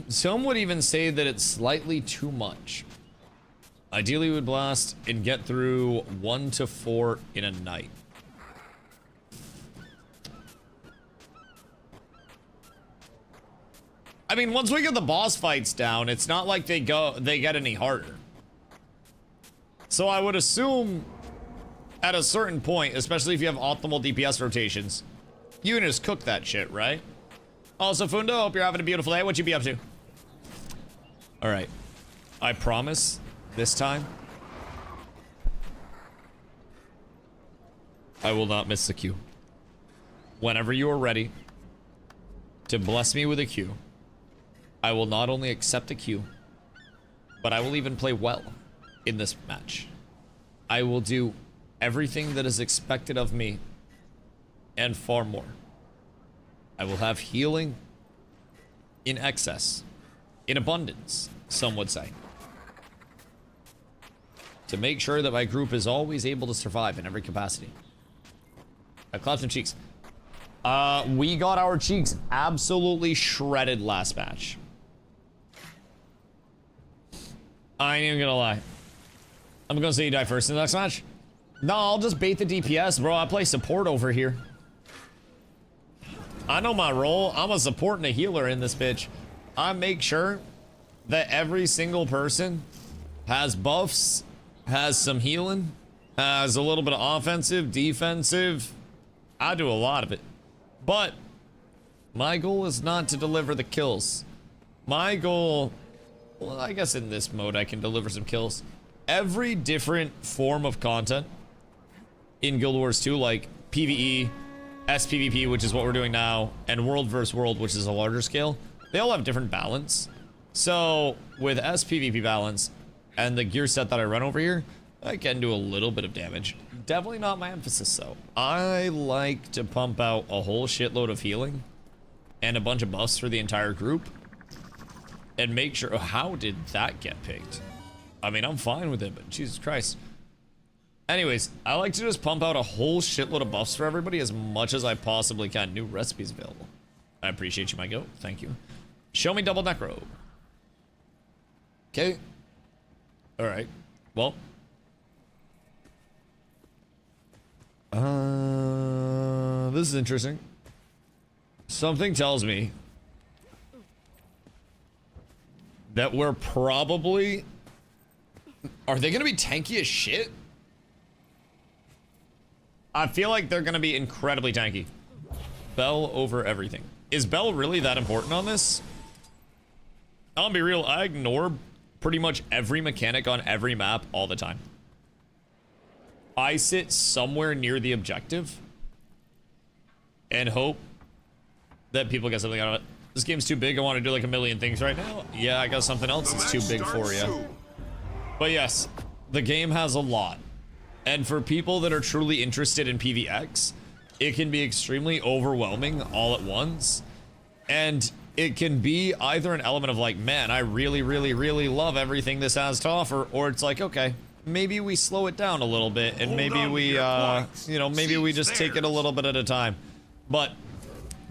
Some would even say that it's slightly too much. Ideally, we would blast and get through 1 to 4 in a night. I mean, once we get the boss fights down, it's not like they get any harder. So I would assume at a certain point, especially if you have optimal DPS rotations, you can just cook that shit, right? Also, Fundo, hope you're having a beautiful day. What you be up to? All right. I promise this time I will not miss the Q. Whenever you are ready to bless me with a Q, I will not only accept a Q, but I will even play well in this match. I will do everything that is expected of me and far more. I will have healing in excess, in abundance, some would say, to make sure that my group is always able to survive in every capacity. I clap some cheeks. We got our cheeks absolutely shredded last match. I ain't even gonna lie. I'm gonna say you die first in the next match. No, I'll just bait the DPS, bro. I play support over here. I know my role. I'm a support and a healer in this bitch. I make sure that every single person has buffs, has some healing, has a little bit of offensive, defensive. I do a lot of it. But my goal is not to deliver the kills. My goal, well, I guess in this mode I can deliver some kills. Every different form of content in Guild Wars 2, like PvE, SPVP, which is what we're doing now, and World vs. World, which is a larger scale, they all have different balance. So with SPVP balance and the gear set that I run over here, I can do a little bit of damage. Definitely not my emphasis though. I like to pump out a whole shitload of healing and a bunch of buffs for the entire group and make sure, oh, how did that get picked? I mean, I'm fine with it, but Jesus Christ. Anyways, I like to just pump out a whole shitload of buffs for everybody as much as I possibly can. New recipes available. I appreciate you, my goat. Thank you. Show me double necro. Okay. All right. Well. This is interesting. Something tells me that we're probably... Are they gonna be tanky as shit? I feel like they're gonna be incredibly tanky. Bell over everything. Is Bell really that important on this? I'll be real, I ignore pretty much every mechanic on every map all the time. I sit somewhere near the objective and hope that people get something out of it. This game's too big, I want to do like a million things right now. Yeah, I got something else that's too big for you. But yes, the game has a lot. And for people that are truly interested in PvX, it can be extremely overwhelming all at once. And it can be either an element of like, man, I really, really, really love everything this has to offer, or it's like, okay, maybe we slow it down a little bit and maybe we, you know, maybe we just take it a little bit at a time. But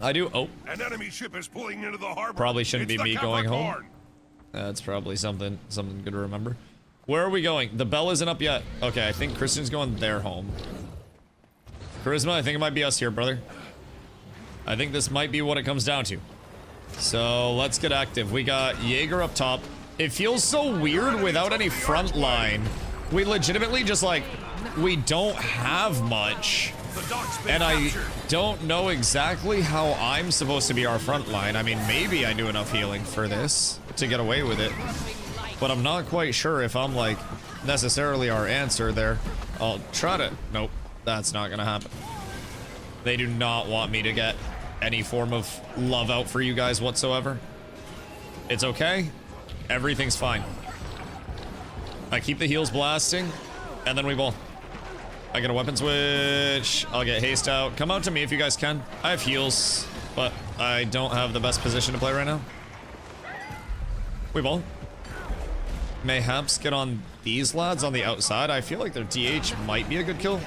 I do, oh.
An enemy ship is pulling into the harbor.
Probably shouldn't be me going home. That's probably something good to remember. Where are we going? The bell isn't up yet. Okay, I think Kristen's going their home. Charisma, I think it might be us here, brother. I think this might be what it comes down to. So let's get active. We got Jaeger up top. It feels so weird without any front line. We legitimately just like, we don't have much. And I don't know exactly how I'm supposed to be our front line. I mean, maybe I do enough healing for this to get away with it. But I'm not quite sure if I'm like necessarily our answer there. I'll try to, nope, that's not gonna happen. They do not want me to get any form of love out for you guys whatsoever. It's okay. Everything's fine. I keep the heals blasting and then we ball. I get a weapon switch. I'll get haste out. Come out to me if you guys can. I have heals, but I don't have the best position to play right now. We ball. Mayhaps get on these lads on the outside. I feel like their DH might be a good kill.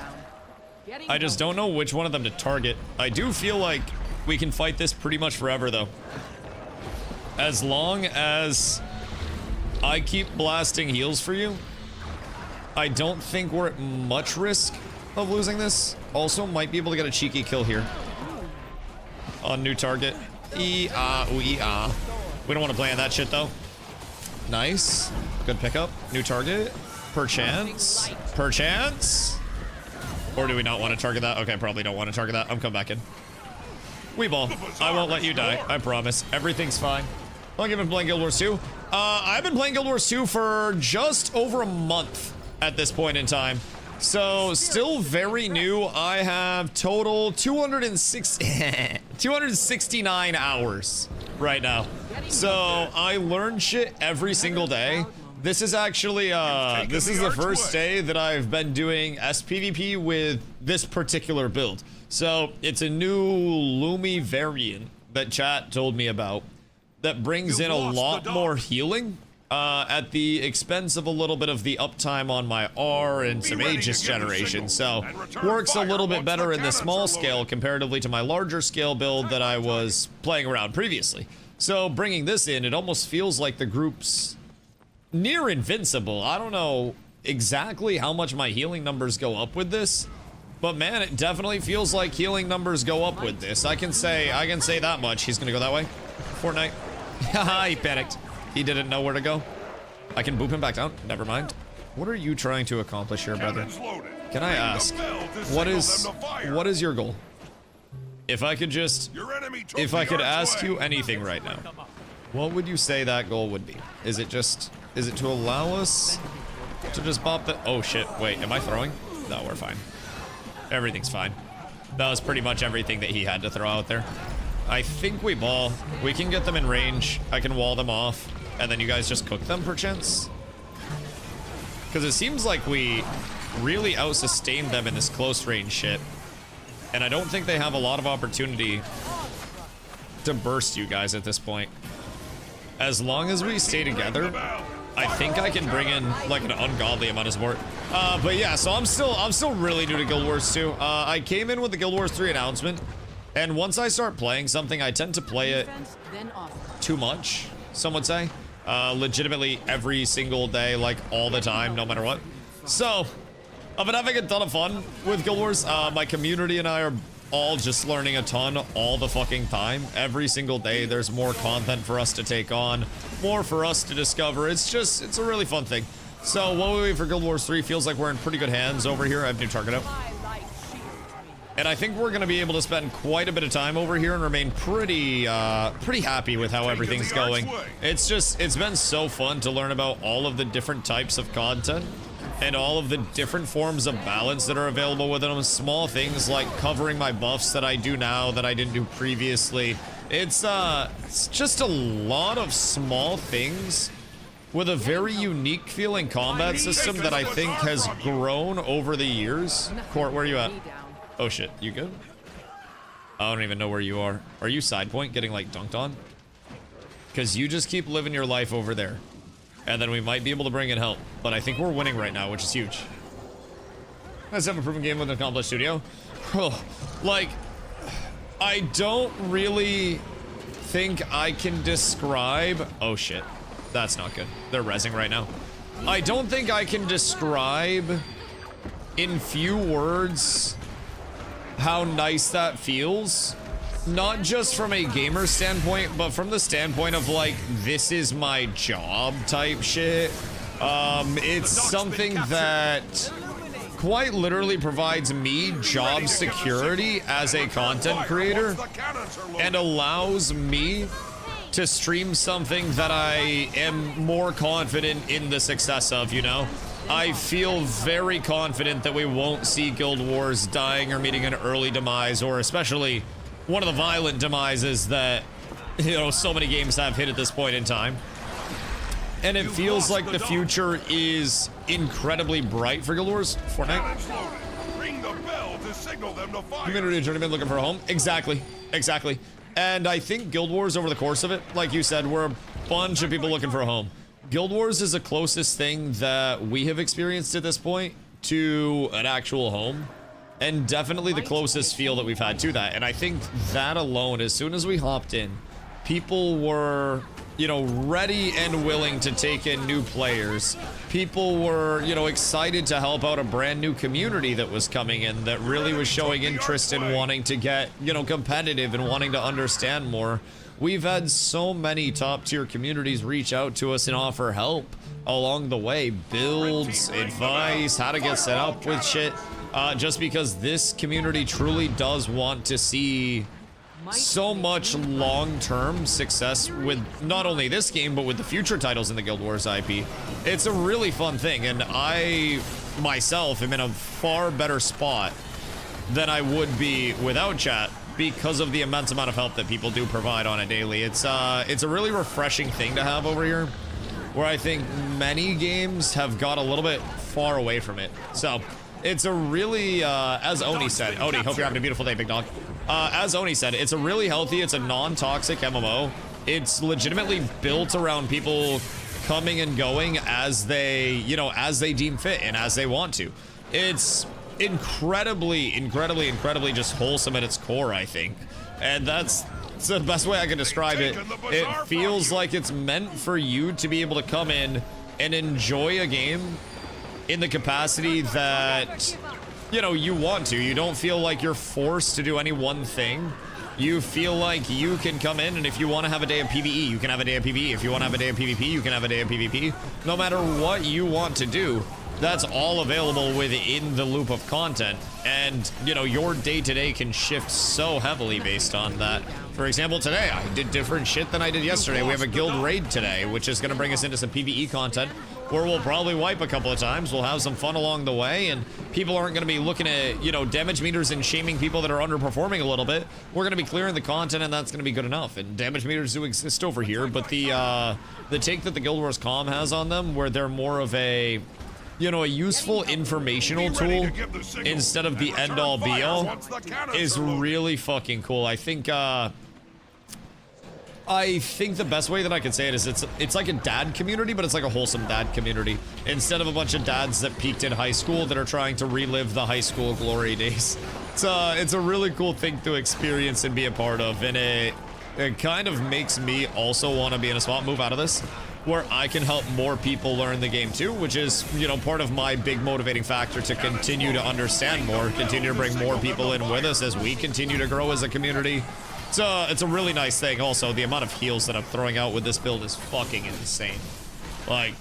I just don't know which one of them to target. I do feel like we can fight this pretty much forever though. As long as I keep blasting heals for you, I don't think we're at much risk of losing this. Also might be able to get a cheeky kill here. On new target. E-ah, ooh-ee-ah. We don't want to play on that shit though. Nice. Good pickup. New target. Perchance. Perchance. Or do we not want to target that? Okay, probably don't want to target that. I'm coming back in. We ball. I won't let you die. I promise. Everything's fine. How long have you been playing Guild Wars 2? I've been playing Guild Wars 2 for just over a month at this point in time. So, still very new. I have total 269 hours right now. So, I learn shit every single day. This is actually, this is the first day that I've been doing SPVP with this particular build. So, it's a new Lumi variant that chat told me about that brings in a lot more healing. at the expense of a little bit of the uptime on my R and some Aegis generation. So works a little bit better in the small scale comparatively to my larger scale build that I was playing around previously. So bringing this in, it almost feels like the group's near invincible. I don't know exactly how much my healing numbers go up with this, but man, it definitely feels like healing numbers go up with this. I can say that much. He's gonna go that way. Fortnite. Haha, he panicked. He didn't know where to go. I can boop him back down. Never mind. What are you trying to accomplish here, brother? Can I ask, what is your goal? If I could ask you anything right now, what would you say that goal would be? Is it to allow us to just bop the... Oh shit, wait, am I throwing? No, we're fine. Everything's fine. That was pretty much everything that he had to throw out there. I think we ball. We can get them in range. I can wall them off. And then you guys just cook them, perchance? Because it seems like we really out-sustained them in this close range shit. And I don't think they have a lot of opportunity to burst you guys at this point. As long as we stay together, I think I can bring in like an ungodly amount of support. But yeah, so I'm still really new to Guild Wars 2. I came in with the Guild Wars 3 announcement, and once I start playing something, I tend to play it too much, some would say. Legitimately every single day, like all the time, no matter what. So I've been having a ton of fun with Guild Wars. My community and I are all just learning a ton all the fucking time. Every single day there's more content for us to take on, more for us to discover. It's a really fun thing. So while we wait for Guild Wars 3, feels like we're in pretty good hands over here. I have new target out. And I think we're going to be able to spend quite a bit of time over here and remain pretty happy with how everything's going. It's been so fun to learn about all of the different types of content and all of the different forms of balance that are available within them. Small things like covering my buffs that I do now that I didn't do previously. It's just a lot of small things with a very unique feeling combat system that I think has grown over the years. Court, where are you at? Oh shit, you good? I don't even know where you are. Are you side point getting like dunked on? Because you just keep living your life over there. And then we might be able to bring in help. But I think we're winning right now, which is huge. Let's have a proven game with an accomplished studio. Like, I don't really think I can describe... Oh shit, that's not good. They're rezzing right now. I don't think I can describe in few words how nice that feels. Not just from a gamer standpoint, but from the standpoint of like, this is my job type shit. It's something that quite literally provides me job security as a content creator and allows me to stream something that I am more confident in the success of, you know? I feel very confident that we won't see Guild Wars dying or meeting an early demise, or especially one of the violent demises that, you know, so many games have hit at this point in time. And it feels like the future is incredibly bright for Guild Wars. Fortnite. Community journeyman looking for a home. Exactly. And I think Guild Wars, over the course of it, like you said, we're a bunch of people looking for a home. Guild Wars is the closest thing that we have experienced at this point to an actual home. And definitely the closest feel that we've had to that. And I think that alone, as soon as we hopped in, people were, you know, ready and willing to take in new players. People were, you know, excited to help out a brand new community that was coming in that really was showing interest in wanting to get, you know, competitive and wanting to understand more. We've had so many top tier communities reach out to us and offer help along the way. Builds, advice, how to get set up with shit. Just because this community truly does want to see so much long-term success with not only this game, but with the future titles in the Guild Wars IP. It's a really fun thing, and I, myself, am in a far better spot than I would be without chat because of the immense amount of help that people do provide on a daily. It's a really refreshing thing to have over here, where I think many games have got a little bit far away from it. So it's a really, as Oni said, Oni, hope you're having a beautiful day, big dog. As Oni said, it's a really healthy, it's a non-toxic MMO. It's legitimately built around people coming and going as they, you know, as they deem fit and as they want to. It's incredibly just wholesome at its core, I think. And that's the best way I can describe it. It feels like it's meant for you to be able to come in and enjoy a game in the capacity that, you know, you want to. You don't feel like you're forced to do any one thing. You feel like you can come in, and if you want to have a day of PvE, you can have a day of PvE. If you want to have a day of PvP, you can have a day of PvP. No matter what you want to do, that's all available within the loop of content. And, you know, your day-to-day can shift so heavily based on that. For example, today, I did different shit than I did yesterday. We have a guild raid today, which is going to bring us into some PvE content, where we'll probably wipe a couple of times. We'll have some fun along the way, and people aren't going to be looking at, you know, damage meters and shaming people that are underperforming a little bit. We're going to be clearing the content, and that's going to be good enough. And damage meters do exist over here, but the take that the Guild Wars comm has on them, where they're more of a, you know, a useful informational tool instead of the end-all be-all, is really fucking cool. I think the best way that I could say it is it's like a dad community, but it's like a wholesome dad community. Instead of a bunch of dads that peaked in high school that are trying to relive the high school glory days. It's a really cool thing to experience and be a part of, and it kind of makes me also want to be in a spot, move out of this, where I can help more people learn the game too, which is, you know, part of my big motivating factor to continue to understand more, continue to bring more people in with us as we continue to grow as a community. It's a really nice thing. Also, the amount of heals that I'm throwing out with this build is fucking insane. Like,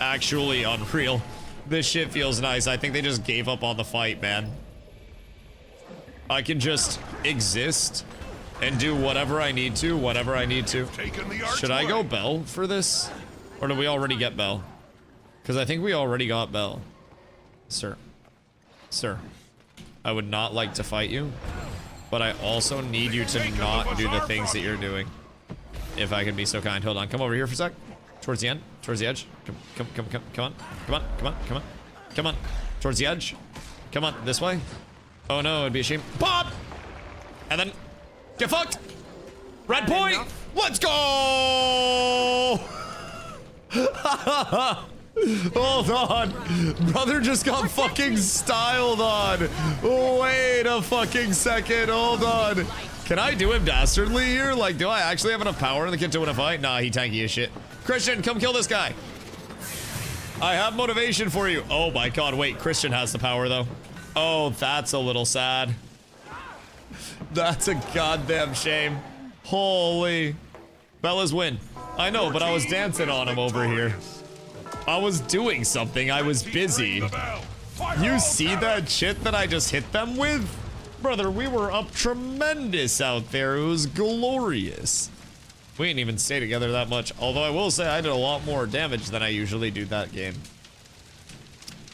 actually unreal. This shit feels nice. I think they just gave up on the fight, man. I can just exist and do whatever I need to, whenever I need to. Should I go Bell for this? Or do we already get Bell? Because I think we already got Bell. Sir. Sir. I would not like to fight you, but I also need you to not do the things that you're doing. If I can be so kind. Hold on. Come over here for a sec. Towards the end. Towards the edge. Come on. Come on. Towards the edge. Come on. This way. Oh no, it'd be a shame. Pop! And then get fucked! Red point! Let's go! Hold on. Brother just got fucking styled on. Wait a fucking second. Hold on. Can I do him dastardly here? Like, do I actually have enough power in the kid to win a fight? Nah, he tanky as shit. Christian, come kill this guy. I have motivation for you. Oh my god, wait. Christian has the power, though. Oh, that's a little sad. That's a goddamn shame. Holy. Bella's win. I know, but I was dancing on him over here. I was doing something. I was busy. You see that shit that I just hit them with? Brother, we were up tremendous out there. It was glorious. We didn't even stay together that much. Although I will say I did a lot more damage than I usually do that game.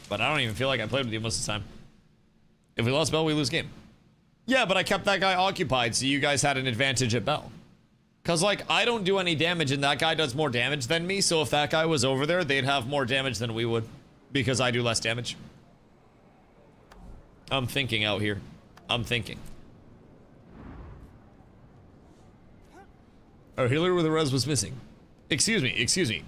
But I don't even feel like I played with you most of the time. If we lost Bell, we lose game. Yeah, but I kept that guy occupied, so you guys had an advantage at Bell. Because, like, I don't do any damage, and that guy does more damage than me, so if that guy was over there, they'd have more damage than we would. Because I do less damage. I'm thinking out here. I'm thinking. Our healer with a res was missing. Excuse me.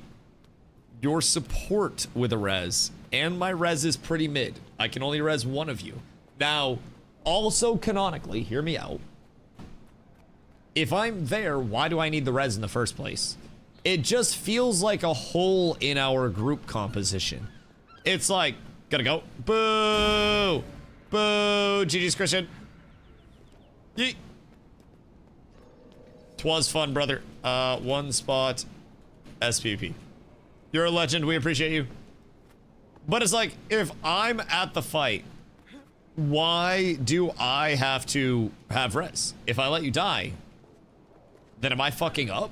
Your support with a res, and my res is pretty mid. I can only res one of you. Now, also canonically, hear me out. If I'm there, why do I need the res in the first place? It just feels like a hole in our group composition. It's like, gotta go. Boo! Boo! GG's Christian. Yeet. 'Twas fun, brother. One spot. SPP. You're a legend. We appreciate you. But it's like, if I'm at the fight, why do I have to have res? If I let you die, then am I fucking up?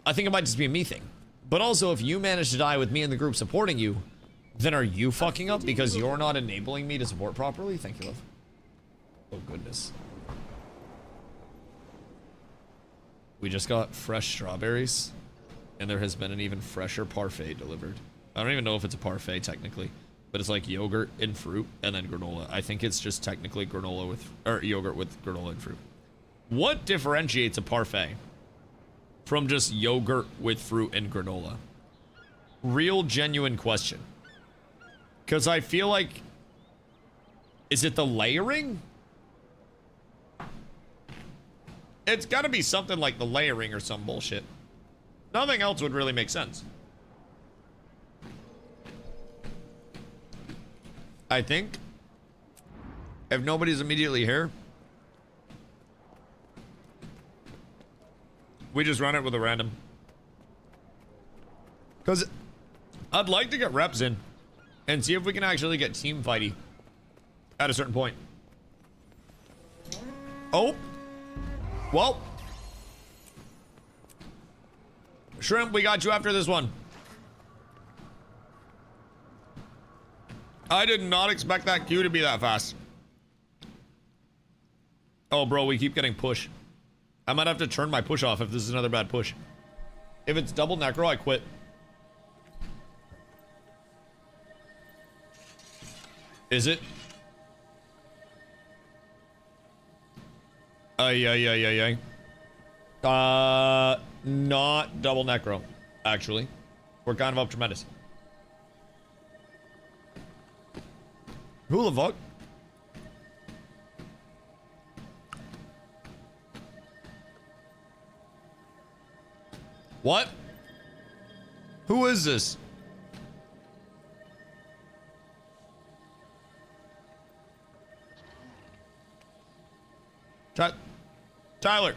I think it might just be a me thing. But also, if you manage to die with me in the group supporting you, then are you fucking up because you're not enabling me to support properly? Thank you, love. Oh, goodness. We just got fresh strawberries, and there has been an even fresher parfait delivered. I don't even know if it's a parfait technically, but it's like yogurt and fruit and then granola. I think it's just technically granola with, or yogurt with granola and fruit. What differentiates a parfait? from just yogurt with fruit and granola? Real genuine question. Because I feel like... Is it the layering? It's gotta be something like the layering or some bullshit. Nothing else would really make sense. I think. If nobody's immediately here, we just run it with a random. Because I'd like to get reps in and see if we can actually get team fighty at a certain point. Oh. Well. Shrimp, we got you after this one. I did not expect that queue to be that fast. Oh, bro, we keep getting push. I might have to turn my push off if this is another bad push. If it's double necro, I quit. Is it? Ay. Not double necro, actually. We're kind of up tremendous. Who the fuck? What? Who is this? Tyler.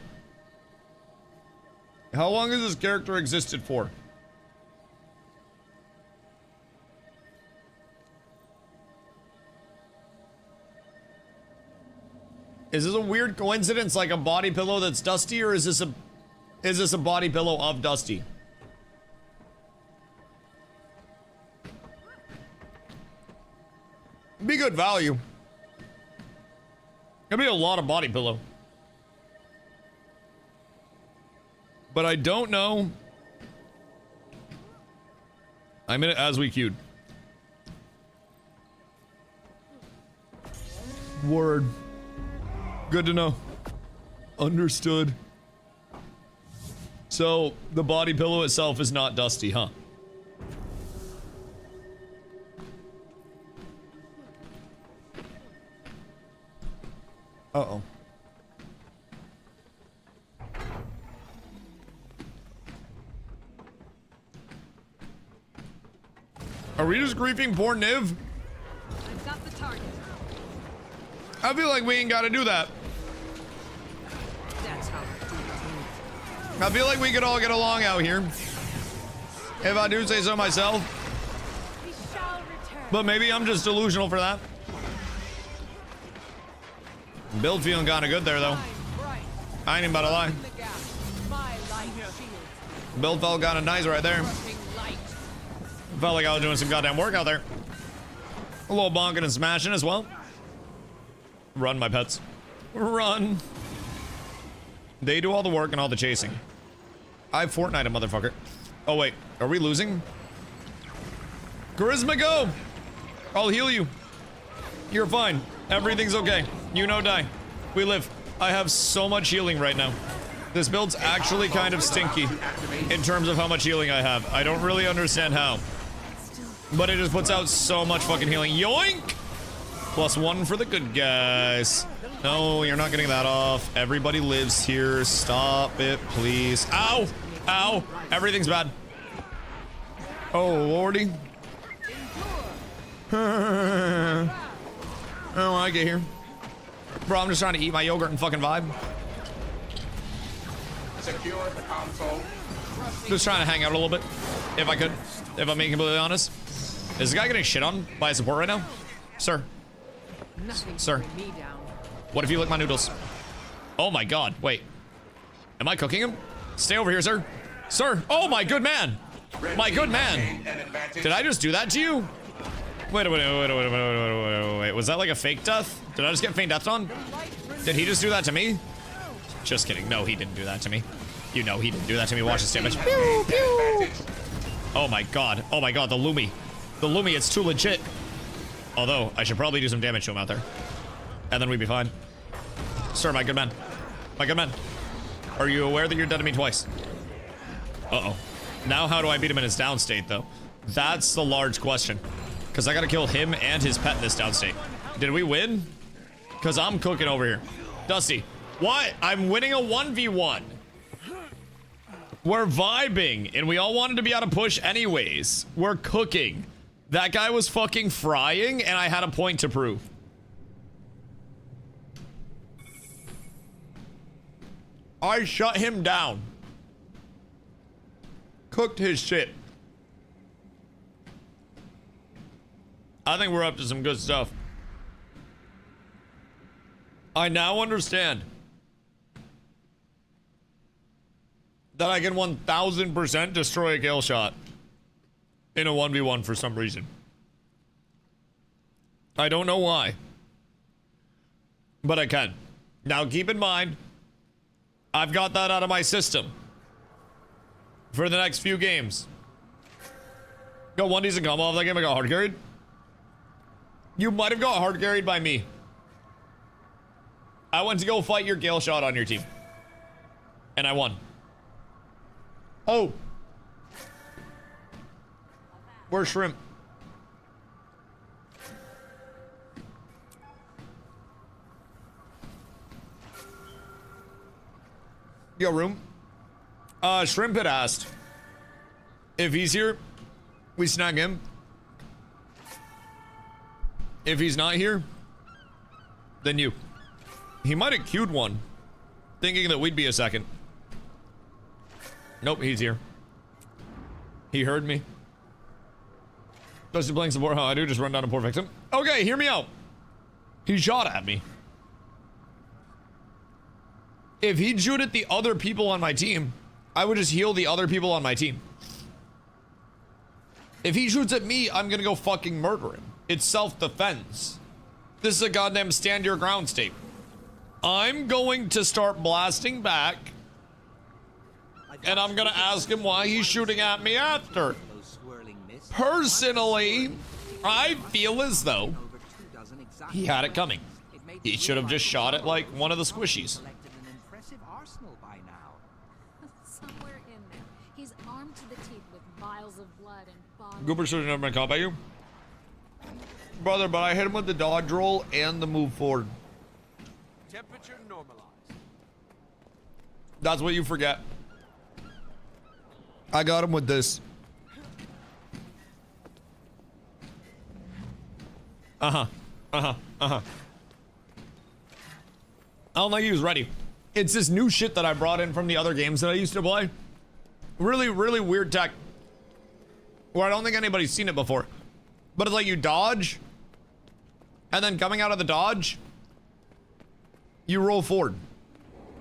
How long has this character existed for? Is this a weird coincidence like a body pillow that's Dusty, or is this a body pillow of Dusty? Be good value. It'd be a lot of body pillow. But I don't know. I'm in it as we queued. Word. Good to know. Understood. So, the body pillow itself is not Dusty, huh? Uh-oh. Are we just griefing poor Niv?
I've got the target.
I feel like we ain't gotta do that.
That's how
I feel like we could all get along out here. If I do say so myself.
we shall return.
But maybe I'm just delusional for that. Build feeling kinda good there though. I ain't even about to lie. Build felt kinda nice right there. Felt like I was doing some goddamn work out there. A little bonking and smashing as well. Run, my pets. Run. They do all the work and all the chasing. I have Fortnite, a motherfucker. Oh, wait. Are we losing? Charisma, go! I'll heal you. You're fine. Everything's okay. You know, die. We live. I have so much healing right now. This build's actually kind of stinky in terms of how much healing I have. I don't really understand how. But it just puts out so much fucking healing. Yoink! +1 for the good guys. No, you're not getting that off. Everybody lives here. Stop it, please. Ow! Ow! Everything's bad. Oh, lordy. Oh, I get here. Bro, I'm just trying to eat my yogurt and fucking vibe.
Secure the console.
Just trying to hang out a little bit. If I could. If I'm being completely honest. Is this guy getting shit on by a support right now? Sir. Sir. What if you lick my noodles? Oh my god, wait. Am I cooking him? Stay over here, sir. Sir! Oh my good man! My good man! Did I just do that to you? Wait. Was that like a fake death? Did I just get feint death on? Did he just do that to me? Just kidding. No, he didn't do that to me. You know he didn't do that to me. Watch this damage. Pew, pew. Oh my god. Oh my god, the Lumi. The Lumi, it's too legit. Although, I should probably do some damage to him out there. And then we'd be fine. Sir, my good man. My good man. Are you aware that you're dead to me twice? Uh-oh. Now how do I beat him in his down state, though? That's the large question. Because I gotta kill him and his pet in this down state. Did we win? Because I'm cooking over here. Dusty, what? I'm winning a 1v1. We're vibing, and we all wanted to be able to push anyways. We're cooking. That guy was fucking frying, and I had a point to prove. I shut him down. Cooked his shit. I think we're up to some good stuff. I now understand that I can 1000% destroy a kill shot in a 1v1 for some reason. I don't know why, but I can. Now keep in mind, I've got that out of my system for the next few games. Got one decent combo off that game. I got hard carried. You might have got hard carried by me. I went to go fight your Gale shot on your team, and I won. Oh, where's Shrimp? You got room? Shrimp had asked if he's here, we snag him. If he's not here, then you. He might have queued one, thinking that we'd be a second. Nope, he's here. He heard me. Dusty playing support, how I do, just run down a poor victim. Okay, hear me out. He shot at me. If he'd shoot at the other people on my team, I would just heal the other people on my team. If he shoots at me, I'm gonna go fucking murder him. It's self-defense. This is a goddamn stand your ground state. I'm going to start blasting back, and I'm gonna ask him why he's shooting at me after. Personally, I feel as though he had it coming. He should have just shot at like one of the squishies.
Somewhere in there, he's armed to the teeth with vials of blood and bottles.
Goober should have never been caught by you. Brother, but I hit him with the dodge roll and the move forward.
Temperature normalized.
That's what you forget. I got him with this. I don't think he was ready. It's this new shit that I brought in from the other games that I used to play. Really, really weird tech. Where I don't think anybody's seen it before. But it's like you dodge, and then coming out of the dodge, you roll forward.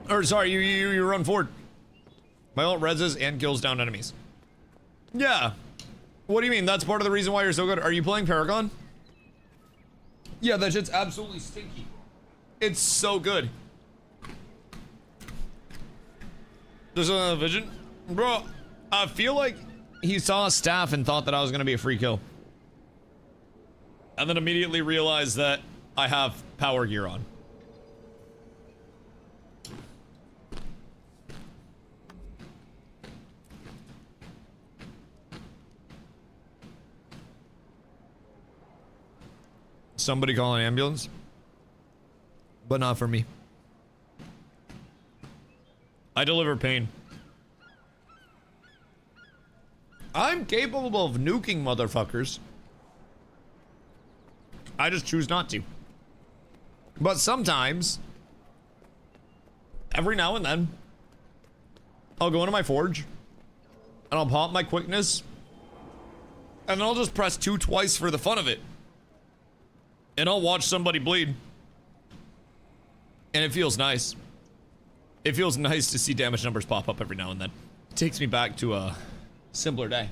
Or sorry, you run forward. My ult reses and kills down enemies. Yeah. What do you mean? That's part of the reason why you're so good. Are you playing Paragon? Yeah, that shit's absolutely stinky. It's so good. There's another vision. Bro, I feel like he saw a staff and thought that I was gonna be a free kill. And then immediately realized that I have power gear on. Somebody call an ambulance, but not for me. I deliver pain. I'm capable of nuking motherfuckers. I just choose not to. But sometimes, every now and then, I'll go into my forge, and I'll pop my quickness, and then I'll just press 2 twice for the fun of it. And I'll watch somebody bleed. And it feels nice. It feels nice to see damage numbers pop up every now and then. It takes me back to a simpler day.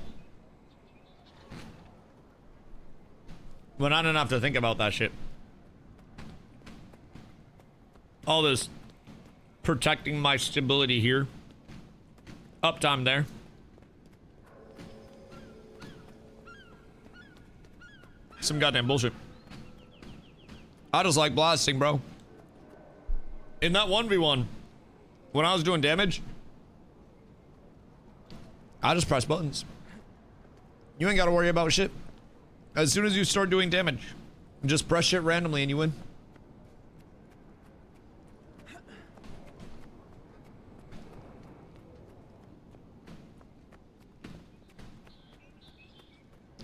When I don't have to think about that shit. All this protecting my stability here. Uptime there. Some goddamn bullshit. I just like blasting, bro. In that 1v1, when I was doing damage, I just press buttons. You ain't got to worry about shit. As soon as you start doing damage, just press shit randomly and you win.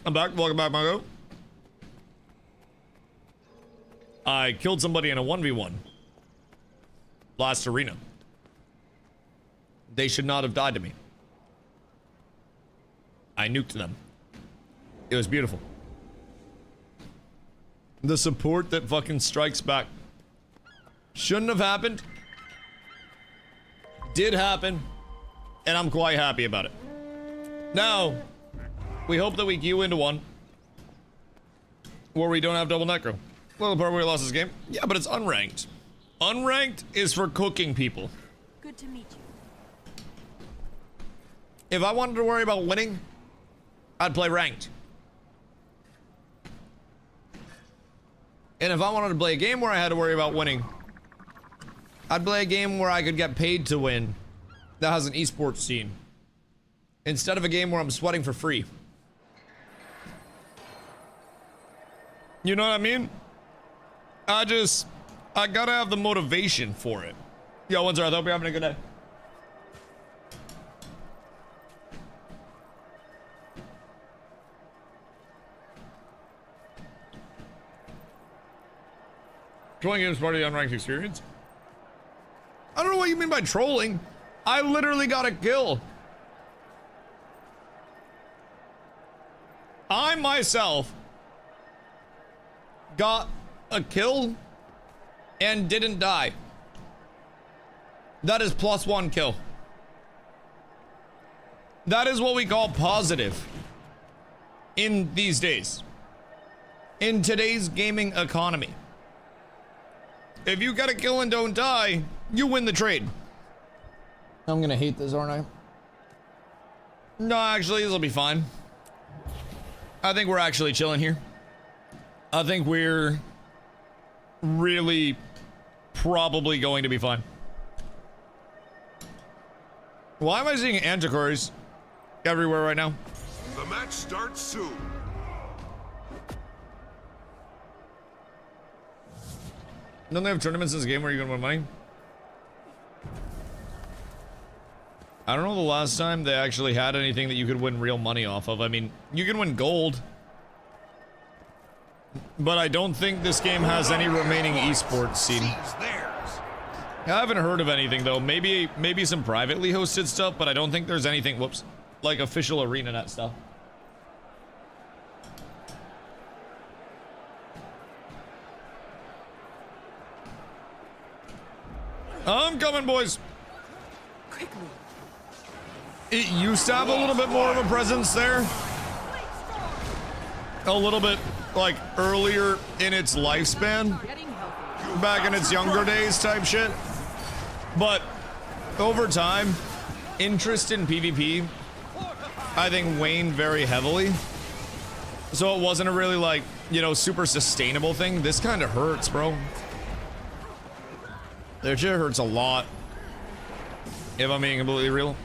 I'm back. Welcome back, Margo. I killed somebody in a 1v1. Last arena. They should not have died to me. I nuked them. It was beautiful. The support that fucking strikes back. Shouldn't have happened. Did happen. And I'm quite happy about it. Now, we hope that we queue into one where we don't have double necro. Well, the part where we lost this game. Yeah, but it's unranked. Unranked is for cooking people.
Good to meet you.
If I wanted to worry about winning, I'd play ranked. And if I wanted to play a game where I had to worry about winning, I'd play a game where I could get paid to win that has an esports scene. Instead of a game where I'm sweating for free. You know what I mean? I gotta have the motivation for it. Yo, Windsor, I hope you're having a good day. Trolling games part of the unranked experience? I don't know what you mean by trolling. I literally got a kill. I myself got a kill and didn't die. That is +1 kill. That is what we call positive in these days. In today's gaming economy. If you get a kill and don't die, you win the trade. I'm gonna hate this, aren't I? No, actually, this will be fine. I think we're actually chilling here. I think we're really probably going to be fine. Why am I seeing antiquaries everywhere right now?
The match starts soon.
Don't they have tournaments in this game where you're gonna win money? I don't know the last time they actually had anything that you could win real money off of. I mean, you can win gold. But I don't think this game has any remaining esports scene. I haven't heard of anything though. Maybe some privately hosted stuff, but I don't think there's anything, whoops, like official ArenaNet stuff. I'm coming, boys.
Quickly.
It used to have a little bit more of a presence there. A little bit, like, earlier in its lifespan. Back in its younger days type shit. But, over time, interest in PvP, I think, waned very heavily. So it wasn't a really, like, you know, super sustainable thing. This kind of hurts, bro. That shit hurts a lot. If I'm being completely real.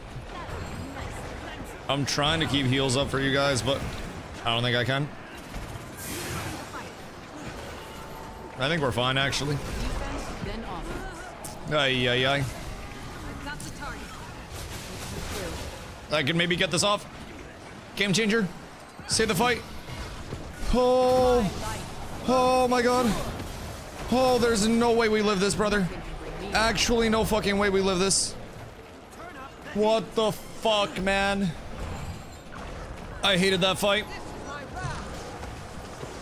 I'm trying to keep heals up for you guys, but I don't think I can. I think we're fine, actually. Ay, ay, ay. I can maybe get this off. Game changer. Save the fight. Oh. Oh my god. Oh, there's no way we live this, brother. Actually, no fucking way we live this. What the fuck, man? I hated that fight.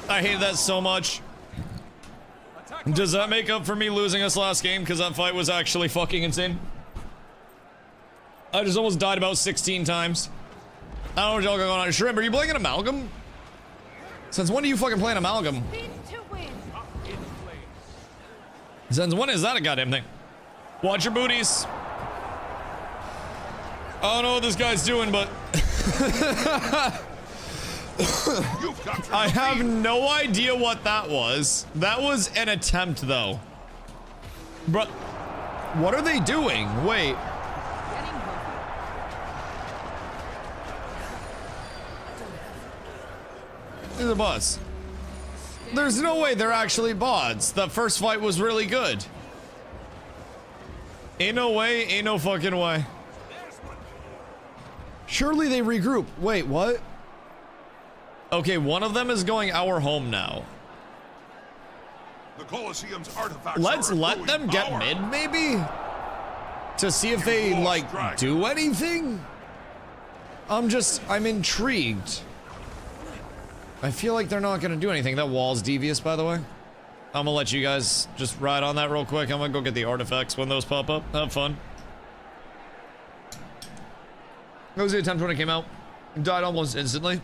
I hated that so much. Does that make up for me losing us last game? Because that fight was actually fucking insane. I just almost died about 16 times. I don't know what y'all got going on. Shrimp, are you playing an Amalgam? Since when do you fucking play an Amalgam? Since when is that a goddamn thing? Watch your booties. I don't know what this guy's doing, but... I have no idea what that was. That was an attempt, though. Bro, what are they doing? Wait. These are bots. There's no way they're actually bots. The first fight was really good. Ain't no way, ain't no fucking way. Surely they regroup. Wait, what? Okay, one of them is going our home now.
The Colosseum's artifacts.
Let's let them get mid, maybe? To see if they, like, do anything? I'm intrigued. I feel like they're not gonna do anything. That wall's devious, by the way. I'm gonna let you guys just ride on that real quick. I'm gonna go get the artifacts when those pop up. Have fun. That was the attempt when it came out. Died almost instantly.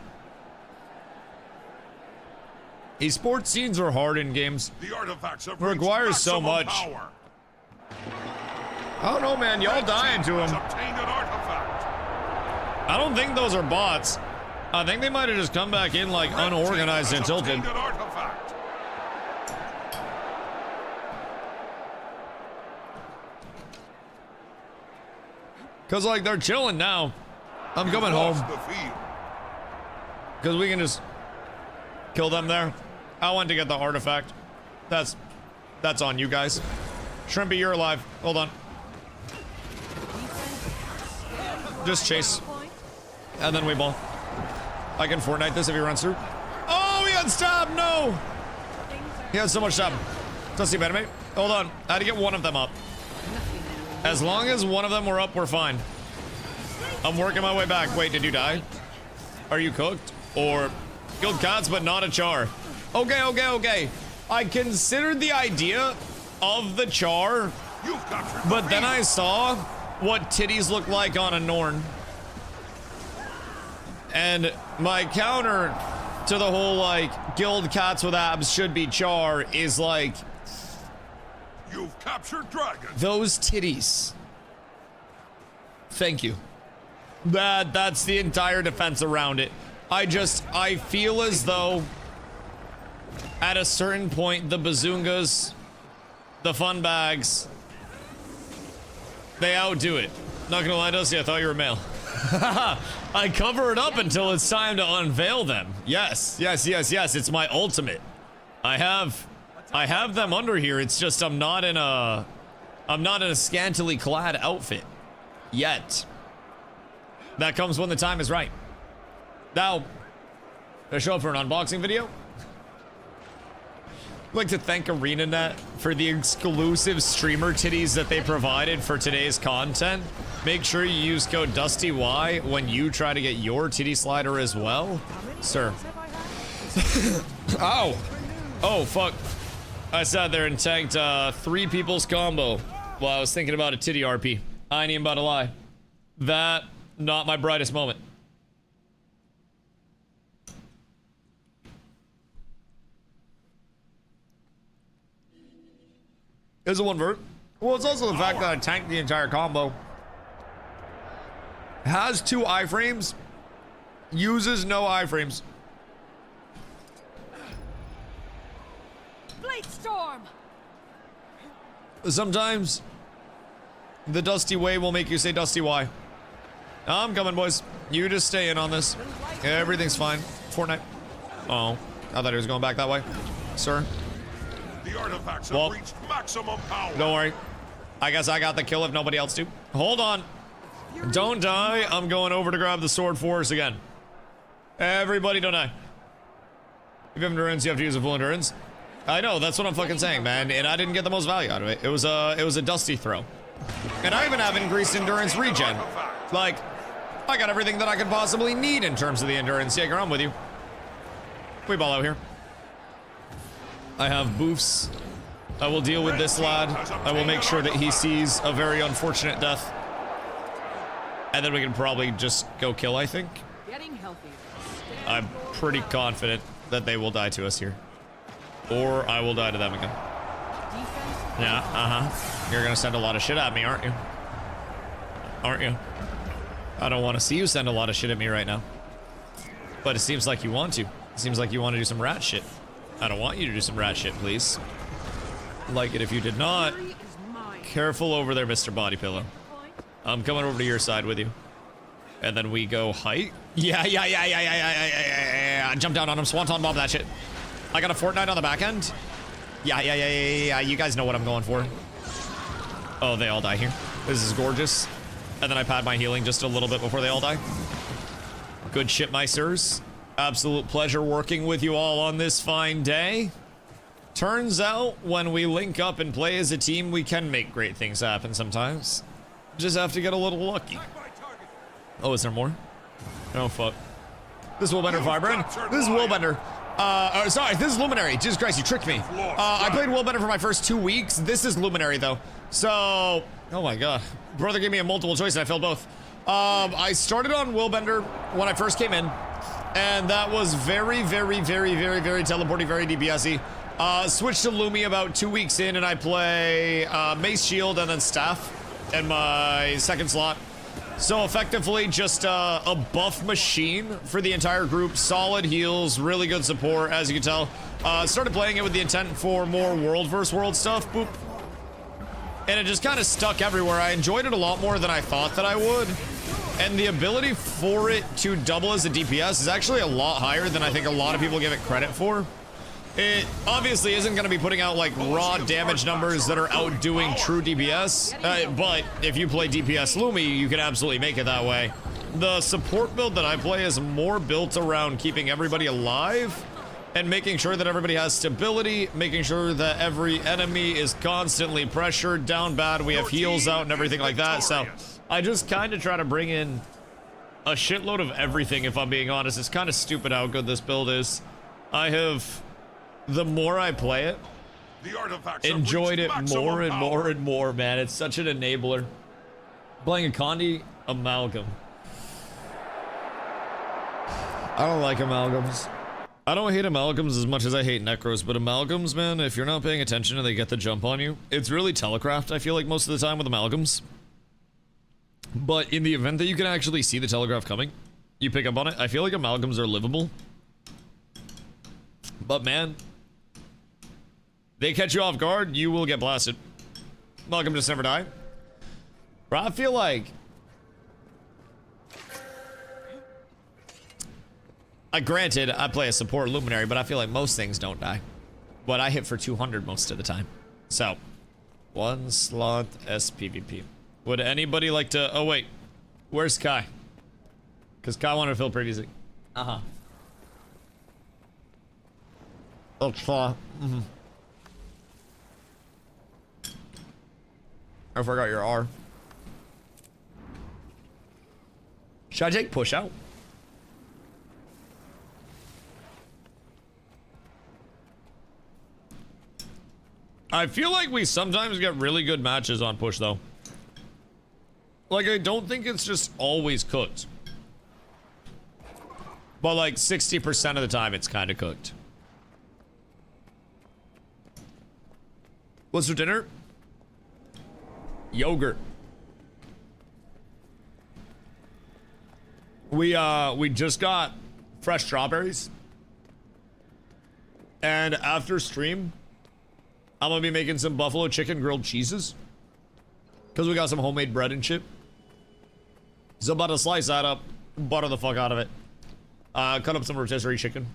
Esports scenes are hard in games.
The artifacts have
requires so much.
Power.
I don't know, man. Y'all dying to them.
Obtained an artifact.
I don't think those are bots. I think they might have just come back in like unorganized and tilted.
An artifact.
Cause like they're chilling now. I'm coming home. Cause we can just kill them there. I want to get the artifact. That's on you guys. Shrimpy, you're alive. Hold on. Just chase. And then we ball. I can Fortnite this if he runs through. Oh, he had stab! No! He had so much stab. Dusty, better mate. Hold on. I had to get one of them up. As long as one of them were up, we're fine. I'm working my way back. Wait, did you die? Are you cooked? Or killed cats, but not a char? Okay, okay, okay. I considered the idea of the char, but then I saw what titties look like on a Norn. And my counter to the whole, like, guild cats with abs should be char is like...
You've captured dragon.
Those titties. Thank you. That's the entire defense around it. I feel as though at a certain point, the bazungas, the fun bags, they outdo it. Not gonna lie, Dusty, I thought you were male. I cover it up until it's time to unveil them. Yes, yes, yes, yes, it's my ultimate. I have them under here. It's just I'm not in a scantily clad outfit yet. That comes when the time is right. Now, I show up for an unboxing video. I'd like to thank ArenaNet for the exclusive streamer titties that they provided for today's content. Make sure you use code DustyWhy when you try to get your titty slider as well. Sir. Ow. Oh, fuck. I sat there and tanked 3 people's combo while I was thinking about a titty RP. I ain't even about to lie. That, not my brightest moment. Is it one vert? Well, it's also the fact that I tanked the entire combo. Has 2 iframes. Uses no iframes.
Blade storm.
Sometimes the Dusty way will make you say DustyWhy. I'm coming, boys. You just stay in on this. Everything's fine. Fortnite. Oh, I thought he was going back that way. Sir.
The artifacts have reached maximum power.
Don't worry. I guess I got the kill if nobody else do. Hold on. Don't die. I'm going over to grab the sword for us again. Everybody don't die. If you have endurance, you have to use a full endurance. I know, that's what I'm fucking saying, man. And I didn't get the most value out of it. It was a dusty throw. And I even have increased endurance regen. Like, I got everything that I could possibly need in terms of the endurance. Jaeger, I'm with you. We ball out here. I have boofs. I will deal with this lad. I will make sure that he sees a very unfortunate death. And then we can probably just go kill, I think.
Getting healthy.
I'm pretty confident that they will die to us here. Or I will die to them again. Yeah, You're gonna send a lot of shit at me, aren't you? Aren't you? I don't want to see you send a lot of shit at me right now. But it seems like you want to. It seems like you want to do some rat shit. I don't want you to do some rat shit, please. Like it if you did not. Careful over there, Mr. Body Pillow. I'm coming over to your side with you. And then we go height. Yeah. Jump down on him, swanton bomb that shit. I got a Fortnite on the back end. Yeah. You guys know what I'm going for. Oh, they all die here. This is gorgeous. And then I pad my healing just a little bit before they all die. Good shit, my sirs. Absolute pleasure working with you all on this fine day. Turns out, when we link up and play as a team, we can make great things happen sometimes. Just have to get a little lucky. Oh, is there more? Oh, fuck. This is Willbender Firebrand. This is Willbender. Sorry, this is Luminary. Jesus Christ, you tricked me. I played Willbender for my first 2 weeks. This is Luminary, though. So, oh my god. Brother gave me a multiple choice and I failed both. I started on Willbender when I first came in. And that was very teleporty, very DPS-y. Switched to Lumi about 2 weeks in and I play Mace Shield and then Staff in my second slot. So effectively just a buff machine for the entire group. Solid heals, really good support, as you can tell. Started playing it with the intent for more world versus world stuff. Boop. And it just kind of stuck everywhere. I enjoyed it a lot more than I thought that I would. And the ability for it to double as a DPS is actually a lot higher than I think a lot of people give it credit for. It obviously isn't going to be putting out like raw damage numbers that are outdoing true DPS, but if you play DPS Lumi, you can absolutely make it that way. The support build that I play is more built around keeping everybody alive and making sure that everybody has stability, making sure that every enemy is constantly pressured, down bad, we have heals out and everything like that. So I just kind of try to bring in a shitload of everything, if I'm being honest. It's kind of stupid how good this build is. The more I play it, enjoyed it more and more and more, man. It's such an enabler. Playing a Condi Amalgam. I don't like amalgams. I don't hate amalgams as much as I hate necros, but amalgams, man, if you're not paying attention and they get the jump on you, it's really telegraphed, I feel like, most of the time with amalgams. But in the event that you can actually see the telegraph coming, you pick up on it. I feel like amalgams are livable. But man, they catch you off guard, you will get blasted. Malcolm just never die. Bro, I feel like granted, I play a support luminary, but I feel like most things don't die. But I hit for 200 most of the time. So, 1 slot SPVP. Would anybody like to... Oh, wait. Where's Kai? Because Kai wanted to fill previously. Uh-huh. I forgot your R. Should I take push out? I feel like we sometimes get really good matches on push though. Like, I don't think it's just always cooked. But like 60% of the time it's kind of cooked. What's for dinner? Yogurt. We just got fresh strawberries. And after stream, I'm gonna be making some buffalo chicken grilled cheeses. Because we got some homemade bread and shit. So I'm about to slice that up, butter the fuck out of it. Cut up some rotisserie chicken.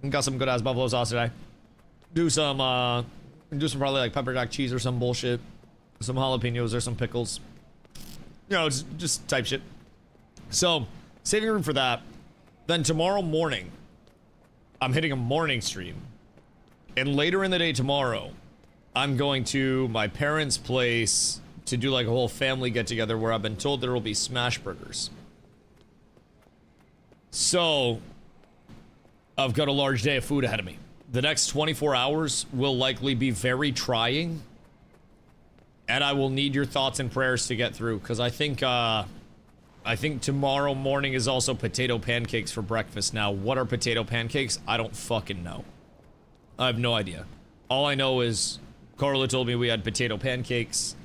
And got some good ass buffalo sauce today. Do some probably like pepper jack cheese or some bullshit. Some jalapenos or some pickles. You know, just type shit. So, saving room for that. Then tomorrow morning, I'm hitting a morning stream. And later in the day tomorrow, I'm going to my parents' place to do like a whole family get together where I've been told there will be smash burgers. So, I've got a large day of food ahead of me. The next 24 hours will likely be very trying. And I will need your thoughts and prayers to get through, because I think tomorrow morning is also potato pancakes for breakfast. Now, what are potato pancakes? I don't fucking know. I have no idea. All I know is Carla told me we had potato pancakes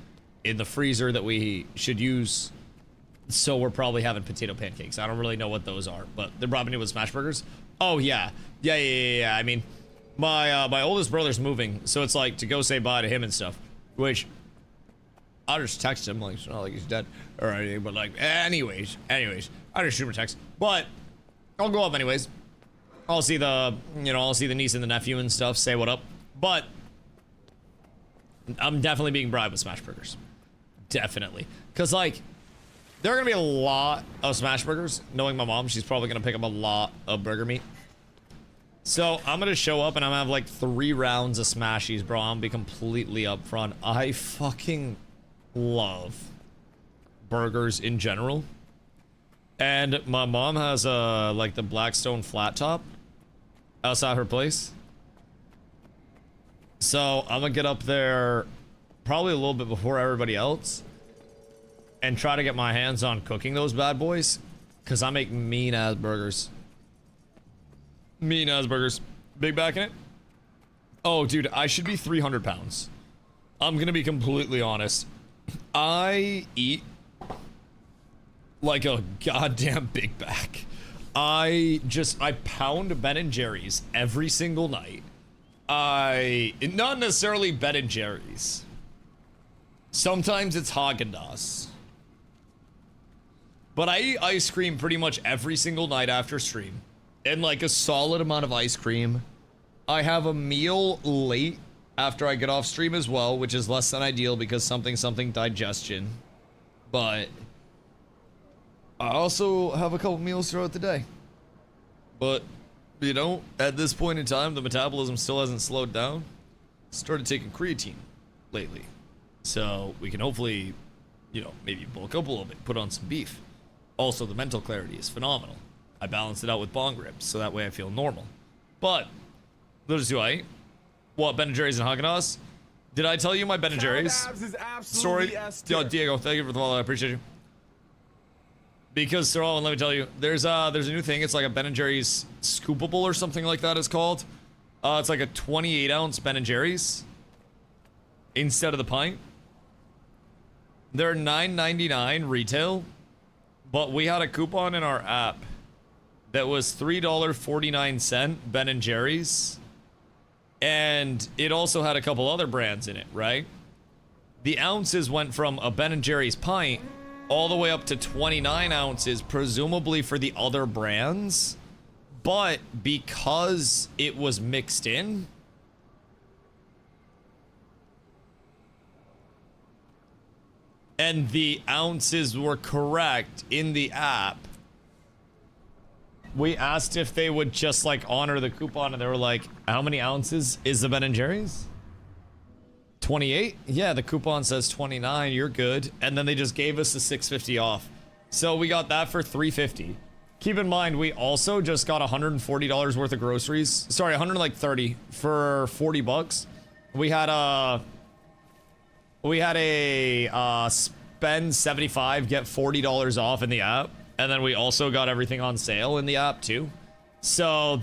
in the freezer that we should use. So we're probably having potato pancakes. I don't really know what those are, but they're probably with smash burgers. Oh, yeah. Yeah. I mean, my oldest brother's moving, so it's like to go say bye to him and stuff, which I'll just text him, like, it's not like he's dead or anything, but like, anyways, I just shoot him a text. But I'll go up anyways. I'll see the, you know, I'll see the niece and the nephew and stuff, say what up. But I'm definitely being bribed with smash burgers. Definitely. Because, like, there are going to be a lot of smash burgers. Knowing my mom, she's probably going to pick up a lot of burger meat. So I'm going to show up and I'm going to have like 3 rounds of smashies, bro. I'm going to be completely upfront. I fucking love burgers in general. And my mom has like the Blackstone flat top outside her place. So I'm going to get up there probably a little bit before everybody else and try to get my hands on cooking those bad boys, because I make mean ass burgers. Mean ass burgers. Big back in it. Oh, dude, I should be 300 pounds. I'm gonna be completely honest. I eat like a goddamn big back. I pound Ben & Jerry's every single night. Not necessarily Ben & Jerry's. Sometimes it's Haagen-Dazs. But I eat ice cream pretty much every single night after stream. And like a solid amount of ice cream. I have a meal late after I get off stream as well, which is less than ideal because something digestion. But I also have a couple meals throughout the day. But, you know, at this point in time, the metabolism still hasn't slowed down. Started taking creatine lately. So we can hopefully, you know, maybe bulk up a little bit, put on some beef. Also, the mental clarity is phenomenal. I balance it out with bong ribs, so that way I feel normal. But those two I eat. What, Ben & Jerry's and Haagen-Dazs? Did I tell you my Ben & Jerry's story? Yo, Diego, thank you for the follow. I appreciate you. Because, Sir, let me tell you, there's a new thing. It's like a Ben & Jerry's Scoopable or something like that it's called. It's like a 28-ounce Ben & Jerry's instead of the pint. They're $9.99 retail, but we had a coupon in our app that was $3.49 Ben & Jerry's, and it also had a couple other brands in it, right? The ounces went from a Ben & Jerry's pint all the way up to 29 ounces, presumably for the other brands, but because it was mixed in, and the ounces were correct in the app, we asked if they would just like honor the coupon, and they were like, how many ounces is the Ben & Jerry's? 28? Yeah, the coupon says 29, you're good. And then they just gave us the $6.50 off. So we got that for $3.50. Keep in mind, we also just got $140 worth of groceries. Sorry, $130 for 40 bucks. We had a spend 75, get $40 off in the app. And then we also got everything on sale in the app too. So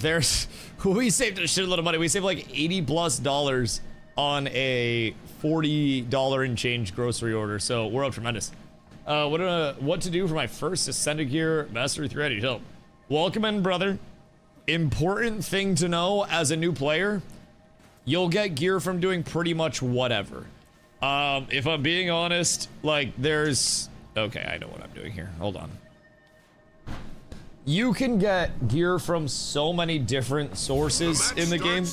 we saved a shitload of money. We saved like $80+ on a $40 and change grocery order. So we're up tremendous. What to do for my first Ascended Gear Mastery 3 Ready help. Welcome in, brother. Important thing to know as a new player, you'll get gear from doing pretty much whatever. If I'm being honest, like okay, I know what I'm doing here. Hold on. You can get gear from so many different sources in the game.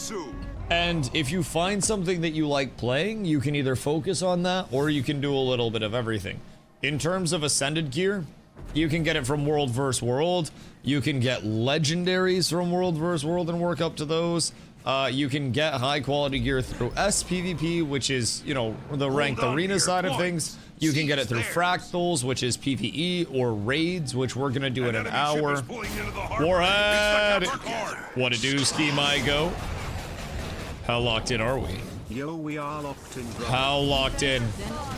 And if you find something that you like playing, you can either focus on that or you can do a little bit of everything. In terms of Ascended gear, you can get it from World vs. World. You can get legendaries from World vs. World and work up to those. You can get high quality gear through SPVP, which is, you know, the ranked arena side of things. You can get it through Fractals, which is PvE, or Raids, which we're gonna do in an hour. Warhead! What a do, Ski My Go? How locked in are we?
Yo, we are locked in, bro.
How locked in?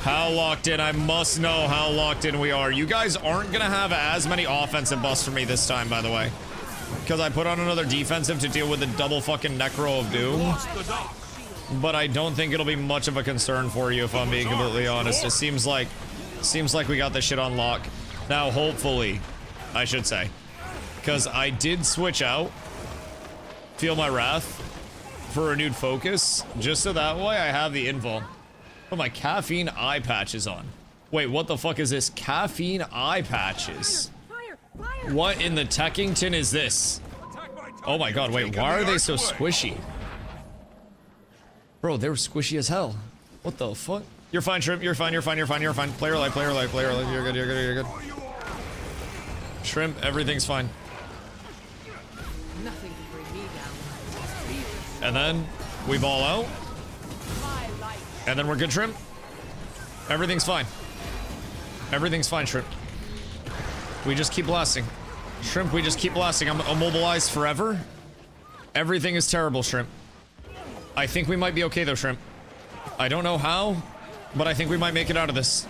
How locked in? I must know how locked in we are. You guys aren't gonna have as many offensive buffs for me this time, by the way. Because I put on another defensive to deal with the double fucking Necro of Doom. But I don't think it'll be much of a concern for you, if I'm being completely honest. It seems like we got this shit on lock. Now, hopefully, I should say. Because I did switch out Feel My Wrath for renewed focus, just so that way I have the invul. Put my caffeine eye patches on. Wait, what the fuck is this? Caffeine eye patches.
Fire! Fire!
What in the Teckington is this? Oh my god, wait, why are they so squishy? Bro, they were squishy as hell. What the fuck? You're fine, Shrimp. You're fine, you're fine, you're fine, you're fine. Player life, player life, player life. You're good, you're good, you're good. Shrimp, everything's fine.
Nothing can bring me down.
And then we ball out. And then we're good, Shrimp. Everything's fine. Everything's fine, Shrimp. We just keep blasting. Shrimp, we just keep blasting. I'm immobilized forever. Everything is terrible, Shrimp. I think we might be okay though, Shrimp. I don't know how, but I think we might make it out of this.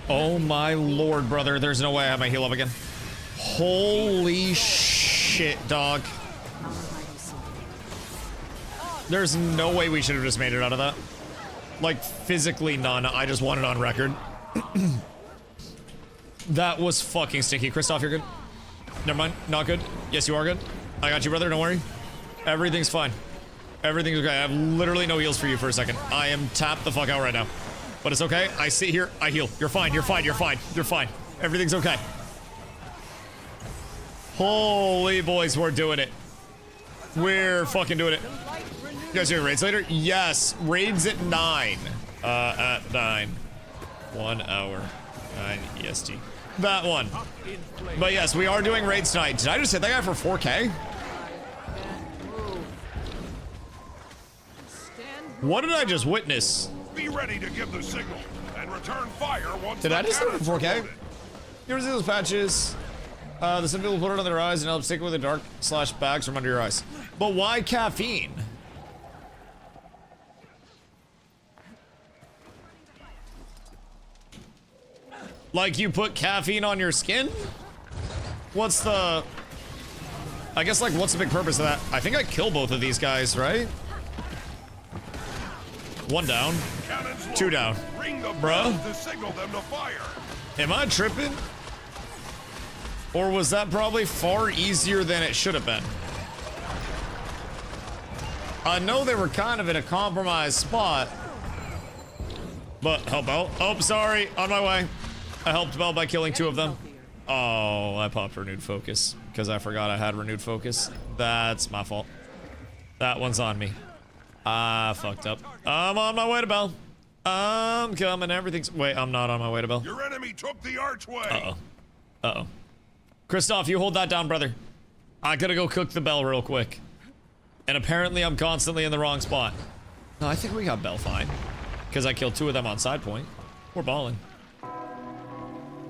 Oh my lord, brother. There's no way I have my heal up again. Holy shit, dog. There's no way we should have just made it out of that. Like, physically none. I just want it on record. That was fucking stinky. Kristoff, you're good? Never mind. Not good. Yes, you are good. I got you, brother. Don't worry. Everything's fine. Everything's okay. I have literally no heals for you for a second. I am tapped the fuck out right now. But it's okay. I sit here. I heal. You're fine. You're fine. You're fine. You're fine. Everything's okay. Holy boys, we're doing it. We're fucking doing it. You guys doing raids later? Yes. Raids at 9. At 9. 1 hour. 9 EST. That one. But yes, we are doing raids tonight. Did I just hit that guy for 4K? What did I just witness?
Be ready to give the signal and return fire once.
Did I just hit for 4K? You ever see those patches? The some people put it on their eyes and help stick with the dark / bags from under your eyes. But why caffeine? Like you put caffeine on your skin? What's the... I guess, like, what's the big purpose of that? I think I kill both of these guys, right? 1 down. 2 down. Bruh. Am I tripping? Or was that probably far easier than it should have been? I know they were kind of in a compromised spot. But help out. Oh, sorry. On my way. I helped Belle by killing 2 of them. Oh, I popped renewed focus because I forgot I had renewed focus. That's my fault. That one's on me. I fucked up. I'm on my way to Belle. I'm coming. Everything's... Wait, I'm not on my way to Belle.
Your enemy took the archway.
Uh-oh. Uh-oh. Kristoff, you hold that down, brother. I gotta go cook the Belle real quick. And apparently I'm constantly in the wrong spot. No, I think we got Belle fine. Because I killed 2 of them on side point. We're balling.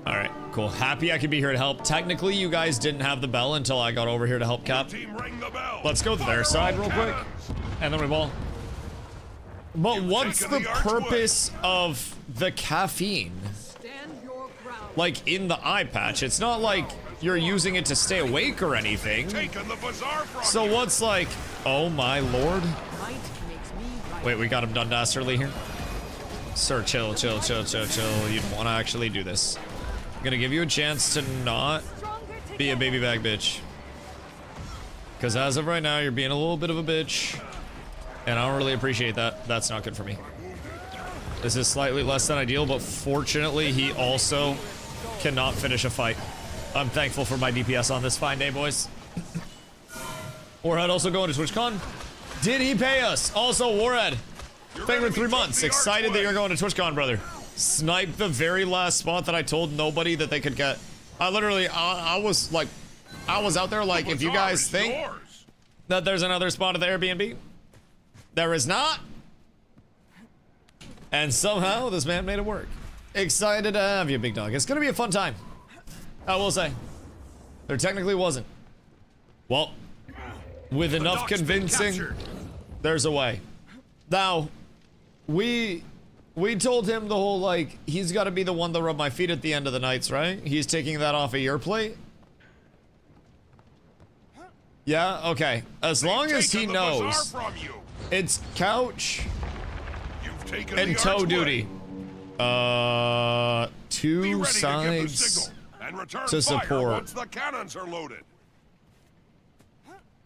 Alright, cool. Happy I could be here to help. Technically, you guys didn't have the bell until I got over here to help Cap. Let's go to their side real quick. And then we ball. But what's the purpose of the caffeine? Like, in the eye patch? It's not like you're using it to stay awake or anything. So what's like... Oh my lord. Wait, we got him done dastardly here. Sir, chill, chill, chill, chill, chill. You don't want to actually do this. I'm gonna give you a chance to not be a baby bag bitch. Because as of right now, you're being a little bit of a bitch. And I don't really appreciate that. That's not good for me. This is slightly less than ideal, but fortunately, he also cannot finish a fight. I'm thankful for my DPS on this fine day, boys. Warhead also going to TwitchCon. Did he pay us? Also, Warhead, thank you for 3 months. Excited that you're going to TwitchCon, brother. Snipe the very last spot that I told nobody that they could get. I literally, I was like, I was out there like, if you guys think that there's another spot at the Airbnb, there is not. And somehow this man made it work. Excited to have you, big dog. It's gonna be a fun time. I will say. There technically wasn't. Well, with enough convincing, there's a way. Now, we told him the whole, like, he's got to be the one to rub my feet at the end of the nights, right? He's taking that off of your plate? Yeah? Okay. As long as he knows it's couch and toe duty. 2 sides to support.
Once the cannons are loaded.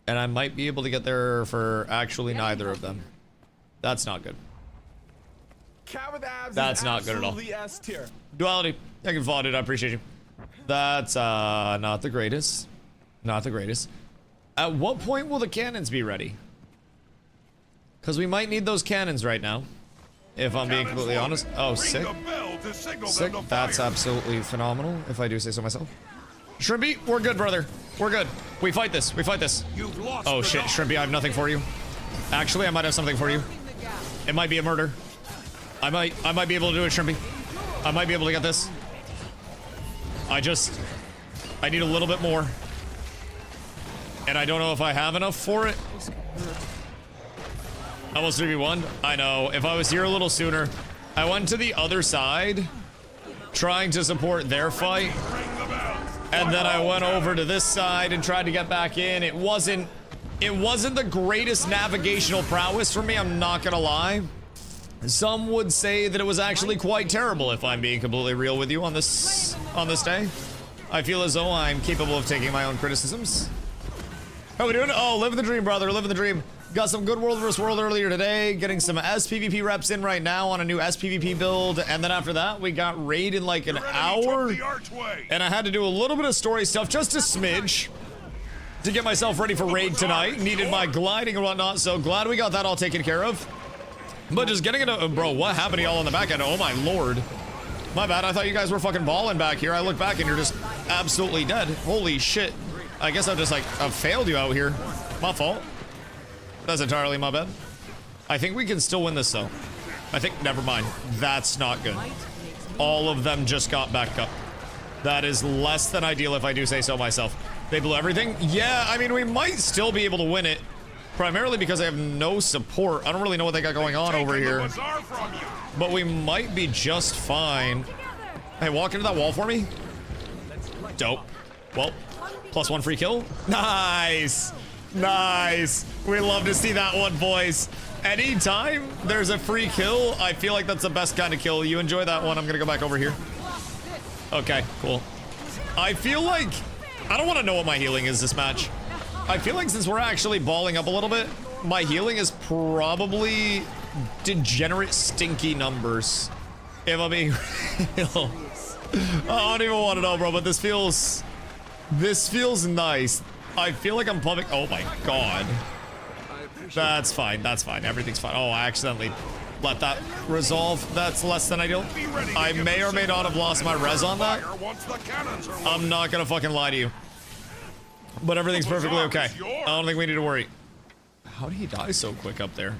And I might be able to get there for actually neither of them. That's not good. That's not good at all. Duality. Thank you for following, dude. I appreciate you. That's not the greatest. Not the greatest. At what point will the cannons be ready? Because we might need those cannons right now. If I'm being completely honest. Oh, sick. Sick. That's absolutely phenomenal, if I do say so myself. Shrimpy, we're good, brother. We're good. We fight this. We fight this. Oh, shit, Shrimpy, I have nothing for you. Actually, I might have something for you. It might be a murder. I might be able to do it, Shrimpy. I might be able to get this. I need a little bit more. And I don't know if I have enough for it. Almost 3v1. I know. If I was here a little sooner. I went to the other side, trying to support their fight. And then I went over to this side and tried to get back in. It wasn't the greatest navigational prowess for me, I'm not gonna lie. Some would say that it was actually quite terrible, if I'm being completely real with you on this day. I feel as though I'm capable of taking my own criticisms. How we doing? Oh, living the dream, brother, living the dream. Got some good World vs. World earlier today, getting some SPVP reps in right now on a new SPVP build, and then after that, we got raid in like an hour, and I had to do a little bit of story stuff, just a smidge, to get myself ready for raid tonight. Needed my gliding and whatnot, so glad we got that all taken care of. But just getting into, bro, what happened to y'all on the back end? Oh my lord. My bad, I thought you guys were fucking balling back here. I look back and you're just absolutely dead. Holy shit. I guess I've failed you out here. My fault. That's entirely my bad. I think we can still win this though. Never mind. That's not good. All of them just got back up. That is less than ideal if I do say so myself. They blew everything? Yeah, I mean, we might still be able to win it. Primarily because I have no support. I don't really know what they got going on over here. But we might be just fine. Hey, walk into that wall for me. Dope. Well, +1 free kill. Nice. Nice. We love to see that one, boys. Anytime there's a free kill, I feel like that's the best kind of kill. You enjoy that one. I'm gonna go back over here. Okay, cool. I feel like... I don't want to know what my healing is this match. I feel like since we're actually balling up a little bit, my healing is probably degenerate stinky numbers. If I'm being real. I don't even want to know, bro, but this feels nice. I feel like I'm pumping. Oh my god. That's fine. That's fine. Everything's fine. Oh, I accidentally let that resolve. That's less than ideal. I may or may not have lost my res on that. I'm not gonna fucking lie to you. But everything's perfectly okay. I don't think we need to worry. How did he die so quick up there?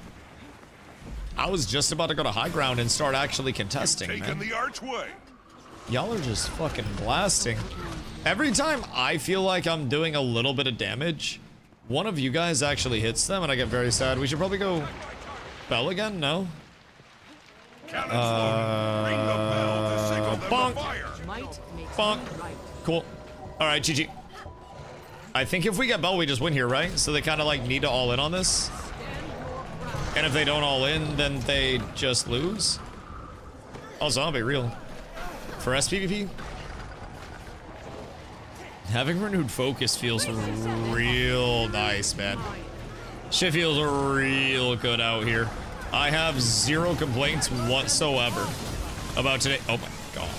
I was just about to go to high ground and start actually contesting, man. Y'all are just fucking blasting. Every time I feel like I'm doing a little bit of damage, one of you guys actually hits them and I get very sad. We should probably go Bell again? No? Bonk. Bonk. Cool. Alright, GG. I think if we get Bell, we just win here, right? So they kind of like need to all in on this. And if they don't all in, then they just lose. Oh, zombie, real. For SPVP? Having renewed focus feels real nice, man. Shit feels real good out here. I have zero complaints whatsoever about today. Oh my god.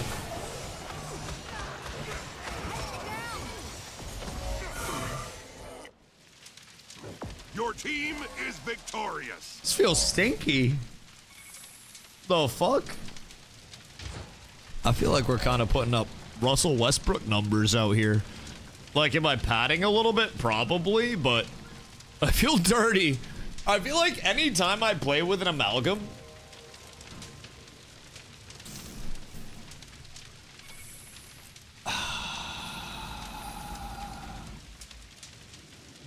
Your team is victorious.
This feels stinky. The fuck? I feel like we're kind of putting up Russell Westbrook numbers out here. Like, am I padding a little bit? Probably, but I feel dirty. I feel like anytime I play with an amalgam,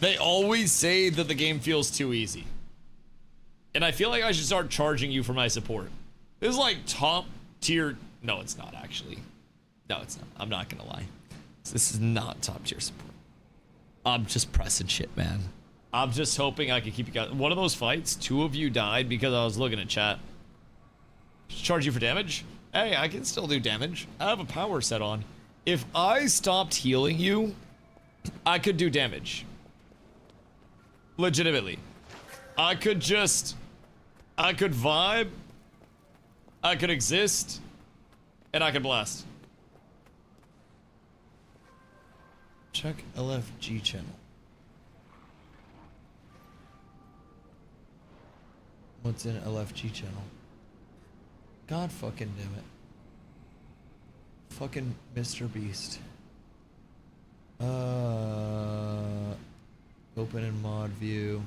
they always say that the game feels too easy. And I feel like I should start charging you for my support. This is like top tier. No, it's not actually. No, it's not. I'm not gonna lie. This is not top tier support. I'm just pressing shit, man. I'm just hoping I can keep you guys. One of those fights, 2 of you died because I was looking at chat. Charge you for damage? Hey, I can still do damage. I have a power set on. If I stopped healing you, I could do damage. Legitimately. I could vibe, I could exist, and I could blast. Check LFG channel. What's in LFG channel? God fucking damn it. Fucking Mr. Beast. Open in mod view.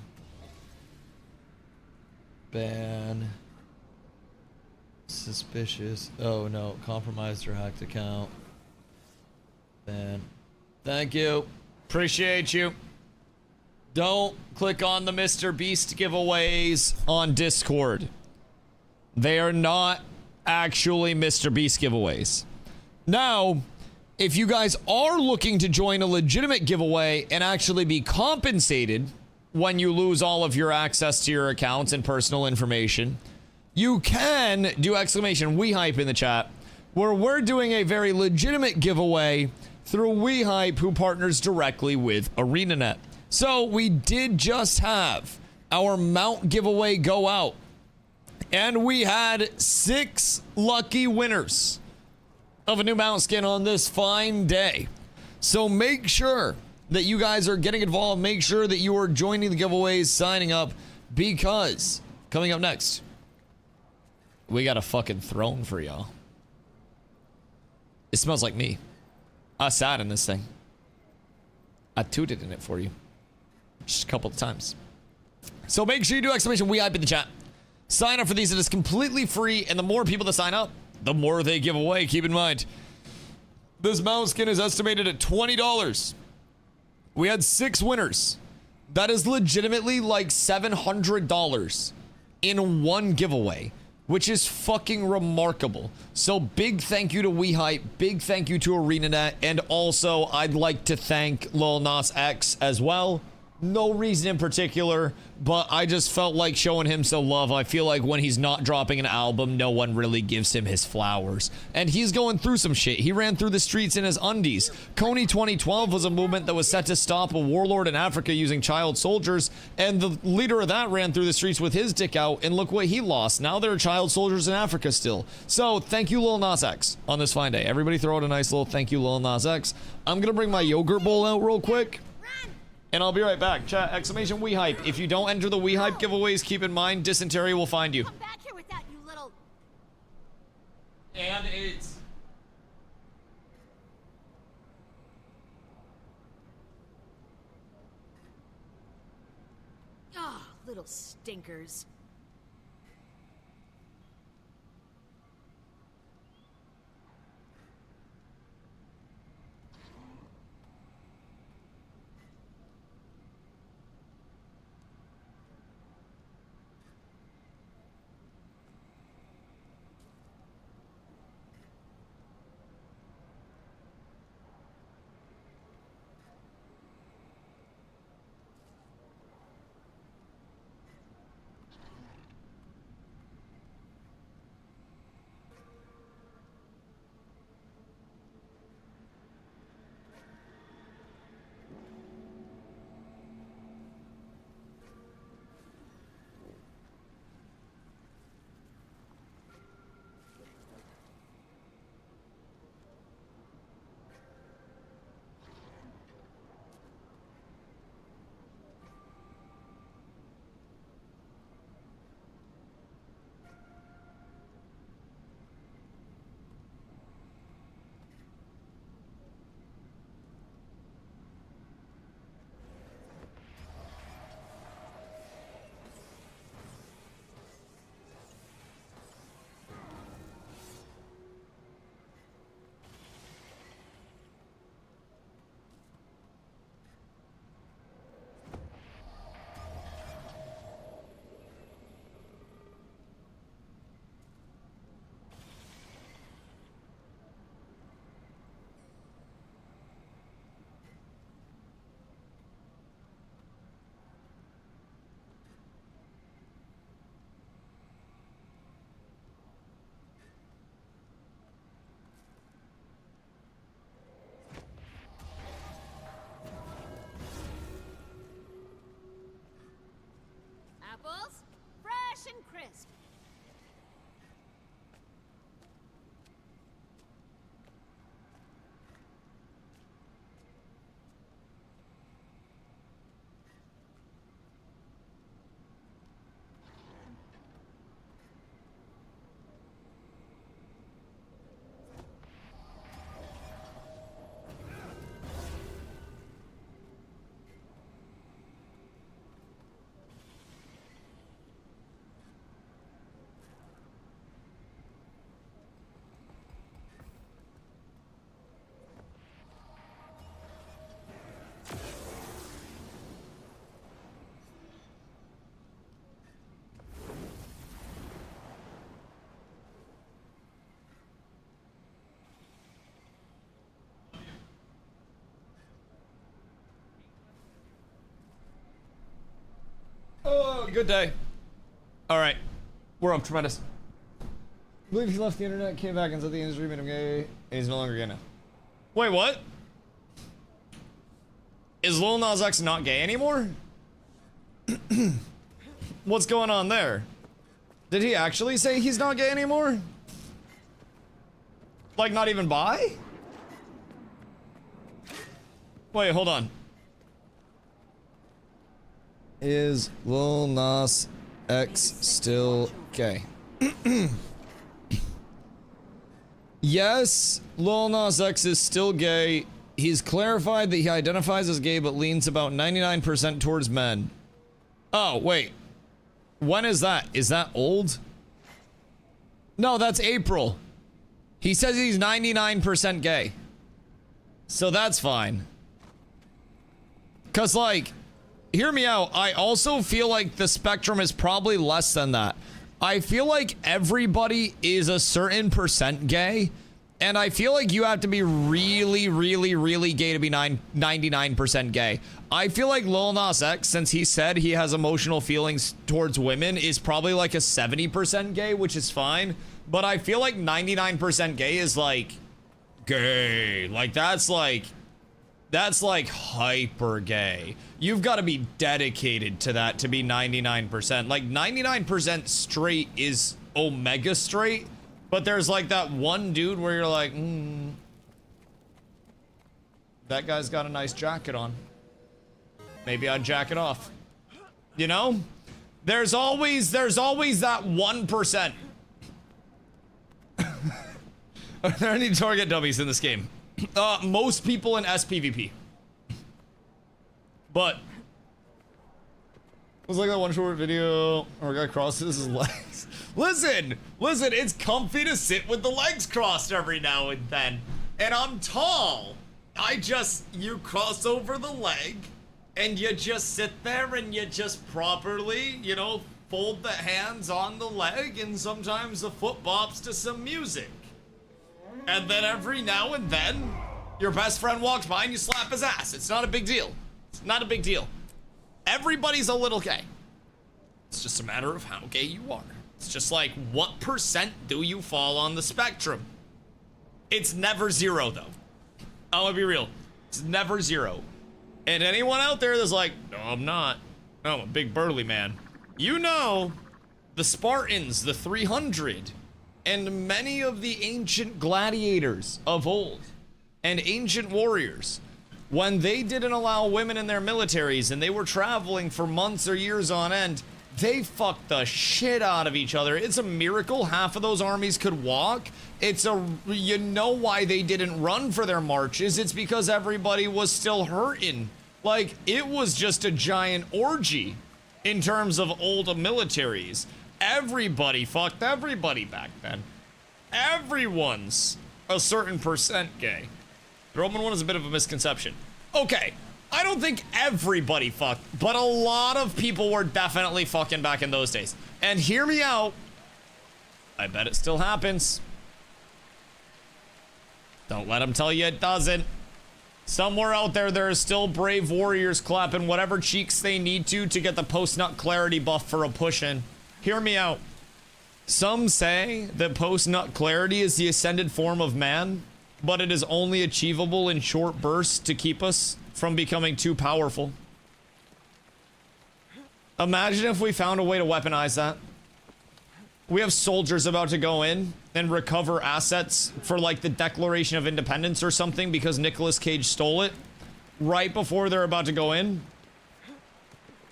Ban. Suspicious. Oh no, compromised or hacked account. Ban. Thank you. Appreciate you. Don't click on the Mr. Beast giveaways on Discord. They are not actually Mr. Beast giveaways. Now, if you guys are looking to join a legitimate giveaway and actually be compensated when you lose all of your access to your accounts and personal information, you can do !WeHype in the chat, where we're doing a very legitimate giveaway through WeHype, who partners directly with ArenaNet. So we did just have our mount giveaway go out, and we had 6 lucky winners of a new mount skin on this fine day. So make sure that you guys are getting involved. Make sure that you are joining the giveaways, signing up, because coming up next, we got a fucking throne for y'all. It smells like me. I sat in this thing. I tooted in it for you. Just a couple of times. So make sure you do !WeHype in the chat. Sign up for these. It is completely free, and the more people that sign up, the more they give away. Keep in mind, this mount skin is estimated at $20. We had 6 winners. That is legitimately like $700 in one giveaway, which is fucking remarkable. So big thank you to WeHype, big thank you to ArenaNet, and also I'd like to thank Lil Nas X as well. No reason in particular, but I just felt like showing him some love. I feel like when he's not dropping an album, no one really gives him his flowers. And he's going through some shit. He ran through the streets in his undies. Coney 2012 was a movement that was set to stop a warlord in Africa using child soldiers, and the leader of that ran through the streets with his dick out, and look what he lost. Now there are child soldiers in Africa still. So thank you, Lil Nas X, on this fine day. Everybody throw out a nice little thank you, Lil Nas X. I'm gonna bring my yogurt bowl out real quick, and I'll be right back. Chat, !WeHype. If you don't enter the WeHype giveaways, keep in mind, dysentery will find you.
Come back here with that, you little...
And AIDS.
Oh, little stinkers. Apples, fresh and crisp.
Good day. All right. We're up. Tremendous. I believe he left the internet, came back and said the industry made him gay, and he's no longer gay now. Wait, what? Is Lil Nas X not gay anymore? What's going on there? Did he actually say he's not gay anymore? Like, not even bi? Wait, hold on. Is Lil Nas X still gay? Yes, Lil Nas X is still gay. He's clarified that he identifies as gay but leans about 99% towards men. Oh, wait. When is that? Is that old? No, that's April. He says he's 99% gay. So that's fine. Cause like, hear me out. I also feel like the spectrum is probably less than that. I feel like everybody is a certain percent gay. And I feel like you have to be really, really, really gay to be 99% gay. I feel like Lil Nas X, since he said he has emotional feelings towards women, is probably like a 70% gay, which is fine. But I feel like 99% gay is like gay. Like that's like hyper gay. You've got to be dedicated to that to be 99%. Like 99% straight is omega straight. But there's like that one dude where you're like, that guy's got a nice jacket on. Maybe I'd jack it off. You know? There's always that 1%. Are there any target dummies in this game? Most people in SPVP. But it was like that one short video where a guy crosses his legs. Listen, it's comfy to sit with the legs crossed every now and then. And I'm tall. You cross over the leg and you just sit there and you just properly, you know, fold the hands on the leg and sometimes the foot bops to some music. And then every now and then, your best friend walks by and you slap his ass. It's not a big deal. It's not a big deal. Everybody's a little gay. It's just a matter of how gay you are. It's just like, what percent do you fall on the spectrum? It's never zero, though. I'm gonna be real. It's never zero. And anyone out there that's like, no, I'm not. No, I'm a big burly man. You know, the Spartans, the 300, and many of the ancient gladiators of old, and ancient warriors, when they didn't allow women in their militaries and they were traveling for months or years on end, they fucked the shit out of each other. It's a miracle half of those armies could walk. You know why they didn't run for their marches? It's because everybody was still hurting. Like, it was just a giant orgy in terms of old militaries. Everybody fucked everybody back then. Everyone's a certain percent gay. The Roman one is a bit of a misconception. Okay. I don't think everybody fucked, but a lot of people were definitely fucking back in those days. And hear me out. I bet it still happens. Don't let them tell you it doesn't. Somewhere out there are still brave warriors clapping whatever cheeks they need to get the post-nut clarity buff for a push-in. Hear me out. Some say that post-nut clarity is the ascended form of man, but it is only achievable in short bursts to keep us from becoming too powerful. Imagine if we found a way to weaponize that. We have soldiers about to go in and recover assets for like the Declaration of Independence or something because Nicolas Cage stole it right before they're about to go in.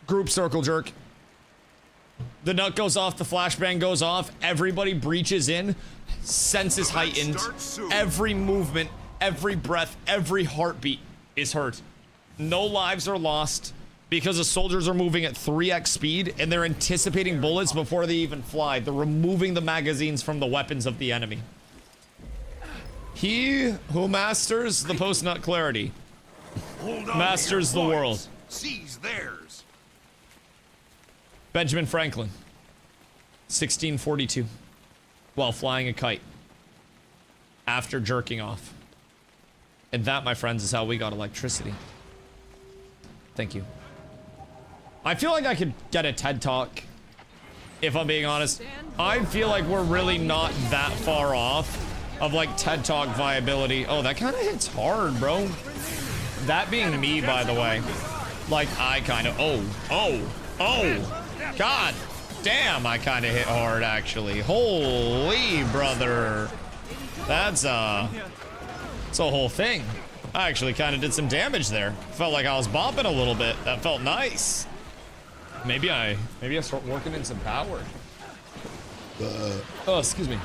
Group circle jerk. The nut goes off, the flashbang goes off, everybody breaches in, senses heightened, every movement, every breath, every heartbeat is heard. No lives are lost because the soldiers are moving at 3x speed and they're anticipating bullets before they even fly. They're removing the magazines from the weapons of the enemy. He who masters the post-nut clarity masters the world.
Seize theirs.
Benjamin Franklin, 1642, while flying a kite after jerking off. And that, my friends, is how we got electricity. Thank you. I feel like I could get a TED Talk, if I'm being honest. I feel like we're really not that far off of like TED Talk viability. Oh, that kind of hits hard, bro. That being me, by the way. Like, I kind of, oh, God damn, I kind of hit hard, actually. Holy brother. That's a whole thing. I actually kind of did some damage there. Felt like I was bopping a little bit. That felt nice. Maybe I start working in some power. Oh, excuse me.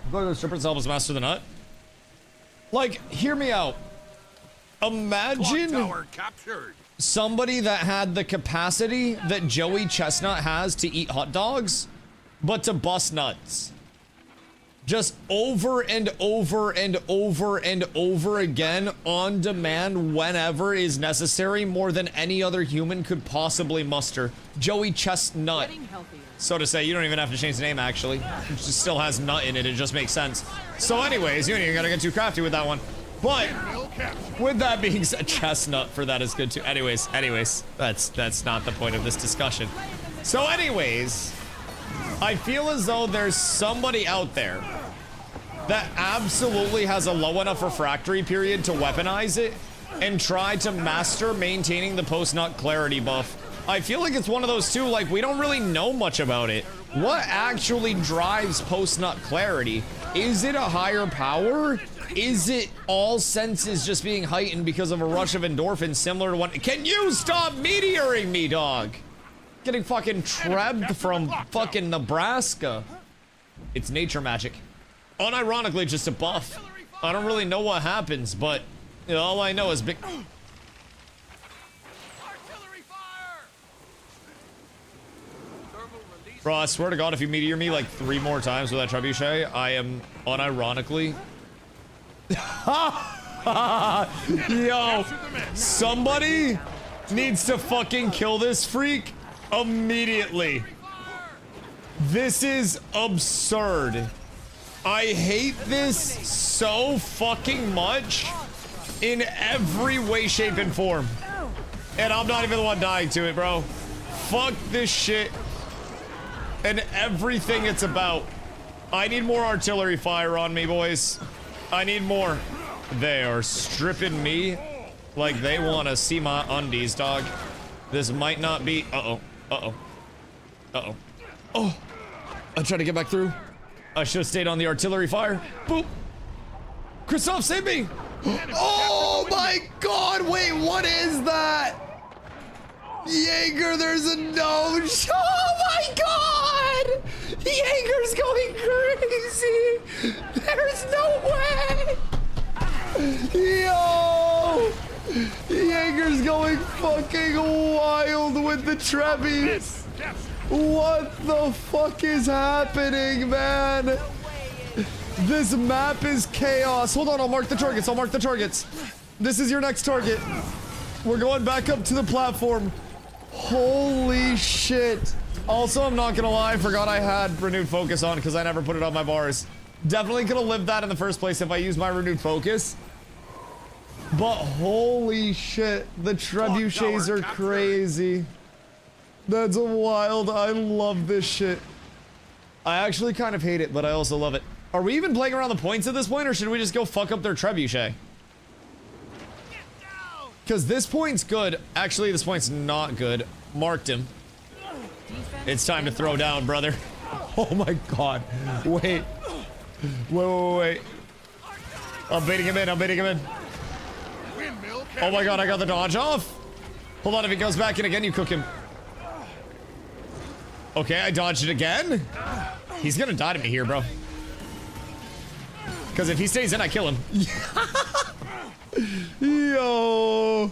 Go to the strippers help us master the nut. Like, hear me out. Imagine somebody that had the capacity that Joey Chestnut has to eat hot dogs, but to bust nuts. Just over and over and over and over again, on demand, whenever is necessary, more than any other human could possibly muster. Joey Chestnut. So to say, you don't even have to change the name, actually. It just still has nut in it, it just makes sense. So anyways, you ain't gotta get too crafty with that one. But, with that being said, Chestnut for that is good too. Anyways, that's not the point of this discussion. So anyways, I feel as though there's somebody out there that absolutely has a low enough refractory period to weaponize it and try to master maintaining the post-nut clarity buff. I feel like it's one of those two, like, we don't really know much about it. What actually drives post-nut clarity? Is it a higher power? Is it all senses just being heightened because of a rush of endorphins similar to one? Can you stop meteoring me, dog? Getting fucking trebbed from fucking Nebraska. It's nature magic. Unironically, just a buff. I don't really know what happens, but you know, all I know is big. Bro, I swear to God, if you meteor me like 3 more times with that trebuchet, I am unironically. Yo, somebody needs to fucking kill this freak immediately. This is absurd. I hate this so fucking much in every way, shape, and form. And I'm not even the one dying to it, bro. Fuck this shit and everything it's about. I need more artillery fire on me, boys. I need more. They are stripping me like they want to see my undies, dog. This might not be. Uh-oh. Uh-oh. Uh-oh. Oh. I tried to get back through. I should have stayed on the artillery fire. Boop. Christoph, save me. Oh my God. Wait, what is that? Jaeger, there's a nose. Oh my God. Jaeger's going crazy. There's no way. Yo. Jaeger's going fucking wild with the Trebbies. What the fuck is happening, man? This map is chaos. Hold on, I'll mark the targets. I'll mark the targets. This is your next target. We're going back up to the platform. Holy shit. Also, I'm not gonna lie, I forgot I had renewed focus on because I never put it on my bars. Definitely could have lived that in the first place if I used my renewed focus. But holy shit, the trebuchets are crazy. That's wild. I love this shit. I actually kind of hate it, but I also love it. Are we even playing around the points at this point, or should we just go fuck up their trebuchet? Because this point's good. Actually, this point's not good. Marked him. It's time to throw down, brother. Oh my God. Wait. Wait. I'm baiting him in. I'm baiting him in. Oh my God, I got the dodge off. Hold on, if he goes back in again, you cook him. Okay, I dodged it again. He's gonna die to me here, bro. Because if he stays in, I kill him. Yo.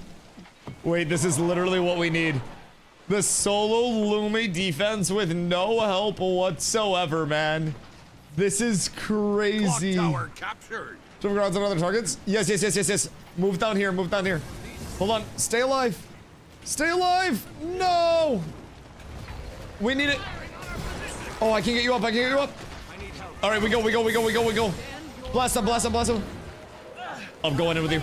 Wait, this is literally what we need. The solo Lumi defense with no help whatsoever, man. This is crazy.
Clock tower captured.
Some grounds on other targets? Yes. Move down here, move down here. Hold on, stay alive. Stay alive! No! We need it. Oh, I can get you up, I can get you up. All right, we go. Blast him. I'm going in with you.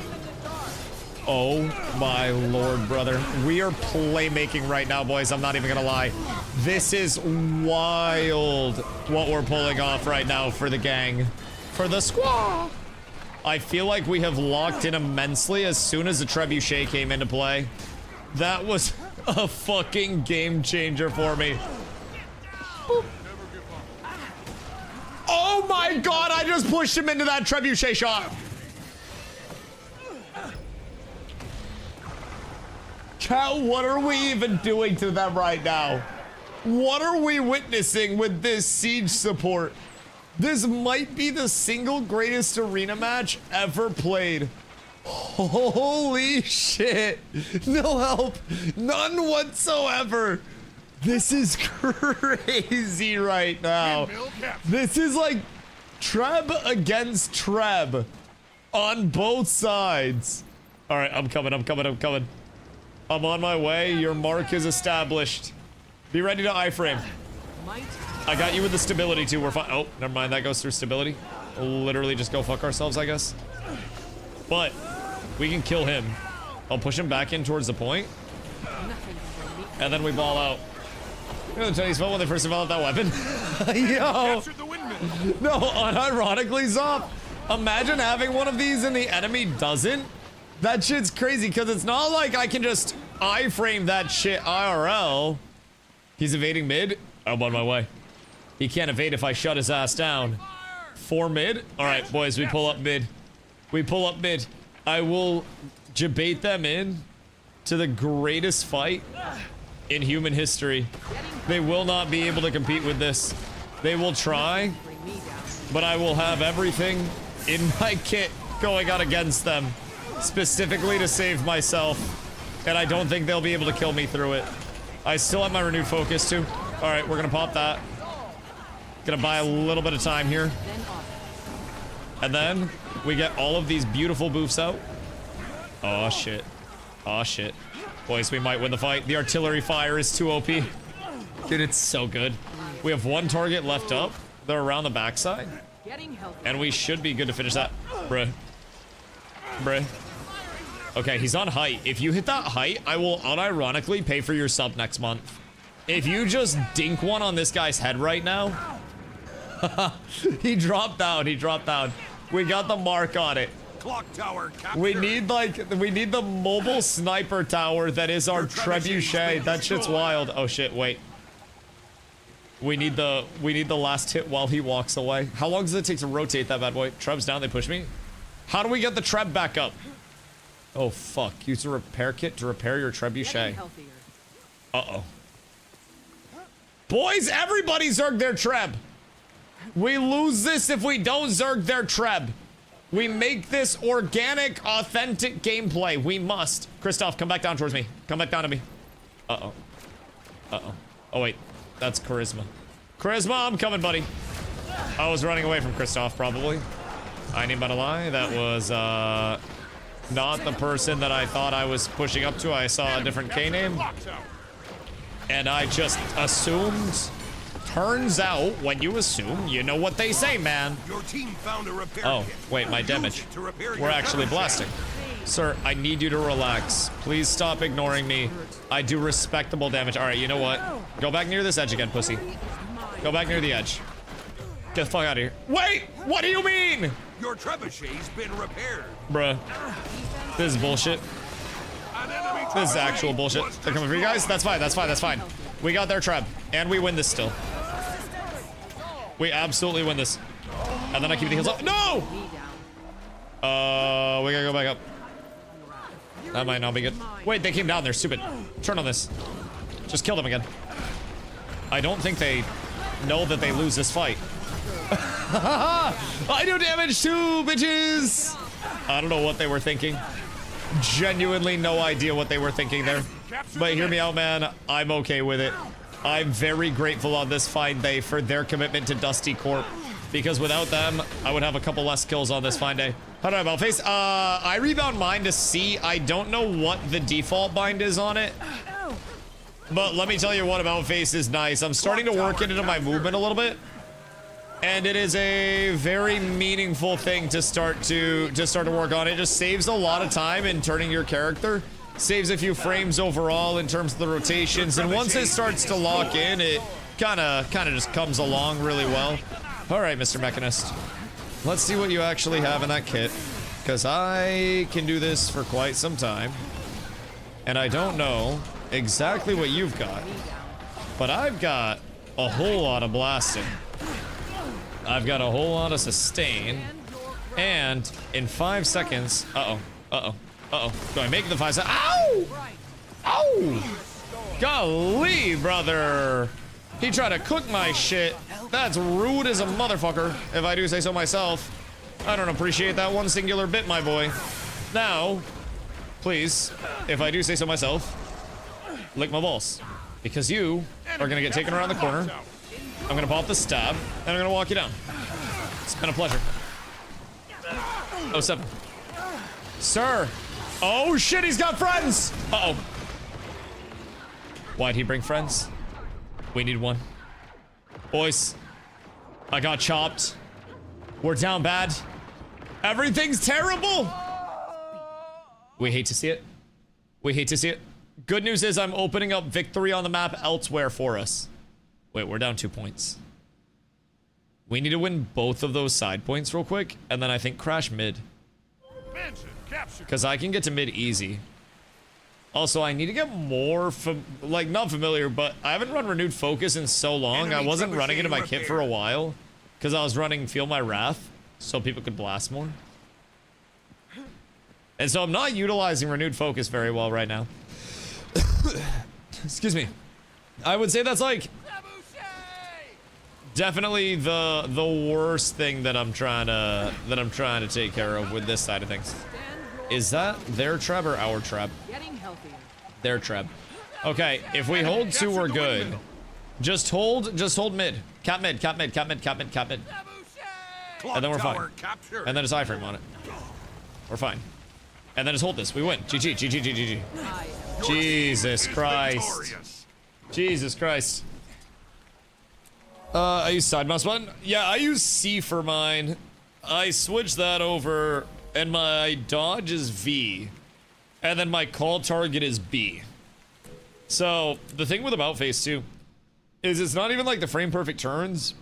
Oh my lord, brother. We are playmaking right now, boys. I'm not even gonna lie. This is wild what we're pulling off right now for the gang. For the squad. I feel like we have locked in immensely as soon as the trebuchet came into play. That was a fucking game changer for me. Oh my god, I just pushed him into that trebuchet shot. Chat, what are we even doing to them right now? What are we witnessing with this siege support? This might be the single greatest arena match ever played. Holy shit. No help. None whatsoever. This is crazy right now. This is like Treb against Treb on both sides. All right, I'm coming. I'm on my way. Your mark is established. Be ready to iframe. I got you with the stability too. We're fine. Oh, never mind. That goes through stability. We'll literally just go fuck ourselves, I guess. But we can kill him. I'll push him back in towards the point. And then we ball out. You know the Chinese felt when they first developed that weapon? Yo! No, unironically, Zop. Imagine having one of these and the enemy doesn't. That shit's crazy because it's not like I can just iframe that shit IRL. He's evading mid. I'm on my way. He can't evade if I shut his ass down. 4 mid. All right, boys, we pull up mid. We pull up mid. I will debate them in to the greatest fight in human history. They will not be able to compete with this. They will try, but I will have everything in my kit going out against them, specifically to save myself. And I don't think they'll be able to kill me through it. I still have my renewed focus too. All right, we're gonna pop that. Gonna buy a little bit of time here. And then we get all of these beautiful boofs out. Oh shit. Oh shit. Boys, we might win the fight. The artillery fire is too OP. Dude, it's so good. We have 1 target left up. They're around the backside. And we should be good to finish that. Bruh. Bruh. Okay, he's on height. If you hit that height, I will unironically pay for your sub next month. If you just dink one on this guy's head right now. He dropped down. He dropped down. We got the mark on it.
Clock tower captured.
We need the mobile sniper tower that is our trebuchet. That shit's wild. Oh shit, wait. We need the last hit while he walks away. How long does it take to rotate that bad boy? Treb's down, they push me. How do we get the Treb back up? Oh fuck, use a repair kit to repair your trebuchet. Uh-oh. Boys, everybody zerg their Treb. We lose this if we don't zerg their Treb. We make this organic, authentic gameplay. We must. Christoph, come back down towards me. Come back down to me. Uh-oh. Uh-oh. Oh, wait. That's Charisma. Charisma, I'm coming, buddy. I was running away from Christoph, probably. I ain't about to lie. That was, not the person that I thought I was pushing up to. I saw a different K name. And I just assumed. Turns out, when you assume, you know what they say, man.
Your team found a repair
Oh,
kit.
wait, my damage.
We're
We're actually blasting. Sir, I need you to relax. Please stop ignoring me. I do respectable damage. All right, you know what? Go back near this edge again, pussy. Go back near the edge. Get the fuck out of here. Wait! What do you mean?
Your trebuchet's been repaired.
Bruh. This is bullshit. This is actual bullshit. They're coming for you guys? That's fine, that's fine, that's fine. We got their treb. And we win this still. We absolutely win this. And then I keep the heals up. No! We gotta go back up. That might not be good. Wait, they came down. They're stupid. Turn on this. Just kill them again. I don't think they know that they lose this fight. I do damage too, bitches! I don't know what they were thinking. Genuinely no idea what they were thinking there. But hear me out, man. I'm okay with it. I'm very grateful on this fine day for their commitment to Dusty Corp. Because without them, I would have a couple less kills on this fine day. How do I about face? I rebound mine to C. I don't know what the default bind is on it. But let me tell you what about face is nice. I'm starting to work it into my movement a little bit. And it is a very meaningful thing to start to work on. It just saves a lot of time in turning your character. Saves a few frames overall in terms of the rotations. And once it starts to lock in, it kind of just comes along really well. All right, Mr. Mechanist. Let's see what you actually have in that kit. Because I can do this for quite some time. And I don't know exactly what you've got. But I've got a whole lot of blasting. I've got a whole lot of sustain. And in 5 seconds... Uh-oh. Uh-oh. Uh-oh. Do I make it the 5 seconds? Ow! Ow! Golly, brother! He tried to cook my shit. That's rude as a motherfucker, if I do say so myself. I don't appreciate that one singular bit, my boy. Now, please, if I do say so myself, lick my balls. Because you are gonna get taken around the corner. I'm gonna pop the stab, and I'm gonna walk you down. It's been a pleasure. Oh, 7. Sir! Oh shit, he's got friends! Uh-oh. Why'd he bring friends? We need one. Boys, I got chopped. We're down bad. Everything's terrible! We hate to see it. We hate to see it. Good news is I'm opening up victory on the map elsewhere for us. Wait, we're down 2 points. We need to win both of those side points real quick, and then I think crash mid. Because I can get to mid easy. Also, I need to get more, like, not familiar, but I haven't run Renewed Focus in so long. I wasn't running it in my kit for a while. Because I was running Feel My Wrath, so people could blast more. And so I'm not utilizing Renewed Focus very well right now. Excuse me. I would say that's like definitely the worst thing that I'm trying to take care of with this side of things. Is that their trap or our trap? Their trap. Okay, if we hold 2, we're good. Just hold mid. Cap mid, cap mid, cap mid, cap mid, cap mid. And then we're fine. And then just iframe on it. We're fine. And then just hold this. We win. GG, GG, GG, GG. Jesus Christ. Jesus Christ. I use side mouse button. Yeah, I use C for mine. I switched that over, and my dodge is V. And then my call target is B. So, the thing with About Face too, is it's not even like the frame perfect turns,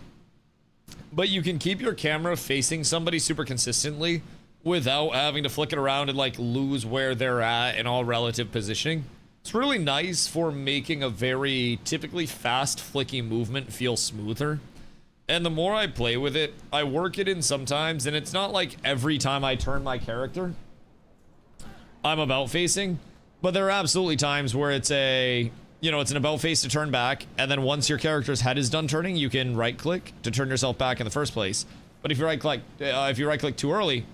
but you can keep your camera facing somebody super consistently without having to flick it around and like lose where they're at in all relative positioning. It's really nice for making a very typically fast flicky movement feel smoother. And the more I play with it, I work it in sometimes, and it's not like every time I turn my character I'm about facing, but there are absolutely times where it's a, you know, it's an about face to turn back, and then once your character's head is done turning, you can right click to turn yourself back in the first place. But if you right click too early,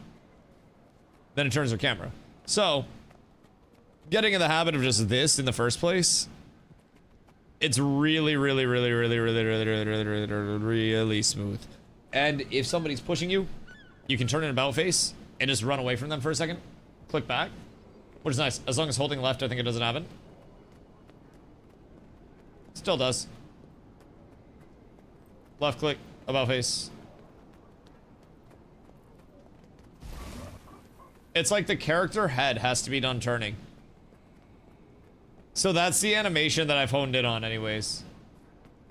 then it turns your camera. So, getting in the habit of just this in the first place, it's really, really, really, really, really, really, really, really, really, really smooth. And if somebody's pushing you, you can turn an about face and just run away from them for a second. Click back, which is nice. As long as holding left, I think it doesn't happen. Still does. Left click, about face. It's like the character head has to be done turning. So that's the animation that I've honed in on anyways.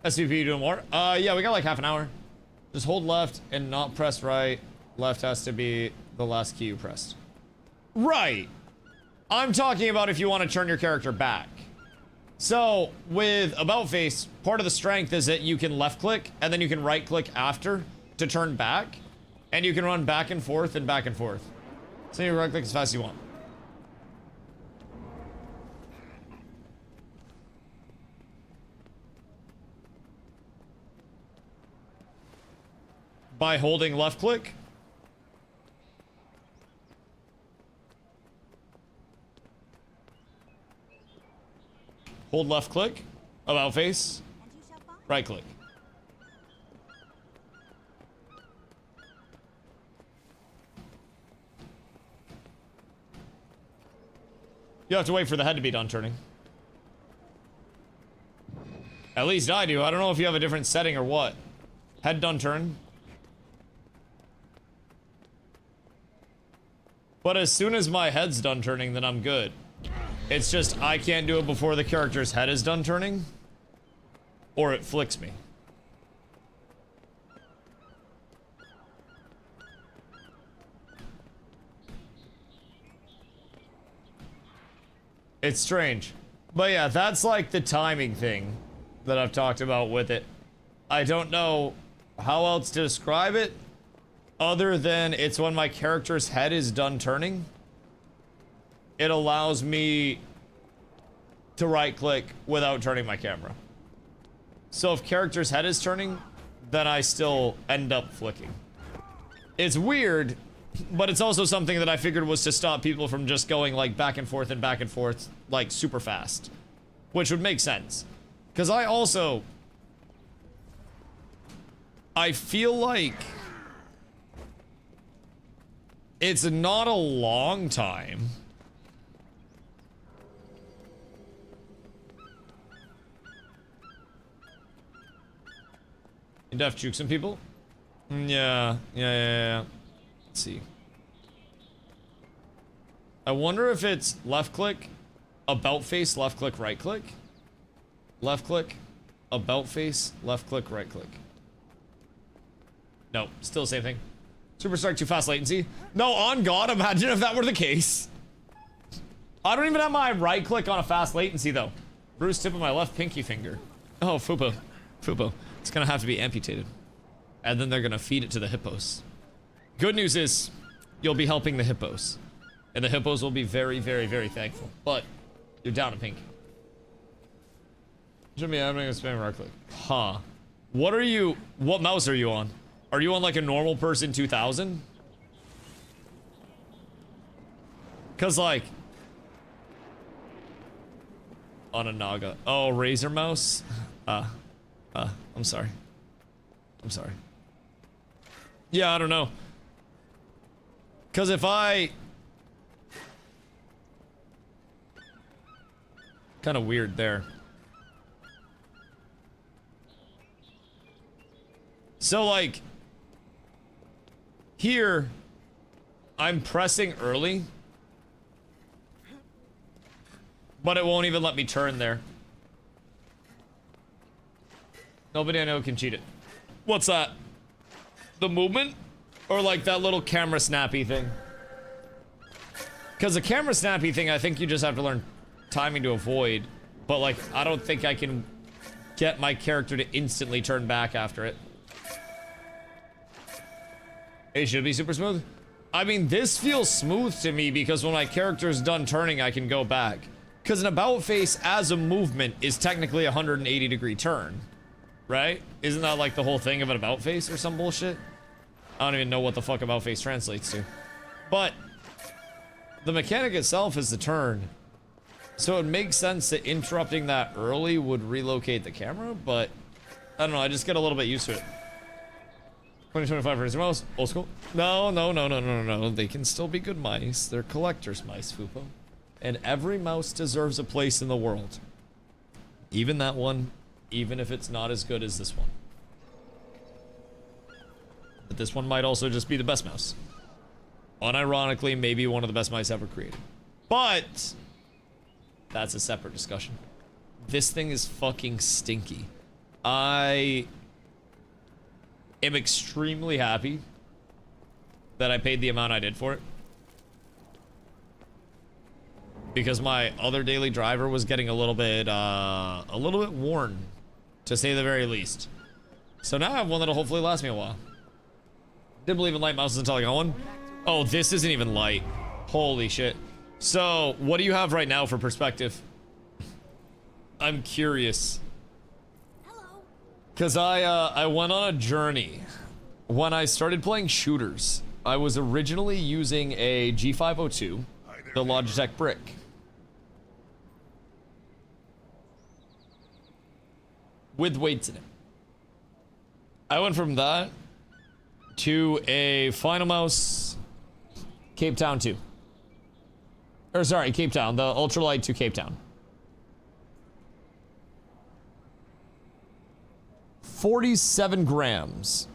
SVP doing more? Yeah, we got like half an hour. Just hold left and not press right. Left has to be the last key you pressed. Right. I'm talking about if you want to turn your character back. So with about face, part of the strength is that you can left click and then you can right click after to turn back, and you can run back and forth and back and forth. So you right click as fast as you want. By holding left click. Hold left click, about face, right click. You have to wait for the head to be done turning. At least I do. I don't know if you have a different setting or what. Head done turn. But as soon as my head's done turning, then I'm good. It's just I can't do it before the character's head is done turning, or it flicks me. It's strange. But yeah, that's like the timing thing that I've talked about with it. I don't know how else to describe it other than it's when my character's head is done turning. It allows me to right click without turning my camera. So if character's head is turning, then I still end up flicking. It's weird, but it's also something that I figured was to stop people from just going like back and forth, like super fast. Which would make sense. Because I feel like it's not a long time. You def juke some people? Yeah. Let's see. I wonder if it's left click, about face, left click, right click. Left click, about face, left click, right click. No, still the same thing. Superstar too fast latency. No, on God, imagine if that were the case. I don't even have my right click on a fast latency though. Bruce tip of my left pinky finger. Oh, Fupo. It's gonna have to be amputated. And then they're gonna feed it to the hippos. Good news is, you'll be helping the hippos. And the hippos will be very, very, very thankful. But, you're down a pink. Should be happening with spam right click. Huh. What mouse are you on? Are you on like a normal person 2000? Cause like... On a Naga. Oh, Razer mouse? I'm sorry. Yeah, I don't know. Cause if I... Kind of weird there. So like... Here... I'm pressing early. But it won't even let me turn there. Nobody I know can cheat it. What's that? The movement? Or like that little camera snappy thing? Because the camera snappy thing, I think you just have to learn timing to avoid. But like, I don't think I can get my character to instantly turn back after it. It should be super smooth. I mean, this feels smooth to me because when my character's done turning, I can go back. Because an about face as a movement is technically a 180-degree turn. Right? Isn't that like the whole thing of an about face or some bullshit? I don't even know what the fuck about face translates to. But the mechanic itself is the turn. So it makes sense that interrupting that early would relocate the camera, but I don't know, I just get a little bit used to it. 2025 Razer mouse, old school. No. They can still be good mice. They're collector's mice, Fupo. And every mouse deserves a place in the world. Even that one, even if it's not as good as this one. But this one might also just be the best mouse. Unironically, maybe one of the best mice ever created. But that's a separate discussion. This thing is fucking stinky. I am extremely happy that I paid the amount I did for it. Because my other daily driver was getting a little bit worn, to say the very least. So now I have one that'll hopefully last me a while. Didn't believe in light mouses until I got one. Oh, this isn't even light. Holy shit. So, what do you have right now for perspective? I'm curious. Because I went on a journey. When I started playing shooters, I was originally using a G502, the Logitech brick. With weights in it. I went from that to a Final Mouse Cape Town 2. Or sorry, Cape Town, the ultralight to Cape Town. 47 grams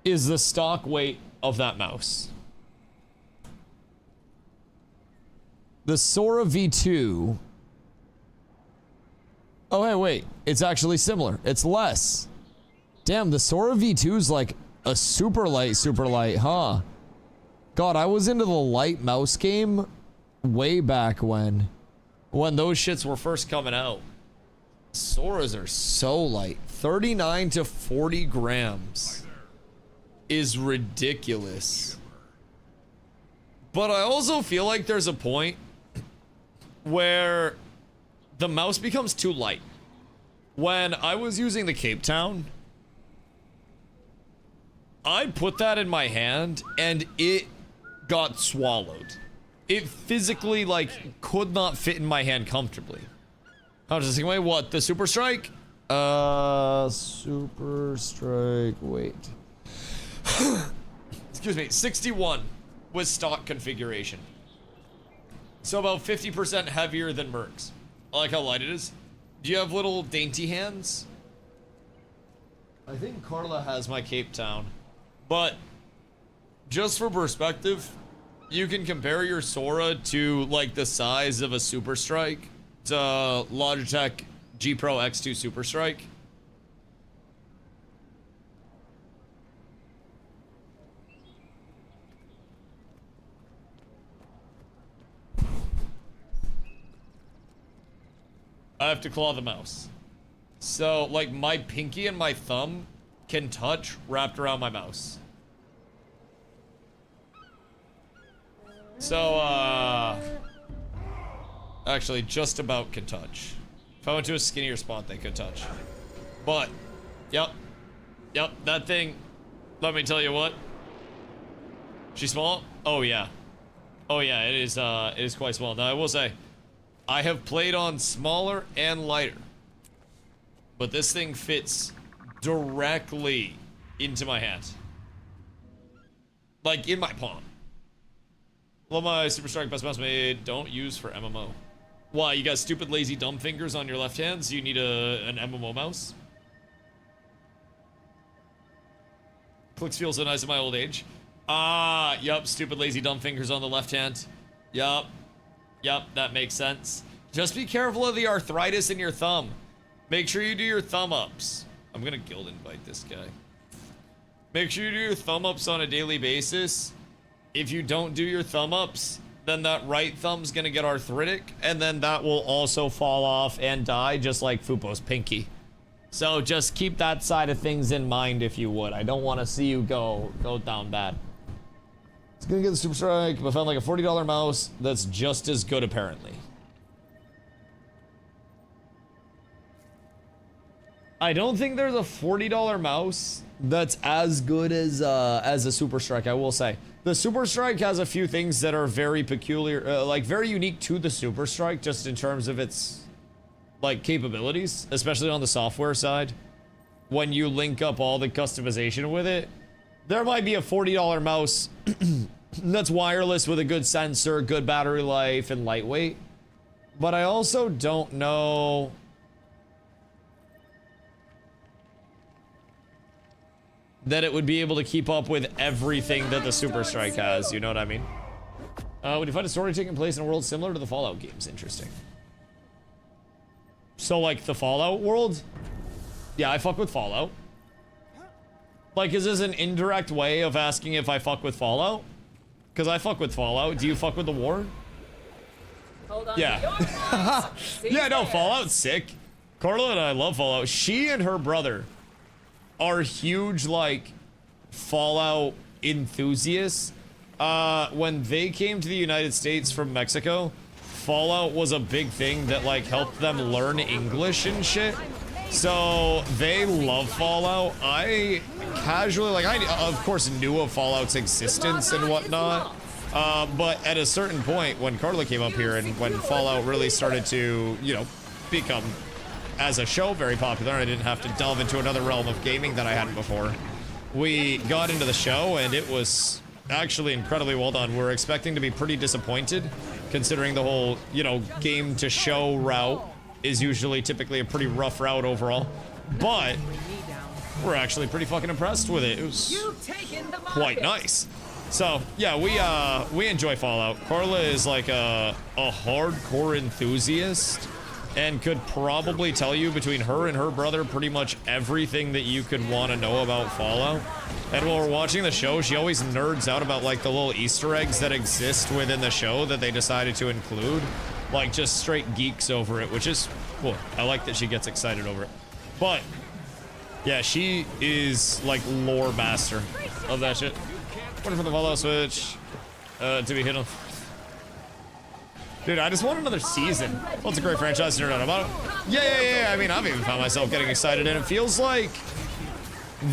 is the stock weight of that mouse. The Sora V2. Oh, hey, wait. It's actually similar. It's less. Damn, the Sora V2 is like a super light, huh? God, I was into the light mouse game way back when those shits were first coming out. Soras are so light. 39 to 40 grams is ridiculous. But I also feel like there's a point where the mouse becomes too light. When I was using the Cape Town, I put that in my hand and it got swallowed. It physically, like, could not fit in my hand comfortably. How does this way? What? The Super Strike? Super Strike. Wait. Excuse me. 61 with stock configuration. So about 50% heavier than Merc's. I like how light it is. Do you have little dainty hands? I think Carla has my Cape Town. But just for perspective, you can compare your Sora to like the size of a Super Strike. It's a Logitech G Pro X2 Super Strike. I have to claw the mouse. So, like, my pinky and my thumb can touch wrapped around my mouse. So, actually, just about can touch. If I went to a skinnier spot, they could touch. But, yep, that thing, let me tell you what. She's small? Oh, yeah. Oh, yeah, it is quite small. Now, I will say, I have played on smaller and lighter. But this thing fits directly into my hand. Like, in my palm. Love my Super Strike best mouse made. Don't use for MMO. Why, you got stupid, lazy, dumb fingers on your left hand, so you need an MMO mouse? Clicks feel so nice in my old age. Ah, yup, stupid, lazy, dumb fingers on the left hand. Yup, that makes sense. Just be careful of the arthritis in your thumb. Make sure you do your thumb ups. I'm gonna guild invite this guy. Make sure you do your thumb ups on a daily basis. If you don't do your thumb ups, then that right thumb's gonna get arthritic, and then that will also fall off and die, just like Fupo's pinky. So just keep that side of things in mind if you would. I don't want to see you go down bad. It's gonna get the Super Strike, but found like a $40 mouse that's just as good apparently. I don't think there's a $40 mouse that's as good as a Super Strike, I will say. The Super Strike has a few things that are very peculiar, like very unique to the Super Strike, just in terms of its like capabilities, especially on the software side. When you link up all the customization with it, there might be a $40 mouse that's wireless with a good sensor, good battery life, and lightweight. But I also don't know that it would be able to keep up with everything that the Super Strike has, you know what I mean? Would you find a story taking place in a world similar to the Fallout games? Interesting. So, like, the Fallout world? Yeah, I fuck with Fallout. Like, is this an indirect way of asking if I fuck with Fallout? Because I fuck with Fallout. Do you fuck with the war?
Hold on.
Yeah. Yeah, no, Fallout's sick. Carla and I love Fallout. She and her brother are huge, like, Fallout enthusiasts. When they came to the United States from Mexico, Fallout was a big thing that, like, helped them learn English and shit. So, they love Fallout. I casually, like, I, of course, knew of Fallout's existence and whatnot. But at a certain point, when Carla came up here and when Fallout really started to, you know, become, as a show, very popular, I didn't have to delve into another realm of gaming that I hadn't before. We got into the show, and it was actually incredibly well done. We're expecting to be pretty disappointed, considering the whole, you know, game to show route is usually typically a pretty rough route overall. But we're actually pretty fucking impressed with it. It was quite nice. So yeah, we enjoy Fallout. Carla is like a hardcore enthusiast and could probably tell you between her and her brother pretty much everything that you could want to know about Fallout. And while we're watching the show, she always nerds out about like the little Easter eggs that exist within the show that they decided to include. Like just straight geeks over it, which is cool. I like that she gets excited over it. But yeah, she is like lore master of that shit. Waiting for the Fallout Switch to be hit on. Dude, I just want another season. Well, it's a great franchise to nerd out about. Yeah. I mean, I've even found myself getting excited, and it feels like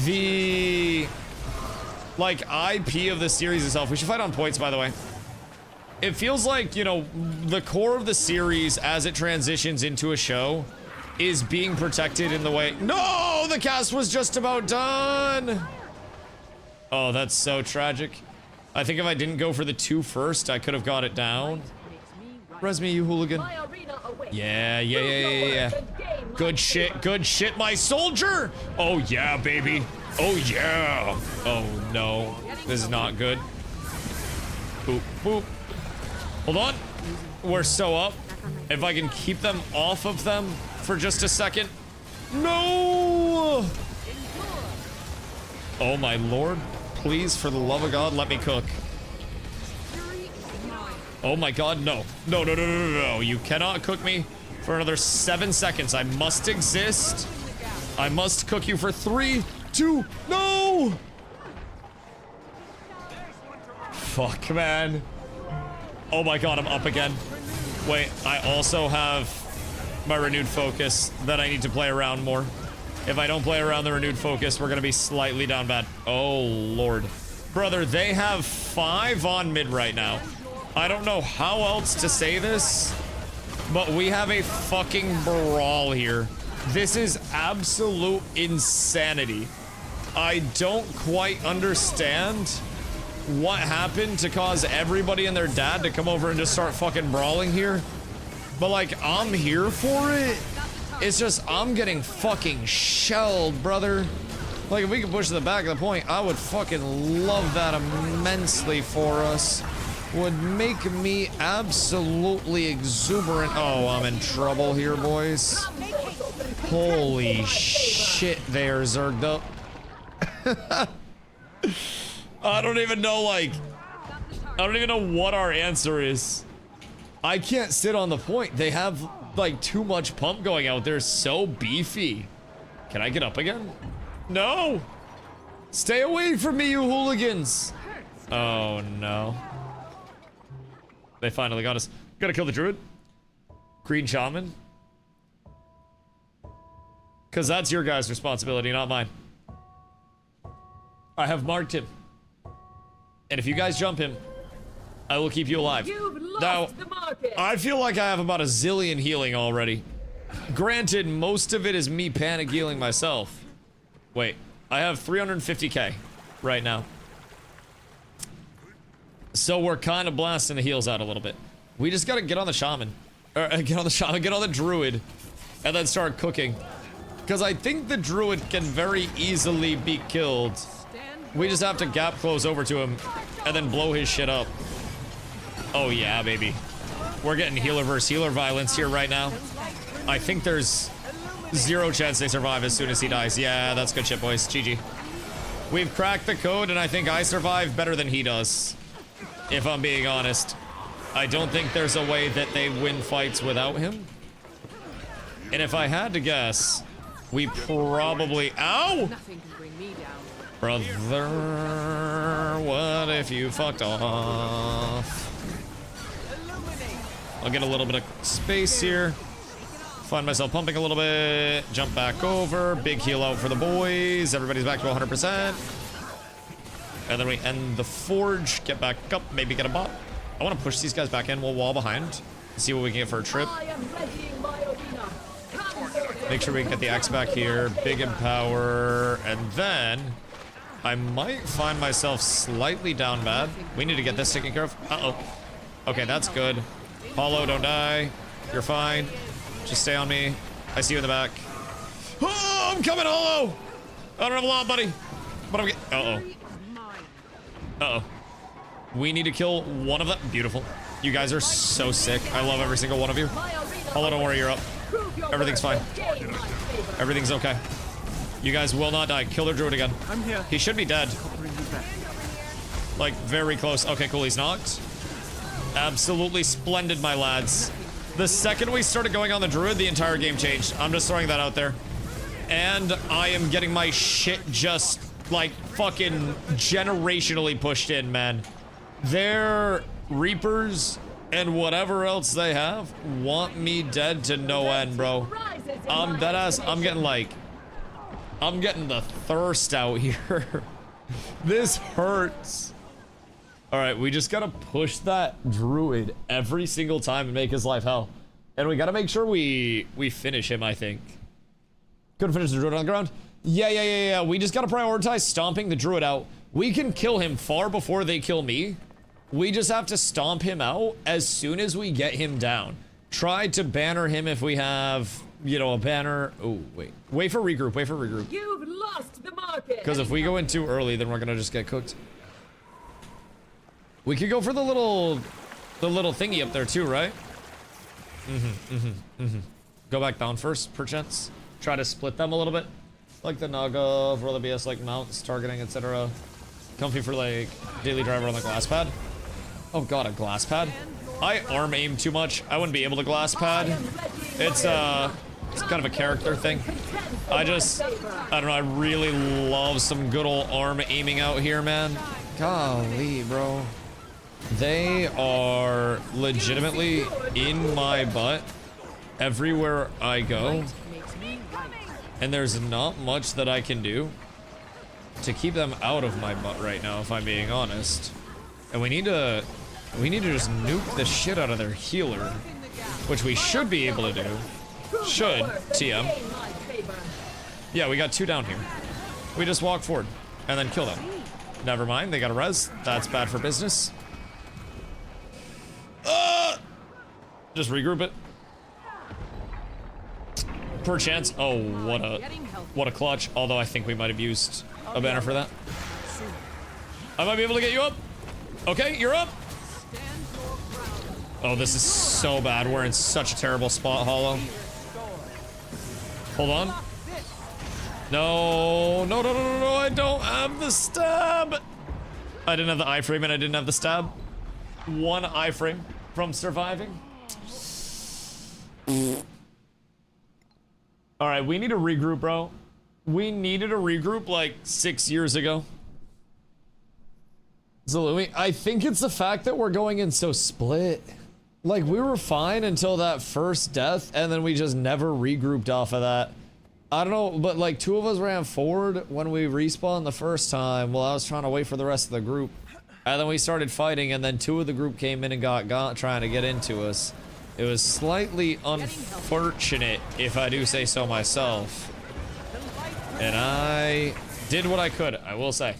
the IP of the series itself. We should fight on points, by the way. It feels like, you know, the core of the series as it transitions into a show is being protected in the way. No, the cast was just about done. Oh, that's so tragic. I think if I didn't go for the 2 first, I could have got it down. Res me, you hooligan. Yeah. Good shit, my soldier. Oh, yeah, baby. Oh, yeah. Oh, no. This is not good. Boop, boop. Hold on. We're so up. If I can keep them off of them for just a second. No! Oh, my lord. Please, for the love of God, let me cook. Oh my God, no. No. You cannot cook me for another 7 seconds. I must exist. I must cook you for 3, 2, no! Fuck, man. Oh my God, I'm up again. Wait, I also have my renewed focus that I need to play around more. If I don't play around the renewed focus, we're gonna be slightly down bad. Oh, Lord. Brother, they have 5 on mid right now. I don't know how else to say this, but we have a fucking brawl here. This is absolute insanity. I don't quite understand what happened to cause everybody and their dad to come over and just start fucking brawling here. But like, I'm here for it. It's just, I'm getting fucking shelled, brother. Like, if we could push to the back of the point, I would fucking love that immensely for us. Would make me absolutely exuberant. Oh, I'm in trouble here, boys. Holy shit, they are zerged up. I don't even know, like, I don't even know what our answer is. I can't sit on the point. They have, like, too much pump going out. They're so beefy. Can I get up again? No! Stay away from me, you hooligans! Oh, no. They finally got us. Gotta kill the druid. Green shaman. Because that's your guys' responsibility, not mine. I have marked him. And if you guys jump him, I will keep you alive. Now, I feel like I have about a zillion healing already. Granted, most of it is me panic healing myself. Wait, I have 350k right now. So we're kind of blasting the heals out a little bit. We just gotta get on the shaman. Or get on the druid. And then start cooking. Because I think the druid can very easily be killed. We just have to gap close over to him and then blow his shit up. Oh yeah, baby. We're getting healer versus healer violence here right now. I think there's 0 chance they survive as soon as he dies. Yeah, that's good shit, boys. GG. We've cracked the code, and I think I survive better than he does. If I'm being honest. I don't think there's a way that they win fights without him. And if I had to guess, we probably... Ow! Brother, what if you fucked off? I'll get a little bit of space here. Find myself pumping a little bit. Jump back over. Big heal out for the boys. Everybody's back to 100%. And then we end the forge. Get back up. Maybe get a bot. I want to push these guys back in. We'll wall behind. See what we can get for a trip. Make sure we can get the X back here. Big empower. And then I might find myself slightly down bad. We need to get this taken care of. Uh-oh. Okay, that's good. Hollow, don't die. You're fine. Just stay on me. I see you in the back. Oh, I'm coming, Hollow! I don't have a lot, buddy. But I'm getting... Uh-oh. Uh-oh. We need to kill one of them. Beautiful. You guys are so sick. I love every single one of you. Hello, don't worry, you're up. Everything's fine. Everything's okay. You guys will not die. Kill their druid again.
I'm here.
He should be dead. Like, very close. Okay, cool, he's knocked. Absolutely splendid, my lads. The second we started going on the druid, the entire game changed. I'm just throwing that out there. And I am getting my shit just, like, fucking generationally pushed in, man. Their Reapers and whatever else they have want me dead to no end, bro. I'm deadass. I'm getting, like... I'm getting the thirst out here. This hurts. Alright, we just gotta push that druid every single time and make his life hell. And we gotta make sure we finish him, I think. Couldn't finish the druid on the ground? Yeah. We just gotta prioritize stomping the druid out. We can kill him far before they kill me. We just have to stomp him out as soon as we get him down. Try to banner him if we have, you know, a banner. Oh, wait. Wait for regroup. Wait for regroup.
You've lost the market.
Because if we go in too early, then we're gonna just get cooked. We could go for the little thingy up there too, right? Go back down first, perchance. Try to split them a little bit. Like the Naga, for the BS, like mounts, targeting, etc. Comfy for like daily driver on the glass pad. Oh god, a glass pad? I arm aim too much. I wouldn't be able to glass pad. It's kind of a character thing. I don't know, I really love some good old arm aiming out here, man. Golly, bro. They are legitimately in my butt everywhere I go. And there's not much that I can do to keep them out of my butt right now, if I'm being honest. And we need to just nuke the shit out of their healer, which we should be able to do. Should, TM. Yeah, we got 2 down here. We just walk forward and then kill them. Never mind, they got a res. That's bad for business. Just regroup it. Perchance. Oh, what a clutch. Although I think we might have used a banner for that. I might be able to get you up. Okay, you're up. Oh, this is so bad. We're in such a terrible spot, Hollow. Hold on. No, I don't have the stab. I didn't have the iframe and I didn't have the stab. 1 iframe from surviving. Alright, we need to regroup, bro. We needed to regroup like 6 years ago. Zalumi, I think it's the fact that we're going in so split. Like, we were fine until that first death, and then we just never regrouped off of that. I don't know, but like 2 of us ran forward when we respawned the first time while I was trying to wait for the rest of the group. And then we started fighting, and then 2 of the group came in and got trying to get into us. It was slightly unfortunate, if I do say so myself. And I did what I could, I will say.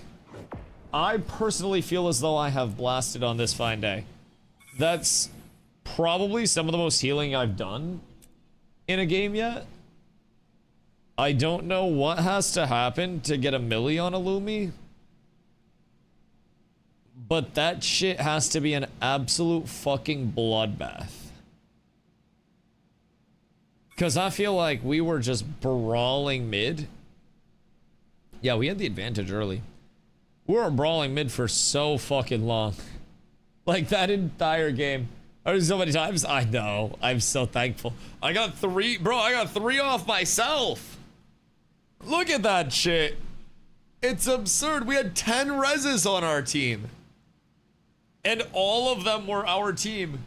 I personally feel as though I have blasted on this fine day. That's probably some of the most healing I've done in a game yet. I don't know what has to happen to get a milli on a Lumi. But that shit has to be an absolute fucking bloodbath. Because I feel like we were just brawling mid. Yeah, we had the advantage early. We were brawling mid for so fucking long. Like that entire game. So many times. I know. I'm so thankful. I got 3. Bro, I got 3 off myself. Look at that shit. It's absurd. We had 10 reses on our team. And all of them were our team.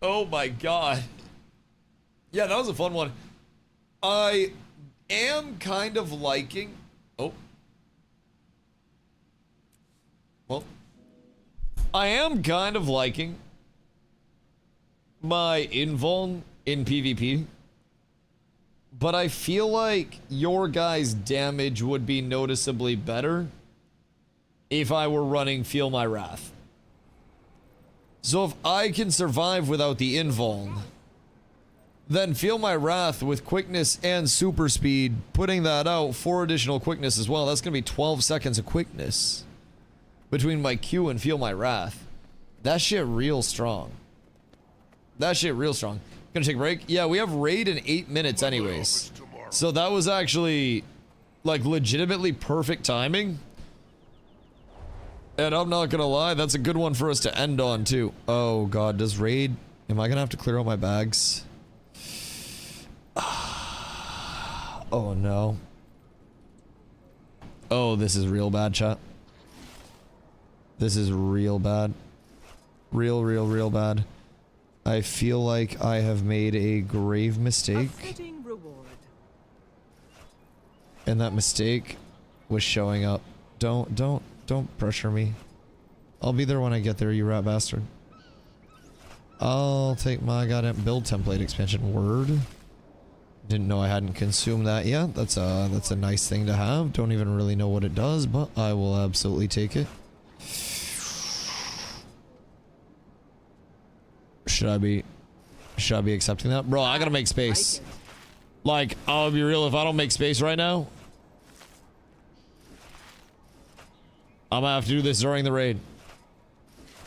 Oh my god. Yeah, that was a fun one. I am kind of liking... Oh. Well. I am kind of liking my invuln in PvP. But I feel like your guys' damage would be noticeably better if I were running Feel My Wrath. So if I can survive without the invuln, then Feel My Wrath with quickness and super speed, putting that out, 4 additional quickness as well. That's going to be 12 seconds of quickness between my Q and Feel My Wrath. That shit real strong. That shit real strong. Gonna take a break? Yeah, we have raid in 8 minutes anyways. So that was actually, like, legitimately perfect timing. And I'm not gonna lie, that's a good one for us to end on, too. Oh, God, does raid... Am I gonna have to clear out my bags? Oh, no. Oh, this is real bad, chat. This is real bad. Real bad. I feel like I have made a grave mistake. And that mistake was showing up. Don't pressure me. I'll be there when I get there, you rat bastard. I'll take my goddamn build template expansion. Word. Didn't know I hadn't consumed that yet. That's a nice thing to have. Don't even really know what it does, but I will absolutely take it. Should I be accepting that? Bro, I gotta make space. Like, I'll be real, if I don't make space right now, I'm gonna have to do this during the raid.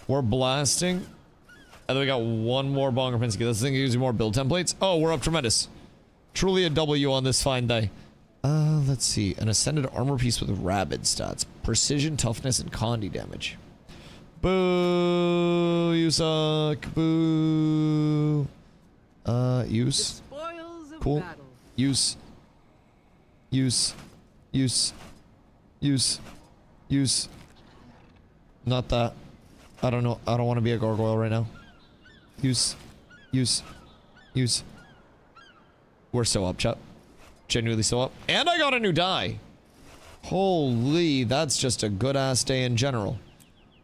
We're blasting. And then we got one more Bonger Pinsky. This thing gives you more build templates. Oh, we're up tremendous. Truly a W on this fine day. Let's see. An ascended armor piece with rabid stats. Precision, toughness, and condi damage. Boo! You suck. Boo! Use. Cool. Use. Not that. I don't know. I don't want to be a gargoyle right now. Use. We're so up, chat. Genuinely so up. And I got a new die. Holy, that's just a good ass day in general.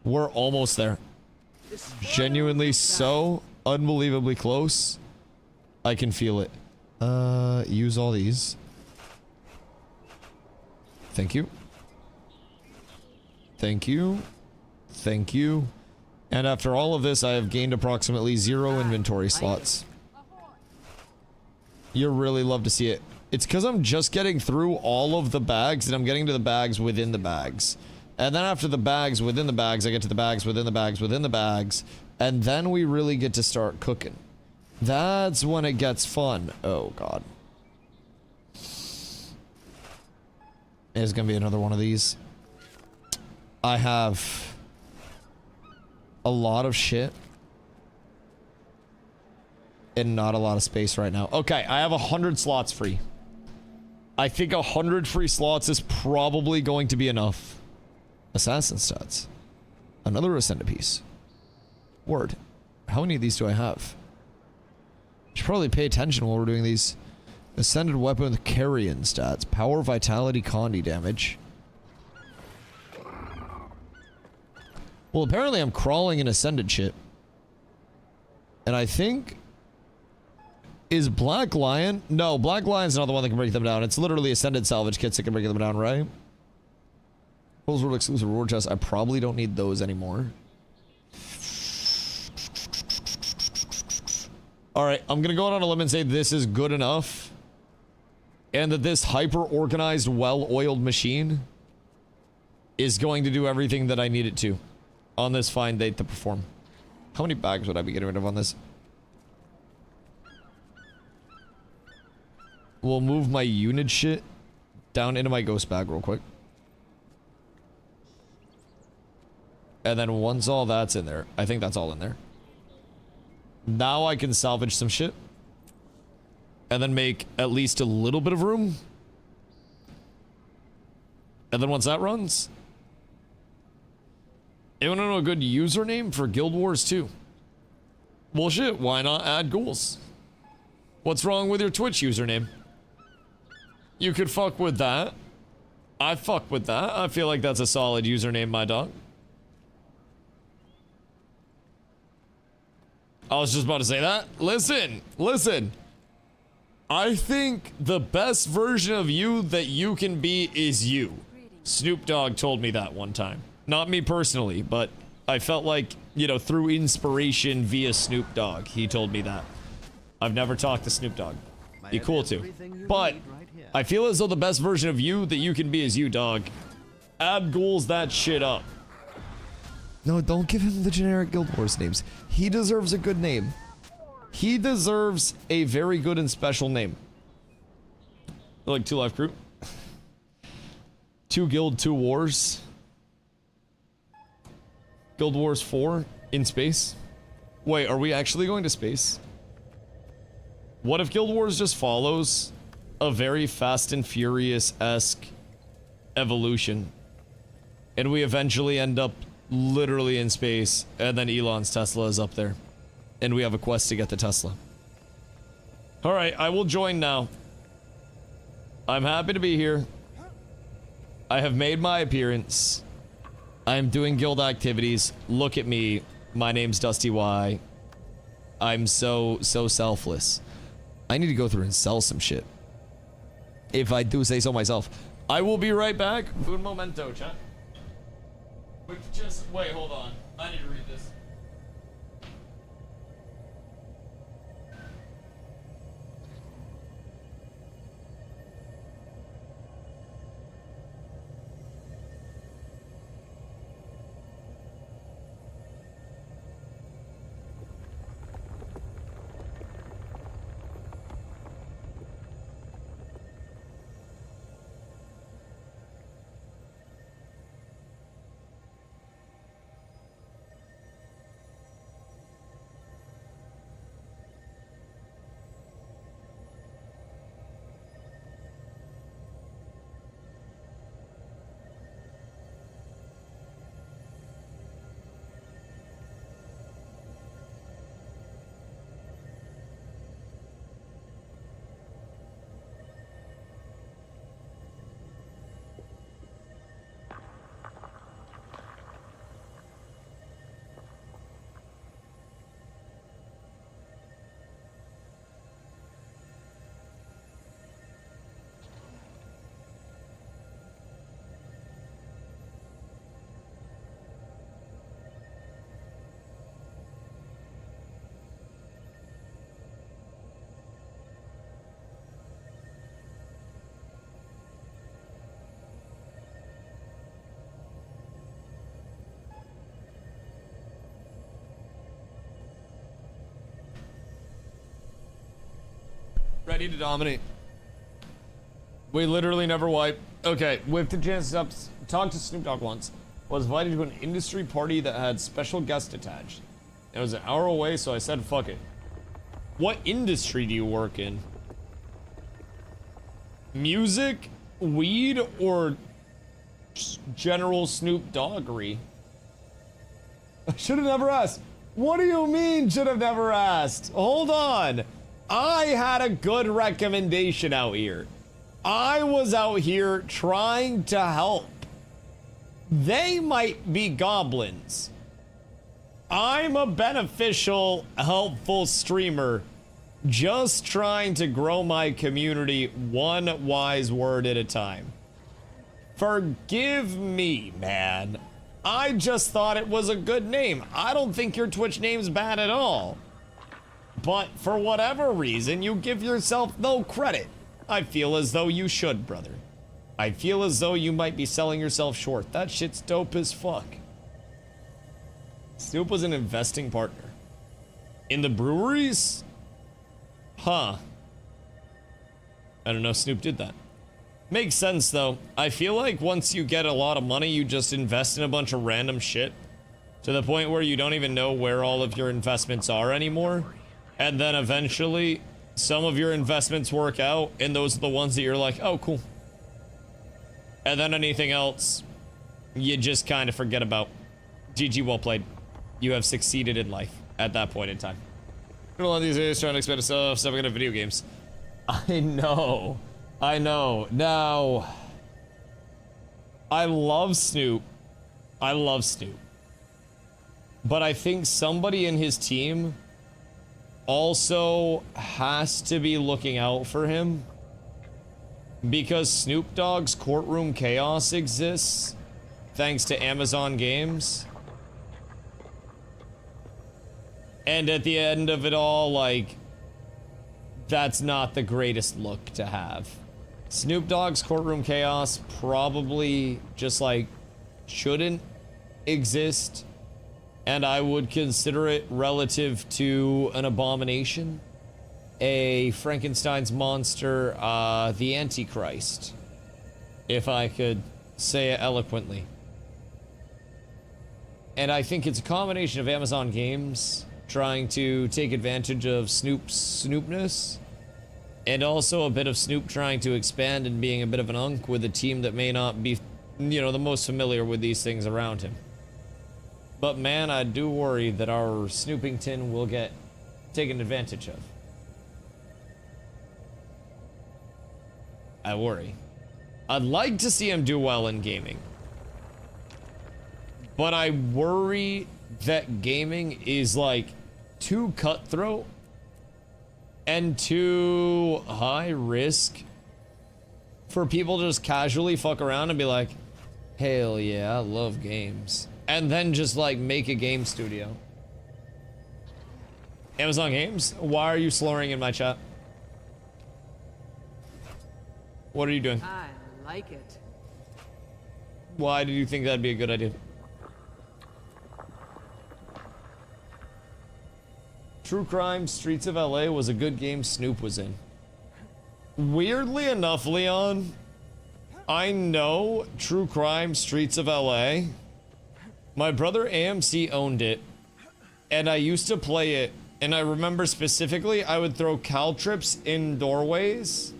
We're almost there. Genuinely so unbelievably close. I can feel it. Use all these. Thank you. Thank you. Thank you. And after all of this, I have gained approximately 0 inventory slots. You really love to see it. It's because I'm just getting through all of the bags, and I'm getting to the bags within the bags. And then after the bags within the bags, I get to the bags within the bags within the bags. And then we really get to start cooking. That's when it gets fun. Oh, God. There's gonna be another one of these. I have a lot of shit and not a lot of space right now. Okay, I have 100 slots free. I think 100 free slots is probably going to be enough. Assassin stats. Another ascended piece. Word. How many of these do I have? Should probably pay attention while we're doing these. Ascended weapon with carrion stats. Power, vitality, condi damage. Well, apparently I'm crawling in ascended shit. And I think... Is Black Lion? No, Black Lion's not the one that can break them down. It's literally ascended salvage kits that can break them down, right? Those were exclusive reward chests. I probably don't need those anymore. Alright, I'm gonna go out on a limb and say this is good enough. And that this hyper-organized, well-oiled machine is going to do everything that I need it to on this fine date to perform. How many bags would I be getting rid of on this? We'll move my unit shit down into my ghost bag real quick. And then once all that's in there, I think that's all in there. Now I can salvage some shit. And then make at least a little bit of room. And then once that runs... Anyone know a good username for Guild Wars 2? Well shit, why not add ghouls? What's wrong with your Twitch username? You could fuck with that. I fuck with that. I feel like that's a solid username, my dog. I was just about to say that. Listen. I think the best version of you that you can be is you. Snoop Dogg told me that one time. Not me personally, but I felt like, you know, through inspiration via Snoop Dogg, he told me that. I've never talked to Snoop Dogg. Be cool to. But I feel as though the best version of you that you can be is you, dog. Add ghouls that shit up. No, don't give him the generic Guild Wars names. He deserves a good name. He deserves a very good and special name. Like 2 Life Crew. 2 Guild, 2 Wars. Guild Wars 4 in space. Wait, are we actually going to space? What if Guild Wars just follows a very Fast and Furious-esque evolution? And we eventually end up literally in space, and then Elon's Tesla is up there. And we have a quest to get the Tesla. Alright, I will join now. I'm happy to be here. I have made my appearance. I am doing guild activities. Look at me. My name's DustyWhy. I'm so selfless. I need to go through and sell some shit. If I do say so myself. I will be right back. Un momento, chat. Wait, hold on. I need to read this. Ready to dominate. We literally never wipe. Okay, whipped a chance to talk to Snoop Dogg once. Was invited to an industry party that had special guest attached. It was an hour away, so I said fuck it. What industry do you work in? Music, weed, or general Snoop Doggery? I should have never asked. What do you mean should have never asked? Hold on. I had a good recommendation out here. I was out here trying to help. They might be goblins. I'm a beneficial, helpful streamer, just trying to grow my community one wise word at a time. Forgive me, man. I just thought it was a good name. I don't think your Twitch name's bad at all. But for whatever reason, you give yourself no credit. I feel as though you should, brother. I feel as though you might be selling yourself short. That shit's dope as fuck. Snoop was an investing partner. In the breweries? Huh. I don't know Snoop did that. Makes sense, though. I feel like once you get a lot of money, you just invest in a bunch of random shit. To the point where you don't even know where all of your investments are anymore. And then eventually, some of your investments work out, and those are the ones that you're like, oh, cool. And then anything else, you just kind of forget about. GG, well played. You have succeeded in life at that point in time. A lot of these days trying to expect stuff into video games. I know. Now, I love Snoop. But I think somebody in his team also has to be looking out for him, because Snoop Dogg's courtroom chaos exists thanks to Amazon Games. And at the end of it all, like, that's not the greatest look to have. Snoop Dogg's courtroom chaos probably just, like, shouldn't exist And I would consider it relative to an abomination, a Frankenstein's monster, the Antichrist, if I could say it eloquently. And I think it's a combination of Amazon Games trying to take advantage of Snoopness, and also a bit of Snoop trying to expand and being a bit of an unk with a team that may not be, you know, the most familiar with these things around him. But man, I do worry that our Snoopington will get taken advantage of. I worry. I'd like to see him do well in gaming. But I worry that gaming is like too cutthroat and too high risk for people to just casually fuck around and be like, hell yeah, I love games. And then just like make a game studio. Amazon Games? Why are you slurring in my chat? What are you doing?
I like it.
Why did you think that'd be a good idea? True Crime Streets of LA was a good game Snoop was in. Weirdly enough, Leon, I know True Crime Streets of LA. My brother AMC owned it, and I used to play it, and I remember specifically I would throw caltrips in doorways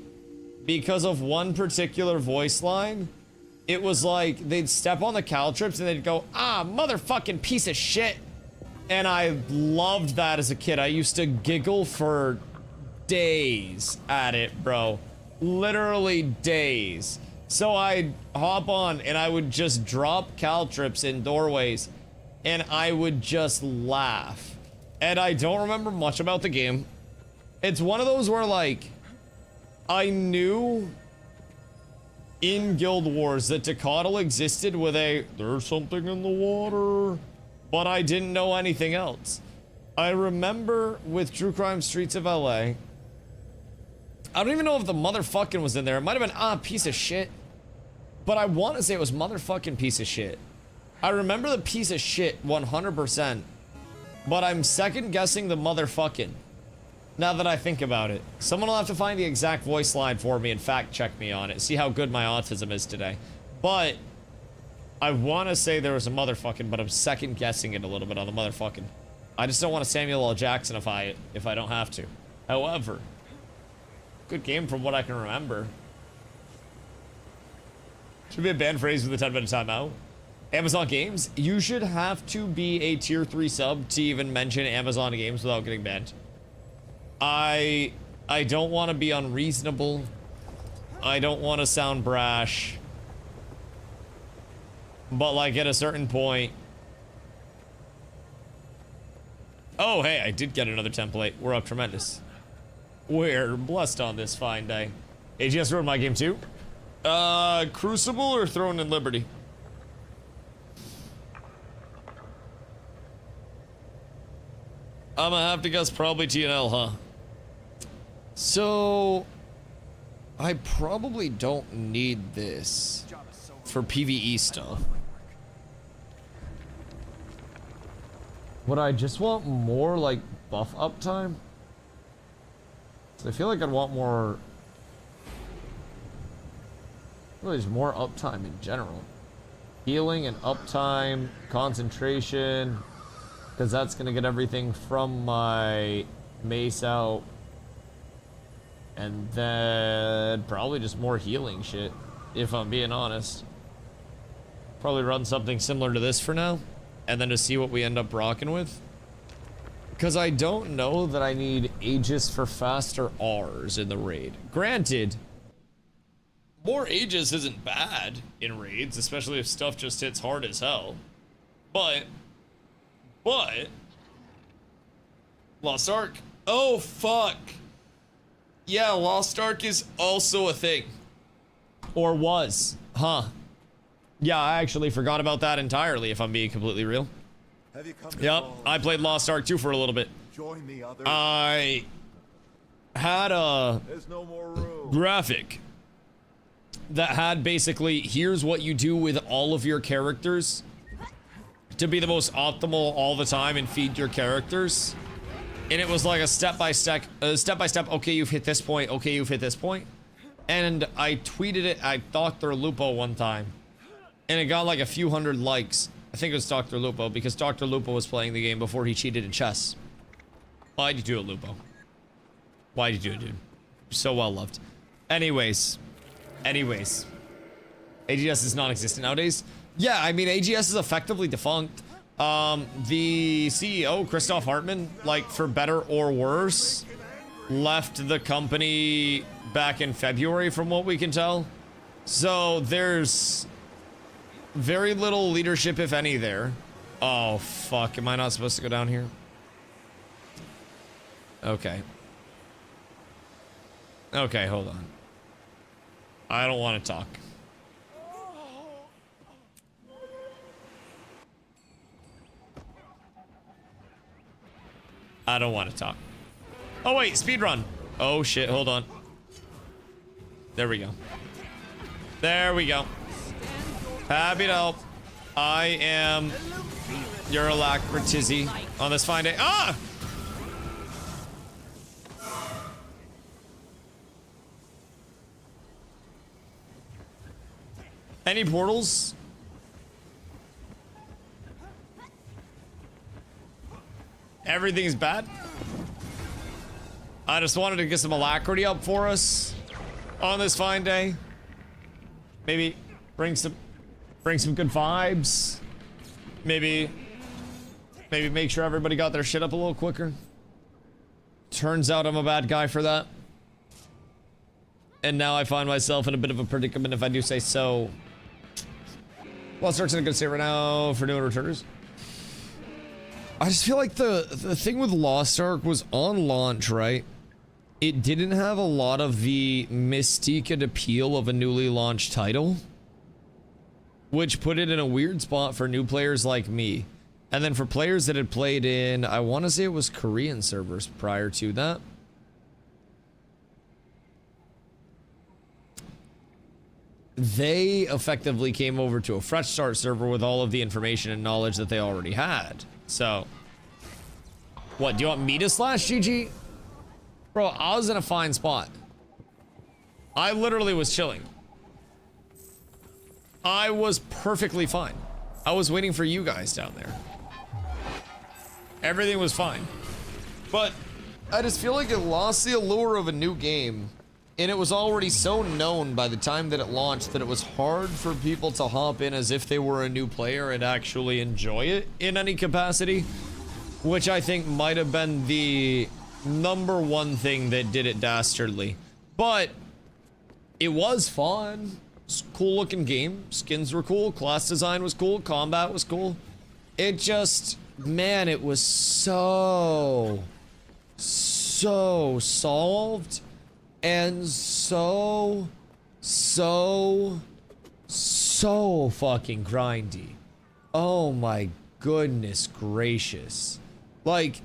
because of one particular voice line. It was like they'd step on the caltrips and they'd go, ah, motherfucking piece of shit. And I loved that as a kid. I used to giggle for days at it, bro. Literally days. So I'd hop on and I would just drop caltrips in doorways and I would just laugh. And I don't remember much about the game. It's one of those where like, I knew in Guild Wars that Tecatl existed with a, there's something in the water, but I didn't know anything else. I remember with True Crime Streets of LA, I don't even know if the motherfucking was in there. It might have been, piece of shit. But I want to say it was motherfucking piece of shit. I remember the piece of shit 100%. But I'm second guessing the motherfucking. Now that I think about it. Someone will have to find the exact voice line for me and fact check me on it. See how good my autism is today. But I want to say there was a motherfucking, but I'm second guessing it a little bit on the motherfucking. I just don't want to Samuel L. Jacksonify it if I don't have to. However, good game from what I can remember. Should be a banned phrase with a 10-minute timeout. Amazon Games, you should have to be a tier 3 sub to even mention Amazon Games without getting banned. I don't want to be unreasonable. I don't want to sound brash. But like at a certain point. Oh, hey, I did get another template. We're up tremendous. We're blessed on this fine day. AGS ruined my game too. Crucible or Throne and Liberty? I'm gonna have to guess probably TNL, huh? So, I probably don't need this for PvE stuff. Would I just want more, like, buff uptime? So I feel like I'd want more... Really, just more uptime in general. Healing and uptime, concentration, because that's going to get everything from my mace out. And then probably just more healing shit, if I'm being honest. Probably run something similar to this for now, and then to see what we end up rocking with. Because I don't know that I need Aegis for faster R's in the raid. Granted, more Aegis isn't bad in raids, especially if stuff just hits hard as hell. But, Lost Ark. Oh, fuck. Yeah, Lost Ark is also a thing. Or was. Huh. Yeah, I actually forgot about that entirely, if I'm being completely real. Yep, I played Lost Ark 2 for a little bit.
Join the others.
I had a graphic that had basically, here's what you do with all of your characters to be the most optimal all the time and feed your characters. And it was like a step-by-step, okay, you've hit this point, okay, you've hit this point. And I tweeted it at Dr. Lupo one time. And it got like a few hundred likes. I think it was Dr. Lupo, because Dr. Lupo was playing the game before he cheated in chess. Why'd you do it, Lupo? Why'd you do it, dude? You're so well loved. Anyways. AGS is non-existent nowadays. Yeah, I mean, AGS is effectively defunct. The CEO, Christoph Hartmann, like, for better or worse, left the company back in February, from what we can tell. So there's very little leadership, if any, there. Oh, fuck. Am I not supposed to go down here? Okay. Okay, hold on. I don't want to talk. I don't want to talk. Oh, wait. Speedrun. Oh, shit. Hold on. There we go. There we go. Happy to help. I am your alacrity on this fine day. Ah! Any portals? Everything's bad. I just wanted to get some alacrity up for us on this fine day. Maybe bring some good vibes. Maybe make sure everybody got their shit up a little quicker. Turns out I'm a bad guy for that. And now I find myself in a bit of a predicament, if I do say so. Lost Ark's in a good state right now for new returners. I just feel like the thing with Lost Ark was on launch, right? It didn't have a lot of the mystique and appeal of a newly launched title, which put it in a weird spot for new players like me. And then for players that had played in, I want to say it was Korean servers prior to that. They effectively came over to a fresh start server with all of the information and knowledge that they already had. So, what, do you want me to slash GG? Bro, I was in a fine spot. I literally was chilling. I was perfectly fine. I was waiting for you guys down there. Everything was fine. But I just feel like it lost the allure of a new game. And it was already so known by the time that it launched that it was hard for people to hop in as if they were a new player and actually enjoy it in any capacity. Which I think might have been the #1 thing that did it dastardly. But it was fun. It's a cool looking game. Skins were cool. Class design was cool. Combat was cool. It just, man, it was so solved. And so fucking grindy. Oh my goodness gracious. Like,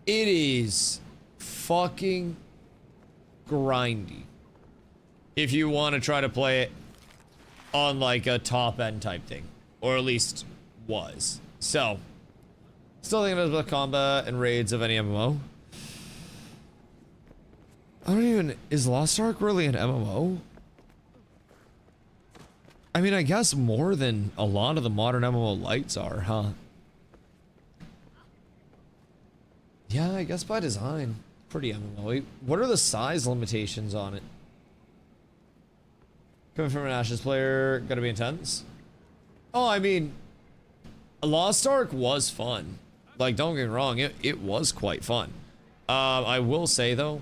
it is fucking grindy. If you want to try to play it on like a top end type thing. Or at least was. So, still thinking about combat and raids of any MMO. I don't even... Is Lost Ark really an MMO? I mean, I guess more than a lot of the modern MMO lights are, huh? Yeah, I guess by design. Pretty MMO. What are the size limitations on it? Coming from an Ashes player, gotta be intense? Oh, I mean... Lost Ark was fun. Like, don't get me wrong, it was quite fun. I will say, though...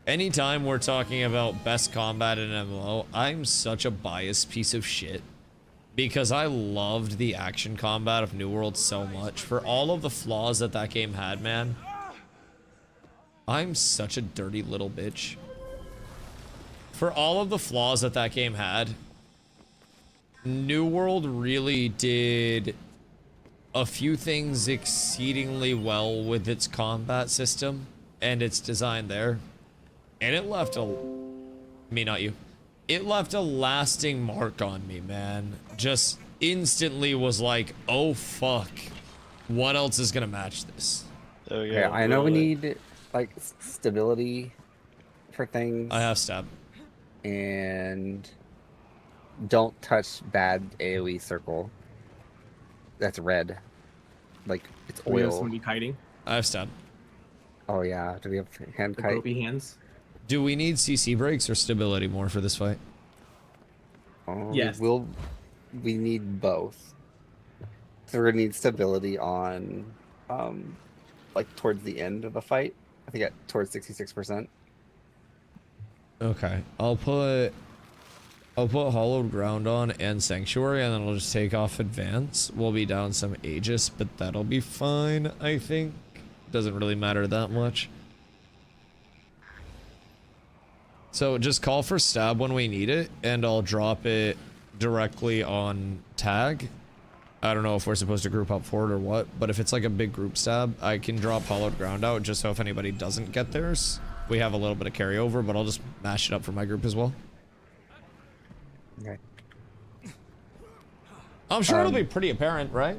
Anytime we're talking about best combat in an MMO, I'm such a biased piece of shit. Because I loved the action combat of New World so much. For all of the flaws that that game had, man. I'm such a dirty little bitch. For all of the flaws that that game had, New World really did a few things exceedingly well with its combat system and its design there. And it left me, not you. It left a lasting mark on me, man. Just instantly was like, oh fuck, what else is gonna match this?
Oh yeah. I know we need like stability for things.
I have stab.
And don't touch bad AoE circle. That's red. Like it's
Do we have
oil.
somebody kiting?
I have stab.
Oh yeah. Do we have hand
The
kite?
gropey hands?
Do we need CC breaks or stability more for this fight?
Yes.
We need both. So we're gonna need stability on like towards the end of the fight. I think towards 66%.
Okay, I'll put Hollowed Ground on and Sanctuary, and then I'll just take off Advance. We'll be down some Aegis, but that'll be fine, I think. Doesn't really matter that much. So just call for stab when we need it, and I'll drop it directly on tag. I don't know if we're supposed to group up for it or what, but if it's like a big group stab, I can drop Hollowed Ground out just so if anybody doesn't get theirs, we have a little bit of carryover, but I'll just mash it up for my group as well.
Okay.
I'm sure it'll be pretty apparent, right?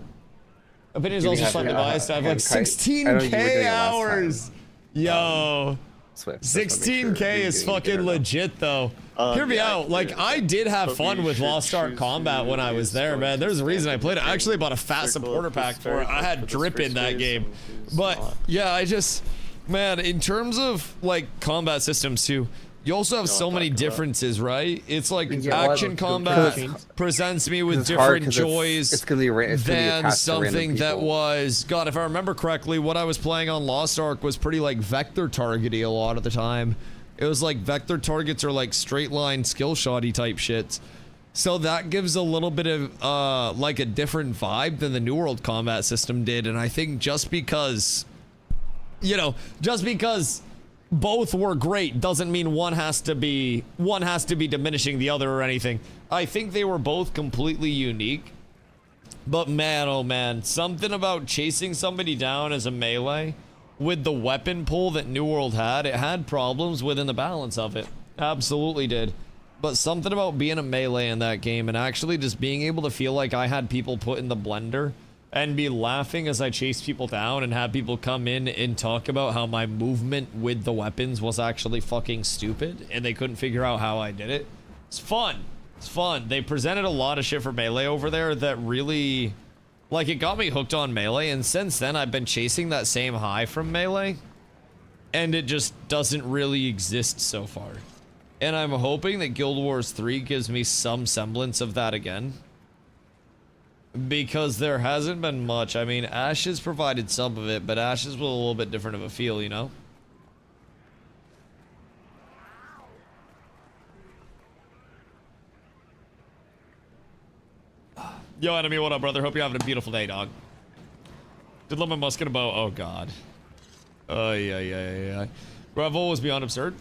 Opinion's
Do we
also
have
slightly biased. I have like
hand kite? I know you were doing
16k
it last
hours.
time.
Yo.
Swift, just wanna make
16k
sure
is
you're
fucking
getting it
legit though. Hear me out. Like I did have fun with Lost Ark Combat when I was there, man. There's a reason I played it. I actually bought a fat supporter pack for it. I had drip in that game. But yeah, I just, man, in terms of like combat systems too, you also have so many differences, right? It's like action combat presents me with different joys than something that was, God, if I remember correctly, what I was playing on Lost Ark was pretty like vector targety a lot of the time. It was like vector targets are like straight line skill shotty type shit. So that gives a little bit of like a different vibe than the New World combat system did. And I think just because, you know, just because both were great doesn't mean one has to be diminishing the other or anything. I think they were both completely unique. But man, oh man, something about chasing somebody down as a melee with the weapon pull that New World had, it had problems within the balance of it. Absolutely did. But something about being a melee in that game and actually just being able to feel like I had people put in the blender and be laughing as I chased people down and have people come in and talk about how my movement with the weapons was actually fucking stupid and they couldn't figure out how I did it. It's fun. It's fun. They presented a lot of shit for melee over there that really, like, it got me hooked on melee, and since then I've been chasing that same high from melee and it just doesn't really exist so far. And I'm hoping that Guild Wars 3 gives me some semblance of that again. Because there hasn't been much. I mean, Ashes provided some of it, but Ashes was a little bit different of a feel, you know? Yo, enemy, what up, brother? Hope you're having a beautiful day, dog. Did love my musket bow. Oh, God. Yeah. Gravel was beyond absurd.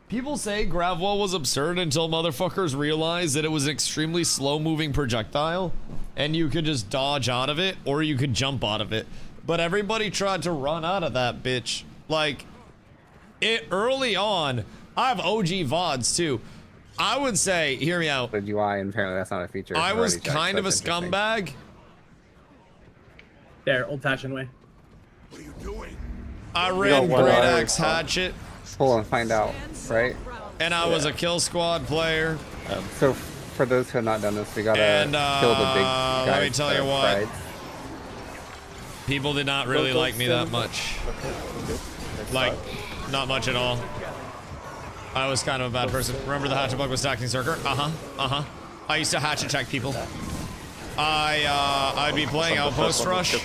People say Gravwell was absurd until motherfuckers realized that it was an extremely slow-moving projectile, and you could just dodge out of it, or you could jump out of it. But everybody tried to run out of that bitch. Like, it early on, I have OG VODs too. I would say, hear me out.
The UI, and apparently that's not a feature.
I was kind of a scumbag.
There, old-fashioned way.
What are you doing?
I ran Great Axe Hatchet.
Hold on, find out, right?
And I was a kill squad player.
So, for those who have not done this, we gotta kill the big guys.
Let me tell you what.
Prides.
People did not really like me that much. Like, not much at all. I was kind of a bad person. Remember the hatchet bug was stacking circuit? I used to hatchet check people. I'd be playing Outpost Rush.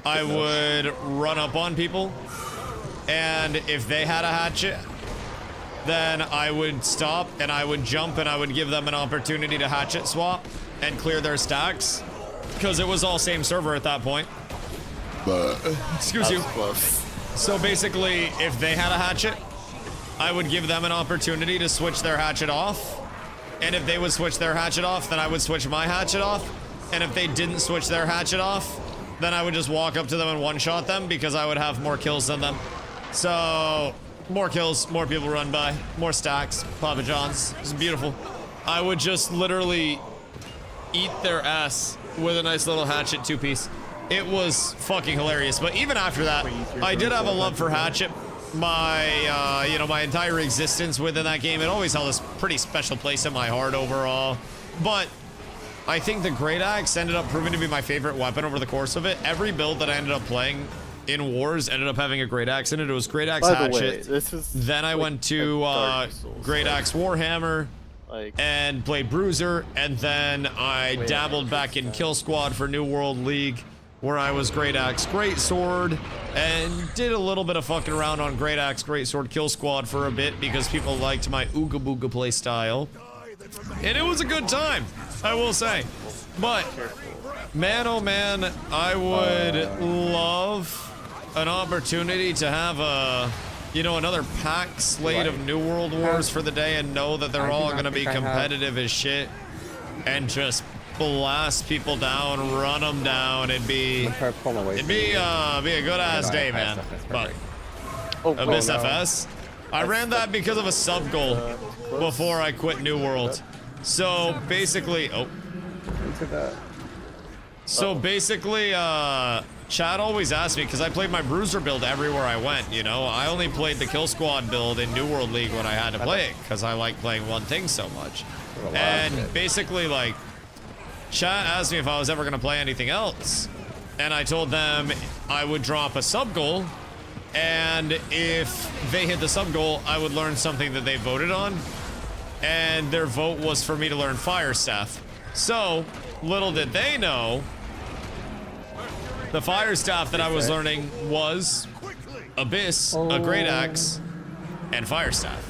I would run up on people. And if they had a hatchet, then I would stop and I would jump and I would give them an opportunity to hatchet swap and clear their stacks. Because it was all same server at that point. Excuse you. So basically, if they had a hatchet, I would give them an opportunity to switch their hatchet off. And if they would switch their hatchet off, then I would switch my hatchet off. And if they didn't switch their hatchet off, then I would just walk up to them and one-shot them because I would have more kills than them. So, more kills, more people run by, more stacks, Papa John's. It's beautiful. I would just literally eat their ass with a nice little hatchet 2-piece. It was fucking hilarious. But even after that, I did have a love for hatchet. My, you know, my entire existence within that game, it always held a pretty special place in my heart overall. But I think the Great Axe ended up proving to be my favorite weapon over the course of it. Every build that I ended up playing in Wars ended up having a Great Axe in it. It was Great Axe Hatchet. Then I went to Great Axe Warhammer and played Bruiser. And then I dabbled back in Kill Squad for New World League, where I was Great Axe Great Sword, and did a little bit of fucking around on Great Axe Great Sword Kill Squad for a bit because people liked my Ooga Booga play style. And it was a good time, I will say. But, man oh man, I would love an opportunity to have a, you know, another pack slate of New World Wars for the day and know that they're all gonna be competitive as shit and just blast people down, run them down. It'd be a good ass day, man. But Abyss FS, I ran that because of a sub goal before I quit New World. So basically, Chad always asked me, because I played my Bruiser build everywhere I went, you know. I only played the Kill Squad build in New World League when I had to play it, because I like playing one thing so much. And basically, like, Chat asked me if I was ever going to play anything else, and I told them I would drop a sub goal, and if they hit the sub goal, I would learn something that they voted on, and their vote was for me to learn Fire Staff. So, little did they know, the Fire Staff that I was learning was Abyss, a Great Axe, and Fire Staff.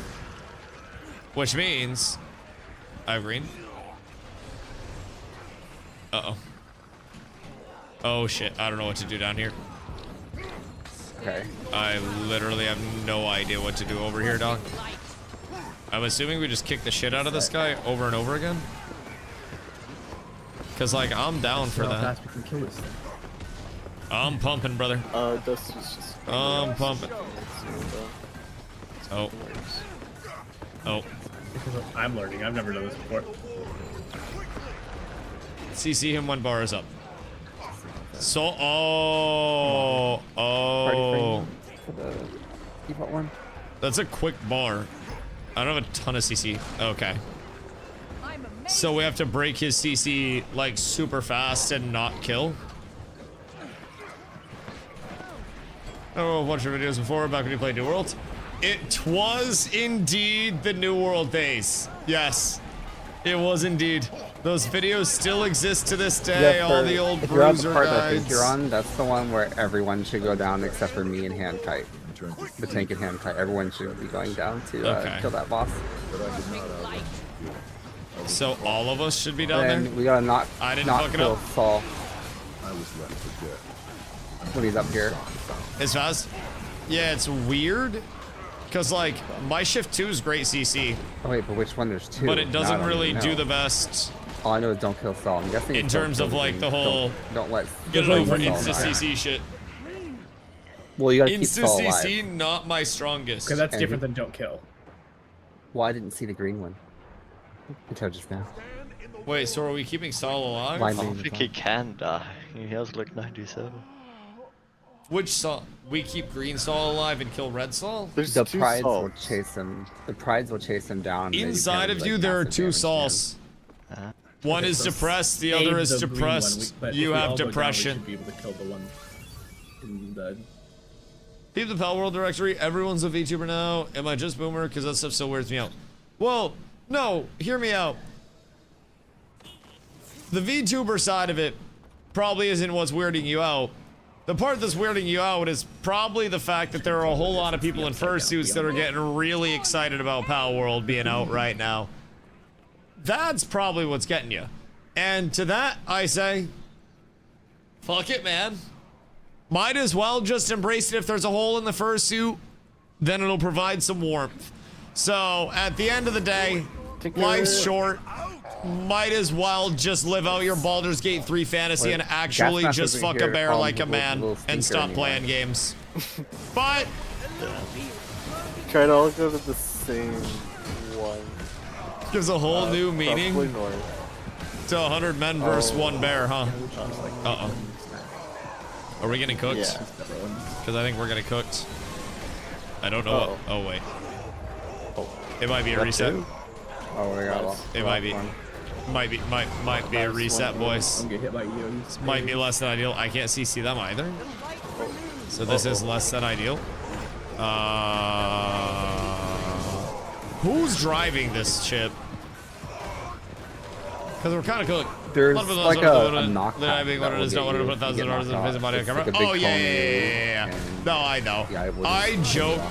Which means, I have green. Uh-oh. Oh shit, I don't know what to do down here.
Okay.
I literally have no idea what to do over here, dog. I'm assuming we just kick the shit out of this guy over and over again. Cause like, I'm down for that. I'm pumping, brother. I'm pumping. Oh. Oh.
I'm learning, I've never done this before.
CC him when bar is up. So, oh.
For the default one.
That's a quick bar. I don't have a ton of CC. Okay. So we have to break his CC like super fast and not kill. Oh, I've watched your videos before, back when you played New World. It was indeed the New World days. Yes. It was indeed. Those videos still exist to this day, all the old Bruiser guides.
If you're on, that's the one where everyone should go down except for me and Handkite. The tank and Handkite. Everyone should be going down to kill that boss.
So all of us should be down there?
We gotta not kill Saul.
I was left for dead.
When he's up here.
It's fast? Yeah, it's weird. Because, like, my shift 2 is great CC.
Oh, wait, but which one? There's two.
But it doesn't really do the best.
All I know is don't kill Saul. I'm guessing
in terms of, like, the whole...
Don't let...
Get it over insta-CC shit.
Well, you gotta keep Saul alive.
Insta-CC, not my strongest.
Okay, that's different than don't kill.
Well, I didn't see the green one until just now.
Wait, so are we keeping Saul alive?
I don't think he can die. He has like 97.
Which Saul? We keep green Saul alive and kill red Saul?
The Prides will chase him. The Prides will chase him down.
Inside of you, there are two Sauls. One is depressed, the other is depressed. You have depression.
Be able to kill the one in the...
Leave the Pal World directory. Everyone's a VTuber now. Am I just boomer? Because that stuff still weirds me out. Well, no. Hear me out. The VTuber side of it probably isn't what's weirding you out. The part that's weirding you out is probably the fact that there are a whole lot of people in fursuits that are getting really excited about Pal World being out right now. That's probably what's getting you. And to that, I say, fuck it, man. Might as well just embrace it. If there's a hole in the fursuit, then it'll provide some warmth. So, at the end of the day, life's short. Might as well just live out your Baldur's Gate 3 fantasy and actually just fuck a bear like a man and stop playing games. But...
Try to all go to the same one.
Gives a whole new meaning to 100 men versus one bear, huh? Uh-oh. Are we getting cooked?
Yeah.
Because I think we're getting cooked. I don't know what. Oh, wait. It might be a reset.
Oh, we got
it might be. Might be a reset, boys.
I'm gonna hit by Yo's.
Might be less than ideal. I can't see them either. So this is less than ideal. Who's driving this ship? Because we're kind of cooked.
There's like a knock.
Oh yeah. No, I know. I joke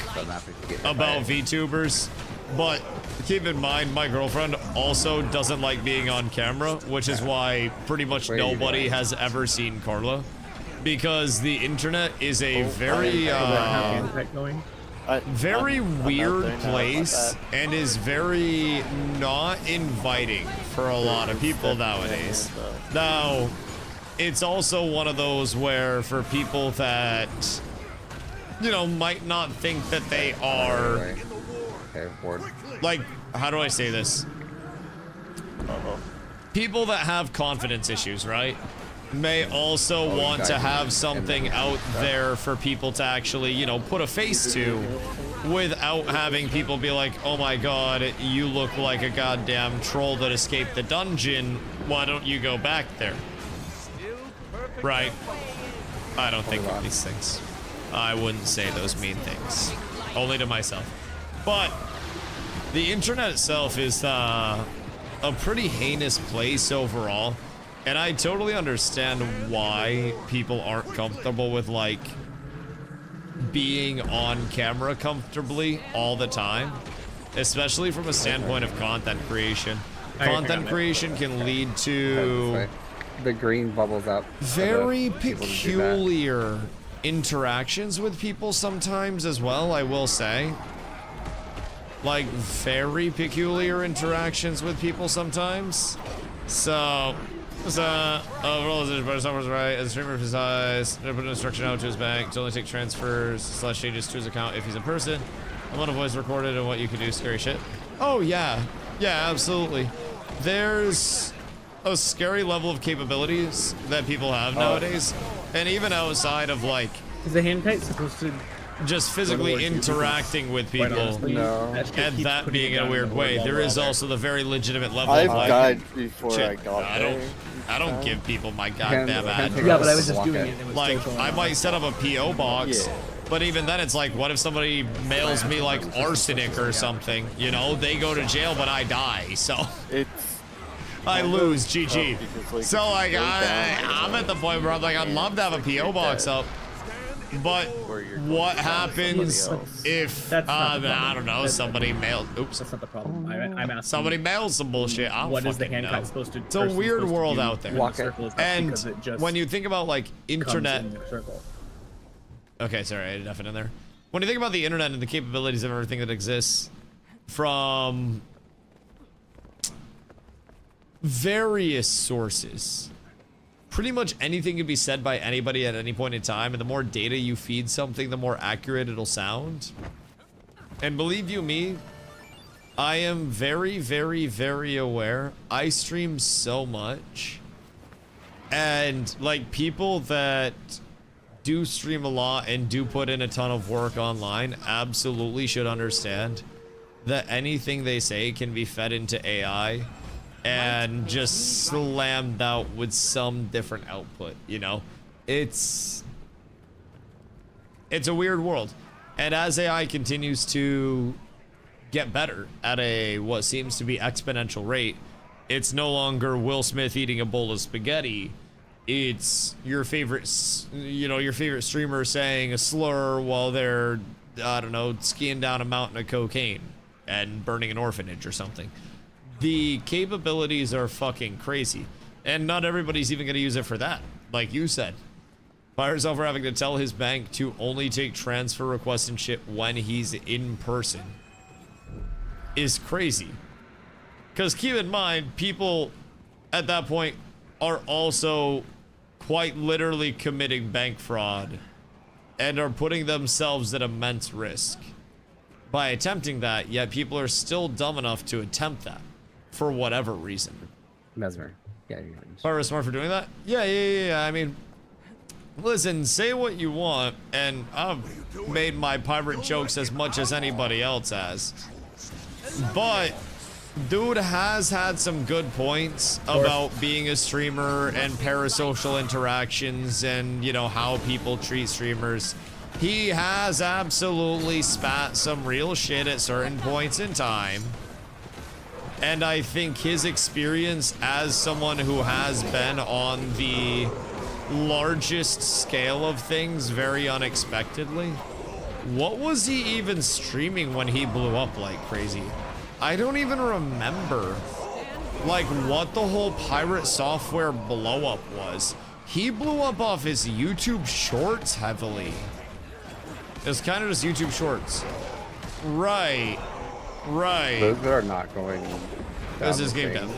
about VTubers, but keep in mind my girlfriend also doesn't like being on camera, which is why pretty much nobody has ever seen Carla, because the internet is a very very weird place and is very not inviting for a lot of people nowadays. Now, it's also one of those where for people that, you know, might not think that they are, like, how do I say this? People that have confidence issues, right? May also want to have something out there for people to actually, you know, put a face to without having people be like, oh my god, you look like a goddamn troll that escaped the dungeon. Why don't you go back there? Right? I don't think of these things. I wouldn't say those mean things. Only to myself. But the internet itself is a pretty heinous place overall. And I totally understand why people aren't comfortable with, like, being on camera comfortably all the time, especially from a standpoint of content creation. Content creation can lead to
the green bubbles up.
Very peculiar interactions with people sometimes as well, I will say. Like, very peculiar interactions with people sometimes. So... right. As a streamer of his eyes, put an instruction out to his bank to only take transfers / changes to his account if he's in person. I want a voice recorded and what you can do, scary shit. Oh yeah, yeah, absolutely. There's a scary level of capabilities that people have nowadays, and even outside of like,
is the hand kite supposed to
just physically interacting with people,
honestly,
and that being in a weird way, there is also the very legitimate level
I've
of like,
died before I got there.
I don't give people my goddamn address.
Yeah, but I was just doing it.
Like, I might set up a P.O. box, but even then it's like, what if somebody mails me like arsenic or something? You know, they go to jail, but I die, so. I lose, GG. So like, I'm at the point where I'm like, I'd love to have a P.O. box up. But what happens if, I don't know, somebody mailed, oops.
That's not the problem. I'm asking.
Somebody mails some bullshit.
What is the hand kite supposed to do?
It's a weird world out there. And when you think about like internet. Okay, sorry, I had enough in there. When you think about the internet and the capabilities of everything that exists from various sources, pretty much anything can be said by anybody at any point in time, and the more data you feed something, the more accurate it'll sound. And believe you me, I am very, very, very aware. I stream so much, and like people that do stream a lot and do put in a ton of work online absolutely should understand that anything they say can be fed into AI and just slammed out with some different output, you know? It's a weird world. And as AI continues to get better at a what seems to be exponential rate, it's no longer Will Smith eating a bowl of spaghetti. It's your favorite, you know, your favorite streamer saying a slur while they're, I don't know, skiing down a mountain of cocaine and burning an orphanage or something. The capabilities are fucking crazy, and not everybody's even going to use it for that. Like you said, Fire's over having to tell his bank to only take transfer requests and shit when he's in person is crazy. Because keep in mind, people at that point are also quite literally committing bank fraud and are putting themselves at immense risk by attempting that, yet people are still dumb enough to attempt that. For whatever reason.
Mesmer. Yeah,
Pyro smart for doing that? Yeah. I mean, listen, say what you want, and I've made my pirate jokes as much as anybody else has. But dude has had some good points about being a streamer and parasocial interactions and, you know, how people treat streamers. He has absolutely spat some real shit at certain points in time. And I think his experience as someone who has been on the largest scale of things very unexpectedly. What was he even streaming when he blew up like crazy? I don't even remember like what the whole pirate software blow up was. He blew up off his YouTube shorts heavily. It's kind of just YouTube shorts. Right.
Those are not going.
This is game dev.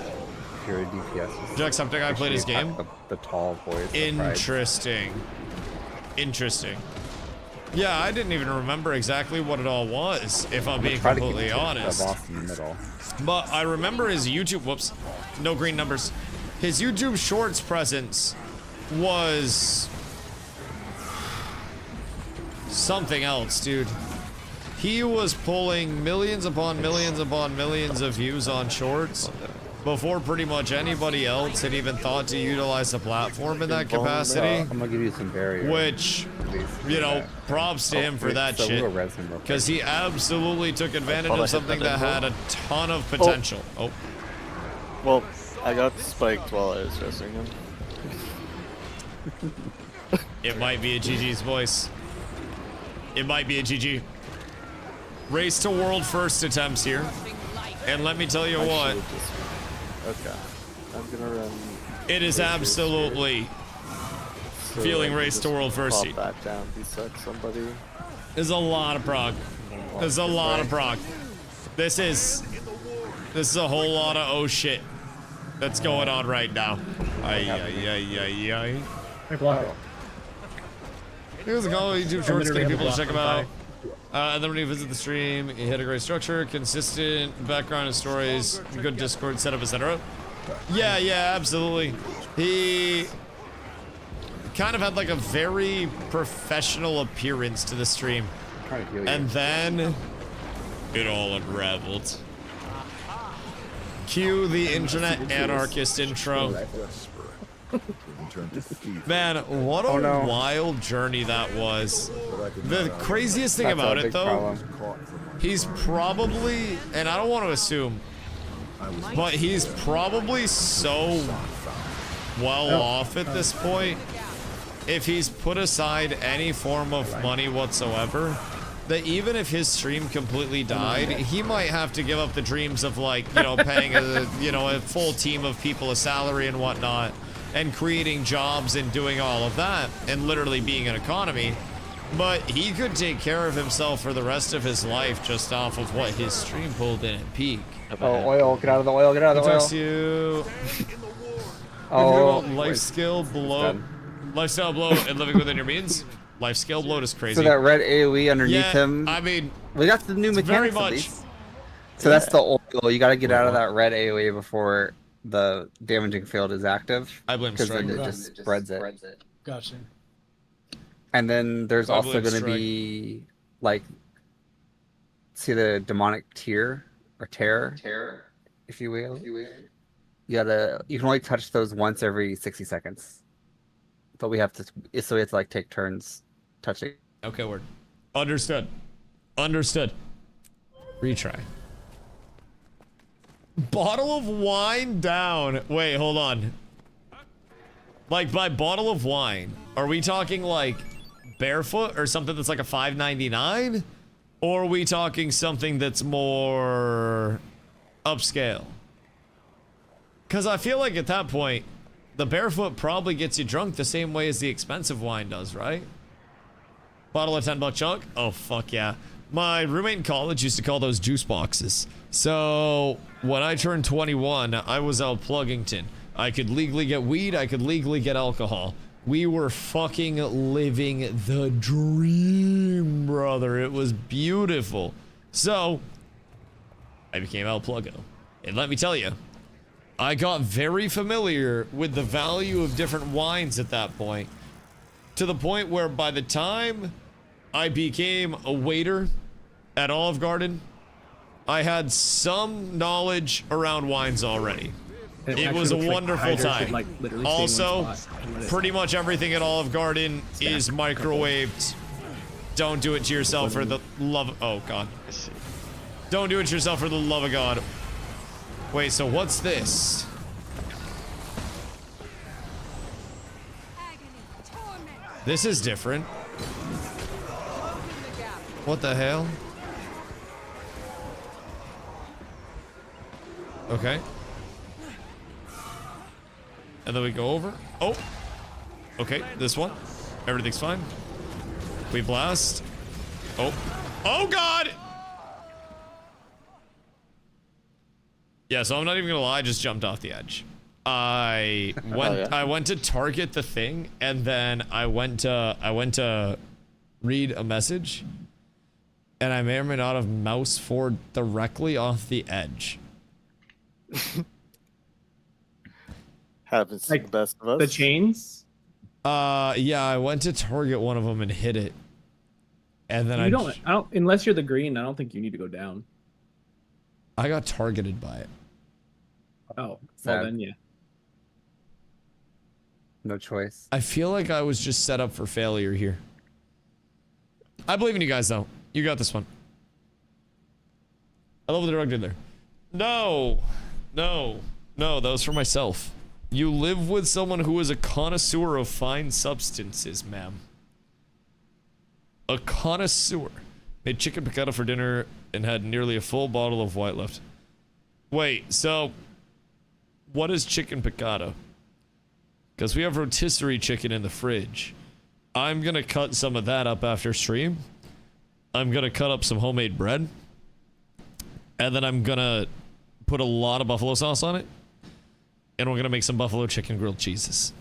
Pure DPS.
Jacksepticeye I played his game.
The tall boys.
Interesting. Yeah, I didn't even remember exactly what it all was, if I'm being completely honest.
The boss in the middle.
But I remember his YouTube, whoops, no green numbers. His YouTube Shorts presence was something else, dude. He was pulling millions upon millions upon millions of views on Shorts before pretty much anybody else had even thought to utilize the platform in that capacity.
I'm gonna give you some barrier.
Which, you know, props to him for that shit. Because he absolutely took advantage of something that had a ton of potential. Oh.
Well, I got spiked while I was resing him.
It might be a GG's voice. It might be a GG. Race to world first attempts here. And let me tell you what.
Okay. I'm gonna run.
It is absolutely feeling race to world first.
Pop back down beside somebody.
There's a lot of prog. There's a lot of prog. This is a whole lot of oh shit that's going on right now. Ay. Here's a call YouTube shorts, getting people to check them out. And then when you visit the stream, you hit a great structure, consistent background and stories, good Discord setup, etc. Yeah, absolutely. He kind of had like a very professional appearance to the stream. And then it all unraveled. Cue the internet anarchist intro. Man, what a wild journey that was. The craziest thing about it, though, he's probably, and I don't want to assume, but he's probably so well off at this point, if he's put aside any form of money whatsoever, that even if his stream completely died, he might have to give up the dreams of, like, you know, paying a full team of people a salary and whatnot, and creating jobs and doing all of that, and literally being an economy. But he could take care of himself for the rest of his life just off of what his stream pulled in at peak.
Oh, oil, get out of the oil, get out of the oil.
Talks to you.
Oh,
life skill blow. Lifestyle blow and living within your means. Life skill blow is crazy.
So that red AoE underneath him.
I mean,
we got the new mechanics of these. So that's the oil. You got to get out of that red AoE before the damaging field is active.
I blame
because
Strike.
it just spreads it.
Gotcha.
And then there's also going to be like, see the demonic tear or terror, if you will. You can only touch those once every 60 seconds. But we have to like take turns touching.
Okay, word. Understood. Retry. Bottle of wine down. Wait, hold on. Like, by bottle of wine, are we talking like barefoot or something that's like a $5.99? Or are we talking something that's more upscale? Because I feel like at that point, the barefoot probably gets you drunk the same way as the expensive wine does, right? Bottle of $10 chunk? Oh, fuck yeah. My roommate in college used to call those juice boxes. So when I turned 21, I was out Pluggington. I could legally get weed, I could legally get alcohol. We were fucking living the dream, brother. It was beautiful. So I became El Pluggo. And let me tell you, I got very familiar with the value of different wines at that point. To the point where by the time I became a waiter at Olive Garden, I had some knowledge around wines already. It was a wonderful time. Also, pretty much everything at Olive Garden is microwaved. Don't do it to yourself for the love of... Oh, God. Don't do it to yourself for the love of God. Wait, so what's this? This is different. What the hell? Okay. And then we go over. Oh. Okay, this one. Everything's fine. We blast. Oh. Oh, God! Yeah, so I'm not even gonna lie, I just jumped off the edge. I went to target the thing, and then I went to read a message, and I may or may not have mouse forward directly off the edge.
Happens to the best of us.
The chains?
Yeah, I went to target one of them and hit it. And then I don't,
unless you're the green, I don't think you need to go down.
I got targeted by it.
Oh, well then, yeah.
No choice.
I feel like I was just set up for failure here. I believe in you guys, though. You got this one. I love what the drug did there. No. No. No, that was for myself. You live with someone who is a connoisseur of fine substances, ma'am. A connoisseur. Made chicken piccata for dinner and had nearly a full bottle of white left. Wait, so... what is chicken piccata? Because we have rotisserie chicken in the fridge. I'm gonna cut some of that up after stream. I'm gonna cut up some homemade bread. And then I'm gonna put a lot of buffalo sauce on it. And we're gonna make some buffalo chicken grilled cheeses.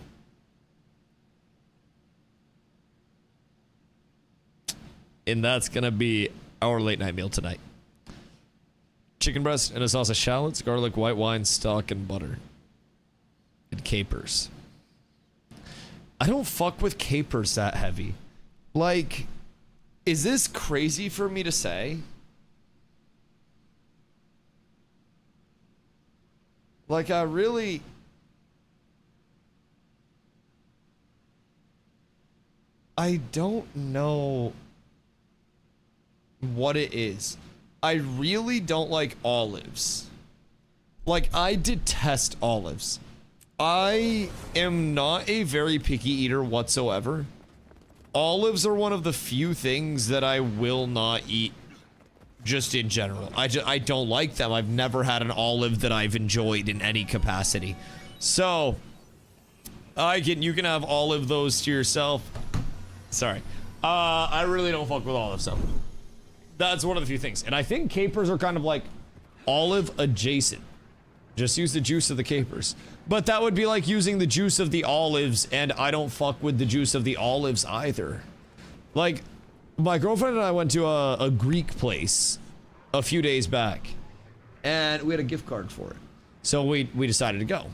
And that's gonna be our late night meal tonight. Chicken breast and a sauce of shallots, garlic, white wine, stock, and butter. And capers. I don't fuck with capers that heavy. Like, is this crazy for me to say? Like, I really... I don't know what it is. I really don't like olives. Like, I detest olives. I am not a very picky eater whatsoever. Olives are one of the few things that I will not eat just in general. I don't like them. I've never had an olive that I've enjoyed in any capacity. So, you can have olive those to yourself. Sorry. I really don't fuck with olives, so. That's one of the few things. And I think capers are kind of like olive adjacent. Just use the juice of the capers. But that would be like using the juice of the olives, and I don't fuck with the juice of the olives either. Like, my girlfriend and I went to a Greek place a few days back, and we had a gift card for it. So we decided to go.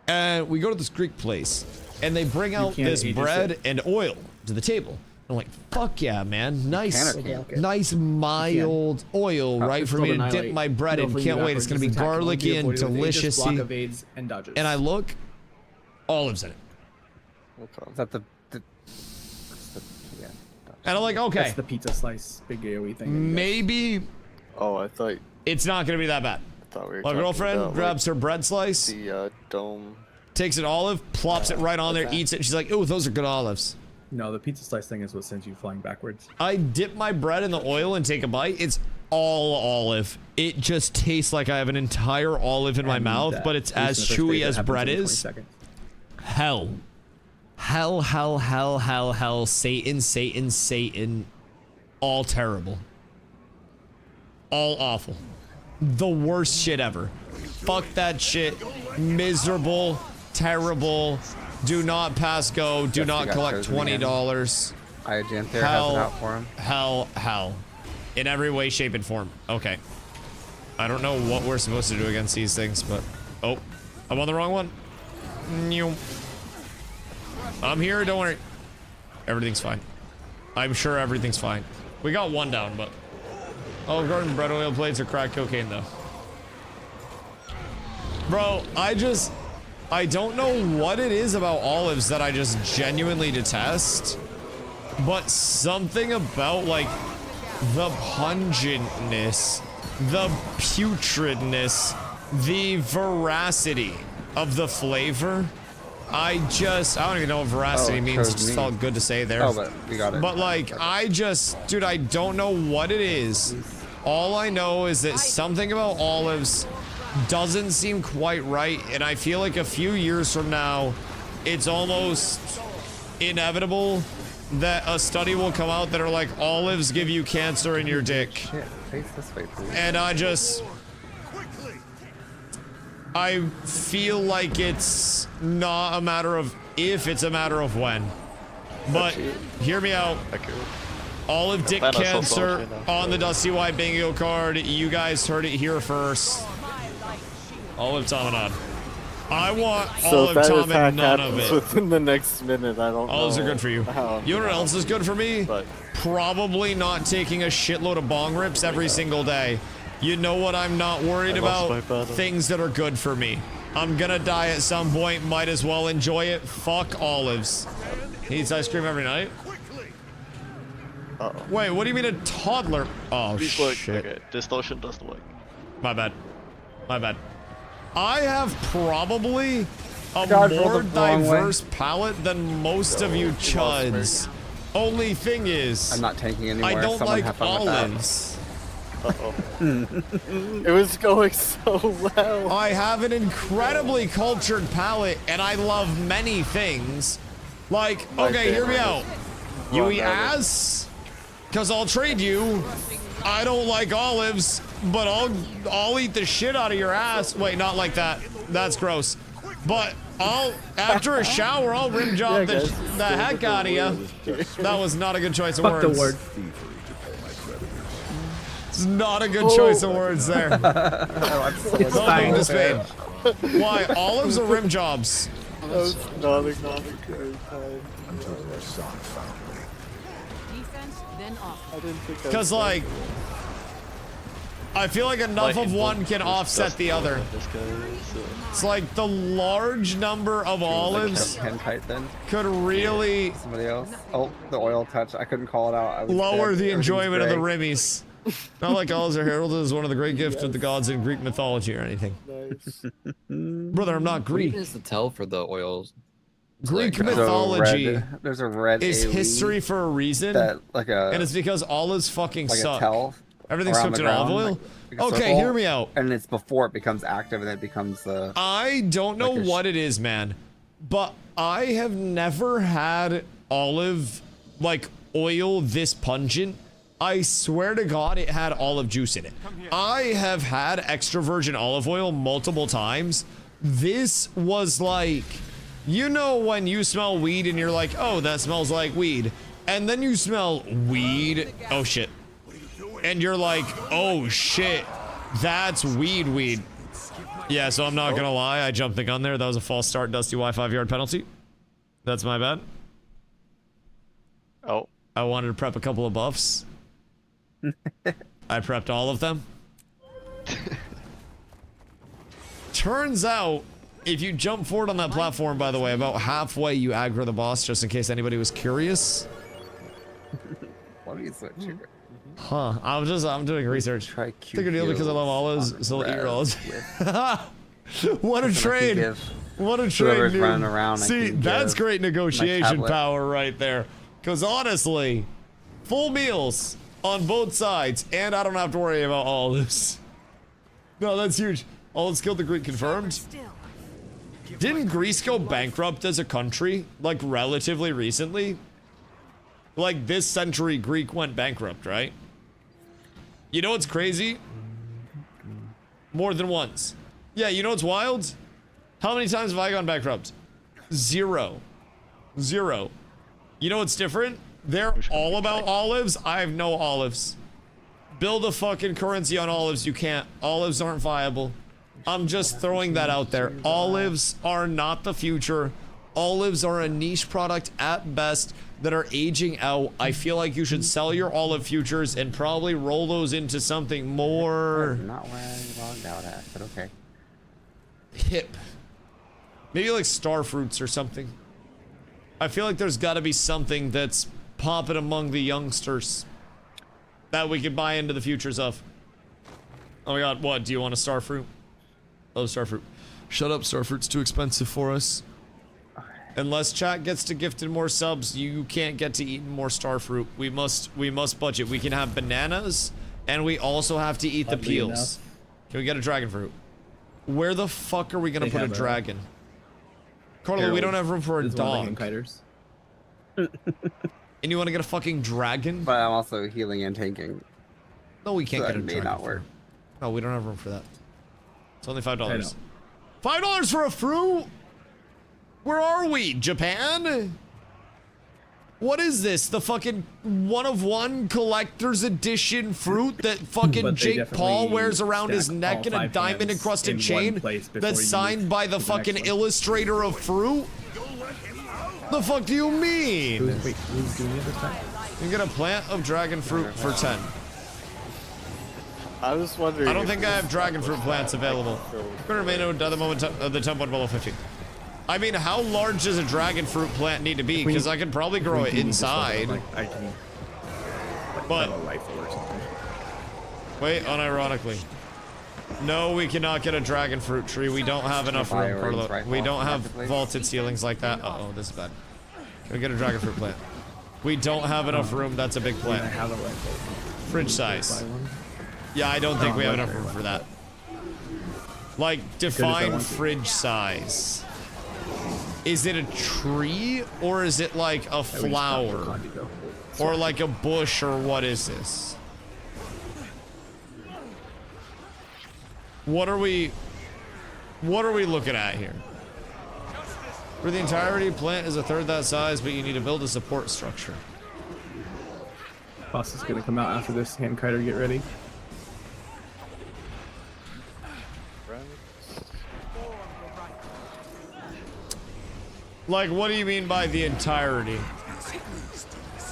And we go to this Greek place, and they bring out this bread and oil to the table. I'm like, fuck yeah, man. Nice mild oil, right, for me to dip my bread in. Can't wait. It's going to be garlicky and delicious. And I look, olives in it.
Is that the yeah.
And I'm like, okay.
That's the pizza slice, big AoE thing.
Maybe. Oh, I thought.
It's not going to be that bad. My girlfriend grabs her bread slice.
The dome.
Takes an olive, plops it right on there, eats it. She's like, oh, those are good olives.
No, the pizza slice thing is what sends you flying backwards.
I dip my bread in the oil and take a bite. It's all olive. It just tastes like I have an entire olive in my mouth, but it's as chewy as bread is. Hell. Hell, hell, hell, hell, hell. Satan, Satan, Satan. All terrible. All awful. The worst shit ever. Fuck that shit. Miserable. Terrible. Do not pass go. Do not collect $20.
Iogent there has it out for him.
Hell. In every way, shape, and form. Okay. I don't know what we're supposed to do against these things, but... Oh, I'm on the wrong one. New. I'm here, don't worry. Everything's fine. I'm sure everything's fine. We got one down, but... Olive Garden bread oil plates or crack cocaine, though. Bro, I don't know what it is about olives that I just genuinely detest. But something about, like, the pungentness, the putridness, the veracity of the flavor. I don't even know what veracity means. It just felt good to say there.
Oh, but we got it.
But like, dude, I don't know what it is. All I know is that something about olives doesn't seem quite right, and I feel like a few years from now, it's almost inevitable that a study will come out that are like, olives give you cancer in your dick.
Shit, face this way, please.
And I feel like it's not a matter of if, it's a matter of when. But hear me out. Olive dick cancer on the DustyWhy bingo card. You guys heard it here first. Olive Tominade. I want Olive Tominade, none of it.
Within the next minute, I don't know.
Olives are good for you. You know what else is good for me? Probably not taking a shitload of bong rips every single day. You know what I'm not worried about? Things that are good for me. I'm gonna die at some point, might as well enjoy it. Fuck olives. He eats ice cream every night? Wait, what do you mean a toddler? Oh, shit.
Okay, distortion doesn't work.
My bad. My bad. I have probably a more diverse palate than most of you chuds. Only thing is,
I'm not tanking anymore.
I don't
Someone
like olives.
It was going so well.
I have an incredibly cultured palate, and I love many things. Like, okay, hear me out. You eat ass? Because I'll trade you. I don't like olives, but I'll eat the shit out of your ass. Wait, not like that. That's gross. But after a shower, I'll rim job the heck out of you. That was not a good choice of words.
Fuck the word.
It's not a good choice of words there.
It's fine.
This pain. Why? Olives or rim jobs?
That was not a great time.
Because, like, I feel like enough of one can offset the other. It's like the large number of olives could really...
Somebody else? Oh, the oil touch. I couldn't call it out.
Lower the enjoyment of the rimmies. Not like olives are heralded as one of the great gifts of the gods in Greek mythology or anything.
Nice.
Brother, I'm not Greek.
What is the tell for the oils?
Greek mythology
there's a red
is
AoE
history for a reason, and it's because olives fucking suck. Everything's cooked in olive oil? Okay, hear me out.
And it's before it becomes active and it becomes the...
I don't know what it is, man, but I have never had olive, like, oil this pungent. I swear to God it had olive juice in it. I have had extra virgin olive oil multiple times. This was like... You know when you smell weed and you're like, oh, that smells like weed. And then you smell weed. Oh, shit. And you're like, oh, shit. That's weed. Yeah, so I'm not gonna lie. I jumped the gun there. That was a false start. DustyWhy 5-yard penalty. That's my bad.
Oh.
I wanted to prep a couple of buffs. I prepped all of them. Turns out, if you jump forward on that platform, by the way, about halfway you aggro the boss, just in case anybody was curious.
What are you switching?
Huh, I'm doing research. Take a deal because I love olives, so I'll eat your olives. What a trade. What a trade, dude.
Around,
see, that's great negotiation power right there. Because honestly, full meals on both sides, and I don't have to worry about olives. No, that's huge. Olives killed the Greek confirmed. Didn't Greece go bankrupt as a country, like, relatively recently? Like, this century, Greek went bankrupt, right? You know what's crazy? More than once. Yeah, you know what's wild? How many times have I gone bankrupt? 0. 0. You know what's different? They're all about olives. I have no olives. Build a fucking currency on olives. You can't. Olives aren't viable. I'm just throwing that out there. Olives are not the future. Olives are a niche product at best that are aging out. I feel like you should sell your olive futures and probably roll those into something more...
That's not where I logged out at, but okay.
Hip. Maybe like star fruits or something. I feel like there's got to be something that's popping among the youngsters that we could buy into the futures of. Oh my god, what? Do you want a star fruit? Oh, star fruit.
Shut up, star fruit's too expensive for us.
Unless chat gets to gifted more subs, you can't get to eat more star fruit. We must budget. We can have bananas, and we also have to eat the peels. Can we get a dragon fruit? Where the fuck are we gonna put a dragon? Carlo, we don't have room for a dog. And you want to get a fucking dragon?
But I'm also healing and tanking.
No, we can't
So
get a
that may
dragon.
not work.
No, we don't have room for that. It's only $5. $5 for a fruit? Where are we? Japan? What is this? The fucking one-of-one collector's edition fruit that fucking Jake Paul wears around his neck in a diamond-encrusted chain that's signed by the fucking illustrator of fruit? The fuck do you mean?
Wait, who's doing it this time?
You get a plant of dragon fruit for 10.
I was wondering.
I don't think I have dragon fruit plants available. Gonna remain at the moment of the temp 1 below 50. I mean, how large does a dragon fruit plant need to be? Because I could probably grow it inside.
I can.
But wait, unironically. No, we cannot get a dragon fruit tree. We don't have enough room, Carlo. We don't have vaulted ceilings like that. Uh-oh, this is bad. Can we get a dragon fruit plant? We don't have enough room. That's a big plant. Fridge size. Yeah, I don't think we have enough room for that. Like, define fridge size. Is it a tree, or is it like a flower? Or like a bush, or what is this? What are we looking at here? For the entirety, plant is a third that size, but you need to build a support structure.
Boss is gonna come out after this. Hand kiter, get ready.
Like, what do you mean by the entirety?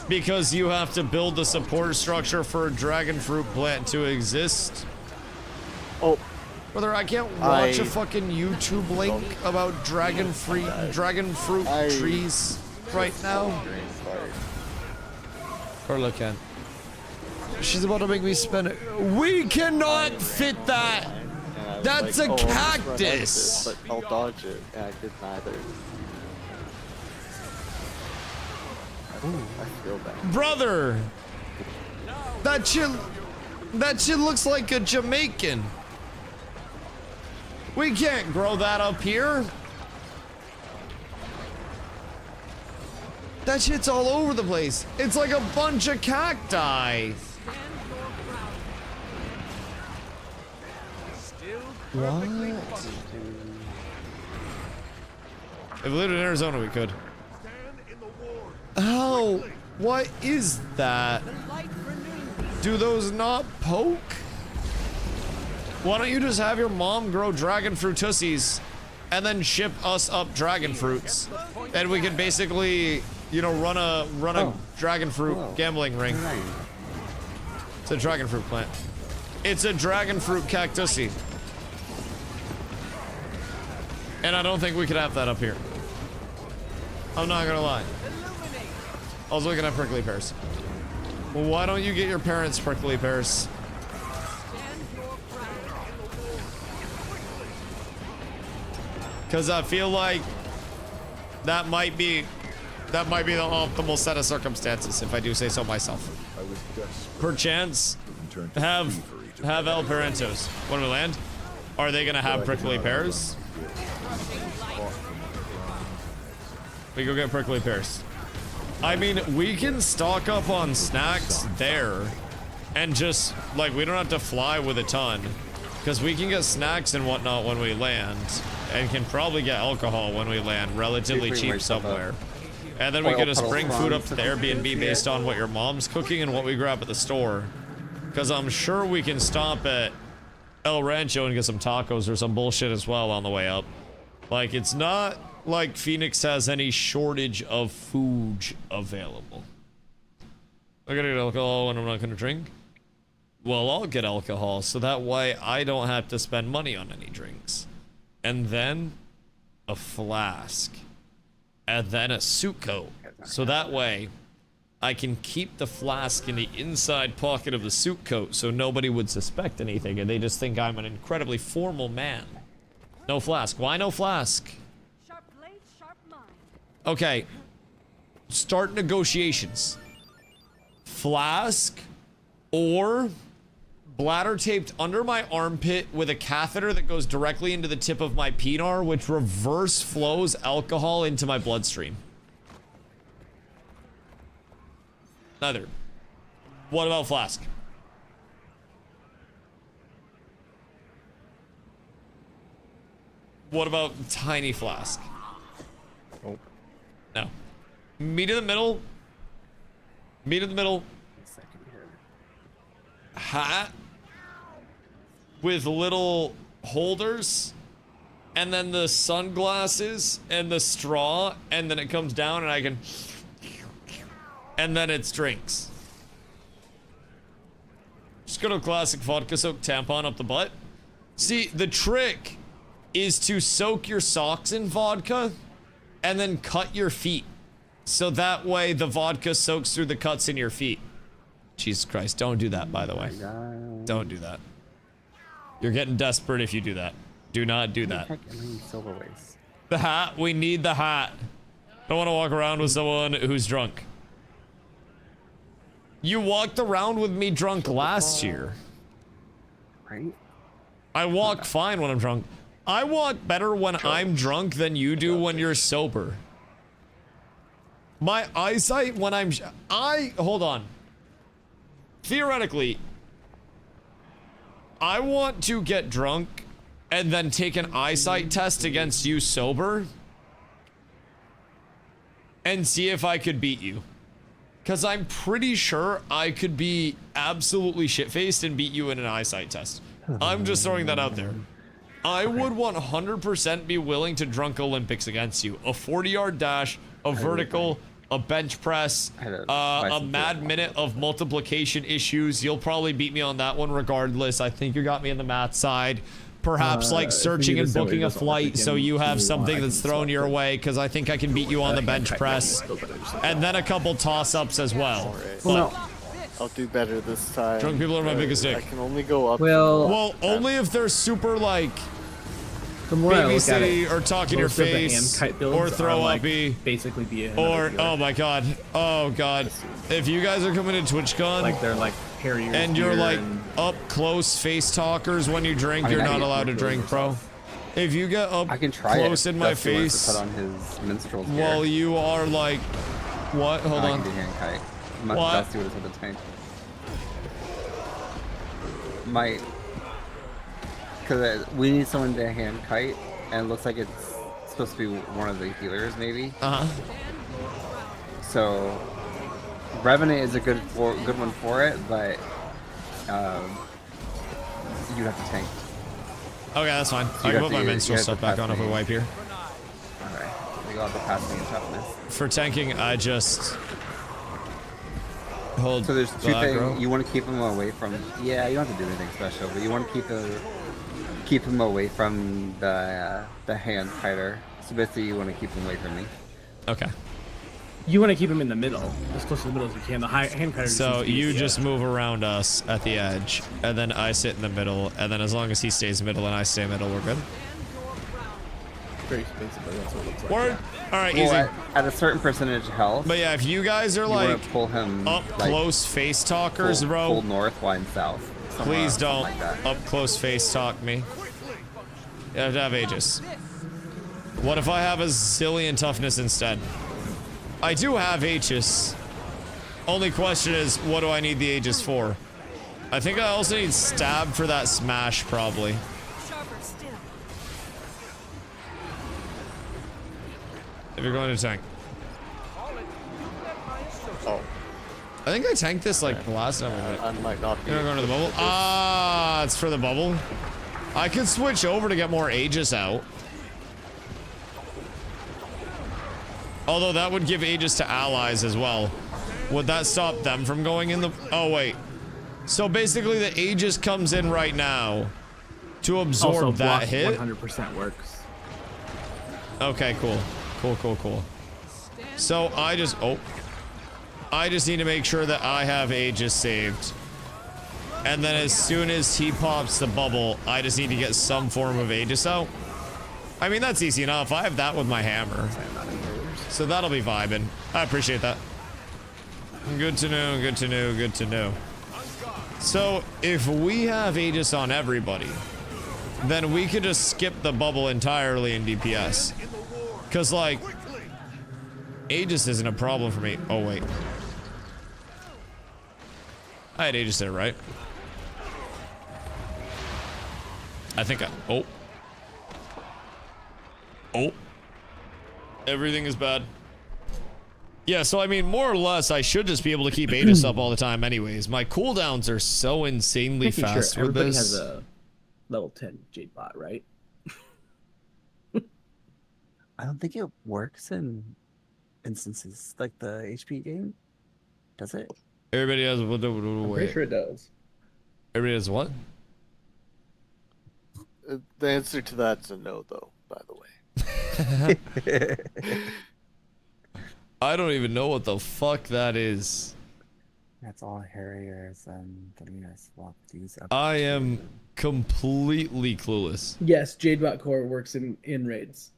Because you have to build the support structure for a dragon fruit plant to exist?
Oh.
Brother, I can't watch a fucking YouTube link about dragon fruit trees right now. Carla can. She's about to make me spend it. We cannot fit that! That's a cactus!
But I'll dodge it, and I did neither. I feel bad.
Brother! That shit looks like a Jamaican. We can't grow that up here. That shit's all over the place. It's like a bunch of cacti. What? If we lived in Arizona, we could. Oh, what is that? Do those not poke? Why don't you just have your mom grow dragon fruit tussies and then ship us up dragon fruits? And we could basically, you know, run a dragon fruit gambling ring. It's a dragon fruit plant. It's a dragon fruit cactusy. And I don't think we could have that up here. I'm not gonna lie. I was looking at prickly pears. Well, why don't you get your parents prickly pears? Because I feel like that might be the optimal set of circumstances, if I do say so myself. Perchance, have El Parentos. When we land, are they gonna have prickly pears? We go get prickly pears. I mean, we can stock up on snacks there and just, like, we don't have to fly with a ton because we can get snacks and whatnot when we land and can probably get alcohol when we land relatively cheap somewhere. And then we can just bring food up to the Airbnb based on what your mom's cooking and what we grab at the store. Because I'm sure we can stop at El Rancho and get some tacos or some bullshit as well on the way up. Like, it's not like Phoenix has any shortage of food available. I'm gonna get alcohol and I'm not gonna drink. Well, I'll get alcohol so that way I don't have to spend money on any drinks. And then a flask. And then a suit coat. So that way I can keep the flask in the inside pocket of the suit coat so nobody would suspect anything and they just think I'm an incredibly formal man. No flask. Why no flask?
Sharp blade, sharp mind.
Okay. Start negotiations. Flask or bladder taped under my armpit with a catheter that goes directly into the tip of my penis, which reverse flows alcohol into my bloodstream. Neither. What about flask? What about tiny flask?
Oh.
No. Meet in the middle. Meet in the middle. Hat. With little holders. And then the sunglasses and the straw. And then it comes down and I can... And then it's drinks. Just go to a classic vodka soaked tampon up the butt. See, the trick is to soak your socks in vodka and then cut your feet. So that way the vodka soaks through the cuts in your feet. Jesus Christ, don't do that, by the way. Don't do that. You're getting desperate if you do that. Do not do that. The hat, we need the hat. Don't want to walk around with someone who's drunk. You walked around with me drunk last year.
Right?
I walk fine when I'm drunk. I walk better when I'm drunk than you do when you're sober. My eyesight when hold on. Theoretically, I want to get drunk and then take an eyesight test against you sober and see if I could beat you. Because I'm pretty sure I could be absolutely shit-faced and beat you in an eyesight test. I'm just throwing that out there. I would 100% be willing to drunk Olympics against you. A 40-yard dash, a vertical, a bench press, a mad minute of multiplication issues. You'll probably beat me on that one regardless. I think you got me in the math side. Perhaps like searching and booking a flight so you have something that's thrown your way, because I think I can beat you on the bench press. And then a couple toss-ups as well.
I'll do better this time.
Drunk people are my biggest dick.
I can only go up.
Well, only if they're super like babysitty or talk in your face or throw up
basically
or oh my god, oh god, if you guys are coming to TwitchCon
like they're like hairier
and you're like up close face talkers when you drink, you're not allowed to drink, bro. If you get up close in my face
put on his minstrel gear.
while you are like what? Hold on. What?
Dusty would have said the tank. Might. Because we need someone to hand kite, and it looks like it's supposed to be one of the healers, maybe. So, Revenant is a good one for it, but you have to tank.
Okay, that's fine. I can put my minstrel stuff back on if we wipe here.
Alright, we got the passing and toughness.
For tanking, I just hold.
So there's two things. You want to keep him away from. Yeah, you don't have to do anything special, but you want to keep him away from the hand kiter. So basically, you want to keep him away from me.
Okay.
You want to keep him in the middle, as close to the middle as you can. The hand kiter.
So you just move around us at the edge, and then I sit in the middle, and then as long as he stays middle and I stay middle, we're good.
Very expensive, but that's what it looks like.
Word. All right, easy.
At a certain percentage health.
But yeah, if you guys are like
pull him
up close face talkers, bro.
Pull north, line south.
Please don't up close face talk me. You have to have Aegis. What if I have a zillion toughness instead? I do have Aegis. Only question is, what do I need the Aegis for? I think I also need stab for that smash, probably. If you're going to tank.
Oh.
I think I tanked this like the last time we
I might not be.
You're going to the bubble? Ah, it's for the bubble. I could switch over to get more Aegis out. Although that would give Aegis to allies as well. Would that stop them from going in the... Oh, wait. So basically the Aegis comes in right now to absorb
also,
that
block
hit.
100% works.
Okay, cool. Cool. So I just... Oh. I just need to make sure that I have Aegis saved. And then as soon as he pops the bubble, I just need to get some form of Aegis out. I mean, that's easy enough. I have that with my hammer. So that'll be vibing. I appreciate that. Good to know. So if we have Aegis on everybody, then we could just skip the bubble entirely in DPS. Because, like, Aegis isn't a problem for me. Oh, wait. I had Aegis there, right? I think I... Oh. Everything is bad. Yeah, so I mean, more or less, I should just be able to keep Aegis up all the time anyways. My cooldowns are so insanely fast with
everybody
this.
has a level 10 Jade bot, right?
I don't think it works in instances like the HP game. Does it?
Everybody has...
I'm pretty sure it does.
Everybody has what?
The answer to that's a no, though, by the way.
I don't even know what the fuck that is.
That's all Harriers and getting us swap these up.
I am completely clueless.
Yes, Jadebot core works in raids.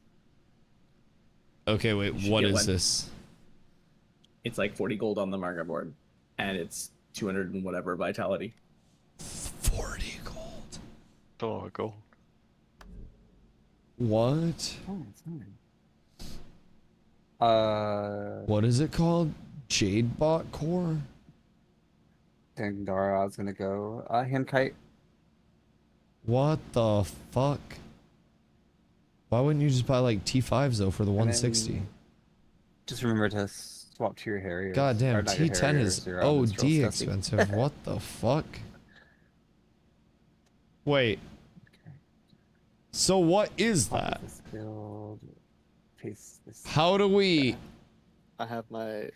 Okay, wait, what is this?
It's like 40 gold on the market board, and it's 200 and whatever vitality.
40 gold.
Oh, gold.
What?
Oh, it's fine.
What is it called? Jadebot core?
Dang, Dara, I was gonna go. Handkite.
What the fuck? Why wouldn't you just buy like T5s though for the 160?
Just remember to swap to your Harriers.
God damn,
Or not your
T10
Harriers,
is
your,
OD
Dusty.
expensive. What the fuck? Wait. So what is that?
Build, paste this.
How do we...
I have my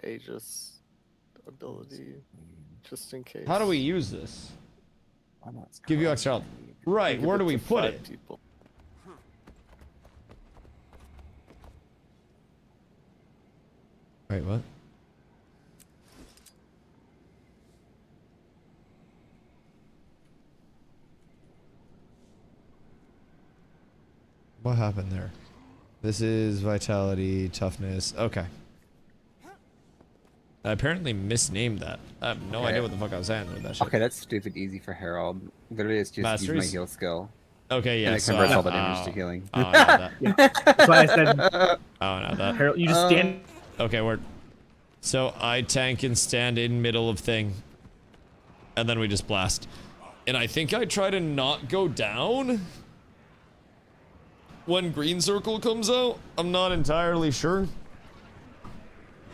Aegis ability, just in case.
How do we use this?
Why not?
Give you extra health. Right, where do we put it?
People.
Wait, what? What happened there? This is vitality, toughness. Okay. I apparently misnamed that. I have no idea what the fuck I was saying with that shit.
Okay, that's stupid easy for Herald. Literally, it's just use my heal skill.
Okay, yeah.
And it converts all the damage to healing.
Oh, I know that.
Yeah. That's why I said.
Oh, no, that.
Harold, you just stand.
Okay, word. So I tank and stand in middle of thing, and then we just blast. And I think I try to not go down when green circle comes out. I'm not entirely sure,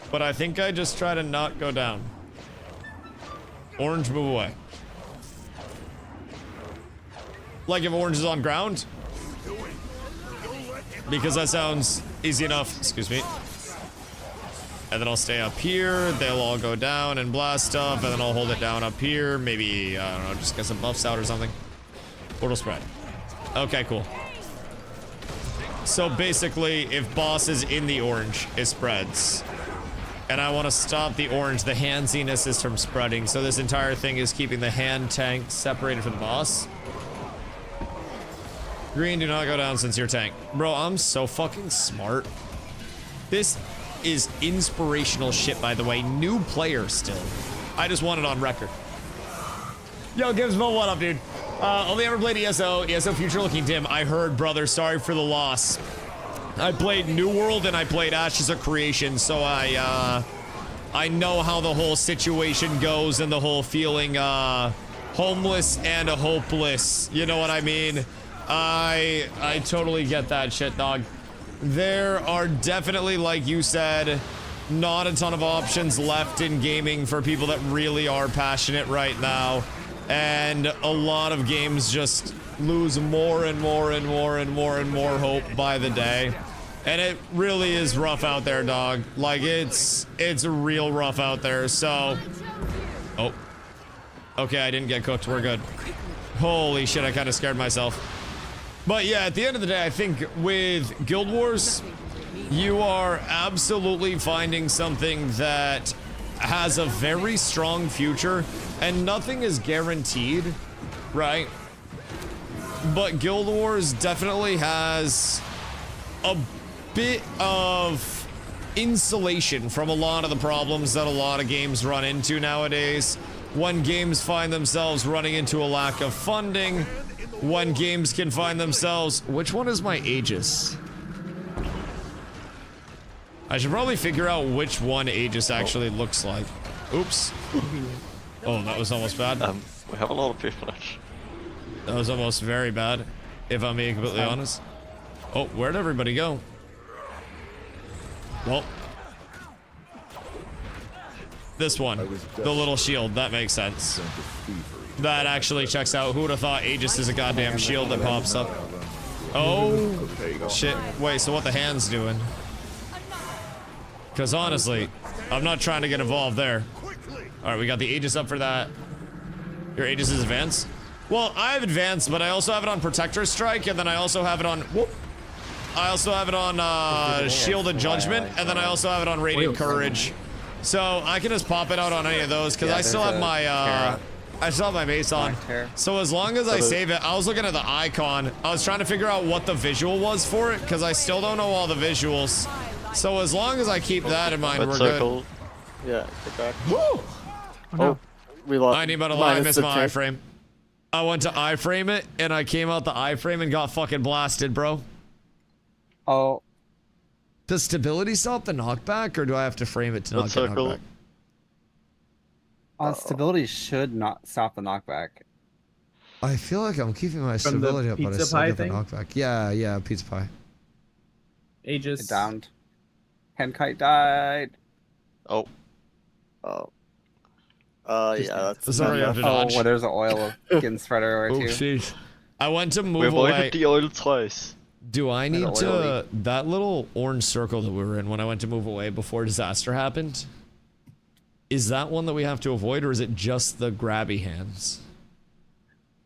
but I think I just try to not go down. Orange, move away. Like if orange is on ground, because that sounds easy enough. Excuse me. And then I'll stay up here. They'll all go down and blast stuff, and then I'll hold it down up here. Maybe, I don't know, just get some buffs out or something. Portal spread. Okay, cool. So basically, if boss is in the orange, it spreads. And I want to stop the orange, the handsiness is from spreading. So this entire thing is keeping the hand tank separated from the boss. Green, do not go down since you're tank. Bro, I'm so fucking smart. This is inspirational shit, by the way. New player still. I just want it on record. Yo, Gibsmo, what up, dude? Only ever played ESO. ESO Future Looking Dim. I heard, brother. Sorry for the loss. I played New World and I played Ashes of Creation, so I know how the whole situation goes and the whole feeling homeless and hopeless. You know what I mean? I totally get that shit, dog. There are definitely, like you said, not a ton of options left in gaming for people that really are passionate right now. And a lot of games just lose more and more and more and more and more hope by the day. And it really is rough out there, dog. Like, it's real rough out there, so... Oh. Okay, I didn't get cooked. We're good. Holy shit, I kind of scared myself. But yeah, at the end of the day, I think with Guild Wars, you are absolutely finding something that has a very strong future, and nothing is guaranteed, right? But Guild Wars definitely has a bit of insulation from a lot of the problems that a lot of games run into nowadays. When games find themselves running into a lack of funding, when games can find themselves... Which one is my Aegis? I should probably figure out which one Aegis actually looks like. Oops. Oh, that was almost bad.
We have a lot of people.
That was almost very bad, if I'm being completely honest. Oh, where'd everybody go? Well, this one, the little shield, that makes sense. That actually checks out. Who would have thought Aegis is a goddamn shield that pops up? Oh, shit. Wait, so what the hand's doing? Because honestly, I'm not trying to get involved there. All right, we got the Aegis up for that. Your Aegis is advanced? Well, I have advanced, but I also have it on Protector Strike, and then I also have it on... Whoop. I also have it on Shielded Judgment, and then I also have it on Radiant Courage. So I can just pop it out on any of those, because I still have my base on. So as long as I save it, I was looking at the icon. I was trying to figure out what the visual was for it, because I still don't know all the visuals. So as long as I keep that in mind, we're good.
Yeah, get back.
Woo!
Oh, we lost.
I need about a lie. I missed my iframe. I went to iframe it, and I came out the iframe and got fucking blasted, bro.
Oh.
Does stability stop the knockback, or do I have to frame it to not get knockback?
Stability should not stop the knockback.
I feel like I'm keeping my stability up, but I still get the knockback. Yeah, yeah, pizza pie.
Aegis.
It downed. Henkite died.
Oh.
Oh. Yeah, that's...
Sorry, I have to dodge.
Oh, well, there's an oil getting spread everywhere,
Oh,
too.
jeez. I went to move
We
away.
avoided the oil twice.
Do I need to... That little orange circle that we were in when I went to move away before disaster happened, is that one that we have to avoid, or is it just the grabby hands?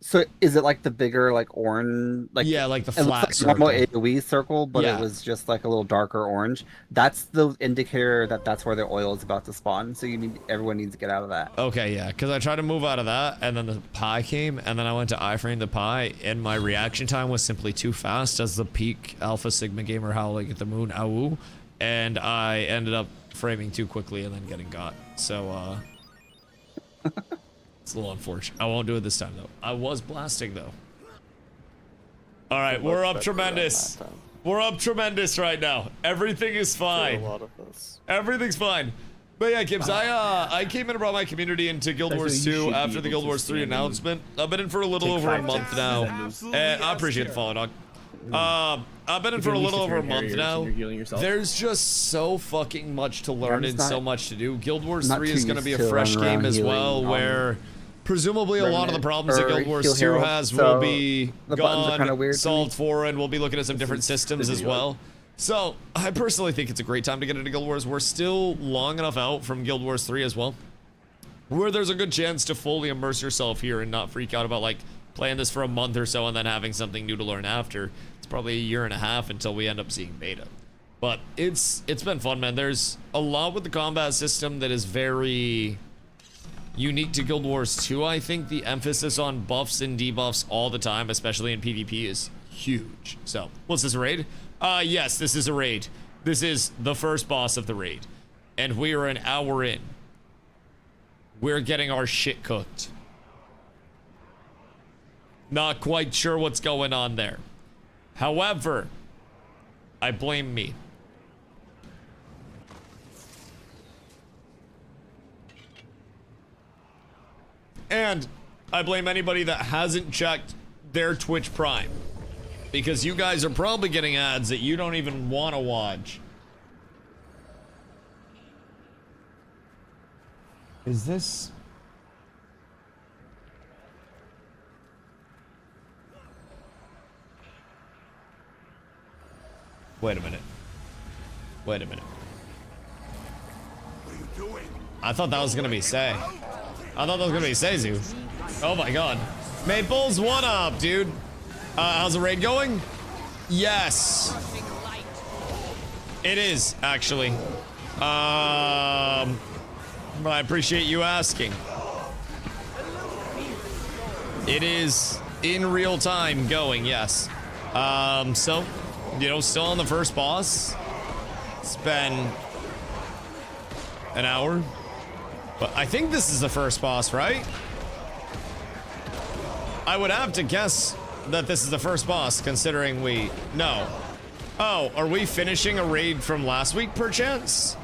So is it like the bigger, like orange, like
yeah, like the flat circle,
normal AOE circle, but it was just like a little darker orange? That's the indicator that that's where the oil is about to spawn. So everyone needs to get out of that.
Okay, yeah, because I tried to move out of that, and then the pie came, and then I went to iframe the pie, and my reaction time was simply too fast as the peak Alpha Sigma gamer howling at the moon, ow, and I ended up framing too quickly and then getting got. So it's a little unfortunate. I won't do it this time, though. I was blasting, though. All right, we're up tremendous. We're up tremendous right now. Everything is fine. Everything's fine. But yeah, Gibbs, I came in and brought my community into Guild Wars 2 after the Guild Wars 3 announcement. I've been in for a little over a month now. And I appreciate the follow, dog. I've been in for a little over a month now. There's just so fucking much to learn and so much to do. Guild Wars 3 is going to be a fresh game as well, where presumably a lot of the problems that Guild Wars 2 has will be gone, solved for, and we'll be looking at some different systems as well. So I personally think it's a great time to get into Guild Wars. We're still long enough out from Guild Wars 3 as well, where there's a good chance to fully immerse yourself here and not freak out about like playing this for a month or so and then having something new to learn after. It's probably a year and a half until we end up seeing beta. But it's been fun, man. There's a lot with the combat system that is very unique to Guild Wars 2. I think the emphasis on buffs and debuffs all the time, especially in PvP, is huge. So, what's this, a raid? Yes, this is a raid. This is the first boss of the raid. And we are an hour in. We're getting our shit cooked. Not quite sure what's going on there. However, I blame me. And I blame anybody that hasn't checked their Twitch Prime, because you guys are probably getting ads that you don't even want to watch. Is this... Wait a minute. Wait a minute.
What are you doing?
I thought that was gonna be Say. I thought that was gonna be Seizu. Oh my god. Maples, what up, dude? How's the raid going? Yes. It is, actually. But I appreciate you asking. It is in real time going, yes. So, you know, still on the first boss. It's been an hour. But I think this is the first boss, right? I would have to guess that this is the first boss, considering we... No. Oh, are we finishing a raid from last week, perchance?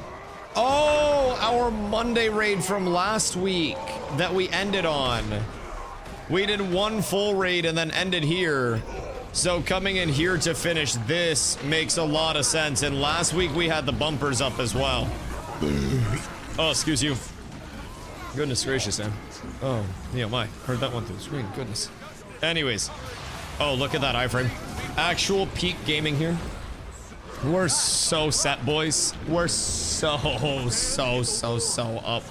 Oh, our Monday raid from last week that we ended on. We did one full raid and then ended here. So coming in here to finish this makes a lot of sense. And last week we had the bumpers up as well. Oh, excuse you. Goodness gracious, man. Oh, yeah, my. Heard that one through the screen. Goodness. Anyways. Oh, look at that iframe. Actual peak gaming here. We're so set, boys. We're so up.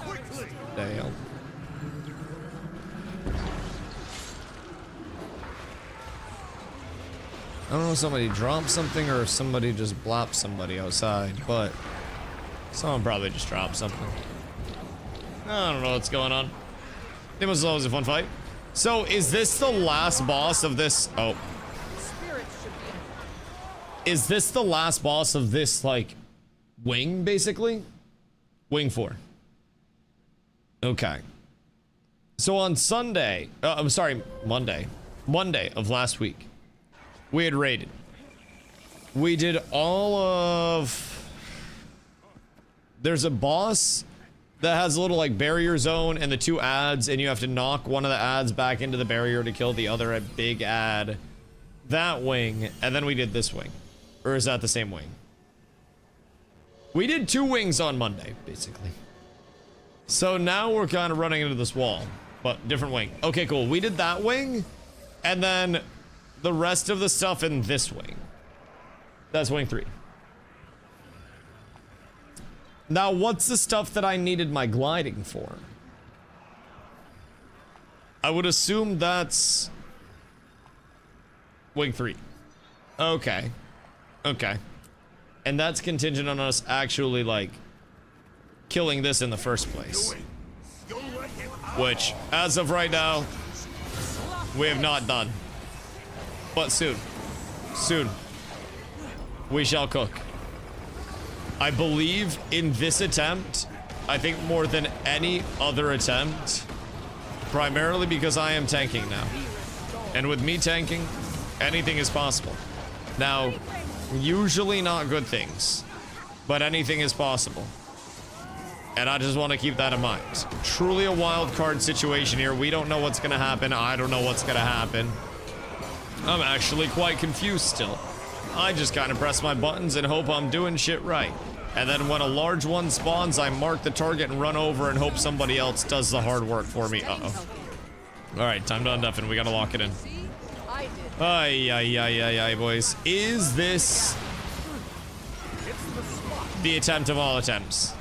Damn. I don't know if somebody dropped something or if somebody just blopped somebody outside, but someone probably just dropped something. I don't know what's going on. It was always a fun fight. So, is this the last boss of this? Oh. Is this the last boss of this, like, wing, basically? Wing 4. Okay. So on Sunday, I'm sorry, Monday of last week, we had raided. We did all of... There's a boss that has a little, like, barrier zone and the 2 adds, and you have to knock one of the adds back into the barrier to kill the other big add. That wing, and then we did this wing. Or is that the same wing? We did 2 wings on Monday, basically. So now we're kind of running into this wall, but different wing. Okay, cool. We did that wing, and then the rest of the stuff in this wing. That's wing 3. Now, what's the stuff that I needed my gliding for? I would assume that's wing 3. Okay. Okay. And that's contingent on us actually, like, killing this in the first place. Which, as of right now, we have not done. But soon. Soon. We shall cook. I believe in this attempt, I think more than any other attempt, primarily because I am tanking now. And with me tanking, anything is possible. Now, usually not good things, but anything is possible. And I just want to keep that in mind. Truly a wild card situation here. We don't know what's going to happen. I don't know what's going to happen. I'm actually quite confused still. I just kind of press my buttons and hope I'm doing shit right. And then when a large one spawns, I mark the target and run over and hope somebody else does the hard work for me. Uh-oh. Alright, time to undeafen. We gotta lock it in. Ay, boys. Is this the attempt of all attempts?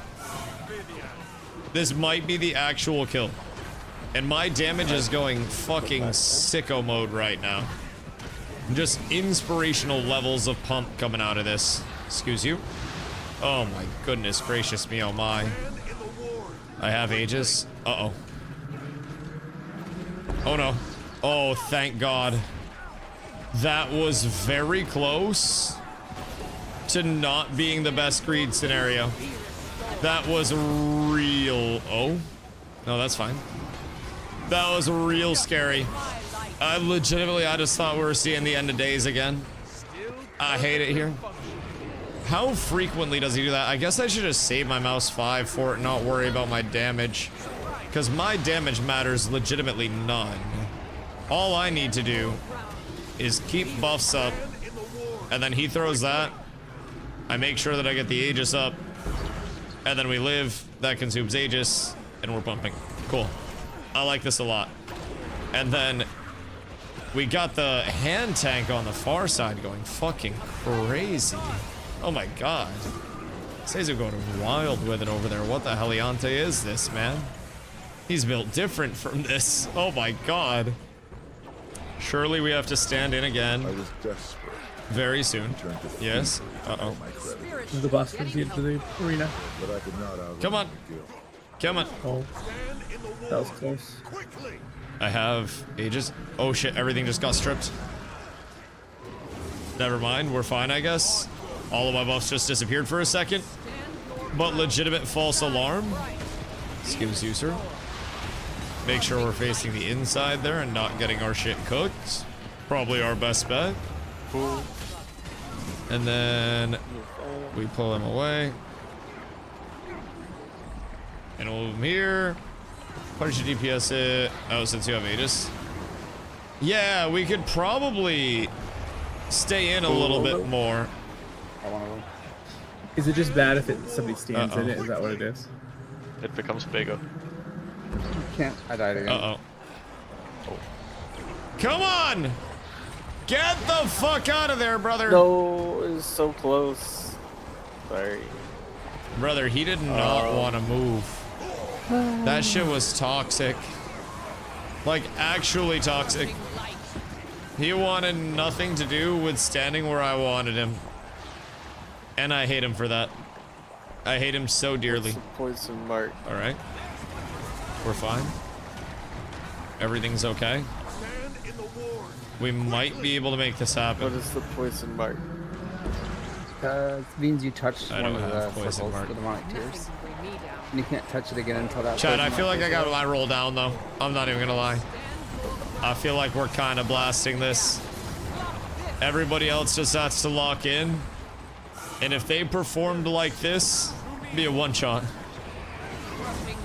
This might be the actual kill. And my damage is going fucking sicko mode right now. Just inspirational levels of pump coming out of this. Excuse you. Oh my goodness gracious me, oh my. I have Aegis. Uh-oh. Oh no. Oh, thank God. That was very close to not being the best greed scenario. That was real... Oh. No, that's fine. That was real scary. I just thought we were seeing the end of days again. I hate it here. How frequently does he do that? I guess I should just save my mouse 5 for it and not worry about my damage. Because my damage matters legitimately none. All I need to do is keep buffs up. And then he throws that. I make sure that I get the Aegis up. And then we live. That consumes Aegis. And we're pumping. Cool. I like this a lot. And then we got the hand tank on the far side going fucking crazy. Oh my god. Caesar going wild with it over there. What the heliante is this, man? He's built different from this. Oh my god. Surely we have to stand in again.
I was desperate.
Very soon. Yes. Uh-oh.
The boss comes into the arena.
But I could not
Come on. Come on.
Oh. That was close.
I have ages. Oh shit, everything just got stripped. Never mind, we're fine, I guess. All of my buffs just disappeared for a second. But legitimate false alarm. Excuse you, sir. Make sure we're facing the inside there and not getting our shit cooked. Probably our best bet. And then we pull him away. And we'll move him here. Punch your DPS it. Oh, since you have Aegis. Yeah, we could probably stay in a little bit more.
Is it just bad if somebody stands in it? Is that what it is?
It becomes bigger.
Can't. I died again.
Oh.
Come on! Get the fuck out of there, brother!
No, it was so close. Sorry.
Brother, he did not want to move. That shit was toxic. Like, actually toxic. He wanted nothing to do with standing where I wanted him. And I hate him for that. I hate him so dearly.
Poison mark.
Alright. We're fine. Everything's okay. We might be able to make this happen.
What is the poison mark?
It means you touched
I
one
don't
of
have
the
poison
circles
mark.
with the demonic tears. And you can't touch it again until that.
Chad,
poison
I feel
mark
like I
is
got
over.
my roll down though. I'm not even gonna lie. I feel like we're kind of blasting this. Everybody else just has to lock in. And if they performed like this, it'd be a one-shot.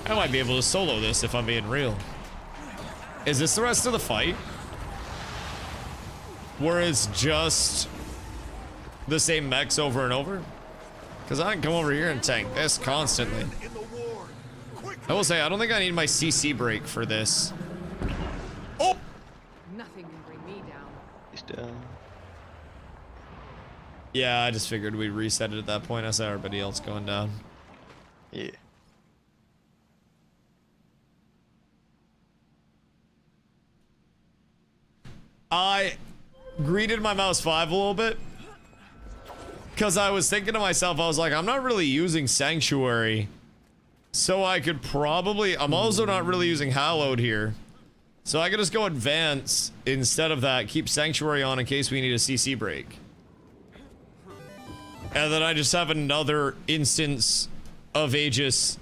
I might be able to solo this if I'm being real. Is this the rest of the fight? Where it's just the same mechs over and over? Because I can come over here and tank this constantly. I will say, I don't think I need my CC break for this. Oh!
Nothing can bring me down.
He's down.
Yeah, I just figured we'd reset it at that point. I saw everybody else going down.
Yeah.
I greeted my mouse 5 a little bit. Because I was thinking to myself, I was like, I'm not really using Sanctuary. So I could probably... I'm also not really using Hallowed here. So I could just go Advance instead of that. Keep Sanctuary on in case we need a CC break. And then I just have another instance of Aegis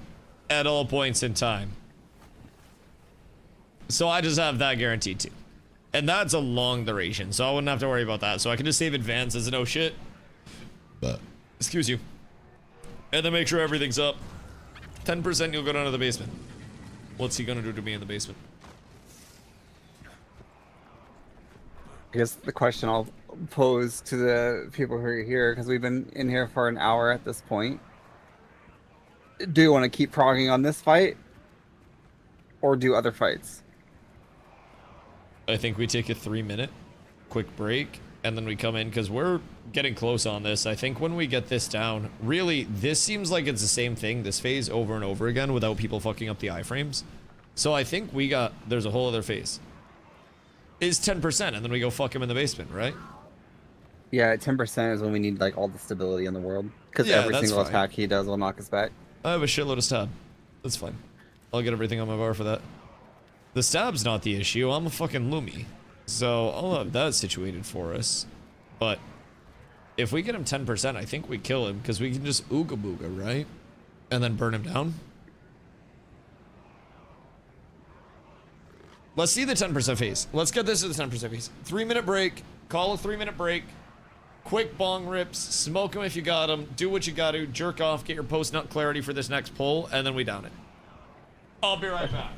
at all points in time. So I just have that guaranteed too. And that's a long duration, so I wouldn't have to worry about that. So I can just save Advance as a no shit. Excuse you. And then make sure everything's up. 10% you'll go down to the basement. What's he gonna do to me in the basement?
I guess the question I'll pose to the people who are here, because we've been in here for an hour at this point. Do you want to keep progging on this fight? Or do other fights?
I think we take a 3-minute quick break, and then we come in, because we're getting close on this. I think when we get this down, really, this seems like it's the same thing, this phase over and over again, without people fucking up the iframes. So I think there's a whole other phase. Is 10%, and then we go fuck him in the basement, right?
Yeah, 10% is when we need like all the stability in the world. Because
Yeah,
every
that's
single
fine.
attack he does will knock us back.
I have a shitload of stab. That's fine. I'll get everything on my bar for that. The stab's not the issue. I'm a fucking Lumi. So I'll have that situated for us. But if we get him 10%, I think we kill him because we can just ooga booga, right? And then burn him down. Let's see the 10% phase. Let's get this to the 10% phase. 3-minute break. Call a 3-minute break. Quick bong rips. Smoke them if you got them. Do what you got to. Jerk off. Get your post-nut clarity for this next pull. And then we down it. I'll be right back.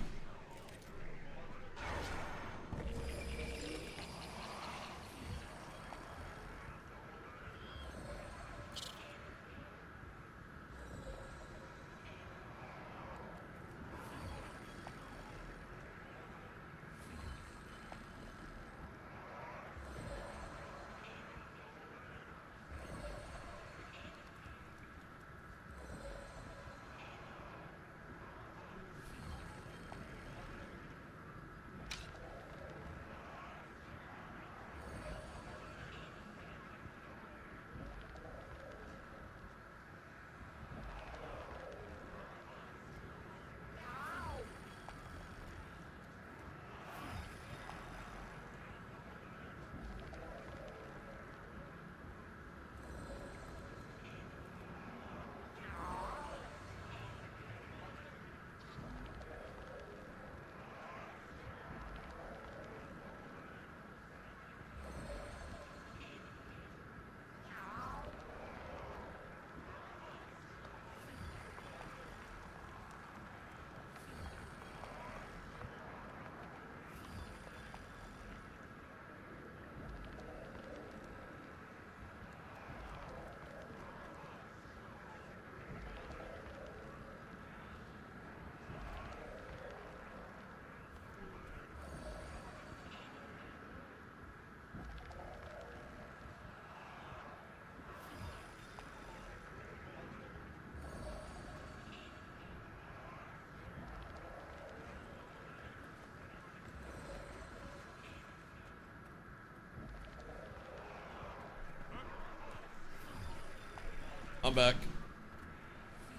not back.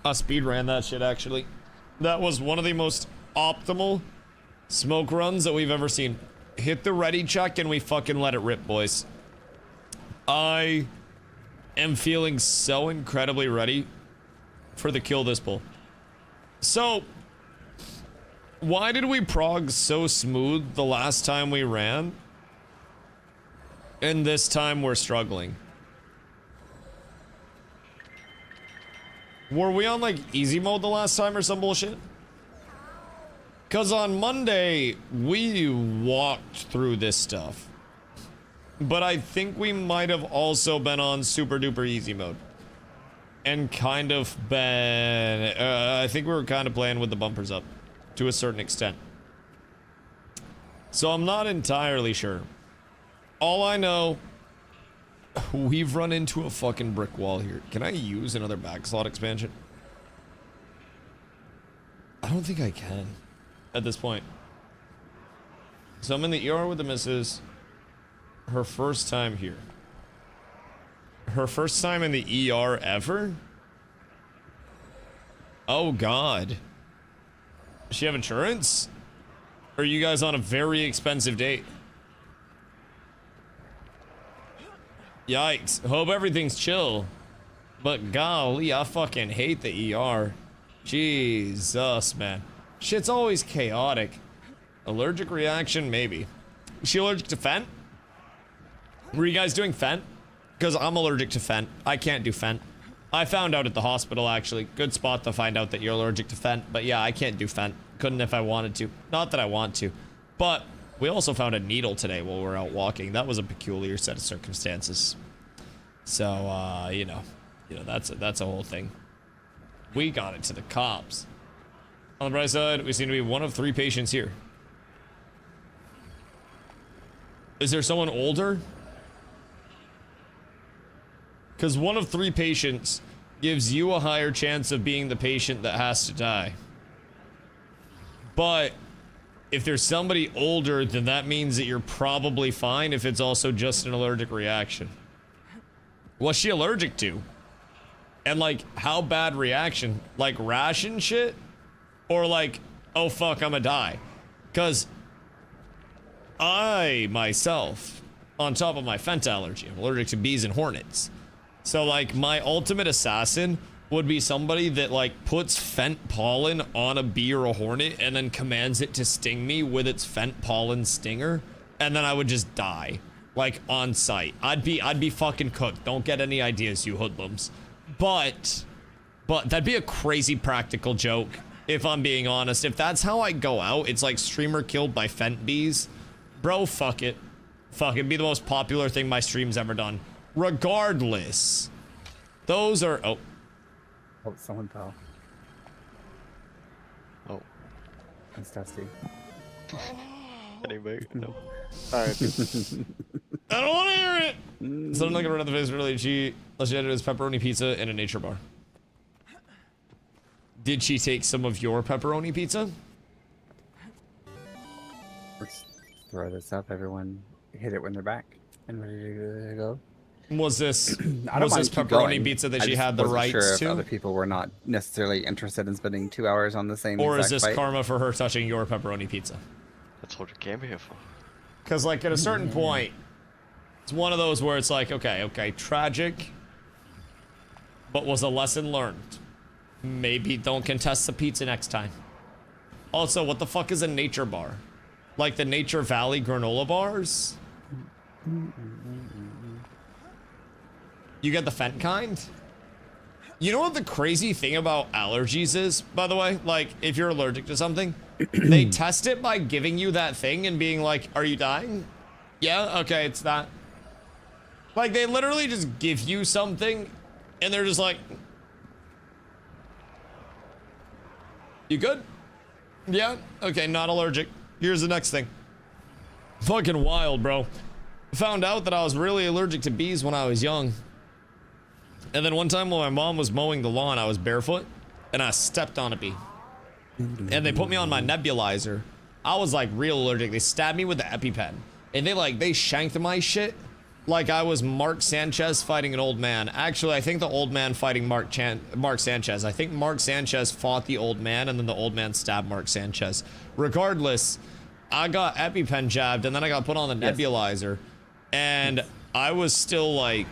I speed ran that shit, actually. That was one of the most optimal smoke runs that we've ever seen. Hit the ready check and we fucking let it rip, boys. I am feeling so incredibly ready for the kill this pull. So, why did we prog so smooth the last time we ran? And this time we're struggling. Were we on like easy mode the last time or some bullshit? Cause on Monday, we walked through this stuff. But I think we might have also been on super duper easy mode. And kind of been, I think we were kind of playing with the bumpers up to a certain extent. So I'm not entirely sure. All I know, we've run into a fucking brick wall here. Can I use another backslot expansion? I don't think I can at this point. So I'm in the ER with the missus. Her first time here. Her first time in the ER ever? Oh God. Does she have insurance? Or are you guys on a very expensive date? Yikes. Hope everything's chill. But golly, I fucking hate the ER. Jesus, man. Shit's always chaotic. Allergic reaction? Maybe. Is she allergic to Fent? Were you guys doing Fent? Because I'm allergic to Fent. I can't do Fent. I found out at the hospital, actually. Good spot to find out that you're allergic to Fent. But yeah, I can't do Fent. Couldn't if I wanted to. Not that I want to. But we also found a needle today while we were out walking. That was a peculiar set of circumstances. So, you know, that's a whole thing. We got it to the cops. On the bright side, we seem to be one of 3 patients here. Is there someone older? Because one of 3 patients gives you a higher chance of being the patient that has to die. But if there's somebody older, then that means that you're probably fine if it's also just an allergic reaction. What's she allergic to? And like, how bad reaction? Like rash and shit? Or like, oh fuck, I'ma die. Because I, myself, on top of my Fent allergy, I'm allergic to bees and hornets. So like, my ultimate assassin would be somebody that like puts Fent pollen on a bee or a hornet and then commands it to sting me with its Fent pollen stinger, and then I would just die, like on sight. I'd be fucking cooked. Don't get any ideas, you hoodlums. But that'd be a crazy practical joke, if I'm being honest. If that's how I go out, it's like streamer killed by Fent bees. Bro, fuck it. Fuck, it'd be the most popular thing my stream's ever done. Regardless. Those are, oh,
someone fell.
Oh.
That's Dusty.
Anyway, no.
Alright.
I don't want to hear it! So I'm looking around the face really cheap. Unless she had it as pepperoni pizza and a nature bar. Did she take some of your pepperoni pizza?
Let's throw this up. Everyone hit it when they're back and ready to go.
Was this
I don't mind keep
pepperoni
going.
pizza that
I
she
just
had the
wasn't
rights
sure if
to?
other people were not necessarily interested in spending 2 hours on the same.
Or is
exact
this
fight.
karma for her touching your pepperoni pizza?
That's what we came here for.
Because, like, at a certain point, it's one of those where it's like, okay, tragic, but was a lesson learned. Maybe don't contest the pizza next time. Also, what the fuck is a nature bar? Like the Nature Valley granola bars? You get the Fent kind? You know what the crazy thing about allergies is, by the way? Like, if you're allergic to something, they test it by giving you that thing and being like, are you dying? Yeah, okay, it's that. Like, they literally just give you something, and they're just like, you good? Yeah? Okay, not allergic. Here's the next thing. Fucking wild, bro. Found out that I was really allergic to bees when I was young. And then one time when my mom was mowing the lawn, I was barefoot, and I stepped on a bee. And they put me on my nebulizer. I was like real allergic. They stabbed me with the EpiPen. And they shanked my shit. like I was Mark Sanchez fighting an old man. Actually, I think the old man fighting Mark Sanchez. I think Mark Sanchez fought the old man, and then the old man stabbed Mark Sanchez. Regardless, I got EpiPen jabbed, and then I got put on the nebulizer, and I was still like...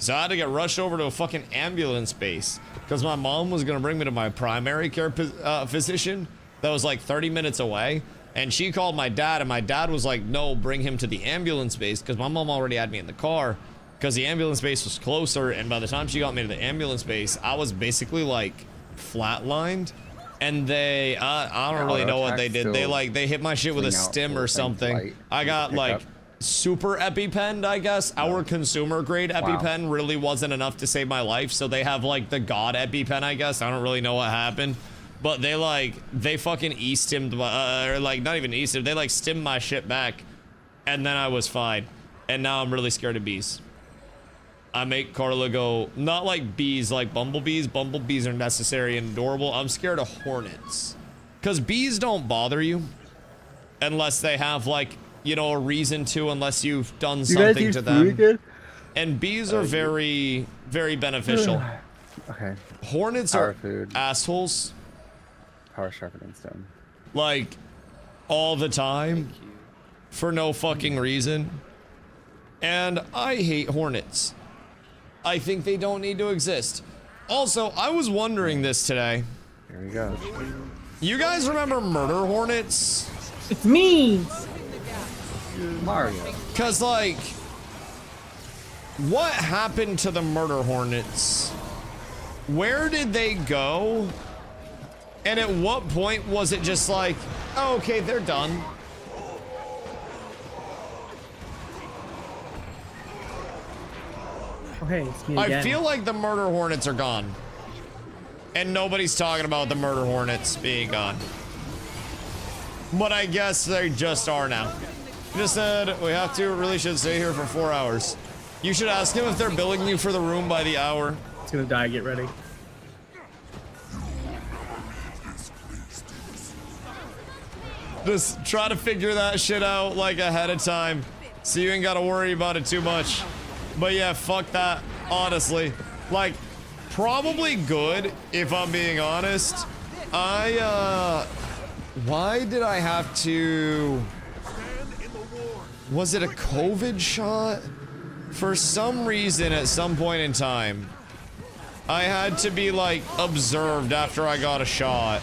So I had to get rushed over to a fucking ambulance base, because my mom was going to bring me to my primary care physician that was like 30 minutes away. And she called my dad, and my dad was like, no, bring him to the ambulance base, because my mom already had me in the car, because the ambulance base was closer, and by the time she got me to the ambulance base, I was basically, like, flatlined, and they, I don't really know what they did. They hit my shit with a stim or something. I got, like, super EpiPen, I guess. Our consumer-grade EpiPen really wasn't enough to save my life, so they have, like, the God EpiPen, I guess. I don't really know what happened. But they fucking e-stimmed, or like, not even e-stimmed, they like stimmed my shit back, and then I was fine. And now I'm really scared of bees. I make Carla go, not like bees, like bumblebees. Bumblebees are necessary and adorable. I'm scared of hornets. Because bees don't bother you, unless they have like, you know, a reason to, unless you've done something to them. And bees are very, very beneficial.
Okay.
Hornets are assholes.
Power sharper than stone.
Like, all the time. For no fucking reason. And I hate hornets. I think they don't need to exist. Also, I was wondering this today.
Here we go.
You guys remember murder hornets?
It's me!
Mario.
Cause like, what happened to the murder hornets? Where did they go? And at what point was it just like, oh, okay, they're done?
Oh, hey, it's me again.
I feel like the murder hornets are gone. And nobody's talking about the murder hornets being gone. But I guess they just are now. You just said we have to, really should stay here for 4 hours. You should ask him if they're billing you for the room by the hour.
It's gonna die, get ready.
Just try to figure that shit out like ahead of time, so you ain't gotta worry about it too much. But yeah, fuck that, honestly. Like, probably good, if I'm being honest. Why did I have to... Was it a COVID shot? For some reason, at some point in time, I had to be, like, observed after I got a shot.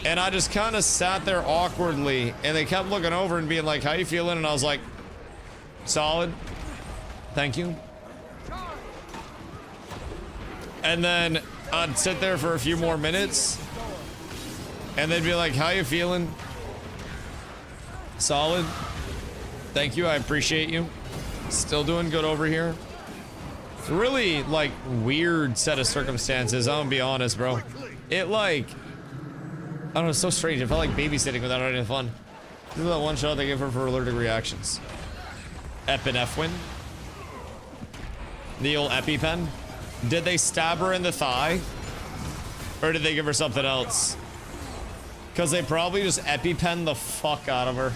And I just kind of sat there awkwardly, and they kept looking over and being like, how you feeling? And I was like, solid. Thank you. And then I'd sit there for a few more minutes, and they'd be like, how you feeling? Solid. Thank you, I appreciate you. Still doing good over here. It's a really, like, weird set of circumstances, I'm gonna be honest, bro. It, like... I don't know, it's so strange. It felt like babysitting without any fun. This is that one shot they give her for allergic reactions. Epinephrine. The old EpiPen. Did they stab her in the thigh? Or did they give her something else? Because they probably just EpiPen the fuck out of her.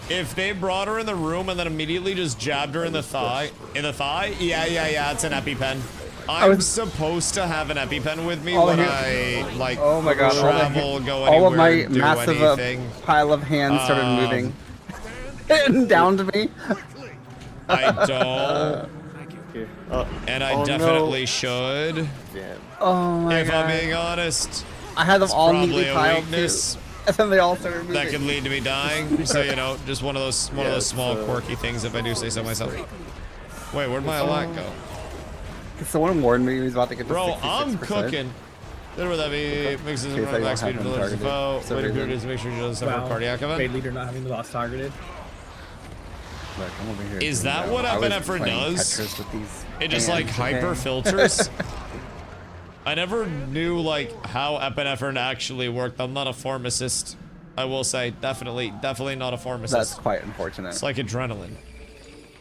If they brought her in the room and then immediately just jabbed her in the thigh, yeah, it's an EpiPen. I'm supposed to have an EpiPen with me when I, like,
oh my God,
travel, go
all of my
anywhere, do
massive
anything.
Pile of hands started moving. And down to me.
I don't. And I definitely should.
Oh my
if
God.
I'm being honest.
I had them
it's
all
probably
neatly
a
piled
weakness.
too. And then they all started moving.
That could lead to me dying. So, you know, just one of those small quirky things if I do say so myself. Wait, where'd my alac go?
Someone warned me he was about to get to 66%.
I'm cooking. Then would that be mixes in front of max speed of delivers the foe. Way to do it is make sure she doesn't suffer cardiac event.
Raid leader not having the boss targeted.
Look, I'm over here.
Is that what epinephrine does? It just like hyper filters? I never knew like how epinephrine actually worked. I'm not a pharmacist. I will say, definitely not a pharmacist.
That's quite unfortunate.
It's like adrenaline.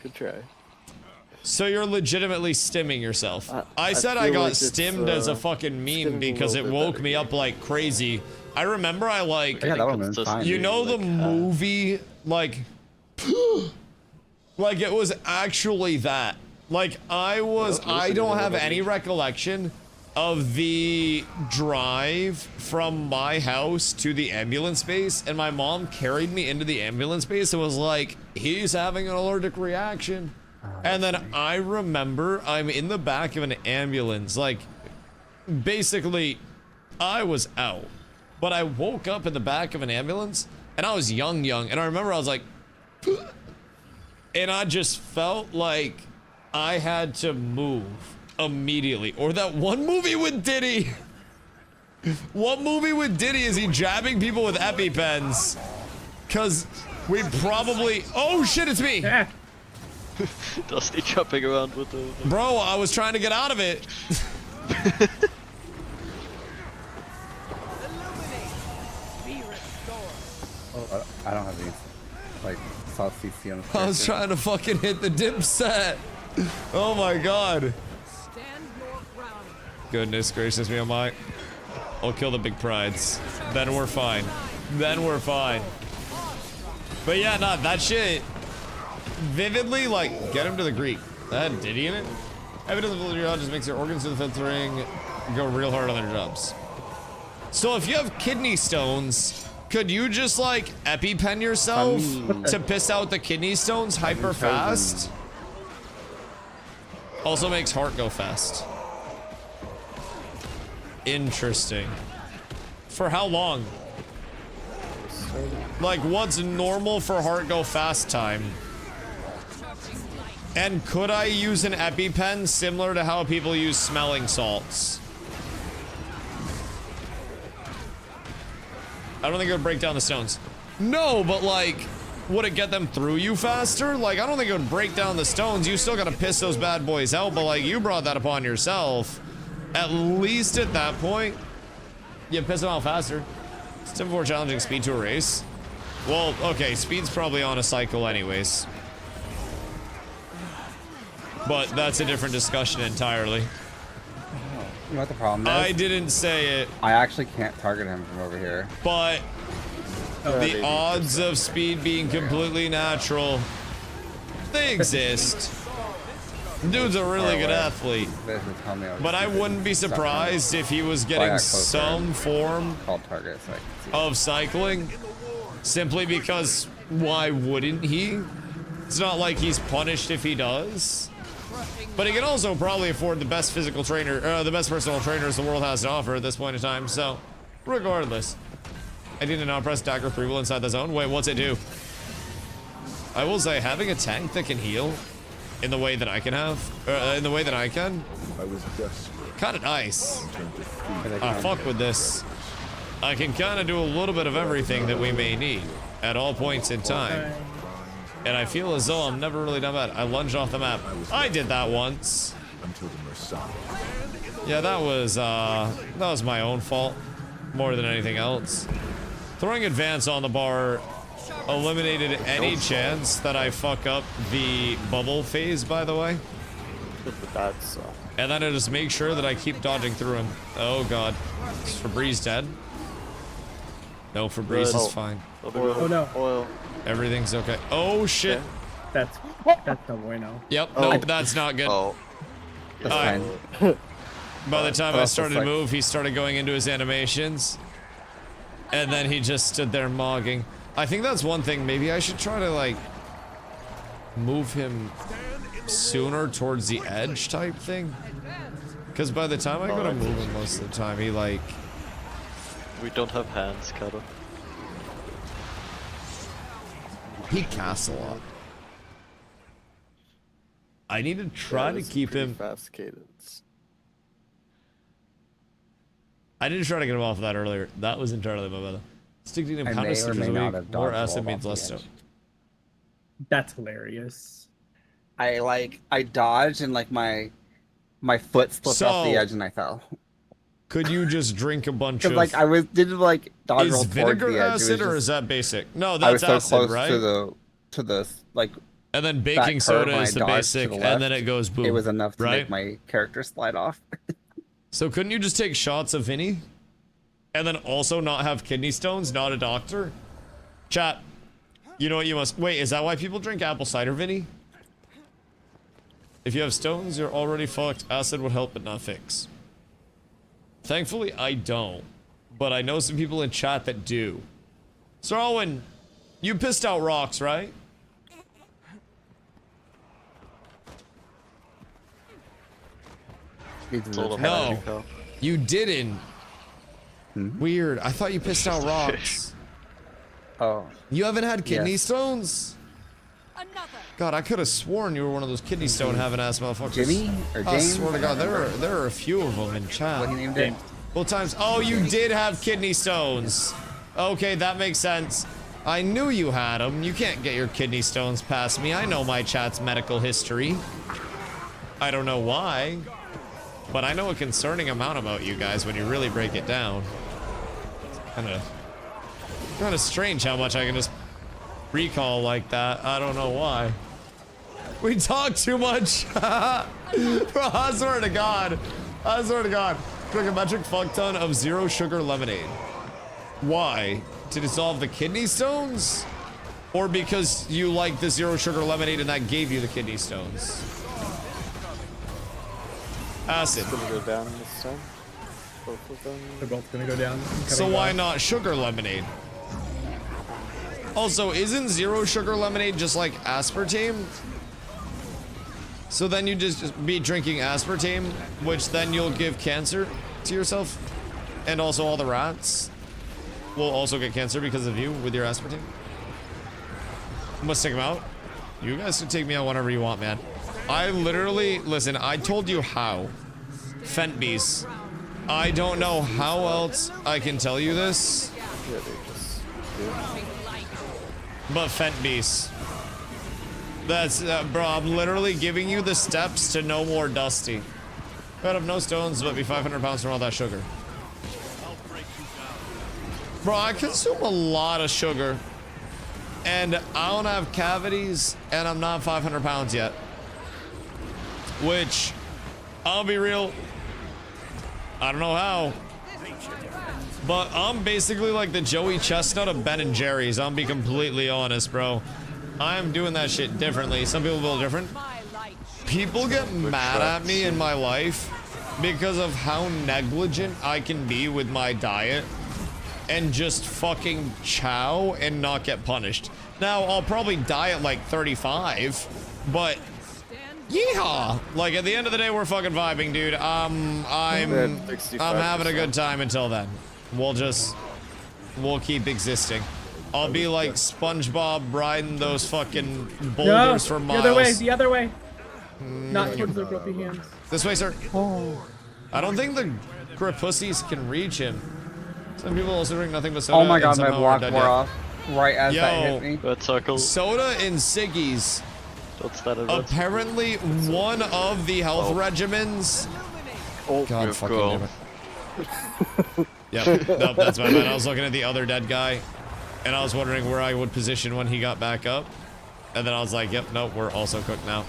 Good try.
So you're legitimately stimming yourself. I said I got
like
stimmed as a fucking meme because it woke me up like crazy I remember I like,
Yeah, that would have been fine.
you know the movie, like, like it was actually that. Like I don't have any recollection of the drive from my house to the ambulance base, and my mom carried me into the ambulance base and was like, he's having an allergic reaction. And then I remember I'm in the back of an ambulance, like, basically, I was out. But I woke up in the back of an ambulance, and I was young, and I remember I was like, and I just felt like I had to move immediately. Or that one movie with Diddy. What movie with Diddy is he jabbing people with EpiPens? Cause we probably, oh shit, it's me.
Dusty jumping around with the...
Bro, I was trying to get out of it.
Oh, I don't have any, like, South CC on the
I was trying to fucking hit the dip set. Oh my god. Goodness gracious me, oh my. I'll kill the big prides. Then we're fine. Then we're fine. But yeah, nah, that shit vividly, like, get him to the Greek. That had Diddy in it. Evidence of your just makes your organs to the filtering go real hard on their jobs. So if you have kidney stones, could you just like EpiPen yourself to piss out the kidney stones hyper fast? Also makes heart go fast. Interesting. For how long? Like, what's normal for heart go fast time? And could I use an EpiPen similar to how people use smelling salts? I don't think it would break down the stones. No, but like, would it get them through you faster? Like, I don't think it would break down the stones. You still gotta piss those bad boys out, but like, you brought that upon yourself. At least at that point, you piss them out faster. It's tip before challenging speed to a race. Well, okay, speed's probably on a cycle anyways. But that's a different discussion entirely.
You know what the problem is?
I didn't say it.
I actually can't target him from over here.
But the odds of speed being completely natural, they exist. Dude's a really good athlete. But I wouldn't be surprised if he was getting some form of cycling. Simply because why wouldn't he? It's not like he's punished if he does. But he can also probably afford the best physical trainer, the best personal trainers the world has to offer at this point in time. So, regardless, I did not press dagger 3 while inside the zone. Wait, what's it do? I will say, having a tank that can heal in the way that I can I was desperate. Kind of nice. Fuck with this. I can kind of do a little bit of everything that we may need at all points in time. And I feel as though I'm never really done bad. I lunged off the map. I did that once. Until the Messiah. Yeah, that was my own fault more than anything else. Throwing advance on the bar eliminated any chance that I fuck up the bubble phase, by the way. And then I just make sure that I keep dodging through him. Oh god. Is Febreze dead? No, Febreze is fine.
Oh no.
Oil.
Everything's okay. Oh shit.
That's no bueno.
Yep, nope, that's not good.
Oh.
Alright. By the time I started to move, he started going into his animations. And then he just stood there mogging. I think that's one thing. Maybe I should try to, like, move him sooner towards the edge type thing. Because by the time I go to move him most of the time, he, like...
We don't have hands, Kato.
He casts a lot. I need to try to keep him...
Fast cadence.
I didn't try to get him off of that earlier. That was entirely my bad. Stick to him
I
counter
may or may
stickers a
not
week.
have
More
dodgeballed
acid
off
means
the
less
edge.
stuff.
That's hilarious.
I dodged and like my foot slipped off the edge and I fell.
Could you just drink a bunch of...
like I did like dodge roll
Is
towards
vinegar
the edge.
acid or is that basic? No,
I was
that's
so
acid,
close
right?
to the like.
And then
that
baking
curve
soda
when
is
I
the
dodged to
basic,
the
and
left.
then it goes boom.
It was enough to
right?
make my character slide off.
So couldn't you just take shots of Vinny? and then also not have kidney stones, not a doctor? Chat, you know what you must... Wait, is that why people drink apple cider, Vinny? If you have stones, you're already fucked. Acid would help but not fix. Thankfully, I don't. But I know some people in chat that do. Sir Owen, you pissed out rocks, right? No, you didn't. Weird. I thought you pissed out rocks.
Oh.
You haven't had kidney stones? God, I could have sworn you were one of those kidney stone having ass motherfuckers.
Jimmy or James?
I swear to God, there are a few of them in chat.
What he named it?
Well, times. Oh, you did have kidney stones. Okay, that makes sense. I knew you had them. You can't get your kidney stones past me. I know my chat's medical history. I don't know why, but I know a concerning amount about you guys when you really break it down. It's kind of strange how much I can just recall like that. I don't know why. We talk too much. Bro, I swear to God. I swear to God. Drink a metric fuck ton of 0 sugar lemonade. Why? To dissolve the kidney stones? Or because you like the 0 sugar lemonade and that gave you the kidney stones? Acid.
It's gonna go down this time. Both of them.
They're both gonna go down.
So why not sugar lemonade? Also, isn't 0 sugar lemonade just like aspartame? So then you just be drinking aspartame, which then you'll give cancer to yourself. And also all the rats will also get cancer because of you with your aspartame. Must take them out. You guys can take me out whenever you want, man. I literally, listen, I told you how. Fent bees. I don't know how else I can tell you this.
Yeah, they just do.
But Fent bees. That's, bro, I'm literally giving you the steps to no more Dusty. I'd have no stones, but be 500 pounds from all that sugar. Bro, I consume a lot of sugar. And I don't have cavities, and I'm not 500 pounds yet. Which, I'll be real, I don't know how. But I'm basically like the Joey Chestnut of Ben and Jerry's. I'll be completely honest, bro. I'm doing that shit differently. Some people feel different. People get mad at me in my life because of how negligent I can be with my diet and just fucking chow and not get punished. Now, I'll probably die at like 35, but yeehaw! Like at the end of the day, we're fucking vibing, dude. I'm having a good time until then. We'll keep existing. I'll be like SpongeBob riding those fucking boulders for miles.
The other way. Not towards the ropey hands.
This way, sir.
Oh.
I don't think the Gripussies can reach him. Some people also drink nothing but soda.
Oh my God, my block wore off right as
Yo,
that hit me.
That circle.
Soda and Siggies. Apparently, one of the health regimens.
Oh,
God fucking damn it. Yep, nope, that's my bad. I was looking at the other dead guy, and I was wondering where I would position when he got back up. And then I was like, yep, nope, we're also cooked now.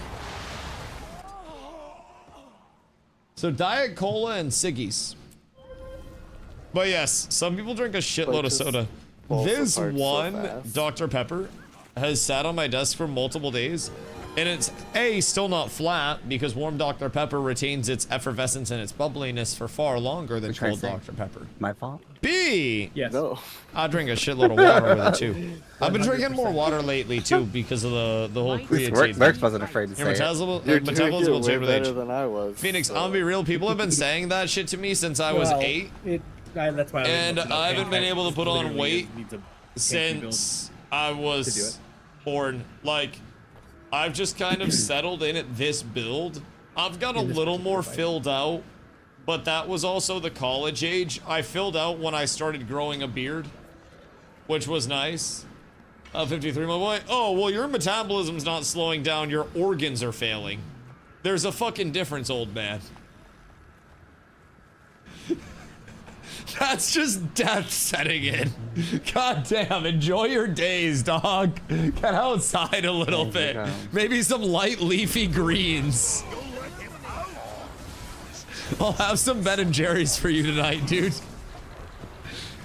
So Diet Cola and Siggies. But yes, some people drink a shitload of soda. This one, Dr. Pepper, has sat on my desk for multiple days. And it's, A, still not flat, because warm Dr. Pepper retains its effervescence and its bubbliness for far longer than cold Dr. Pepper.
My fault?
B!
Yes.
No.
I drink a shitload of water with it, too. I've been drinking more water lately, too, because of the whole creatine.
Lurks wasn't afraid to say it.
Metabolism will change with age.
Than I was,
Phoenix, I'll be real, people have been saying that shit to me since I was 8.
That's why
I haven't been able to put on weight since I was born. Like, I've just kind of settled in at this build. I've got a little more filled out, but that was also the college age. I filled out when I started growing a beard, which was nice. 53, my boy. Oh, well, your metabolism's not slowing down. Your organs are failing. There's a fucking difference, old man. That's just death setting in. God damn, enjoy your days, dog. Get outside a little bit. Maybe some light leafy greens. I'll have some Ben and Jerry's for you tonight, dude.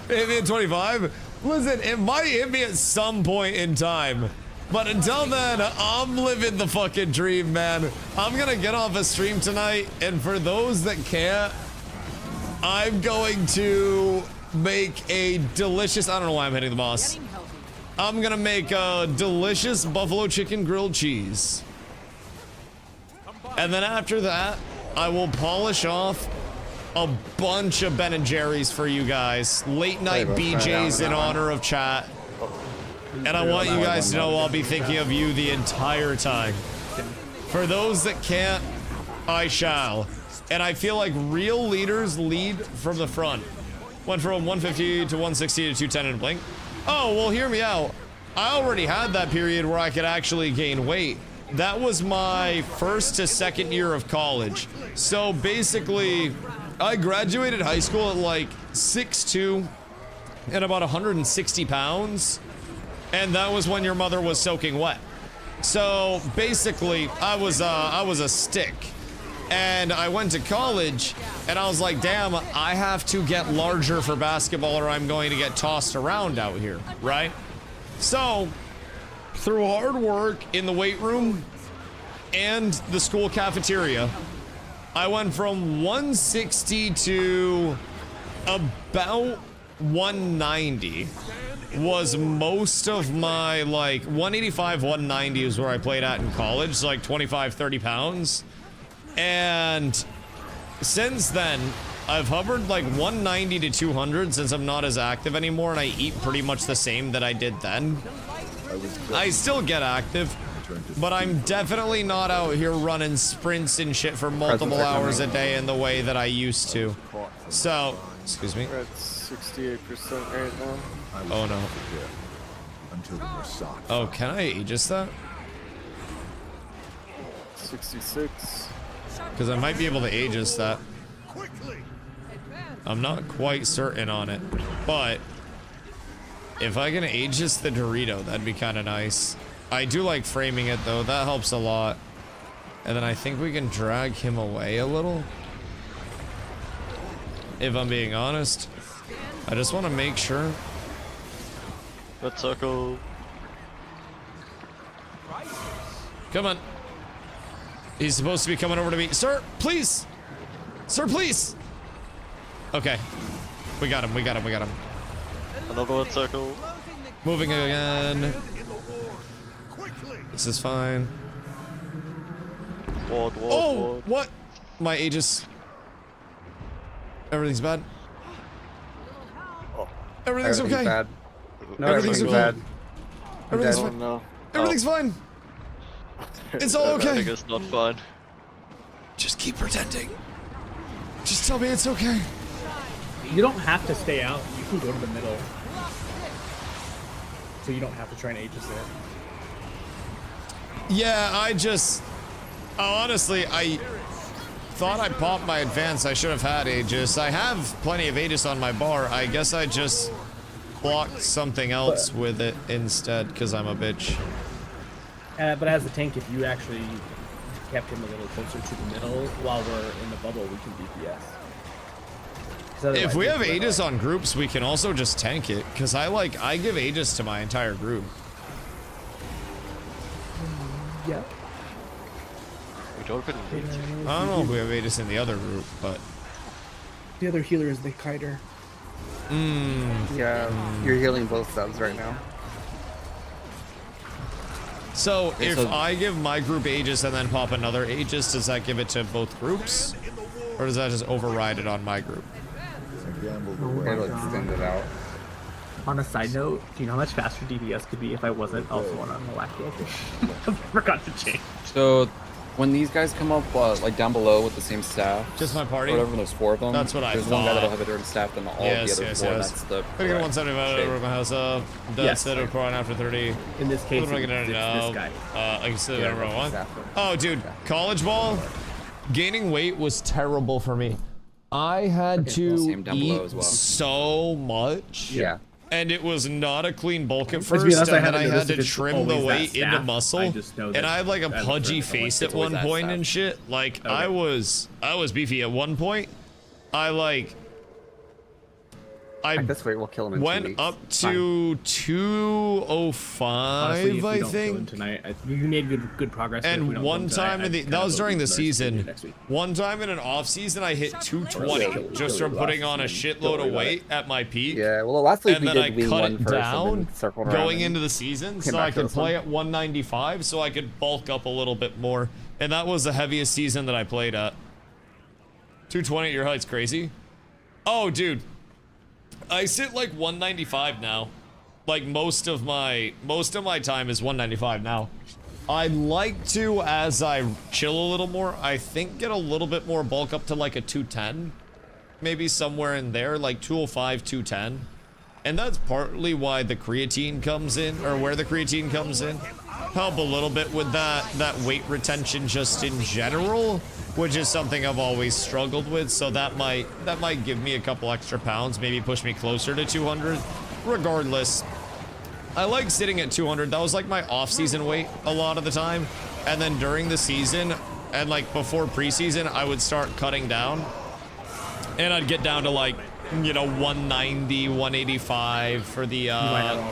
Hit me at 25? Listen, it might hit me at some point in time. But until then, I'm living the fucking dream, man. I'm gonna get off a stream tonight, and for those that can't, I'm going to make a delicious, I don't know why I'm hitting the boss. I'm gonna make a delicious buffalo chicken grilled cheese. And then after that, I will polish off a bunch of Ben & Jerry's for you guys. Late night BJ's in honor of chat. And I want you guys to know I'll be thinking of you the entire time. For those that can't, I shall. And I feel like real leaders lead from the front. Went from 150 to 160 to 210 in a blink. Oh, well, hear me out. I already had that period where I could actually gain weight. That was my first to second year of college. So basically, I graduated high school at like 6'2" and about 160 pounds. And that was when your mother was soaking wet. So basically, I was a stick. And I went to college, and I was like, damn, I have to get larger for basketball or I'm going to get tossed around out here, right? So, through hard work in the weight room and the school cafeteria, I went from 160 to about 190 was most of my, like, 185, 190 is where I played at in college, so like 25, 30 pounds. And since then, I've hovered like 190 to 200 since I'm not as active anymore and I eat pretty much the same that I did then. I still get active, but I'm definitely not out here running sprints and shit for multiple hours a day in the way that I used to. So, excuse me.
We're at 68% right now.
Oh no. Oh, can I Aegis that?
66.
Because I might be able to Aegis that. I'm not quite certain on it, but if I can Aegis the Dorito, that'd be kind of nice. I do like framing it though, that helps a lot. And then I think we can drag him away a little. If I'm being honest. I just want to make sure.
Red circle.
Come on. He's supposed to be coming over to me. Sir, please. Sir, please. Okay. We got him, we got him, we got him.
Another one circle.
Moving again. This is fine.
Ward,
ward. What? My Aegis. Everything's bad. Everything's okay.
Bad. No,
everything's okay.
bad.
Everything's fine.
No.
Everything's fine. It's all okay.
I think it's not fine.
Just keep pretending. Just tell me it's okay.
You don't have to stay out. You can go to the middle. So you don't have to try and Aegis it.
Yeah, honestly, I thought I popped my advance. I should have had Aegis. I have plenty of Aegis on my bar. I guess I just blocked something else with it instead because I'm a bitch.
But as a tank, if you actually kept him a little closer to the middle while we're in the bubble, we can DPS.
If we have Aegis on groups, we can also just tank it, because I give Aegis to my entire group.
Yeah.
We don't really need to.
I don't know if we have Aegis in the other group, but...
The other healer is the kiter.
Yeah, you're healing both subs right now.
So, if I give my group Aegis and then pop another Aegis, does that give it to both groups? Or does that just override it on my group?
It'll extend it out.
On a side note, do you know how much faster DPS could be if I wasn't also on a Malacro? I forgot to change.
So, when these guys come up, like down below with the same staff,
just my party.
Whatever, there's 4 of them.
That's what I thought.
There's one guy that'll have a different staff than all the other 4. That's the.
We're gonna 175 over my house up. That's it. We're pouring after 30.
In this case,
what am I gonna do now?
This guy.
I can sit number 1. Oh, dude, college ball. Gaining weight was terrible for me. I had to eat so much.
Yeah.
And it was not a clean bulk at first, and then I had to trim the weight into muscle. And I had like a pudgy face at one point and shit. Like I was beefy at one point. I
At this rate, we'll kill him in 2
went
weeks.
up to 205,
Honestly, if we
I
don't kill him
think.
tonight, we made good progress. But if we
And
don't
one
kill him tonight,
time in the
I'd
that was
kinda
during
go
the
with Lars
season.
next week.
One time in an off season, I hit 220 just from putting on a shitload of weight at my peak.
Yeah, well, last week
and
we
then I
did win
cut
one
it
first and
down
then circled around
going
and
into the season,
came
so
back
I
to
could
this
play
one.
at 195, so I could bulk up a little bit more. And that was the heaviest season that I played at. 220 at your height's crazy. Oh, dude. I sit like 195 now. Like most of my time is 195 now. I'd like to, as I chill a little more, I think get a little bit more bulk up to like a 210. Maybe somewhere in there, like 205, 210. And that's partly why the creatine comes in, or where the creatine comes in. Help a little bit with that weight retention just in general, which is something I've always struggled with. So that might give me a couple extra pounds, maybe push me closer to 200. Regardless, I like sitting at 200. That was like my off-season weight a lot of the time. And then during the season and like before preseason, I would start cutting down. And I'd get down to like, you know, 190, 185 for the,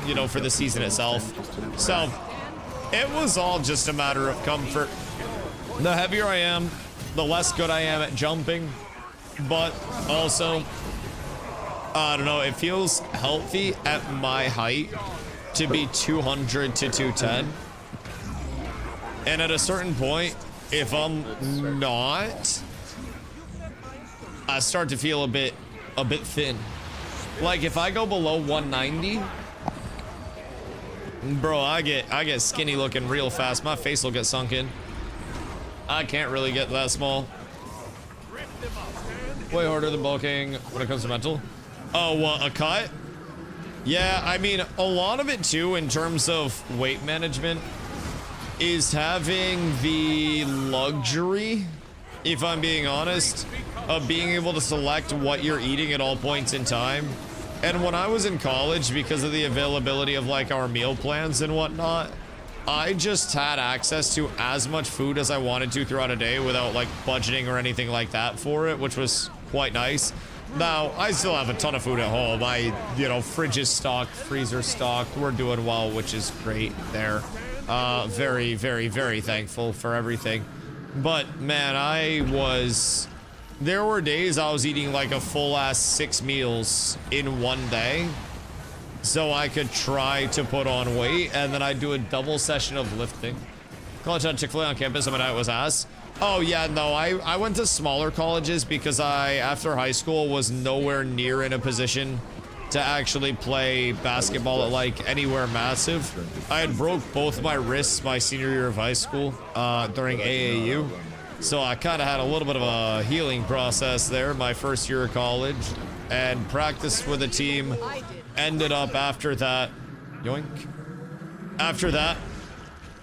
you know, for the season itself. So it was all just a matter of comfort. The heavier I am, the less good I am at jumping. But also, I don't know, it feels healthy at my height to be 200 to 210. And at a certain point, if I'm not, I start to feel a bit thin. Like if I go below 190, bro, I get skinny looking real fast. My face will get sunk in. I can't really get that small. Way harder than bulking when it comes to mental. Oh, a cut? Yeah, I mean, a lot of it too, in terms of weight management, is having the luxury, if I'm being honest, of being able to select what you're eating at all points in time. And when I was in college, because of the availability of like our meal plans and whatnot, I just had access to as much food as I wanted to throughout a day without like budgeting or anything like that for it, which was quite nice. Now, I still have a ton of food at home. You know, fridge is stocked, freezer stocked. We're doing well, which is great there. Very, very, very thankful for everything. But man, there were days I was eating like a full ass 6 meals in one day, so I could try to put on weight, and then I'd do a double session of lifting. College had Chick-fil-A on campus, and my diet was ass. Oh yeah, no, I went to smaller colleges because after high school, was nowhere near in a position to actually play basketball at like anywhere massive. I had broke both my wrists my senior year of high school during AAU. So I kind of had a little bit of a healing process there my first year of college, and practiced with a team. Ended up after that, yoink. After that,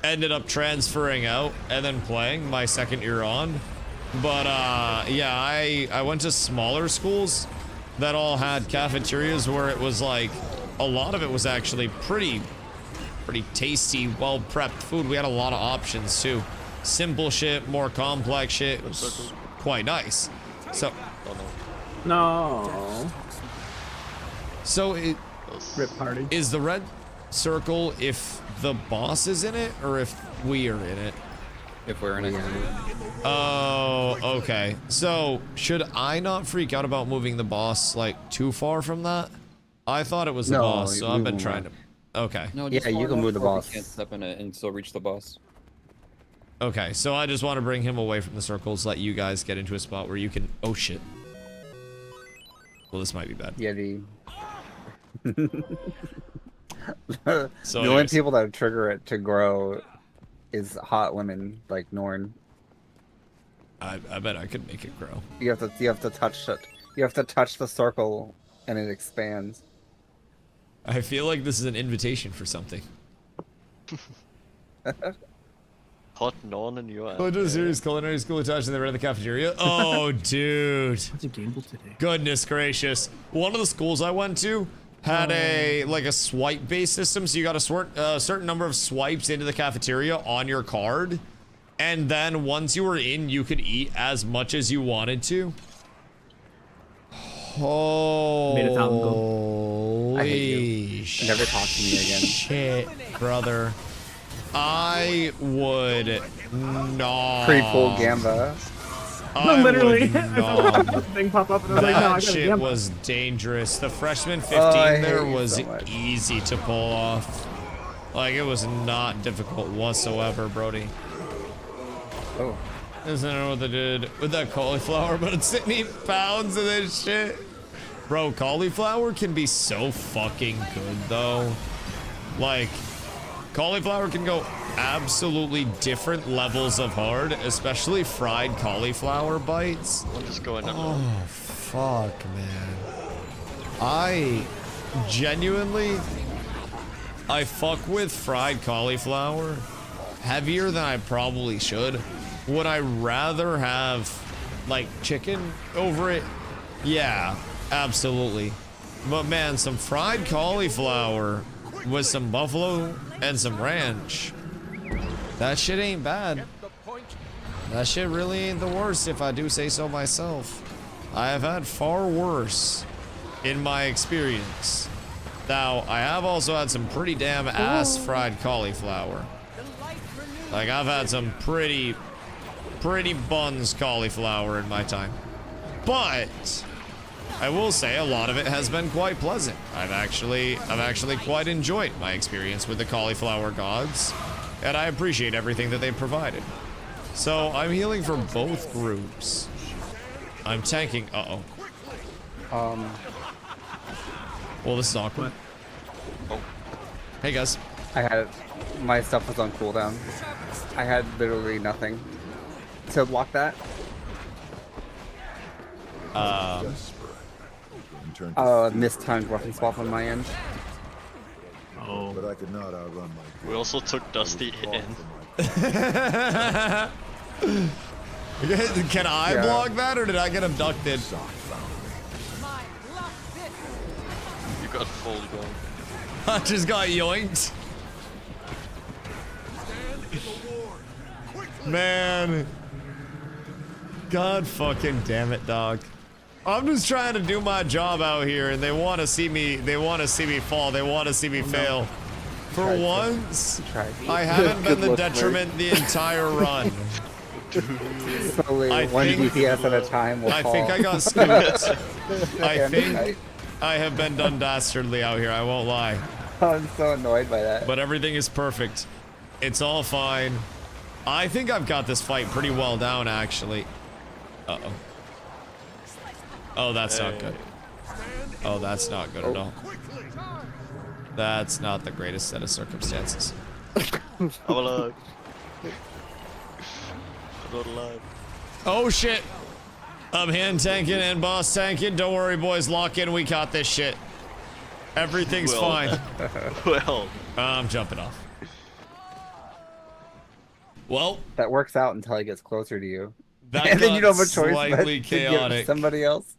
ended up transferring out and then playing my second year on. But yeah, I went to smaller schools that all had cafeterias where it was like, a lot of it was actually pretty tasty, well prepped food. We had a lot of options too. Simple shit, more complex shit. It was quite nice. So,
no.
So
Rip party.
Is the red circle if the boss is in it or if we are in it?
If we're in it.
Oh, okay. So should I not freak out about moving the boss like too far from that? I thought it was the boss, so I've been trying to. Okay.
No,
yeah, you can move the boss.
You can't step in it and still reach the boss.
Okay, so I just want to bring him away from the circles, let you guys get into a spot where you can. Oh shit. Well, this might be bad.
Yeah,
So
the only people that trigger it to grow is hot women like Norn.
I bet I could make it grow.
You have to touch it. You have to touch the circle, and it expands.
I feel like this is an invitation for something.
Hot non and you are.
Oh, to a serious culinary school attached and they ran the cafeteria. Oh, dude.
What's a gamble today?
Goodness gracious. One of the schools I went to had a swipe-based system, so you got a certain number of swipes into the cafeteria on your card, and then once you were in, you could eat as much as you wanted to. Holy
Made a fountain goal.
I hate you. Never talk to me again.
Shit, brother. I would not.
Pretty full Gamba.
I
Literally,
would
I saw
not.
the thing pop up and I was like, no, I
That
gotta
shit
gamble.
was dangerous. The freshman 15
I
there
hate you
was
so much.
easy to pull off. Like, it was not difficult whatsoever, Brody.
Oh.
Doesn't know what they did with that cauliflower, but it's sitting 8 pounds of this shit. Bro, cauliflower can be so fucking good, though. Like, cauliflower can go absolutely different levels of hard, especially fried cauliflower bites.
I'm just going on.
Oh, fuck, man. I genuinely, I fuck with fried cauliflower heavier than I probably should. Would I rather have, like, chicken over it? Yeah, absolutely. But man, some fried cauliflower with some buffalo and some ranch, that shit ain't bad. That shit really ain't the worst, if I do say so myself. I have had far worse in my experience. Now, I have also had some pretty damn ass fried cauliflower. Like, I've had some pretty buns cauliflower in my time. But I will say a lot of it has been quite pleasant. I've actually quite enjoyed my experience with the cauliflower gods, and I appreciate everything that they've provided. So I'm healing for both groups. I'm tanking. Well, this is awkward. Hey guys.
My stuff was on cooldown. I had literally nothing to block that. Mistimed weapon swap on my end.
Oh.
But I could not outrun my.
We also took Dusty in.
Can I block that, or did I get abducted?
You got full going.
I just got yoinked. Man. God fucking damn it, dog. I'm just trying to do my job out here, and they want to see me. They want to see me fall. They want to see me fail. For once, I haven't been the detriment the entire run.
Slowly, one DPS at a time will fall.
I think I got scooped. I think I have been done dastardly out here. I won't lie.
I'm so annoyed by that.
But everything is perfect. It's all fine. I think I've got this fight pretty well down, actually. Uh-oh. Oh, that's not good. Oh, that's not good at all. That's not the greatest set of circumstances.
I'm alive. I'm not alive.
Oh, shit. I'm hand tanking and boss tanking. Don't worry, boys. Lock in. We caught this shit. Everything's fine.
Well.
I'm jumping off. Well,
that works out until he gets closer to you.
That
and then you don't have a choice
slightly
but to give
chaotic.
somebody else.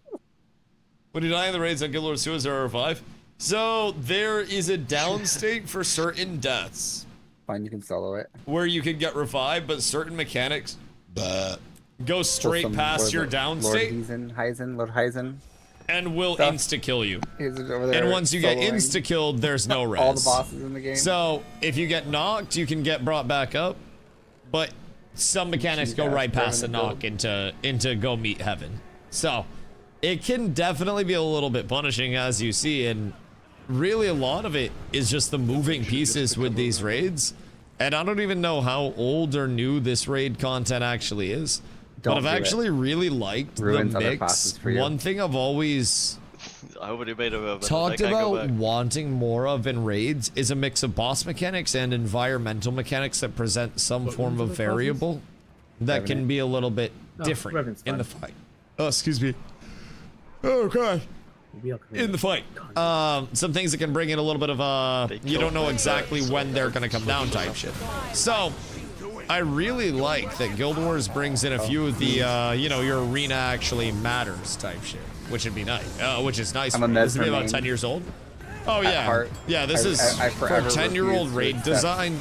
When you die in the raids on Guild Wars 2 or 5, so there is a down state for certain deaths.
Fine, you can solo it.
Where you can get revived, but certain mechanics go straight past your down state.
Lord Heisen.
And will insta-kill you. And once you get insta-killed, there's no res.
All the bosses in the game.
So, if you get knocked, you can get brought back up. But some mechanics go right past the knock into go meet heaven. So, it can definitely be a little bit punishing, as you see, and really a lot of it is just the moving pieces with these raids. And I don't even know how old or new this raid content actually is. But I've actually really liked the mix. One thing I've always
I already made a
talked about wanting more of in raids is a mix of boss mechanics and environmental mechanics that present some form of variable that can be a little bit different in the fight. Oh, excuse me. Oh, God. In the fight. Some things that can bring in a little bit of you don't know exactly when they're going to come down type shit. So, I really like that Guild Wars brings in a few of the, you know, your arena actually matters type shit, which would be nice. Which is nice. This would be about 10 years old. Oh yeah, yeah. This is for a 10-year-old raid design.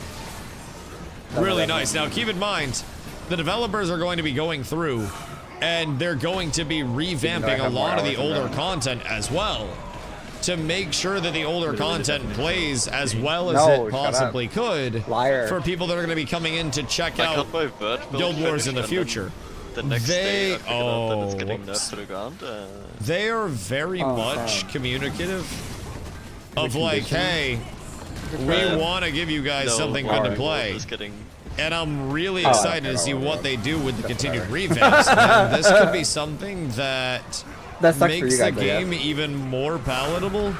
Really nice. Now keep in mind, the developers are going to be going through And they're going to be revamping a lot of the older content as well to make sure that the older content plays as well as it possibly could for people that are going to be coming in to check out Guild Wars in the future.
The next day, I figured out that it's getting nerfed to the ground.
They are very much communicative of like, hey, we want to give you guys something good to play. And I'm really excited to see what they do with the continued revamps. And this could be something that makes the game even more palatable.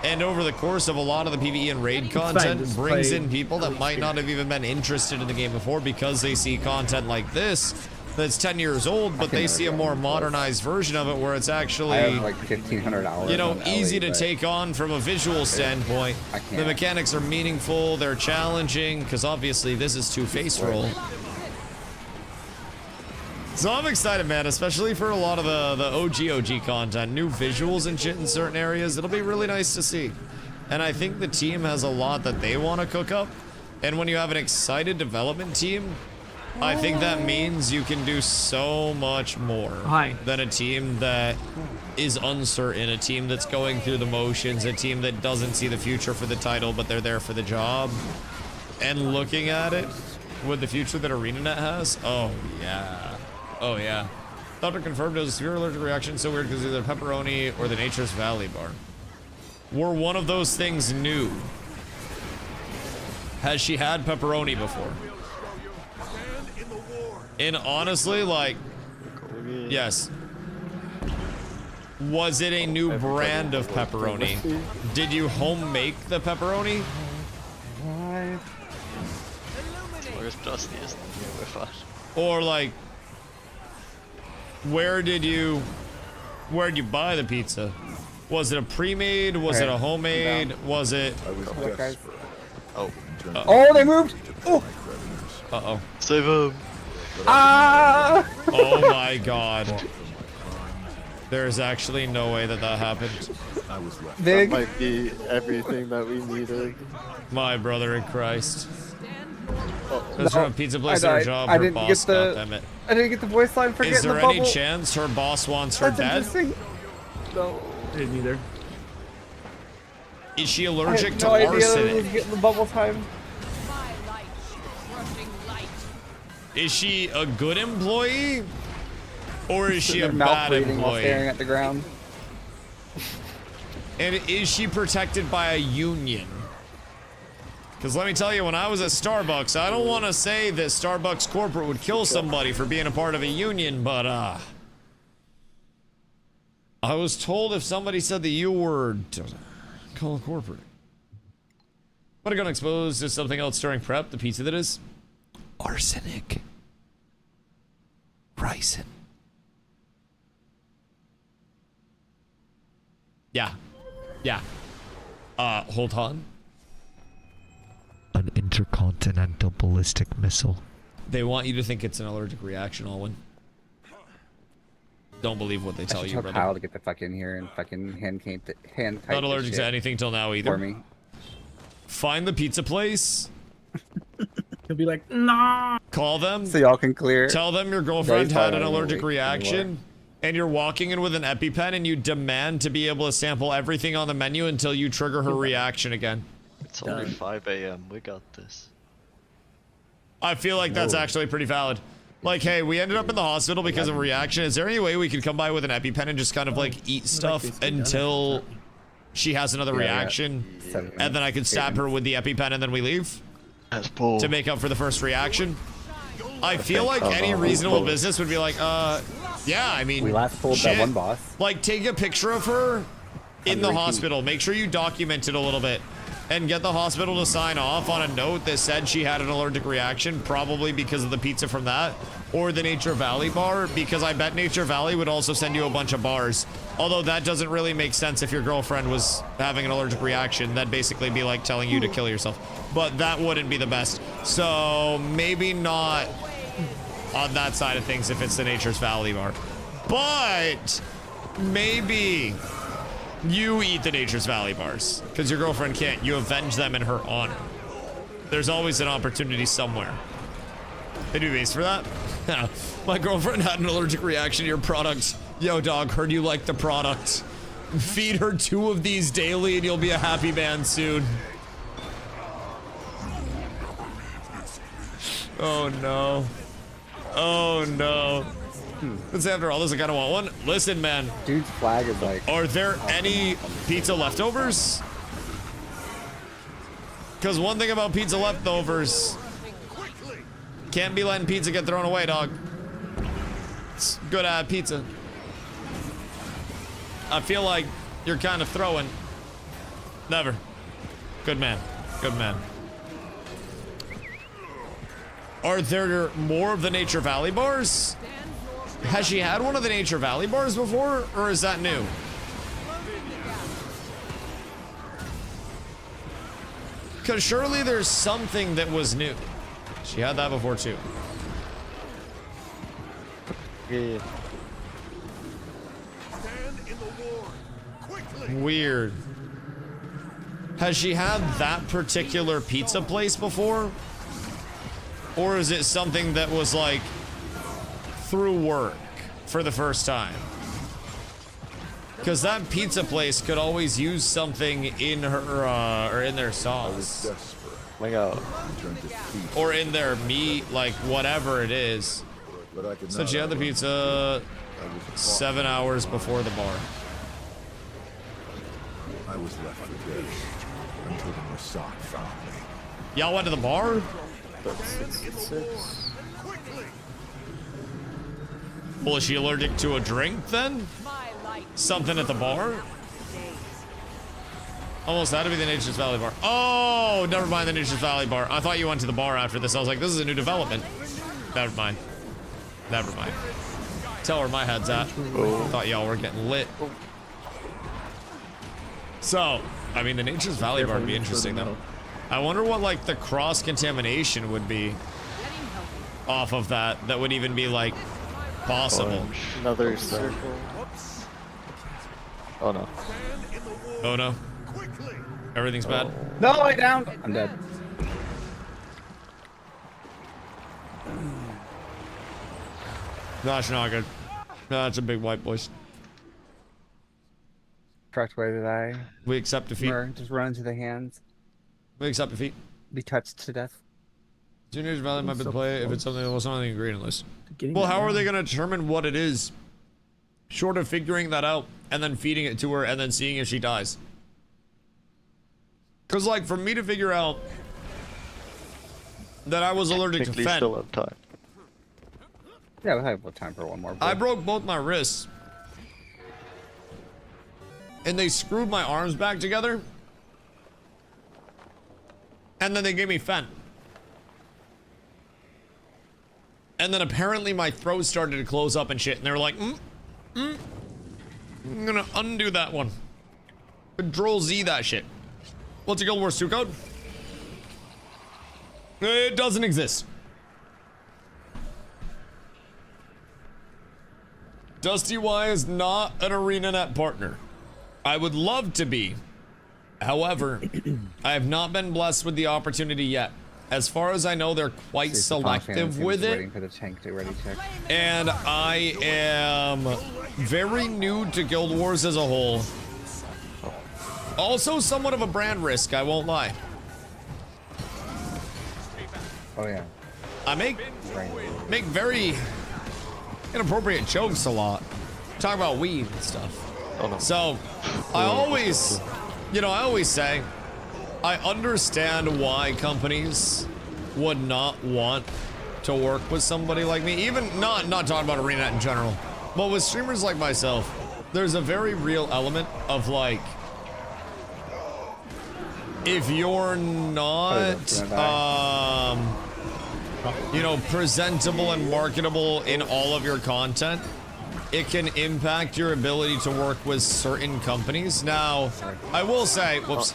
And over the course of a lot of the PvE and raid content, brings in people that might not have even been interested in the game before because they see content like this that's 10 years old, but they see a more modernized version of it where it's actually,
I have like 1,500 hours.
you know, easy to take on from a visual standpoint. The mechanics are meaningful, they're challenging, because obviously this is two-face roll. So I'm excited, man, especially for a lot of the OG content, new visuals and shit in certain areas. It'll be really nice to see. And I think the team has a lot that they want to cook up. And when you have an excited development team, I think that means you can do so much more than a team that is uncertain, a team that's going through the motions, a team that doesn't see the future for the title, but they're there for the job. And looking at it with the future that ArenaNet has, oh yeah. Oh yeah. Doctor confirmed it was a severe allergic reaction, so weird because either pepperoni or the Nature's Valley bar. Were one of those things new? Has she had pepperoni before? And honestly, like, yes. Was it a new brand of pepperoni? Did you home make the pepperoni? Or like, where'd you buy the pizza? Was it a pre-made? Was it a homemade? Was it?
Oh, they moved! Oh.
Uh-oh.
Save him.
Ah!
Oh my god. There's actually no way that happened.
That might be everything that we needed.
My brother in Christ.
Oh,
Is there a pizza place at her job? Her boss, goddammit.
I didn't get the voice line for
Is
getting the
there any
bubble.
chance her boss wants her dead?
No.
I didn't either.
Is she allergic to
I had no idea that
arsenic?
it was getting the bubble time.
Is she a good employee? Or is she a
Mouth
bad
breathing while staring
employee?
at the ground.
And is she protected by a union? Because let me tell you, when I was at Starbucks, I don't want to say that Starbucks corporate would kill somebody for being a part of a union, but I was told if somebody said the U word, call corporate. What are going to expose to something else during prep? The pizza that is? Arsenic. Ricin. Yeah. Yeah. Hold on.
An intercontinental ballistic missile.
They want you to think it's an allergic reaction, Alwyn. Don't believe what they tell you, brother.
Kyle to get the fuck in here and fucking hand type.
Not allergic to anything till now either.
For me.
Find the pizza place.
He'll be like, nah.
Call them.
So y'all can clear.
Tell them your girlfriend had an allergic
anymore.
reaction. And you're walking in with an EpiPen and you demand to be able to sample everything on the menu until you trigger her reaction again.
It's only 5 a.m. We got this.
I feel like that's actually pretty valid. Like, hey, we ended up in the hospital because of a reaction. Is there any way we could come by with an EpiPen and just kind of like eat stuff until she has another reaction? And then I could stab her with the EpiPen and then we leave? To make up for the first reaction? I feel like any reasonable business would be like, yeah, I mean,
We last pulled that one boss.
Like, take a picture of her in the hospital. Make sure you document it a little bit. And get the hospital to sign off on a note that said she had an allergic reaction, probably because of the pizza from that, or the Nature Valley bar, because I bet Nature Valley would also send you a bunch of bars. Although that doesn't really make sense if your girlfriend was having an allergic reaction. That'd basically be like telling you to kill yourself. But that wouldn't be the best. So maybe not on that side of things if it's the Nature's Valley bar. But maybe you eat the Nature's Valley bars because your girlfriend can't. You avenge them in her honor. There's always an opportunity somewhere. They do base for that. My girlfriend had an allergic reaction to your product. Yo, dog, heard you like the product. Feed her 2 of these daily and you'll be a happy man soon. Oh no. Oh no. Let's say after all this, I kind of want one. Listen, man.
Dude's flag is like...
Are there any pizza leftovers? Because one thing about pizza leftovers, can't be letting pizza get thrown away, dog. It's good to have pizza. I feel like you're kind of throwing. Never. Good man. Good man. Are there more of the Nature Valley bars? Has she had one of the Nature Valley bars before, or is that new? Because surely there's something that was new. She had that before too.
Yeah.
Weird. Has she had that particular pizza place before? Or is it something that was like through work for the first time? Because that pizza place could always use something in her or in their sauce. Or in their meat, like whatever it is. So she had the pizza 7 hours before the bar.
I was left for dead until the Masat found me.
Y'all went to the bar? Well, is she allergic to a drink then? Something at the bar? Almost had to be the Nature's Valley bar. Oh, never mind the Nature's Valley bar. I thought you went to the bar after this. I was like, this is a new development. Never mind. Never mind. Tell her my head's at. Thought y'all were getting lit. So, I mean, the Nature's Valley bar would be interesting though. I wonder what like the cross-contamination would be off of that would even be like possible.
Another circle. Oh no.
Oh no. Everything's bad.
No, I down. I'm dead.
That's not good. No, that's a big white voice.
Correct way to die.
We accept defeat.
Just run into the hands.
We accept defeat.
Be touched to death.
Junior's Valley might be the play if it's something that wasn't on the ingredient list. Well, how are they going to determine what it is? Short of figuring that out and then feeding it to her and then seeing if she dies. Because, like, for me to figure out that I was allergic to Fen.
Still have time.
Yeah, we'll have time for one more.
I broke both my wrists. And they screwed my arms back together. And then they gave me Fen. And then apparently my throat started to close up and shit. And they were like, I'm gonna undo that one. Control Z that shit. What's a Guild Wars 2 code? It doesn't exist. DustyWhy is not an ArenaNet partner. I would love to be. However, I have not been blessed with the opportunity yet. As far as I know, they're quite selective with it.
For the tank to ready check.
And I am very new to Guild Wars as a whole. Also somewhat of a brand risk, I won't lie.
Oh yeah.
I make very inappropriate jokes a lot. Talk about weed and stuff.
Oh, no.
So I always, I always say, I understand why companies would not want to work with somebody like me. Even not talking about ArenaNet in general, but with streamers like myself, there's a very real element of like, if you're not, presentable and marketable in all of your content, it can impact your ability to work with certain companies. Now, I will say, whoops.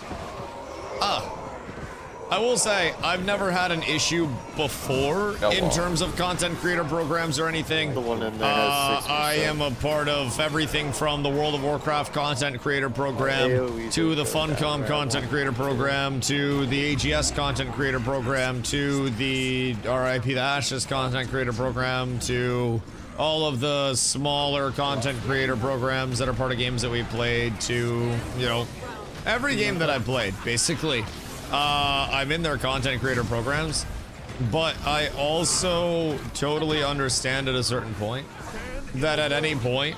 I will say, I've never had an issue before in terms of content creator programs or anything.
The one in there has 6%.
I am a part of everything from the World of Warcraft content creator program to the Funcom content creator program to the AGS content creator program to the RIP the Ashes content creator program to all of the smaller content creator programs that are part of games that we played to, you know, every game that I played, basically. I'm in their content creator programs, but I also totally understand at a certain point that at any point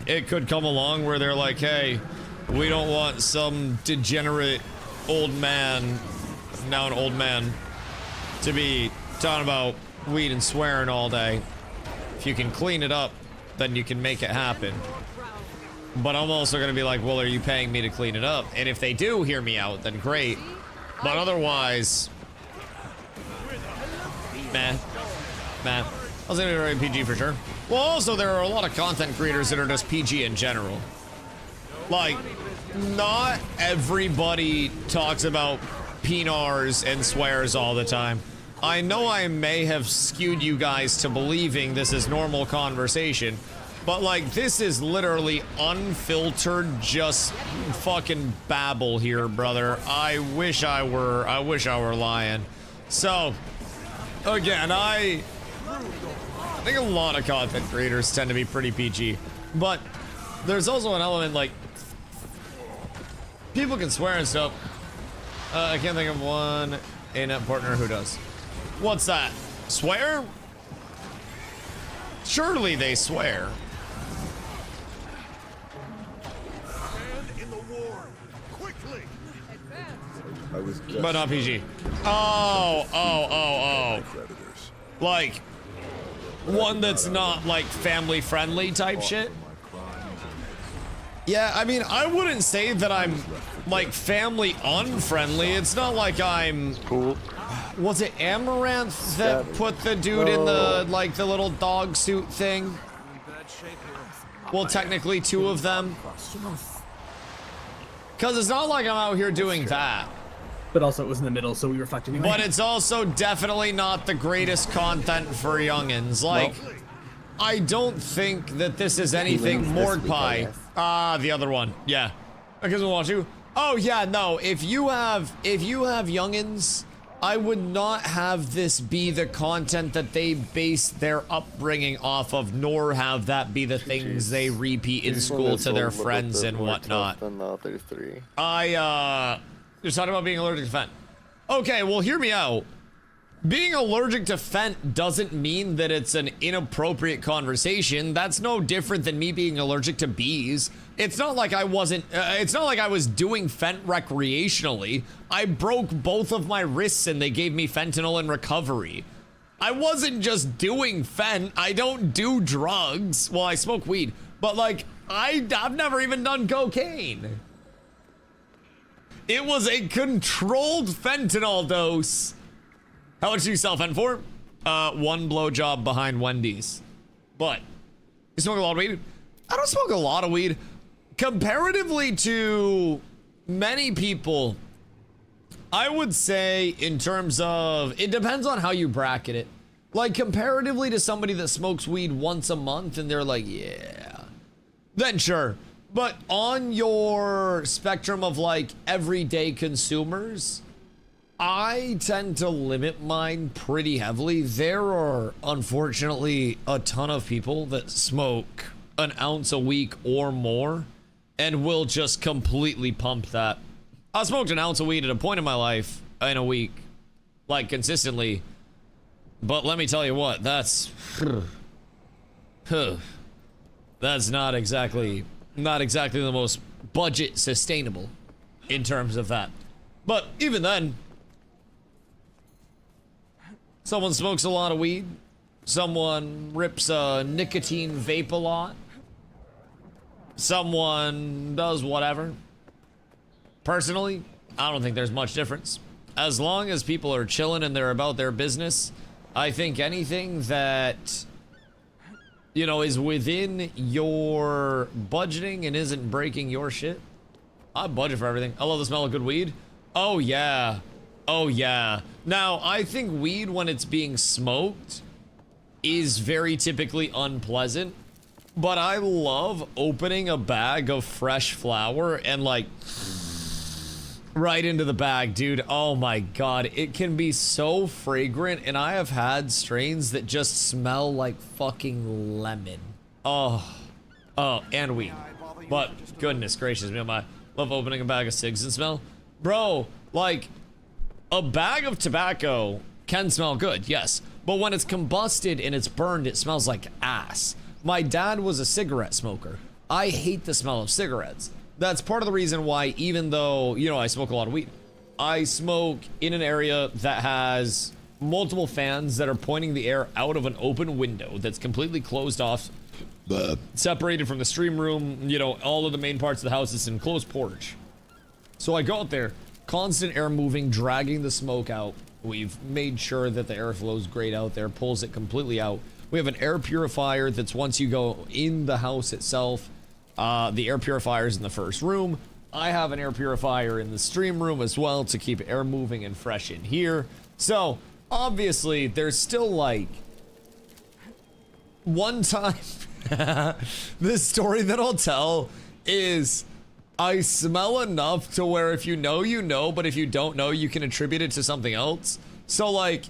it could come along where they're like, hey, we don't want some degenerate old man, now an old man, to be talking about weed and swearing all day. If you can clean it up, then you can make it happen. But I'm also going to be like, well, are you paying me to clean it up? And if they do hear me out, then great. But otherwise, man. I was going to do PG for sure. Well, also, there are a lot of content creators that are just PG in general. Like, not everybody talks about penars and swears all the time. I know I may have skewed you guys to believing this is normal conversation, but like, this is literally unfiltered, just fucking babble here, brother. I wish I were lying. So, again, I think a lot of content creators tend to be pretty PG, but there's also an element like, people can swear and stuff. I can't think of one in-app partner who does. What's that? Swear? Surely they swear. But not PG. Oh. Like, one that's not like family friendly type shit. Yeah, I mean, I wouldn't say that I'm like family unfriendly. It's not like I'm cool. Was it Amaranth that put the dude in the like the little dog suit thing? Well, technically two of them. Cause it's not like I'm out here doing that.
But also it was in the middle, so we were fucked anyway.
But it's also definitely not the greatest content for youngins. Like, I don't think that this is anything Morgpie. The other one. Yeah. Because we'll watch you. Oh yeah, no. If you have youngins, I would not have this be the content that they base their upbringing off of, nor have that be the things they repeat in school to their friends and whatnot. You're talking about being allergic to Fent. Okay, well, hear me out. Being allergic to Fent doesn't mean that it's an inappropriate conversation. That's no different than me being allergic to bees. It's not like I wasn't, it's not like I was doing Fent recreationally. I broke both of my wrists and they gave me fentanyl in recovery. I wasn't just doing Fent. I don't do drugs. Well, I smoke weed, but like, I've never even done cocaine. It was a controlled fentanyl dose. How much do you sell Fent for? One blowjob behind Wendy's. But, you smoke a lot of weed? I don't smoke a lot of weed. Comparatively to many people, I would say in terms of, it depends on how you bracket it. Like, comparatively to somebody that smokes weed once a month and they're like, yeah, then sure. But on your spectrum of like everyday consumers, I tend to limit mine pretty heavily. There are unfortunately a ton of people that smoke an ounce a week or more and will just completely pump that. I smoked an ounce of weed at a point in my life in a week, like consistently. But let me tell you what, that's not exactly the most budget sustainable in terms of that. But even then, someone smokes a lot of weed, someone rips a nicotine vape a lot, someone does whatever. Personally, I don't think there's much difference. As long as people are chilling and they're about their business, I think anything that, you know, is within your budgeting and isn't breaking your shit, I budget for everything. I love the smell of good weed. Oh yeah. Oh yeah. Now, I think weed when it's being smoked is very typically unpleasant, but I love opening a bag of fresh flower and like right into the bag, dude. Oh my god, it can be so fragrant, and I have had strains that just smell like fucking lemon. Oh, and weed. But goodness gracious, man, I love opening a bag of cigs and smell. Bro, like, a bag of tobacco can smell good, yes, but when it's combusted and it's burned, it smells like ass. My dad was a cigarette smoker. I hate the smell of cigarettes. That's part of the reason why, even though, you know, I smoke a lot of weed, I smoke in an area that has multiple fans that are pointing the air out of an open window that's completely closed off, separated from the stream room, you know, all of the main parts of the house. It's an enclosed porch. So I go out there, constant air moving, dragging the smoke out. We've made sure that the air flows great out there, pulls it completely out. We have an air purifier that's once you go in the house itself, the air purifier is in the first room. I have an air purifier in the stream room as well to keep air moving and fresh in here. So obviously there's still like one time this story that I'll tell is I smell enough to where if you know, you know, but if you don't know, you can attribute it to something else. So like,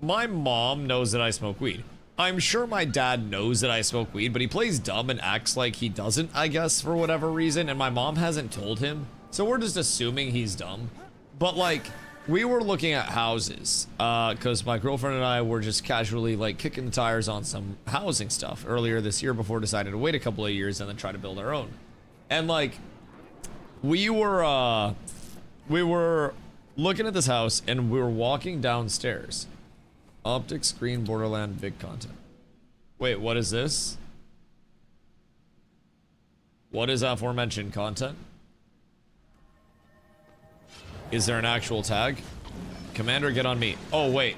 my mom knows that I smoke weed. I'm sure my dad knows that I smoke weed, but he plays dumb and acts like he doesn't, I guess, for whatever reason, and my mom hasn't told him. So we're just assuming he's dumb. But like, we were looking at houses, because my girlfriend and I were just casually like kicking the tires on some housing stuff earlier this year before deciding to wait a couple of years and then try to build our own. And like, we were looking at this house and we were walking downstairs. Optic screen Borderland big content. Wait, what is this? What is aforementioned content? Is there an actual tag? Commander, get on me. Oh, wait.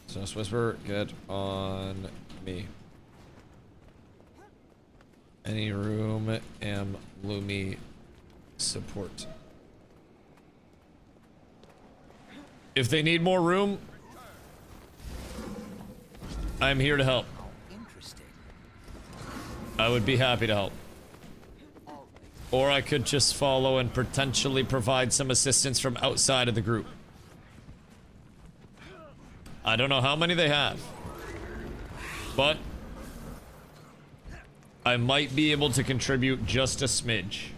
Just whisper, get on me. Any room, am Lumi support. If they need more room, I'm here to help. I would be happy to help. Or I could just follow and potentially provide some assistance from outside of the group. I don't know how many they have, but I might be able to contribute just a smidge.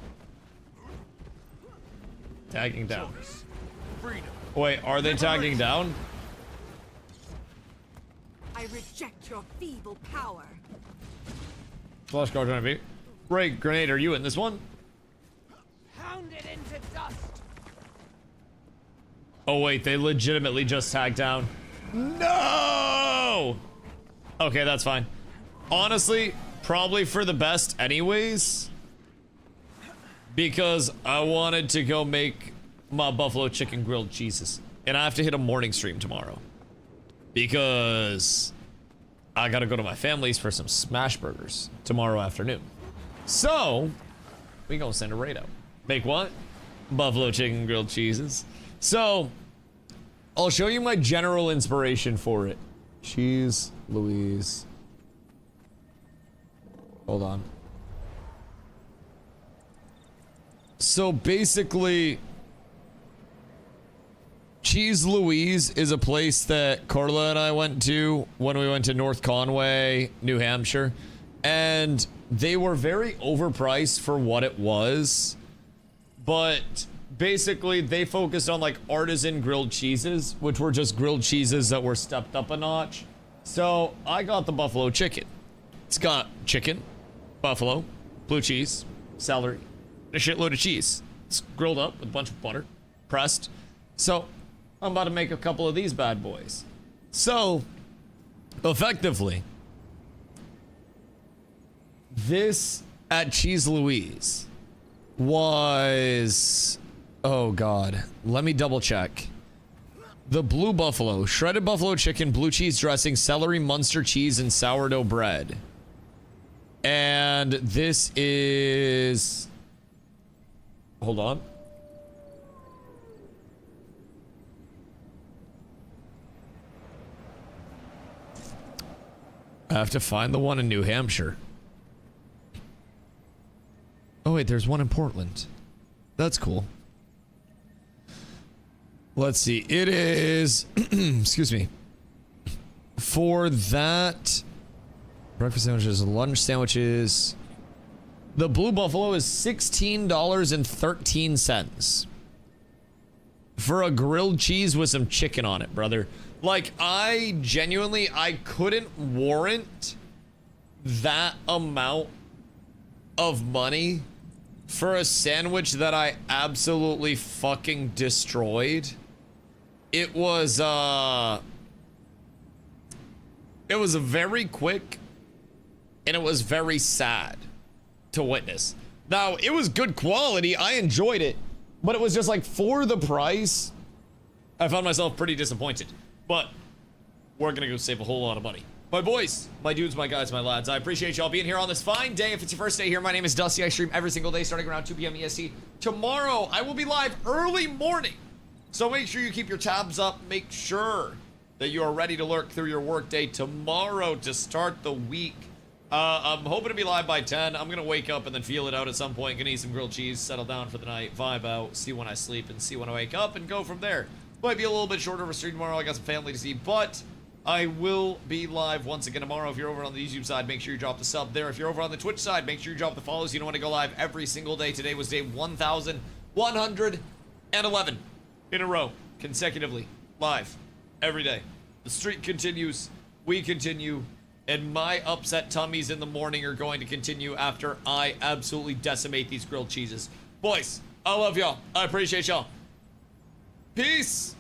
Tagging down. Wait, are they tagging down?
I reject your feeble power.
Flash card trying to be. Ray, Grenade, are you in this one?
Pound it into dust.
Oh wait, they legitimately just tagged down. No! Okay, that's fine. Honestly, probably for the best anyways. Because I wanted to go make my buffalo chicken grilled cheeses. And I have to hit a morning stream tomorrow. Because I gotta go to my family's for some smash burgers tomorrow afternoon. So, we gonna send a raid out. Make what? Buffalo chicken grilled cheeses. So, I'll show you my general inspiration for it. Cheese, Louise. Hold on. So basically, Cheese Louise is a place that Carla and I went to when we went to North Conway, New Hampshire. And they were very overpriced for what it was. But basically, they focused on like artisan grilled cheeses, which were just grilled cheeses that were stepped up a notch. So I got the buffalo chicken. It's got chicken, buffalo, blue cheese, celery, a shitload of cheese. It's grilled up with a bunch of butter, pressed. So I'm about to make a couple of these bad boys. So effectively, this at Cheese Louise was, oh god, let me double check. The blue buffalo, shredded buffalo chicken, blue cheese dressing, celery, Munster cheese, and sourdough bread. And this is, hold on. I have to find the one in New Hampshire. Oh wait, there's one in Portland. That's cool. Let's see. It is, excuse me. For that, breakfast sandwiches, lunch sandwiches. The Blue Buffalo is $16.13 for a grilled cheese with some chicken on it, brother. Like, I couldn't warrant that amount of money for a sandwich that I absolutely fucking destroyed. It was very quick, and it was very sad to witness. Now, it was good quality. I enjoyed it, but it was just like, for the price, I found myself pretty disappointed. But we're gonna go save a whole lot of money. My boys, my dudes, my guys, my lads, I appreciate y'all being here on this fine day. If it's your first day here, my name is Dusty. I stream every single day starting around 2 p.m. EST. Tomorrow, I will be live early morning. So make sure you keep your tabs up. Make sure that you are ready to lurk through your workday tomorrow to start the week. I'm hoping to be live by 10. I'm going to wake up and then feel it out at some point. Going to eat some grilled cheese, settle down for the night, vibe out, see when I sleep and see when I wake up, and go from there. Might be a little bit shorter of a stream tomorrow. I got some family to see, but I will be live once again tomorrow. If you're over on the YouTube side, make sure you drop the sub there. If you're over on the Twitch side, make sure you drop the follows. You don't want to go live every single day. Today was day 1,111 in a row, consecutively, live, every day. The streak continues, we continue, and my upset tummies in the morning are going to continue after I absolutely decimate these grilled cheeses. Boys, I love y'all. I appreciate y'all. Peace.